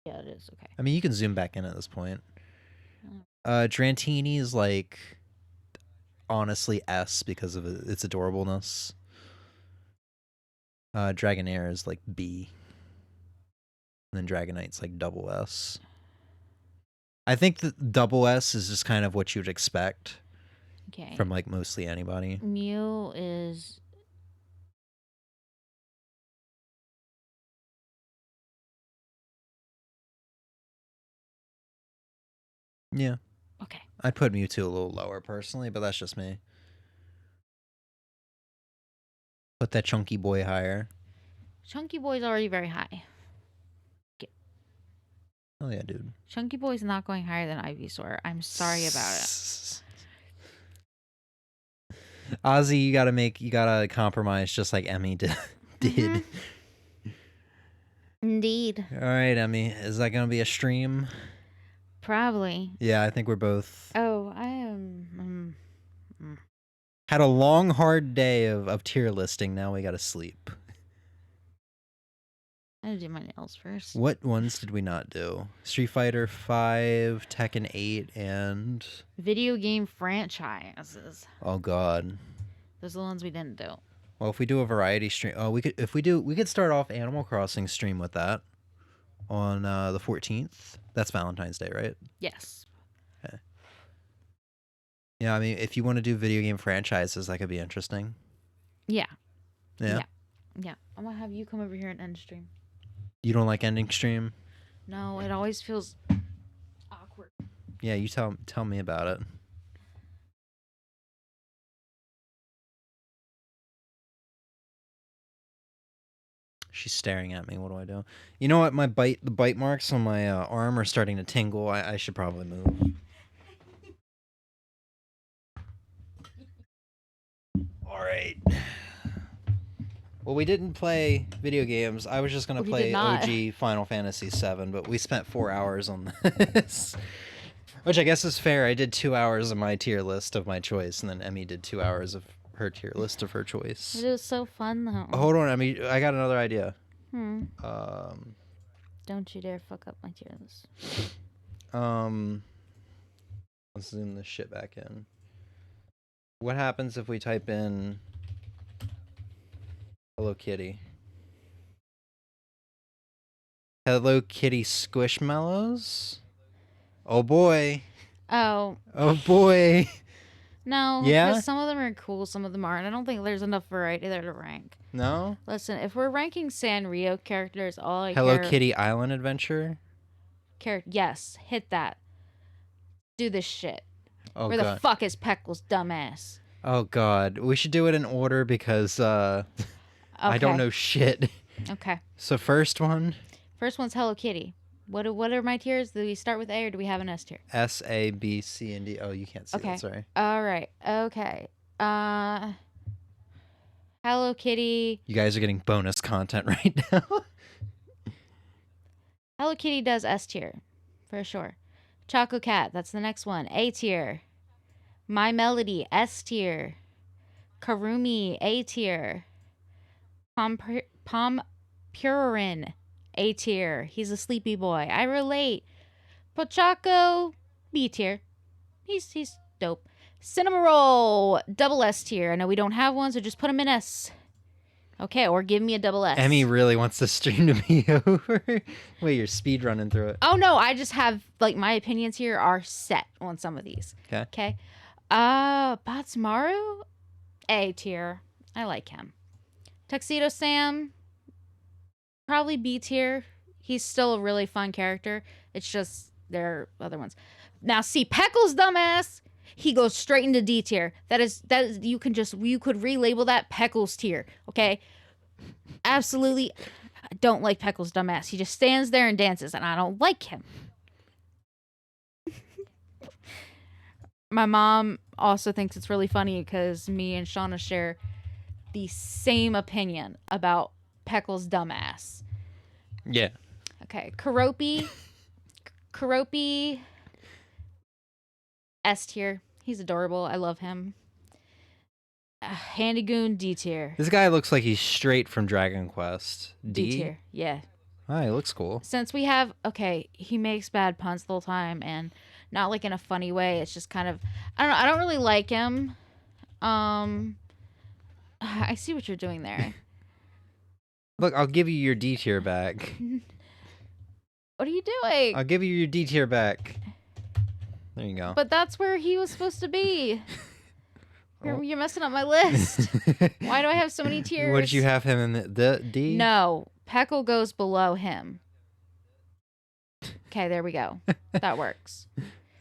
Yeah, it is. Okay. I mean, you can zoom back in at this point. Drantini is like, honestly, S because of its adorableness. Dragonair is like B. And then Dragonite's like double S. I think the double S is just kind of what you'd expect from like mostly anybody. Mew is Yeah. okay. I'd put Mewtwo a little lower personally, but that's just me. Put that chunky boy higher. Chunky Boy's already very high. Oh yeah, dude. Chunky Boy's not going higher than Ivysaur. I'm sorry about it. Ozzy, you gotta compromise just like Emmy did. Indeed. All right, Emmy, is that gonna be a stream? Probably. Yeah, I think we're both. Oh, I am. Had a long, hard day of tier listing. Now we gotta sleep. I gotta do my nails first. What ones did we not do? Street Fighter 5, Tekken 8, and Video game franchises. oh god. Those are the ones we didn't do. Well, if we do a variety stream, we could start off Animal Crossing stream with that on the 14th. That's Valentine's Day, right? Yes. Okay. Yeah, I mean, if you want to do video game franchises, that could be interesting. Yeah. Yeah. Yeah. I'm gonna have you come over here and end stream. You don't like ending stream? No, it always feels awkward. Yeah, you tell me about it. She's staring at me. What do I do? You know what? The bite marks on my arm are starting to tingle. I should probably move. All right. Well, we didn't play video games. I was just going to play OG Final Fantasy VII, but we spent 4 hours on this. Which I guess is fair. I did 2 hours of my tier list of my choice, and then Emmy did 2 hours of her tier list of her choice. It was so fun, though. Hold on, Emmy. I got another idea. Don't you dare fuck up my tier list. Let's zoom this shit back in. What happens if we type in Hello Kitty? Hello Kitty Squishmallows? Oh boy. Oh. Oh boy. No, yeah? because some of them are cool, some of them aren't. I don't think there's enough variety there to rank. No? Listen, if we're ranking Sanrio characters, all I Hello Kitty Island Adventure? Yes, hit that. Do this shit. Oh, Where God. the fuck is Peckle's dumbass? Oh god. We should do it in order because I don't know shit. Okay. So first one? First one's Hello Kitty. What are my tiers? Do we start with A or do we have an S tier? S, A, B, C, and D. Oh, you can't see that, sorry. All right. Okay. Hello Kitty. You guys are getting bonus content right now. Hello Kitty does S tier, for sure. Choco Cat, that's the next one. A tier. My Melody, S tier. Karumi, A tier. Pompurin, A tier. He's a sleepy boy. I relate. Pochaco, B tier. He's dope. Cinnamoroll, double S tier. I know we don't have one, so just put him in S. Okay, or give me a double S. Emmy really wants the stream to be over. Wait, you're speed running through it. Oh no, I just have like my opinions here are set on some of these. Okay. Okay. Batsmaru, A tier. I like him. Tuxedo Sam, probably B tier. He's still a really fun character. It's just there are other ones. Now see Peckle's dumbass. He goes straight into D tier. That is you could relabel that Peckle's tier. Okay. Absolutely, I don't like Peckle's dumbass. He just stands there and dances, and I don't like him. My mom also thinks it's really funny because me and Shauna share the same opinion about Peckle's dumbass. Yeah. Okay, Karopi, S tier. He's adorable. I love him. Handygoon, D tier. This guy looks like he's straight from Dragon Quest. D tier. Yeah. Oh, he looks cool. Since we have, okay, he makes bad puns the whole time and not like in a funny way. It's just kind of, I don't know. I don't really like him. I see what you're doing there. Look, I'll give you your D tier back. What are you doing? I'll give you your D tier back. There you go. But that's where he was supposed to be. You're messing up my list. Why do I have so many tiers? What did you have him in the D? No, Peckle goes below him. Okay, there we go. That works.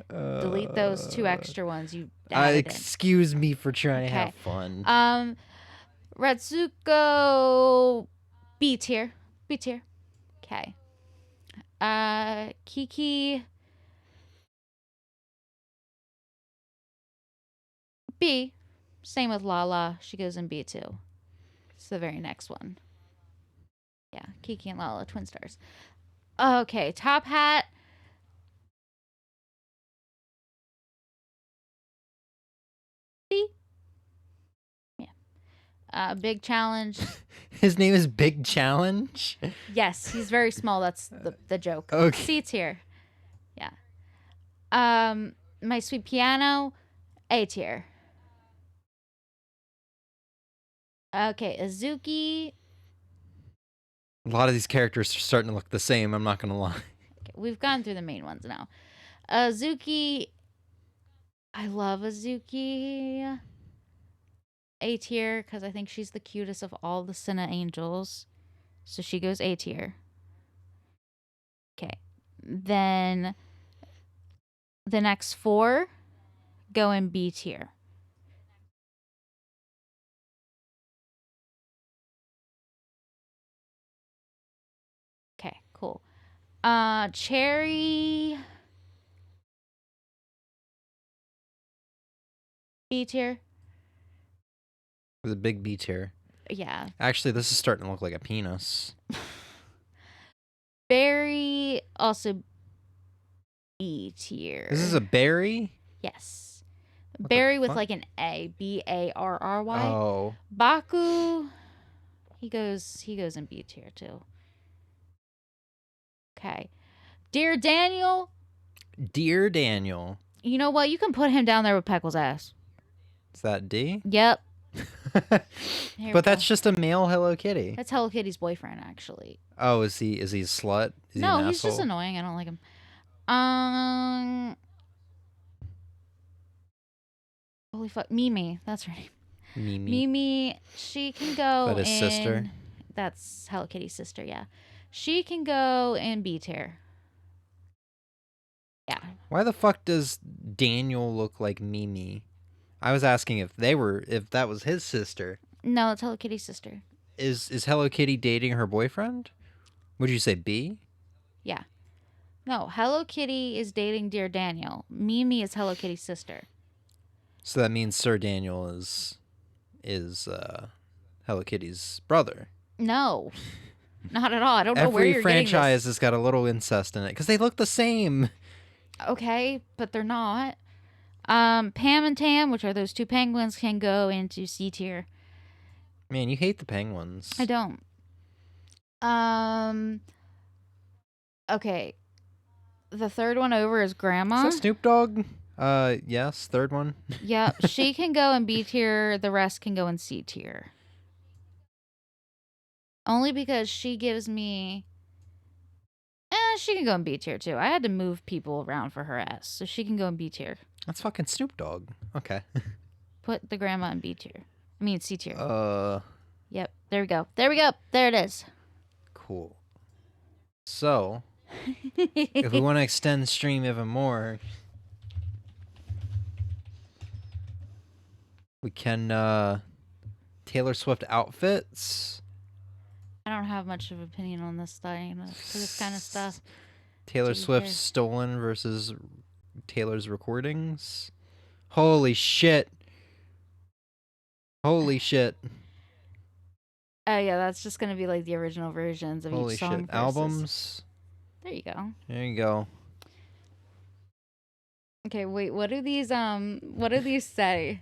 Delete those 2 extra ones you added excuse me for trying to have fun. Retsuko, B tier. B tier. Okay. Kiki, B. Same with Lala. She goes in B too. It's the very next one. Yeah, Kiki and Lala, twin stars. Okay, Top Hat. C. Yeah. Big Challenge. His name is Big Challenge? Yes, he's very small. That's the joke. Okay. C tier. Yeah. My Sweet Piano, A tier. Okay, Azuki. A lot of these characters are starting to look the same, I'm not going to lie. Okay, we've gone through the main ones now. Azuki. I love Azuki. A tier, because I think she's the cutest of all the Senna Angels. So she goes A tier. Okay. Then the next 4 go in B tier. Okay, cool. Cherry. B tier. With a big B tier. Yeah. Actually, this is starting to look like a penis. Berry, also B tier. This is a berry? Yes. What Berry with fuck? like an A. Barry. Oh. Baku. He goes in B tier too. Okay. Dear Daniel. Dear Daniel. You know what? You can put him down there with Peckle's ass. Is that D? Yep. But that's just a male Hello Kitty. That's Hello Kitty's boyfriend, actually. Oh, is he a slut? Is No, he an he's just asshole? annoying. I don't like him. Holy fuck. Mimi. That's her name. Mimi. Mimi, she can go Is that his in... sister? That's Hello Kitty's sister, yeah. She can go in B tier. Yeah. Why the fuck does Daniel look like Mimi? I was asking if that was his sister. No, it's Hello Kitty's sister. Is Hello Kitty dating her boyfriend? Would you say B? Yeah. No, Hello Kitty is dating Dear Daniel. Mimi is Hello Kitty's sister. So that means Sir Daniel is Hello Kitty's brother. No. Not at all. I don't know where Every you're franchise has got a little incest in it because they look the same. getting this. Okay, but they're not. Pam and Tam, which are those 2 penguins, can go into C tier. Man, you hate the penguins. I don't. Okay. The third one over is Grandma. Is that Snoop Dogg? Yes, third one. Yep, she can go in B tier. The rest can go in C tier. Only because she gives me... she can go in B tier, too. I had to move people around for her ass, so she can go in B tier. That's fucking Snoop Dogg. Okay. Put the grandma in B tier. I mean, C tier. Yep. There we go. There we go. There it is. Cool. So, if we want to extend the stream even more, we can, Taylor Swift outfits. I don't have much of an opinion on this thing, for this kind of stuff. Taylor Do you Swift care? stolen versus Taylor's recordings. Holy shit. Holy shit. Oh, yeah, that's just going to be like the original versions of Holy each song. shit. Versus... Albums. There you go. There you go. Okay, wait, what do these say?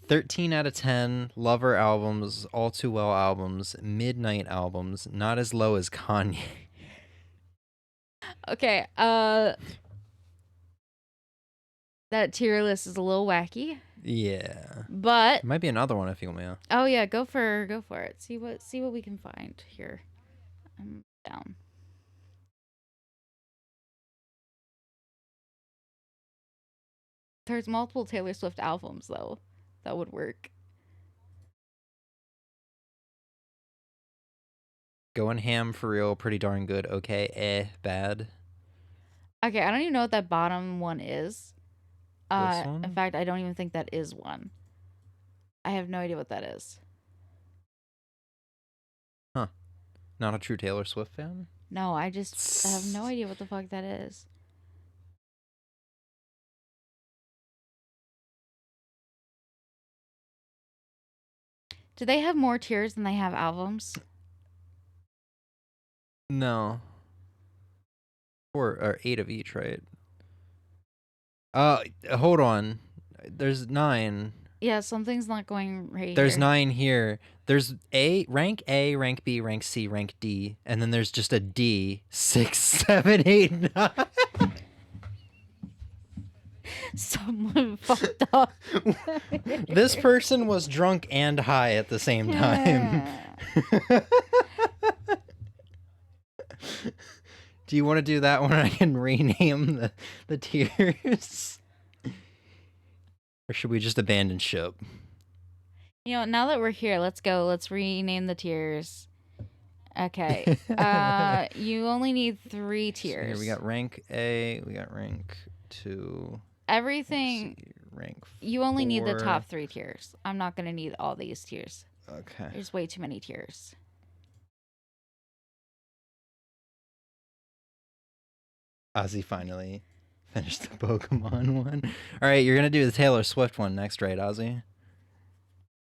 13 out of 10 Lover albums, All Too Well albums, Midnight albums, not as low as Kanye. Okay, that tier list is a little wacky. Yeah. But Might be another one if you want me to. oh yeah, go for it. See what we can find here. I'm down. There's multiple Taylor Swift albums though. That would work. Going ham for real, pretty darn good. Okay, bad. Okay, I don't even know what that bottom one is. This one? In fact, I don't even think that is one. I have no idea what that is. Huh. Not a true Taylor Swift fan? No, I just have no idea what the fuck that is. Do they have more tiers than they have albums? No. 4 or 8 of each, right? Hold on. There's 9. Yeah, something's not going right There's here. 9 here. There's rank A, rank B, rank C, rank D, and then there's just a D. 6, 7, 8, 9. Someone fucked up. This person was drunk and high at the same time. Do you want to do that one? I can rename the tiers. Or should we just abandon ship? You know, now that we're here, let's go. Let's rename the tiers. Okay. You only need 3 tiers. So here we got rank A, we got rank 2. Everything. Rank 4. You only need the top 3 tiers. I'm not going to need all these tiers. Okay. There's way too many tiers. Ozzy finally finished the Pokemon one. All right, you're going to do the Taylor Swift one next, right, Ozzy?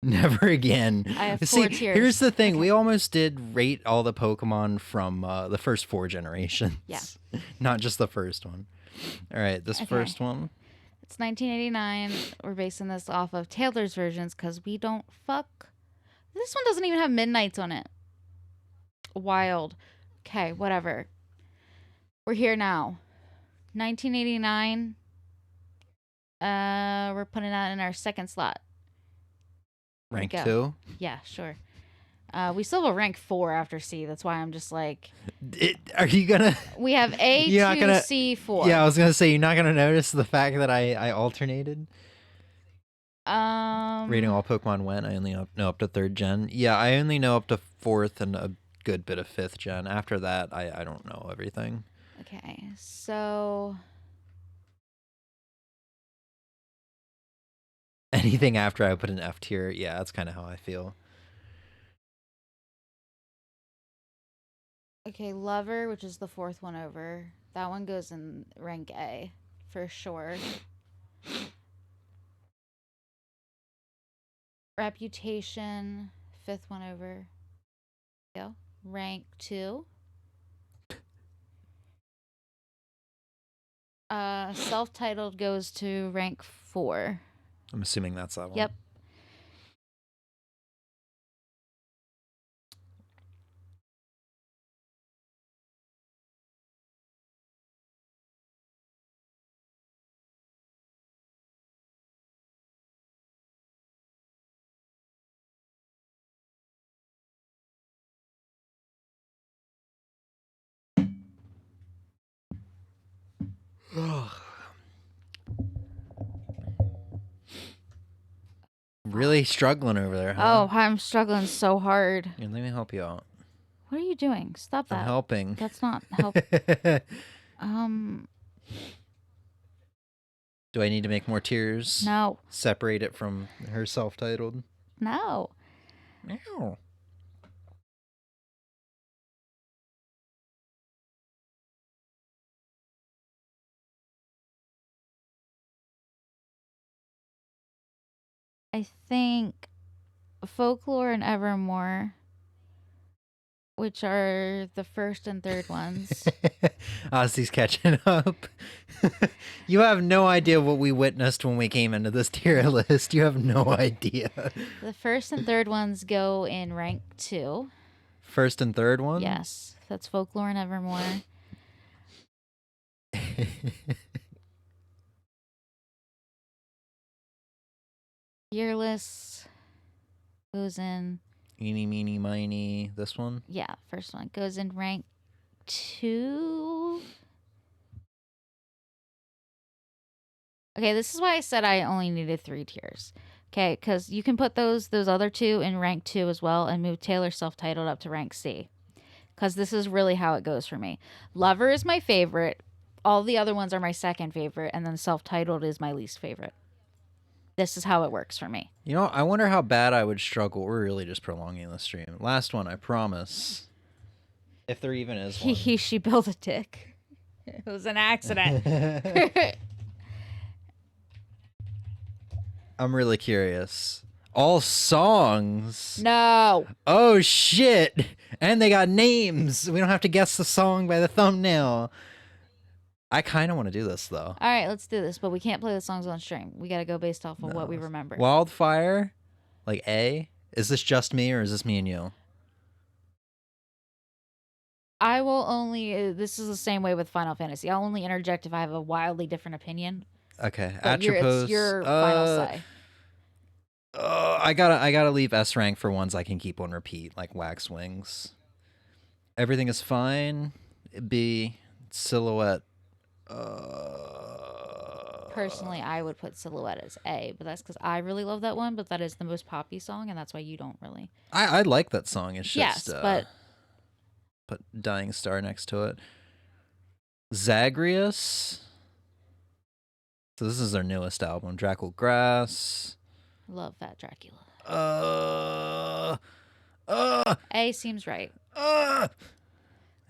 Never again. I have 4 See, tiers. here's the thing. Okay. We almost did rate all the Pokemon from the first 4 generations. Yeah. Not just the first one. All right, this first one. It's 1989. We're basing this off of Taylor's versions because we don't fuck. This one doesn't even have Midnights on it. Wild. Okay, whatever. We're here now. 1989. We're putting that in our second slot. Rank 2? Yeah, sure. We still have a rank 4 after C. That's why I'm just like... Are you gonna... We have A, 2, C, 4. Yeah, I was gonna say, you're not gonna notice the fact that I alternated? Rating all Pokemon when? I only know up to 3rd gen. Yeah, I only know up to 4th and a good bit of 5th gen. After that, I don't know everything. Okay, so... Anything after I put an F tier, yeah, that's kind of how I feel. Okay, Lover, which is the 4th one over. That one goes in rank A, for sure. Reputation, 5th one over. Go. Rank 2. Self-titled goes to rank 4. I'm assuming that's that one. Yep. Really struggling over there, huh? Oh, I'm struggling so hard. Here, let me help you out. What are you doing? Stop that. I'm helping. That's not help. Do I need to make more tiers? No. Separate it from her self-titled? No. No. I think Folklore and Evermore, which are the first and third ones. Ozzy's catching up. You have no idea what we witnessed when we came into this tier list. You have no idea. The first and third ones go in rank 2. First and third one? Yes, that's Folklore and Evermore. Fearless goes in. Eeny, meeny, miny. This one? Yeah, first one goes in rank 2. Okay, this is why I said I only needed 3 tiers. Okay, because you can put those other 2 in rank 2 as well and move Taylor self-titled up to rank C. Because this is really how it goes for me. Lover is my favorite. All the other ones are my second favorite. And then self-titled is my least favorite. This is how it works for me. You know, I wonder how bad I would struggle. We're really just prolonging the stream. Last one, I promise. If there even is one. She built a tick. It was an accident. I'm really curious. All songs? No. Oh, shit. And they got names. We don't have to guess the song by the thumbnail. I kind of want to do this, though. All right, let's do this. But we can't play the songs on stream. We got to go based off of what we remember. Wildfire? Like A? Is this just me or is this me and you? I will only... This is the same way with Final Fantasy. I'll only interject if I have a wildly different opinion. Okay. It's your final say. I gotta leave S rank for ones I can keep on repeat, like Wax Wings. Everything is fine. B. Silhouette. Personally, I would put Silhouette as A, but that's because I really love that one, but that is the most poppy song, and that's why you don't really. I like that song. It's just... Yes, but... Put Dying Star next to it. Zagreus. So this is their newest album. Drackle Grass. Love that Dracula. A seems right. Yeah.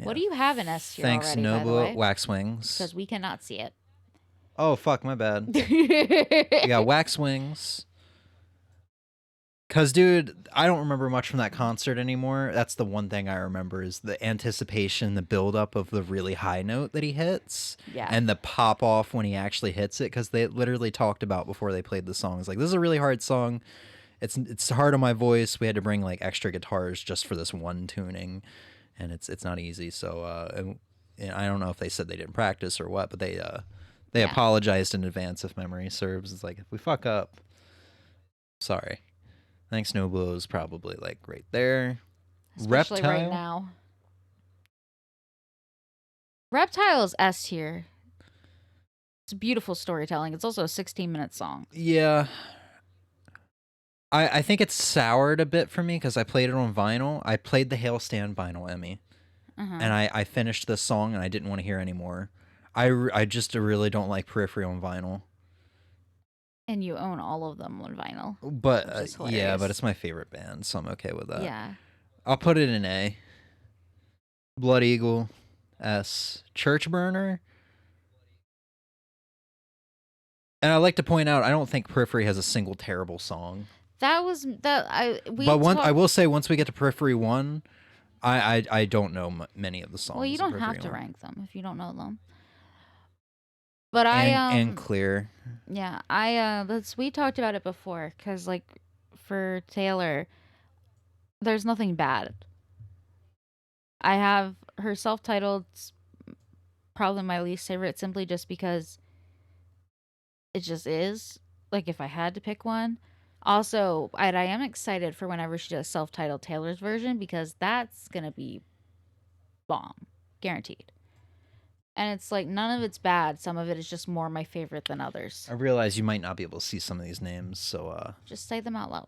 What do you have in S tier Thanks, already, by the Nobu. way? Wax Wings. Because we cannot see it. Oh, fuck, my bad. We got Wax Wings. Because, dude, I don't remember much from that concert anymore. That's the one thing I remember is the anticipation, the buildup of the really high note that he hits. Yeah. And the pop-off when he actually hits it, because they literally talked about before they played the songs. Like, this is a really hard song. It's hard on my voice. We had to bring, like, extra guitars just for this one tuning. And it's not easy. So, and I don't know if they said they didn't practice or what, but they apologized in advance if memory serves. It's like, if we fuck up, sorry. I think Snowblow is probably like right there. Especially Reptile? right now. Reptile is S tier. It's beautiful storytelling. It's also a 16-minute song. Yeah. I think it's soured a bit for me because I played it on vinyl. I played the Hailstand vinyl, Emmy. And I finished this song and I didn't want to hear anymore. I just really don't like Periphery on vinyl. And you own all of them on vinyl. But yeah, but it's my favorite band, so I'm okay with that. Yeah. I'll put it in A. Blood Eagle, S. Church Burner. And I'd like to point out, I don't think Periphery has a single terrible song. That was that I. I will say, once we get to Periphery 1, I don't know many of the songs. Well, you don't have to 1. rank them if you don't know them. But and Clear. Yeah, we talked about it before because like for Taylor, there's nothing bad. I have her self-titled, probably my least favorite, simply just because it just is. Like if I had to pick one. Also, I am excited for whenever she does self-titled Taylor's version because that's gonna be bomb, guaranteed. And it's like none of it's bad. Some of it is just more my favorite than others. I realize you might not be able to see some of these names, so Just say them out loud.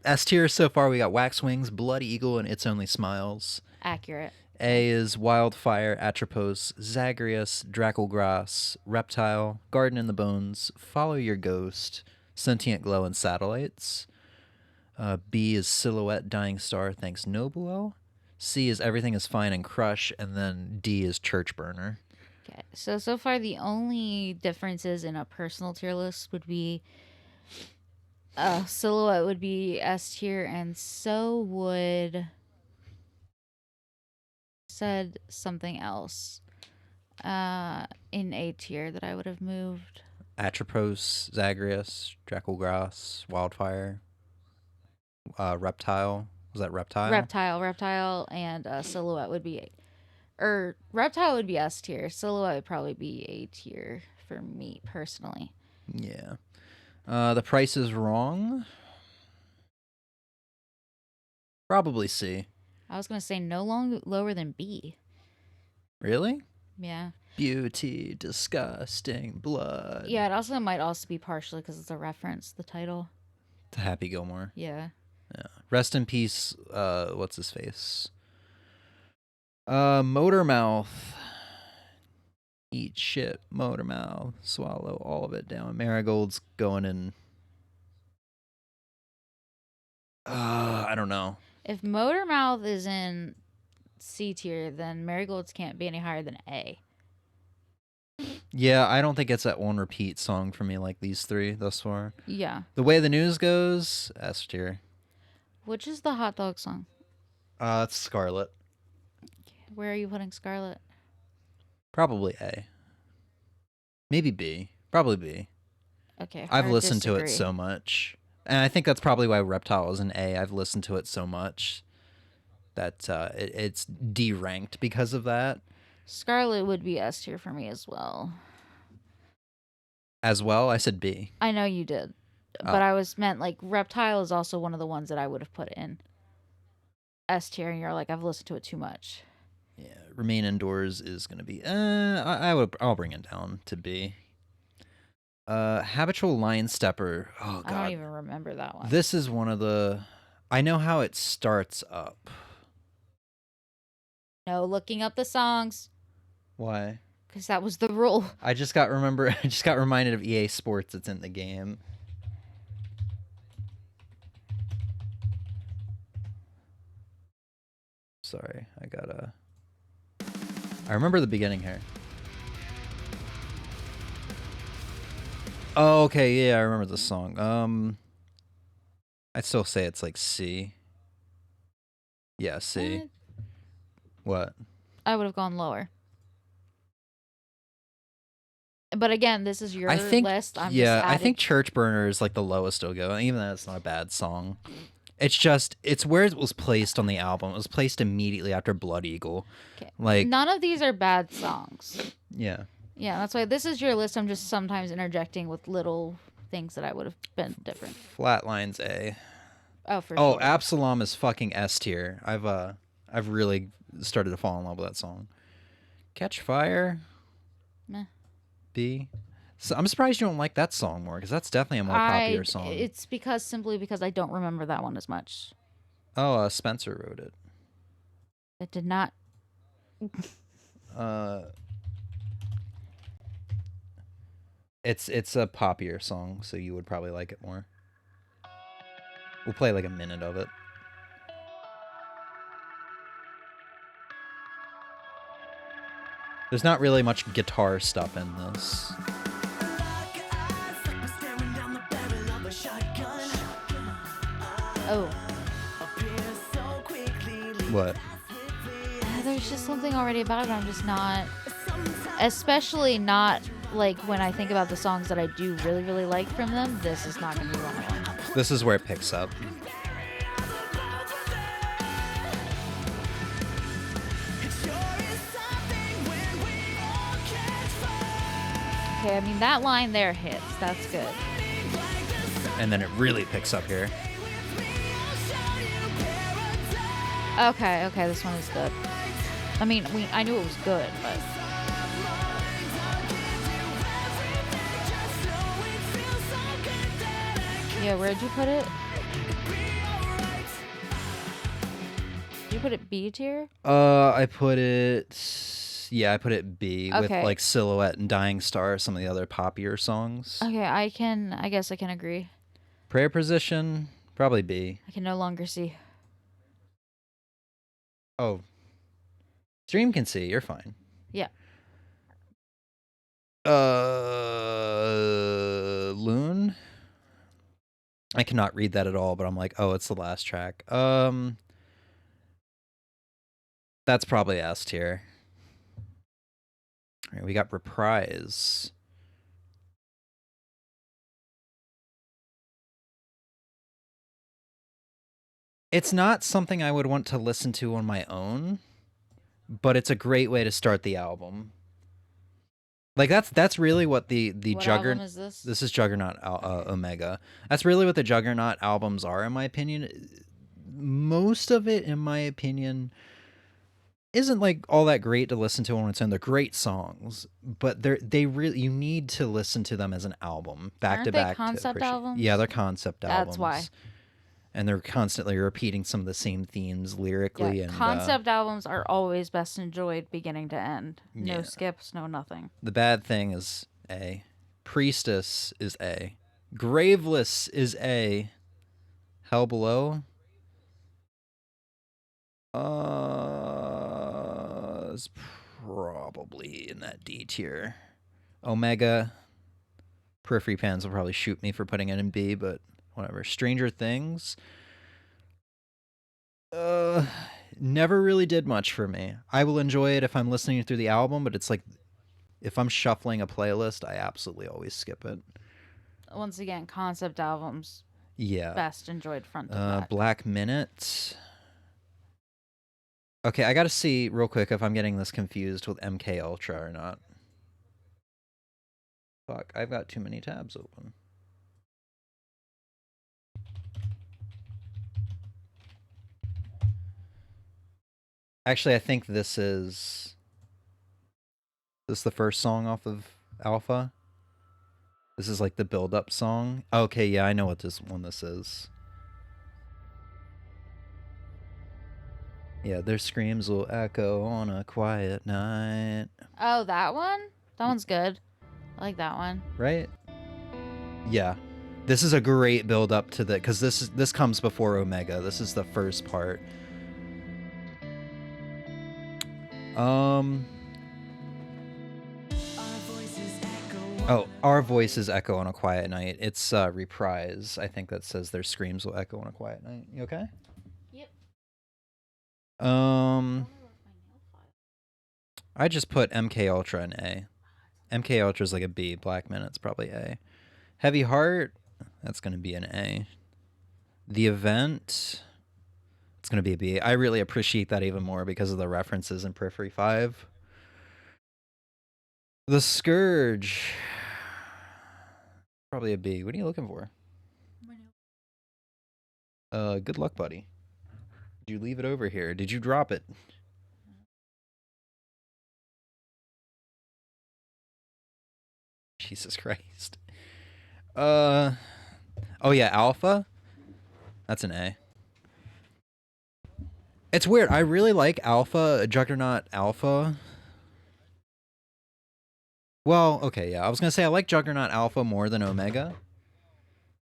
S tier so far we got Waxwings, Blood Eagle, and It's Only Smiles. Accurate. A is Wildfire, Atropos, Zagreus, Draculgrass, Reptile, Garden in the Bones, Follow Your Ghost, Sentient Glow, and Satellites. B is Silhouette, Dying Star, Thanks Nobuo. C is Everything is Fine and Crush, and then D is Church Burner. Okay, so far the only differences in a personal tier list would be Silhouette would be S tier, and so would said something else in A tier that I would have moved. Atropos, Zagreus, Draculgrass, Wildfire, Reptile. Was that Reptile? Reptile, and Silhouette would be, Reptile would be S tier. Silhouette would probably be A tier for me personally. Yeah. The Price is Wrong. Probably C. I was gonna say no lower than B. Really? Yeah. Beauty, disgusting, blood. Yeah, it also might also be partially because it's a reference, the title. To Happy Gilmore. Yeah. Yeah. Rest in peace. What's his face? Motormouth. Eat shit, Motormouth. Swallow all of it down. Marigold's going in. I don't know. If Motormouth is in C tier, then Marigolds can't be any higher than A. Yeah, I don't think it's that one repeat song for me like these three thus far. Yeah. The Way the News Goes, S tier. Which is the hot dog song? It's Scarlet. Where are you putting Scarlet? Probably A. Maybe B. Probably B. Okay. I've hard listened to it disagree. so much. And I think that's probably why Reptile is an A. I've listened to it so much that it's D-ranked because of that. Scarlet would be S tier for me as well. As well? I said B. I know you did. But I was meant like Reptile is also one of the ones that I would have put in S tier, and you're like, I've listened to it too much. Yeah, Remain Indoors is going to be I'll bring it down to B. Habitual Lion Stepper. Oh god. I don't even remember that one. This is one of the I know how it starts up. No, looking up the songs. Why? Because that was the rule. I just got reminded of EA Sports that's in the game. Sorry, I remember the beginning here. Oh, okay, yeah, I remember the song. I'd still say it's like C. Yeah, C. What? I would have gone lower. But again, this is your list. I think Church Burner is like the lowest it'll go, even though it's not a bad song. It's where it was placed on the album. It was placed immediately after Blood Eagle. Okay. Like none of these are bad songs. Yeah. Yeah, that's why this is your list. I'm just sometimes interjecting with little things that I would have been different. Flatlines A. Oh, for sure. Absalom is fucking S tier. I've really started to fall in love with that song. Catch Fire. Meh. B. So I'm surprised you don't like that song more, because that's definitely a more popular song. It's simply because I don't remember that one as much. Oh, Spencer wrote it. It did not. It's a poppier song, so you would probably like it more. We'll play like a minute of it. There's not really much guitar stuff in this. Oh. What? There's just something already about it. I'm just not, especially not like when I think about the songs that I do really, really like from them. This is not going to be one of them. This is where it picks up. Okay, I mean, that line there hits. That's good. And then it really picks up here. Okay, this one is good. I mean, I knew it was good, but yeah, where'd you put it? Did you put it B tier? I put it. Yeah, I put it B with Okay. like Silhouette and Dying Star, some of the other poppier songs. Okay, I guess I can agree. Prayer Position, probably B. I can no longer see. Oh. Stream can see, you're fine. Yeah. Loon? I cannot read that at all, but I'm like, oh, it's the last track. That's probably S tier. All right, we got Reprise. It's not something I would want to listen to on my own, but it's a great way to start the album. Like that's really what the What Juggernaut. album is this? This is Juggernaut Omega. That's really what the Juggernaut albums are, in my opinion. Most of it, in my opinion, isn't like all that great to listen to on its own. They're great songs, but they really, you need to listen to them as an album back Aren't to they back. concept albums? Yeah, they're concept albums. That's why. And they're constantly repeating some of the same themes lyrically. Yeah, and concept albums are always best enjoyed beginning to end. No Yeah. skips, no nothing. The Bad Thing is A. Priestess is A. Graveless is A. Hell Below is probably in that D tier. Omega. Periphery Pans will probably shoot me for putting it in B, but whatever. Stranger Things. Never really did much for me. I will enjoy it if I'm listening through the album, but it's like if I'm shuffling a playlist, I absolutely always skip it. Once again, concept albums. Yeah. Best enjoyed front to back. Black Minute. Okay, I gotta see real quick if I'm getting this confused with MK Ultra or not. Fuck, I've got too many tabs open. Actually, I think this is the first song off of Alpha. This is like the build-up song. Okay, yeah, I know what this is. Yeah, their screams will echo on a quiet night. Oh, that one? That one's good. I like that one. Right? Yeah. This is a great build-up to the... Because this comes before Omega. This is the first part. Oh, Our Voices Echo on a Quiet Night. It's Reprise. I think that says their screams will echo on a quiet night. You okay? Yep. I just put MK Ultra in A. MK Ultra is like a B. Black Minute's probably A. Heavy Heart, that's going to be an A. The Event, it's going to be a B. I really appreciate that even more because of the references in Periphery 5. The Scourge, probably a B. What are you looking for? Good luck, buddy. Did you leave it over here? Did you drop it? Jesus Christ. Oh yeah, Alpha. That's an A. It's weird. I really like Alpha, Juggernaut Alpha. Well, okay, yeah. I was gonna say I like Juggernaut Alpha more than Omega.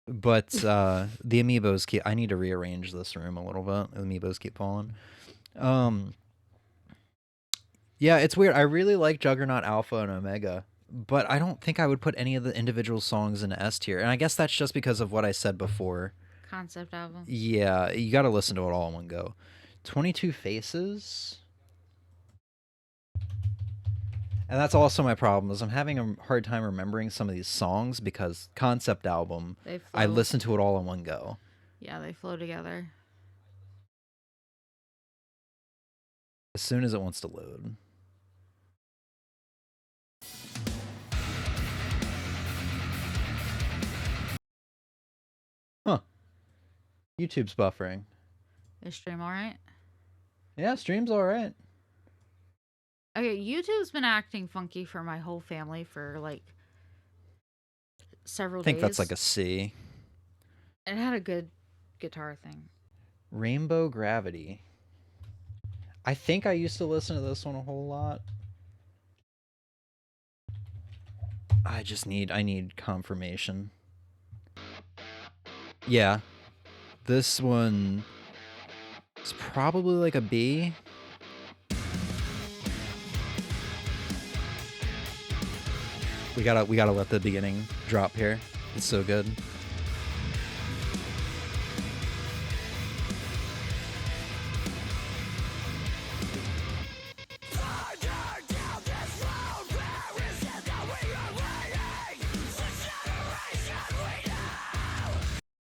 But the amiibos keep... I need to rearrange this room a little bit. The amiibos keep falling. Yeah, it's weird. I really like Juggernaut Alpha and Omega, but I don't think I would put any of the individual songs in S tier. And I guess that's just because of what I said before. Concept album. Yeah, you got to listen to it all in one go. 22 Faces. And that's also my problem, is I'm having a hard time remembering some of these songs because concept album, I listen to it all in one go. Yeah, they flow together. As soon as it wants to load. Huh. YouTube's buffering. Is stream alright? Yeah, stream's alright. Okay, YouTube's been acting funky for my whole family for like several I think days. that's like a C. It had a good guitar thing. Rainbow Gravity. I think I used to listen to this one a whole lot. I need confirmation. Yeah. This one is probably like a B. We gotta let the beginning drop here. It's so good.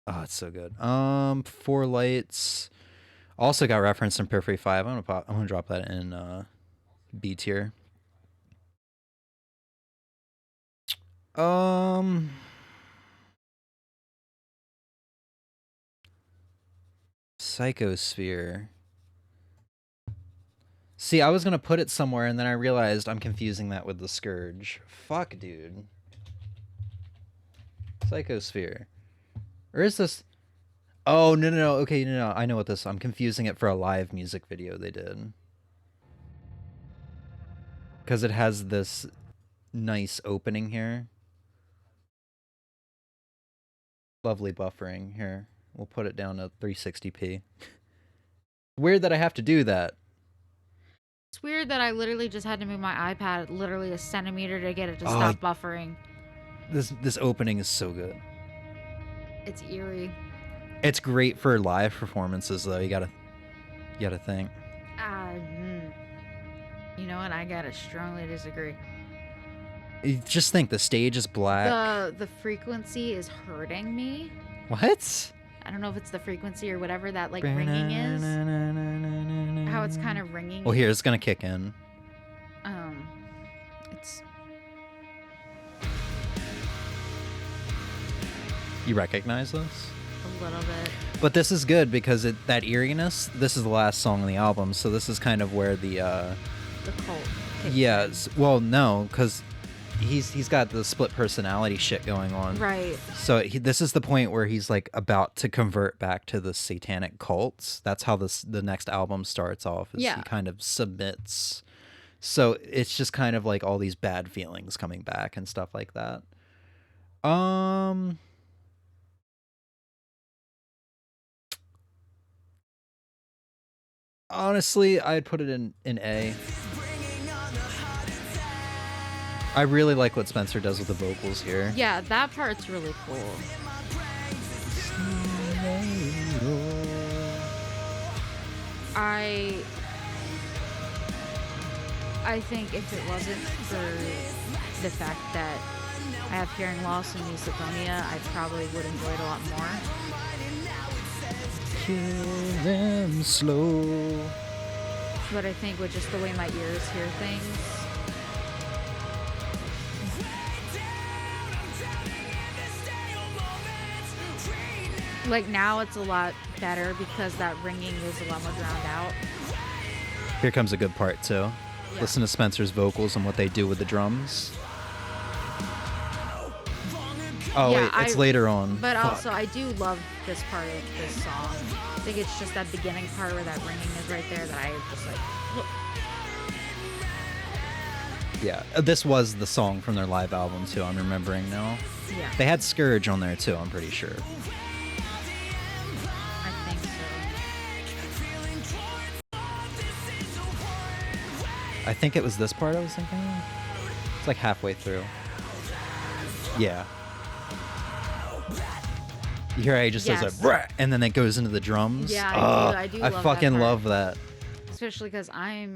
Oh, it's so good. Four Lights also got referenced in Periphery 5. I'm gonna drop that in B tier. Psychosphere. See, I was gonna put it somewhere and then I realized I'm confusing that with the Scourge. Fuck, dude. Psychosphere. Or is this... Oh, no. Okay, no. I know what this... I'm confusing it for a live music video they did. Because it has this nice opening here. Lovely buffering here. We'll put it down to 360p. Weird that I have to do that. It's weird that I literally just had to move my iPad literally a centimeter to get it to stop buffering. This opening is so good. It's eerie. It's great for live performances, though. You gotta think. You know what? I gotta strongly disagree. You just think the stage is black. The frequency is hurting me. What? I don't know if it's the frequency or whatever that like ringing is. How it's kind of ringing. Well, here it's gonna kick in. It's. You recognize this? A little bit. But this is good because that eeriness. This is the last song on the album, so this is kind of where the cult. Yes. Well, no, because he's got the split personality shit going on. Right. So this is the point where he's like about to convert back to the satanic cults. That's how the next album starts off. He kind of submits. So it's just kind of like all these bad feelings coming back and stuff like that. Honestly, I'd put it in A. I really like what Spencer does with the vocals here. Yeah, that part's really cool. I think if it wasn't for the fact that I have hearing loss and misophonia, I probably would enjoy it a lot more. Kill them slow. But I think with just the way my ears hear things, like now it's a lot better because that ringing is a lot more drowned out. Here comes a good part too. Yeah. Listen to Spencer's vocals and what they do with the drums. Oh yeah, wait, it's later on. But Fuck. also, I do love this part of this song. I think it's just that beginning part where that ringing is right there that I just like. Look. Yeah, this was the song from their live album too. I'm remembering now. Yeah. They had Scourge on there too. I'm pretty sure. I think so. I think it was this part I was thinking of. It's like halfway through. Yeah. You hear how he just says like, "Brah," and then it goes into the drums. Yeah, I do. I love fucking that part. love that. Especially because I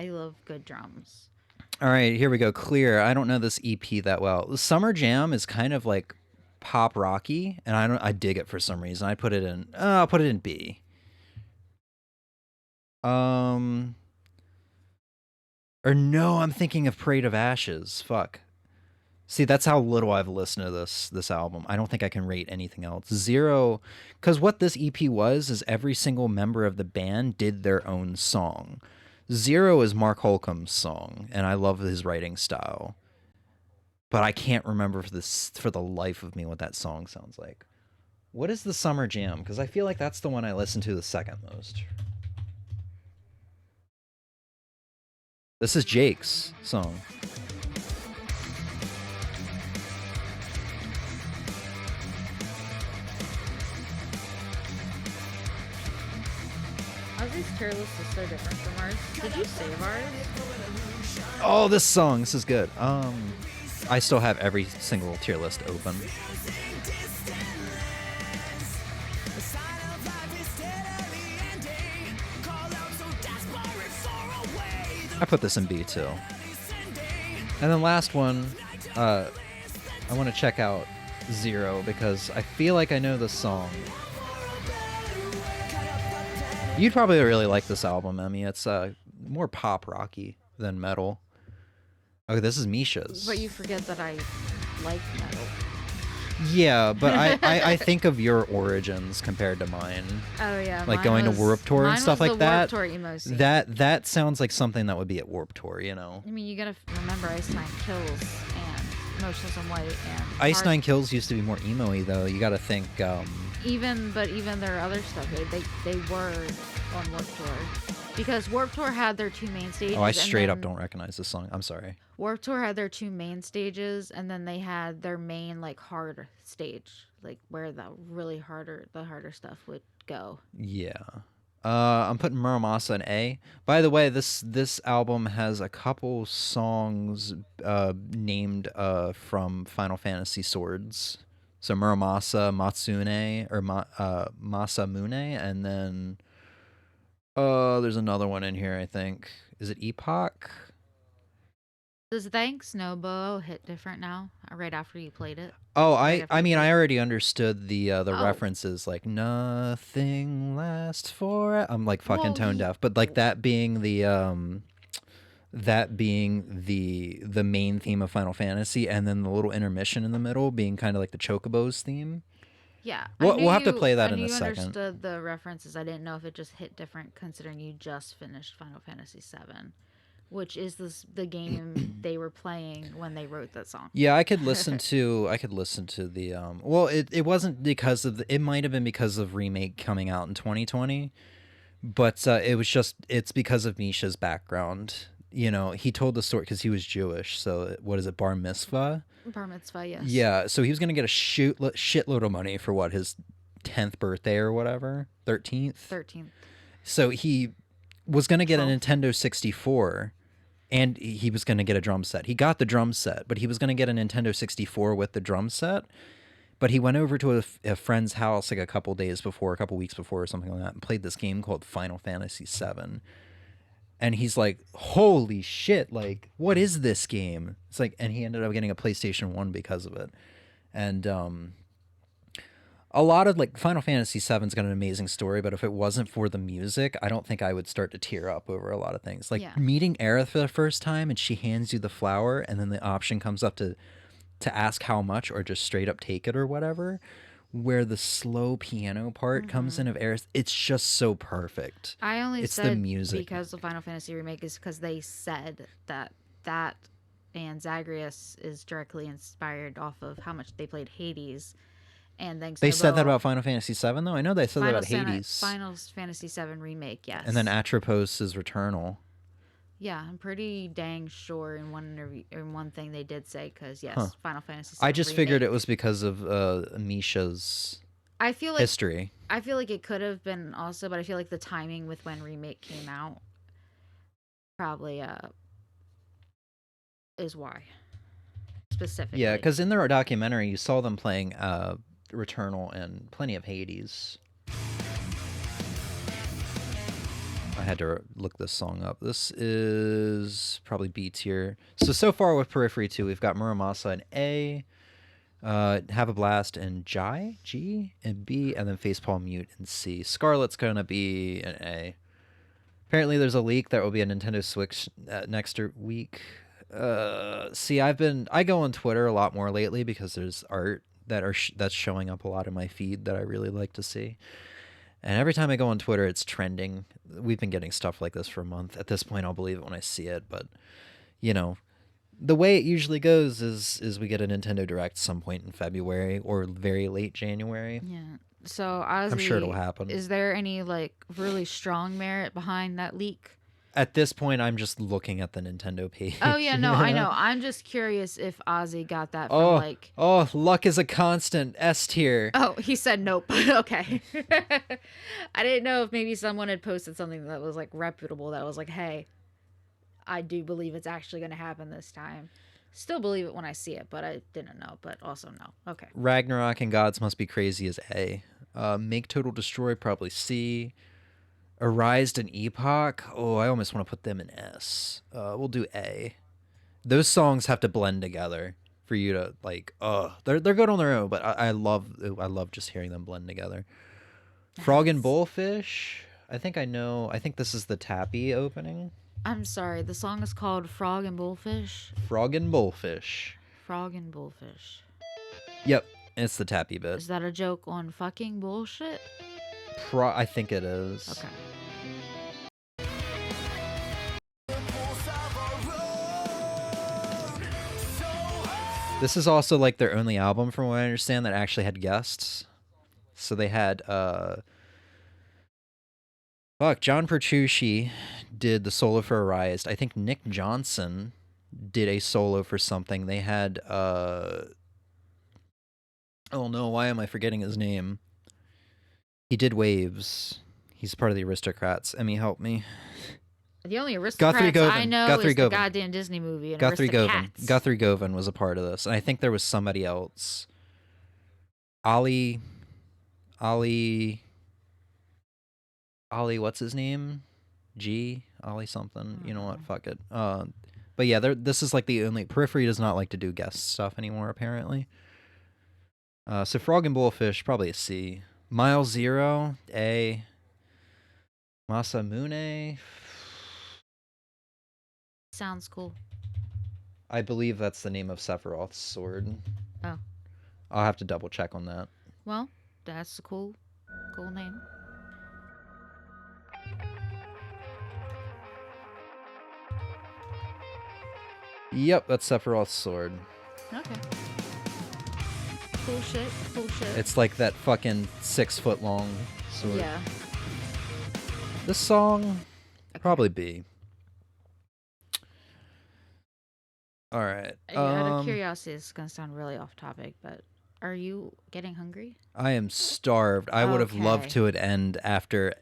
love good drums. All right, here we go. Clear. I don't know this EP that well. Summer Jam is kind of like pop rocky, and I dig it for some reason. I'll put it in B. Or no, I'm thinking of Parade of Ashes. Fuck. See, that's how little I've listened to this album. I don't think I can rate anything else. 0, because what this EP was is every single member of the band did their own song. Zero is Mark Holcomb's song, and I love his writing style. But I can't remember for the life of me what that song sounds like. What is the Summer Jam? Because I feel like that's the one I listen to the second most. This is Jake's song. Ozzy's tier list is so different from ours. Did you save ours? Oh, this song. This is good. I still have every single tier list open. I put this in B too. And then last one, I want to check out Zero because I feel like I know this song. You'd probably really like this album, Emmy. It's more pop rocky than metal. Oh, this is Misha's. But you forget that I like metal. Yeah, but I think of your origins compared to mine. Oh yeah, like going to Warped Tour and stuff like that. Warped Tour emo scene. That sounds like something that would be at Warped Tour, you know. I mean, you gotta remember Ice Nine Kills and Motionless in White and Ice Nine Kills used to be more emo-y though. You got to think. Even their other stuff, they were on Warped Tour because Warped Tour had their two main stages. Oh, I straight up don't recognize this song. I'm sorry. Warped Tour had their two main stages, and then they had their main like hard stage, like where the harder stuff would go. Yeah. I'm putting Muramasa in A. By the way, this album has a couple songs named from Final Fantasy Swords. So Muramasa, Matsune, or Masamune, and then there's another one in here, I think. Is it Epoch? Does Thanks Nobo hit different now, right after you played it? Oh, I already understood the references, like nothing lasts forever. I'm like fucking tone deaf, but like that being the main theme of Final Fantasy, and then the little intermission in the middle being kind of like the Chocobo's theme. Yeah, we'll have to play that in a second. I understood the references. I didn't know if it just hit different, considering you just finished Final Fantasy VII. Which is the game they were playing when they wrote that song. Yeah, I could listen to the well, it wasn't because of it might have been because of Remake coming out in 2020, but it's because of Misha's background. You know, he told the story because he was Jewish. So what is it, bar mitzvah? Bar mitzvah, yes. Yeah, so he was gonna get a shitload of money for what, his 10th birthday or whatever, 13th. 13th. So he was gonna get a Nintendo 64. And he was going to get a drum set. He got the drum set, but he was going to get a Nintendo 64 with the drum set. But he went over to a friend's house like a couple weeks before or something like that, and played this game called Final Fantasy VII. And he's like, holy shit, like, what is this game? It's like, and he ended up getting a PlayStation 1 because of it. And a lot of like Final Fantasy VII's got an amazing story, but if it wasn't for the music, I don't think I would start to tear up over a lot of things. Like meeting Aerith for the first time, and she hands you the flower, and then the option comes up to ask how much or just straight up take it or whatever. Where the slow piano part comes in of Aerith, it's just so perfect. I only it's said the music because the Final Fantasy Remake is because they said that and Zagreus is directly inspired off of how much they played Hades. And thanks. They said that about Final Fantasy VII, though. I know they said that about Hades. Final Fantasy VII Remake, yes. And then Atropos is Returnal. Yeah, I'm pretty dang sure in one interview, in one thing they did say, because yes, Final Fantasy VII I just Remake. figured it was because of Misha's history. I feel like it could have been also, but I feel like the timing with when Remake came out probably is why. Specifically. Yeah, because in their documentary, you saw them playing Returnal and plenty of Hades. I had to look this song up. This is probably B tier. So far with Periphery 2, we've got Muramasa in A, Have a Blast in G and B, and then Facepalm Mute in C. Scarlet's gonna be an A. Apparently there's a leak that will be a Nintendo Switch next week. See, I go on Twitter a lot more lately because there's art that's showing up a lot in my feed that I really like to see. And every time I go on Twitter, it's trending. We've been getting stuff like this for a month. At this point, I'll believe it when I see it. But, you know, the way it usually goes is we get a Nintendo Direct some point in February or very late January. Yeah. So Ozzy, I'm sure it'll happen. Is there any like really strong merit behind that leak? At this point, I'm just looking at the Nintendo page. Oh yeah, no, I know. I'm just curious if Ozzy got that from like. Oh, luck is a constant. S tier. Oh, he said nope. Okay. I didn't know if maybe someone had posted something that was like reputable that was like, hey, I do believe it's actually going to happen this time. Still believe it when I see it, but I didn't know. But also no. Okay. Ragnarok and Gods Must Be Crazy is A. Make Total Destroy probably C. Arised and Epoch. Oh, I almost want to put them in S. We'll do A. Those songs have to blend together for you to like. They're good on their own, but I love just hearing them blend together. Frog and Bullfish. I think I know. I think this is the Tappy opening. I'm sorry. The song is called Frog and Bullfish. Frog and Bullfish. Frog and Bullfish. Yep, it's the Tappy bit. Is that a joke on fucking bullshit? I think it is. Okay. This is also like their only album, from what I understand, that actually had guests. So they had John Petrucci did the solo for Arise. I think Nick Johnson did a solo for something. They had oh no, why am I forgetting his name? He did Waves. He's part of the Aristocrats. Emmy, help me. The only Aristocrats I know is the Govan. goddamn Disney movie and Guthrie Govan. Aristocats. Guthrie Govan was a part of this. And I think there was somebody else. Ollie, what's his name? Ollie something. You know what? Fuck it. But yeah, this is like the only... Periphery does not like to do guest stuff anymore, apparently. So Frog and Bullfish, probably a C. Mile Zero, A. Masamune... Sounds cool. I believe that's the name of Sephiroth's sword. Oh. I'll have to double check on that. Well, that's a cool name. Yep, that's Sephiroth's sword. Okay. Cool shit. It's like that fucking 6 foot long sword. Yeah. This song, probably B. All right. Out of curiosity, this is going to sound really off topic, but are you getting hungry? I am starved. I would have loved Okay. to it ended after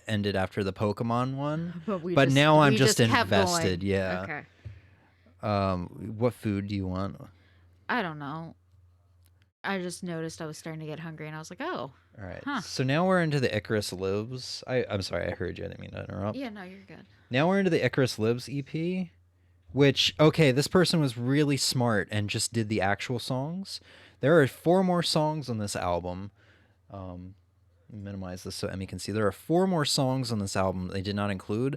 the Pokemon one, But now I'm we just kept invested. going. Yeah. Okay. What food do you want? I don't know. I just noticed I was starting to get hungry, and I was like, oh. All right. Huh. So now we're into the Icarus Lives. I'm sorry, I heard you. I didn't mean to interrupt. Yeah, no, you're good. Now we're into the Icarus Lives EP, which, okay, this person was really smart and just did the actual songs. There are 4 more songs on this album. Minimize this so Emmy can see. There are 4 more songs on this album they did not include.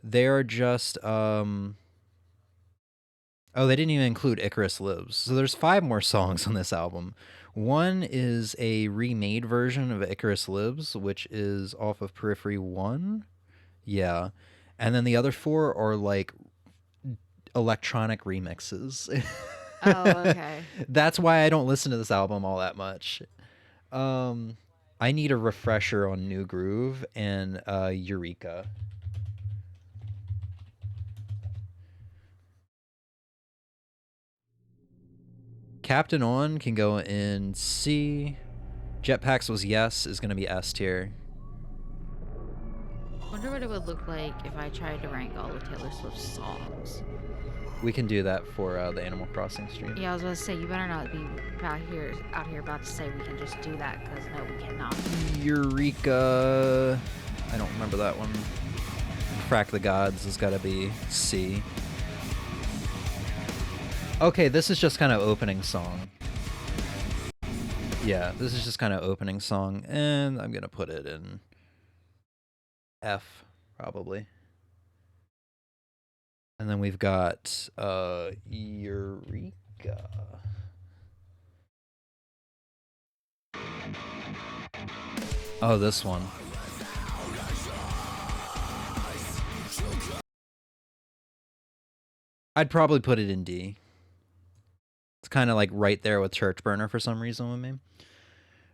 They are just... Oh, they didn't even include Icarus Lives. So there's 5 more songs on this album. One is a remade version of Icarus Lives, which is off of Periphery 1. Yeah. And then the other 4 are like electronic remixes. Oh, okay. That's why I don't listen to this album all that much. I need a refresher on New Groove and Eureka. Captain On can go in C. Jetpacks was yes, is going to be S tier. Wonder what it would look like if I tried to rank all of Taylor Swift's songs. We can do that for the Animal Crossing stream. Yeah, I was about to say, you better not be out here about to say we can just do that, because no, we cannot. Eureka. I don't remember that one. Crack the Gods has got to be C. Okay, this is just kind of opening song. Yeah, this is just kind of opening song, and I'm going to put it in F, probably. And then we've got Eureka. Oh, this one. I'd probably put it in D. It's kind of like right there with Church Burner for some reason with me.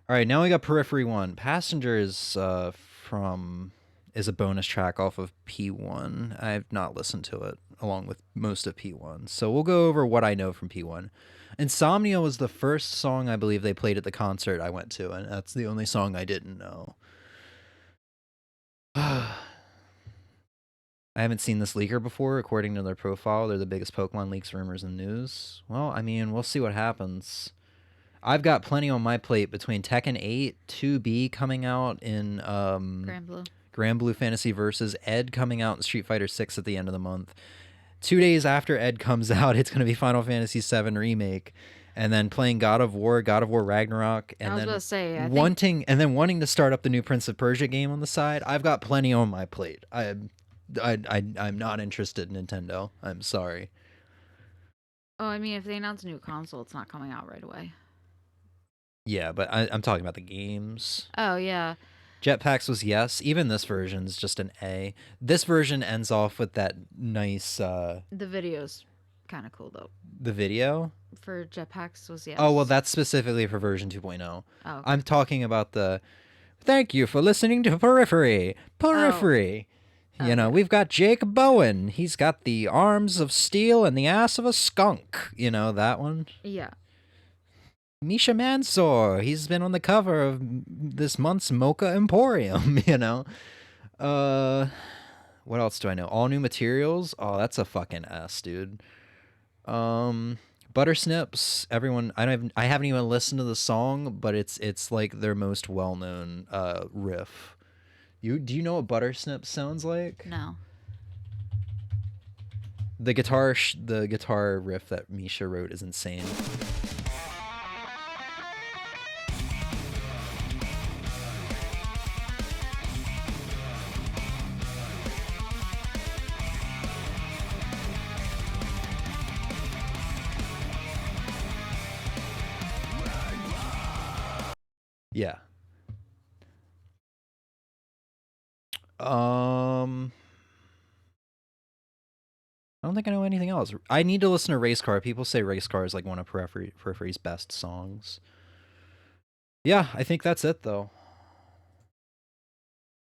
All right, now we got Periphery 1. Passenger is a bonus track off of P1. I've not listened to it along with most of P1. So we'll go over what I know from P1. Insomnia was the first song I believe they played at the concert I went to, and that's the only song I didn't know. I haven't seen this leaker before. According to their profile, they're the biggest Pokemon leaks, rumors, and news. Well, I mean, we'll see what happens. I've got plenty on my plate between Tekken 8, 2B coming out in Grand Blue Fantasy Versus, Ed coming out in Street Fighter 6 at the end of the month. 2 days after Ed comes out, it's going to be Final Fantasy 7 Remake, and then playing God of War Ragnarok, and wanting to start up the new Prince of Persia game on the side. I've got plenty on my plate. I'm not interested in Nintendo. I'm sorry. Oh, I mean, if they announce a new console, it's not coming out right away. Yeah, but I'm talking about the games. Oh, yeah. Jetpacks was yes. Even this version's just an A. This version ends off with that nice... The video's kind of cool, though. The video? For Jetpacks was yes. Oh, well, that's specifically for version 2.0. Oh, okay. I'm talking about the... Thank you for listening to Periphery. Periphery. Oh. You know, we've got Jake Bowen. He's got the arms of steel and the ass of a skunk. You know, that one? Yeah. Misha Mansour, he's been on the cover of this month's Mocha Emporium, you know. What else do I know? All New Materials? Oh, that's a fucking S, dude. Buttersnips, everyone, I haven't even listened to the song, but it's like their most well-known riff. Do you know what Buttersnips sounds like? No. The guitar riff that Misha wrote is insane. Yeah. I don't think I know anything else. I need to listen to Race Car. People say Race Car is like one of Periphery's best songs. Yeah, I think that's it, though.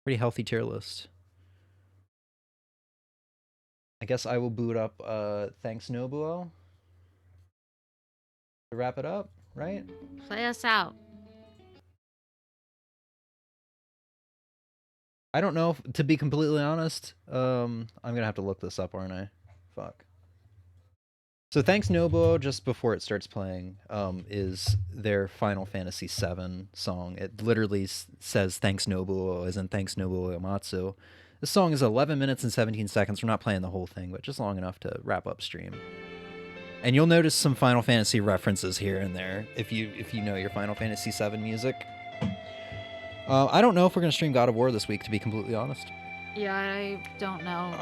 Pretty healthy tier list. I guess I will boot up Thanks Nobuo to wrap it up, right? Play us out. I don't know, to be completely honest. I'm going to have to look this up, aren't I? Fuck. So Thanks Nobuo, just before it starts playing, is their Final Fantasy VII song. It literally says Thanks Nobuo, as in Thanks Nobuo Uematsu. This song is 11 minutes and 17 seconds. We're not playing the whole thing, but just long enough to wrap up stream. And you'll notice some Final Fantasy references here and there, if you know your Final Fantasy VII music. I don't know if we're going to stream God of War this week, to be completely honest. Yeah, I don't know.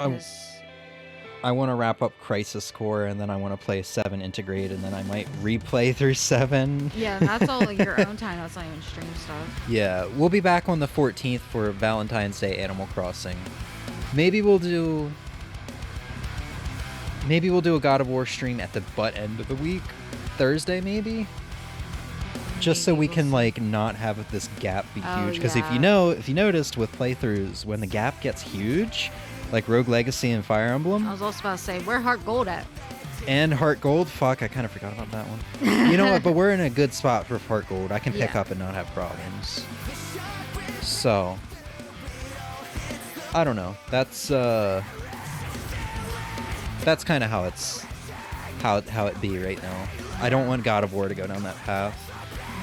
I want to wrap up Crisis Core, and then I want to play 7 Integrate, and then I might replay through 7. Yeah, that's all like your own time. That's not even stream stuff. Yeah, we'll be back on the 14th for Valentine's Day Animal Crossing. Maybe we'll do a God of War stream at the butt end of the week. Thursday, maybe? Just so we can like not have this gap be huge, because if you noticed with playthroughs, when the gap gets huge, like Rogue Legacy and Fire Emblem. I was also about to say, where Heart Gold at? And Heart Gold, fuck, I kind of forgot about that one. You know what? But we're in a good spot for Heart Gold. I can pick up and not have problems. So, I don't know. That's kind of how it be right now. I don't want God of War to go down that path.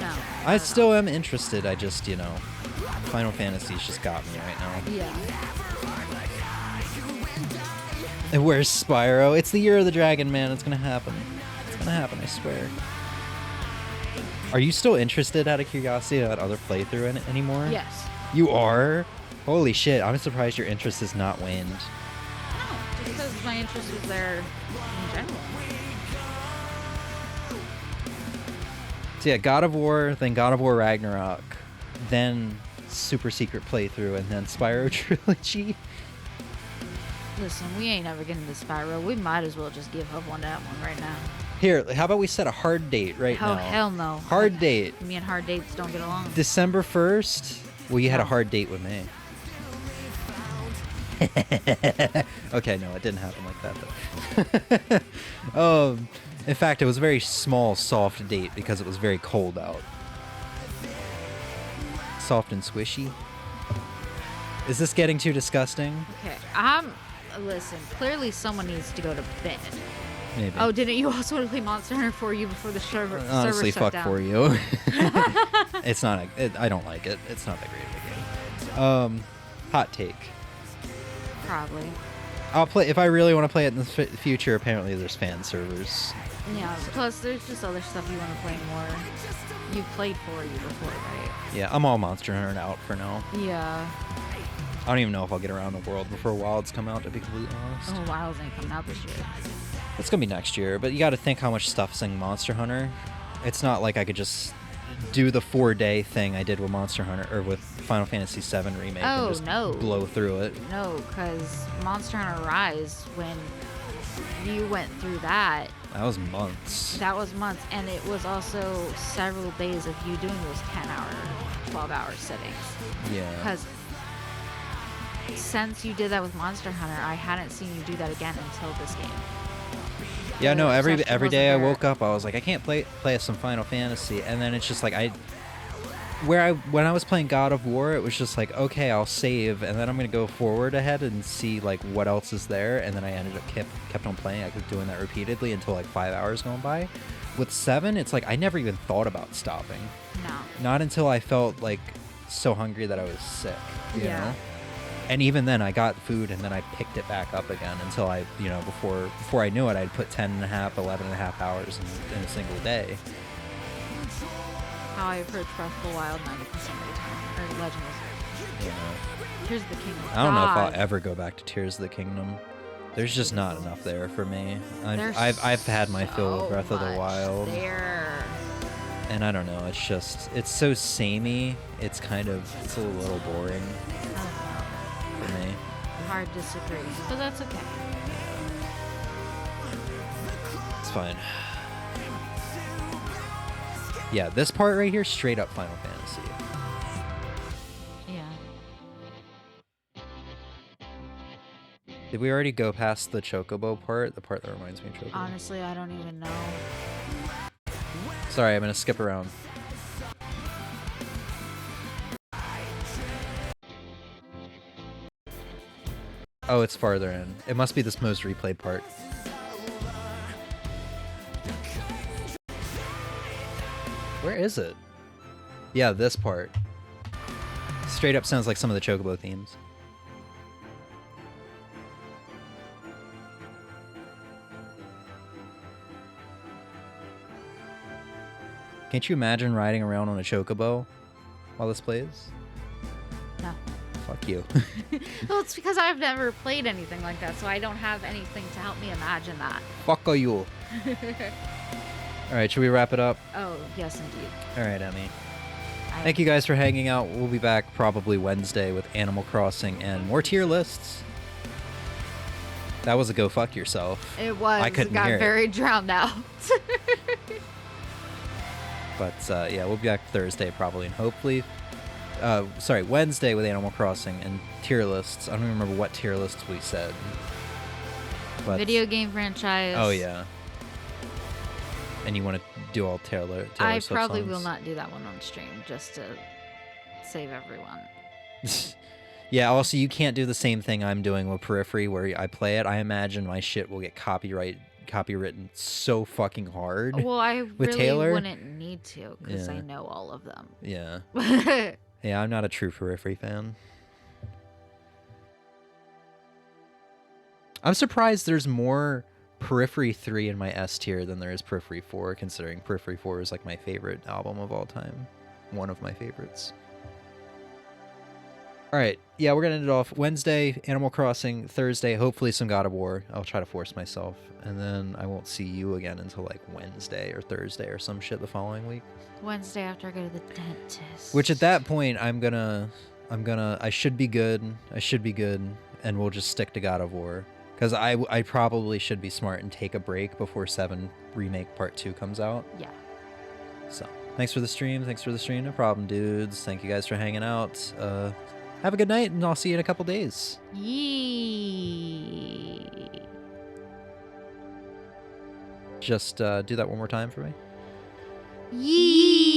No. I still am interested. I just, Final Fantasy's just got me right now. Yeah. And where's Spyro? It's the Year of the Dragon, man. It's gonna happen. It's gonna happen, I swear. Are you still interested, out of curiosity, in that other playthrough anymore? Yes. You are? Holy shit, I'm surprised your interest has not waned. No, just because my interest was there in general. So yeah, God of War, then God of War Ragnarok, then Super Secret Playthrough, and then Spyro Trilogy. Listen, we ain't ever getting to Spyro. We might as well just give up on that one right now. Here, how about we set a hard date right Oh, now? hell no. Hard date. Me and hard dates don't get along. December 1st? Well, you had a hard date with me. Okay, no, it didn't happen like that, though. In fact, it was a very small, soft date because it was very cold out. Soft and squishy. Is this getting too disgusting? Okay, listen, clearly someone needs to go to bed. Maybe. Oh, didn't you also want to play Monster Hunter for you before the server Honestly, shut fuck down? for you. It's not. I don't like it. It's not that great of a game. Hot take. Probably. I'll play if I really want to play it in the future. Apparently, there's fan servers. Yeah. Plus, there's just other stuff you want to play more. You've played for you before, right? Yeah, I'm all Monster Hunter out for now. Yeah. I don't even know if I'll get around the world before Wilds come out. To be completely honest. Oh, Wilds ain't coming out this year. It's gonna be next year, but you got to think how much stuff's in Monster Hunter. It's not like I could just do the 4-day thing I did with Monster Hunter or with Final Fantasy VII Remake and just blow through it. No, because Monster Hunter Rise, when you went through that, That was months. that was months, and it was also several days of you doing those 10-hour, 12-hour sittings. Yeah. Because since you did that with Monster Hunter, I hadn't seen you do that again until this game. Yeah, no, every obsession day I wasn't woke up, I was like, I can't play some Final Fantasy, and then it's just like when I was playing God of War, it was just like, okay, I'll save, and then I'm gonna go forward ahead and see like what else is there, and then I ended up kept on playing. I kept doing that repeatedly until like 5 hours going by. With 7, it's like I never even thought about stopping. No. Not until I felt like so hungry that I was sick. You Yeah. know? And even then, I got food, and then I picked it back up again until I, before I knew it, I'd put 10 and a half, 11 and a half hours in a single day. How I approach Breath of the Wild 90% of the time. Or Legend of You know? Tears of the Kingdom. I don't know if God. I'll ever go back to Tears of the Kingdom. There's just not enough there for me. There's I've had my fill of so Breath of the much Wild. there. And I don't know, it's so samey. It's a little boring for me. Hard disagree, but that's okay. It's fine. Yeah, this part right here, straight up Final Fantasy. Yeah. Did we already go past the Chocobo part? The part that reminds me of Chocobo? Honestly, I don't even know. Sorry, I'm gonna skip around. Oh, it's farther in. It must be this most replayed part. Where is it? Yeah, this part. Straight up sounds like some of the Chocobo themes. Can't you imagine riding around on a Chocobo while this plays? No. Fuck you. Well, it's because I've never played anything like that, so I don't have anything to help me imagine that. Fuck you. Alright, should we wrap it up? Oh, yes, indeed. Alright, Emmy. Thank you guys for hanging out. We'll be back probably Wednesday with Animal Crossing and more tier lists. That was a go fuck yourself. It was. I couldn't It got hear very drowned out. But yeah, we'll be back Thursday probably, and hopefully, Wednesday with Animal Crossing and tier lists. I don't even remember what tier lists we said. But, Video game franchise. Oh yeah. And you want to do all Taylor I Swift probably songs? will not do that one on stream just to save everyone. Yeah, also you can't do the same thing I'm doing with Periphery where I play it. I imagine my shit will get copywritten so fucking hard. Well, I with really Taylor. wouldn't need to because I Yeah. know all of them. Yeah. Yeah, I'm not a true Periphery fan. I'm surprised there's more Periphery 3 in my S tier than there is Periphery 4, considering Periphery 4 is like my favorite album of all time. One of my favorites. Alright, yeah, we're gonna end it off Wednesday, Animal Crossing, Thursday, hopefully some God of War. I'll try to force myself. And then I won't see you again until like Wednesday or Thursday or some shit the following week. Wednesday after I go to the dentist. Which at that point I should be good. And and we'll just stick to God of War. Because I probably should be smart and take a break before 7 Remake Part 2 comes out. Yeah. So, thanks for the stream. No problem, dudes. Thank you guys for hanging out. Have a good night, and I'll see you in a couple days. Yee. Just do that one more time for me. Yee.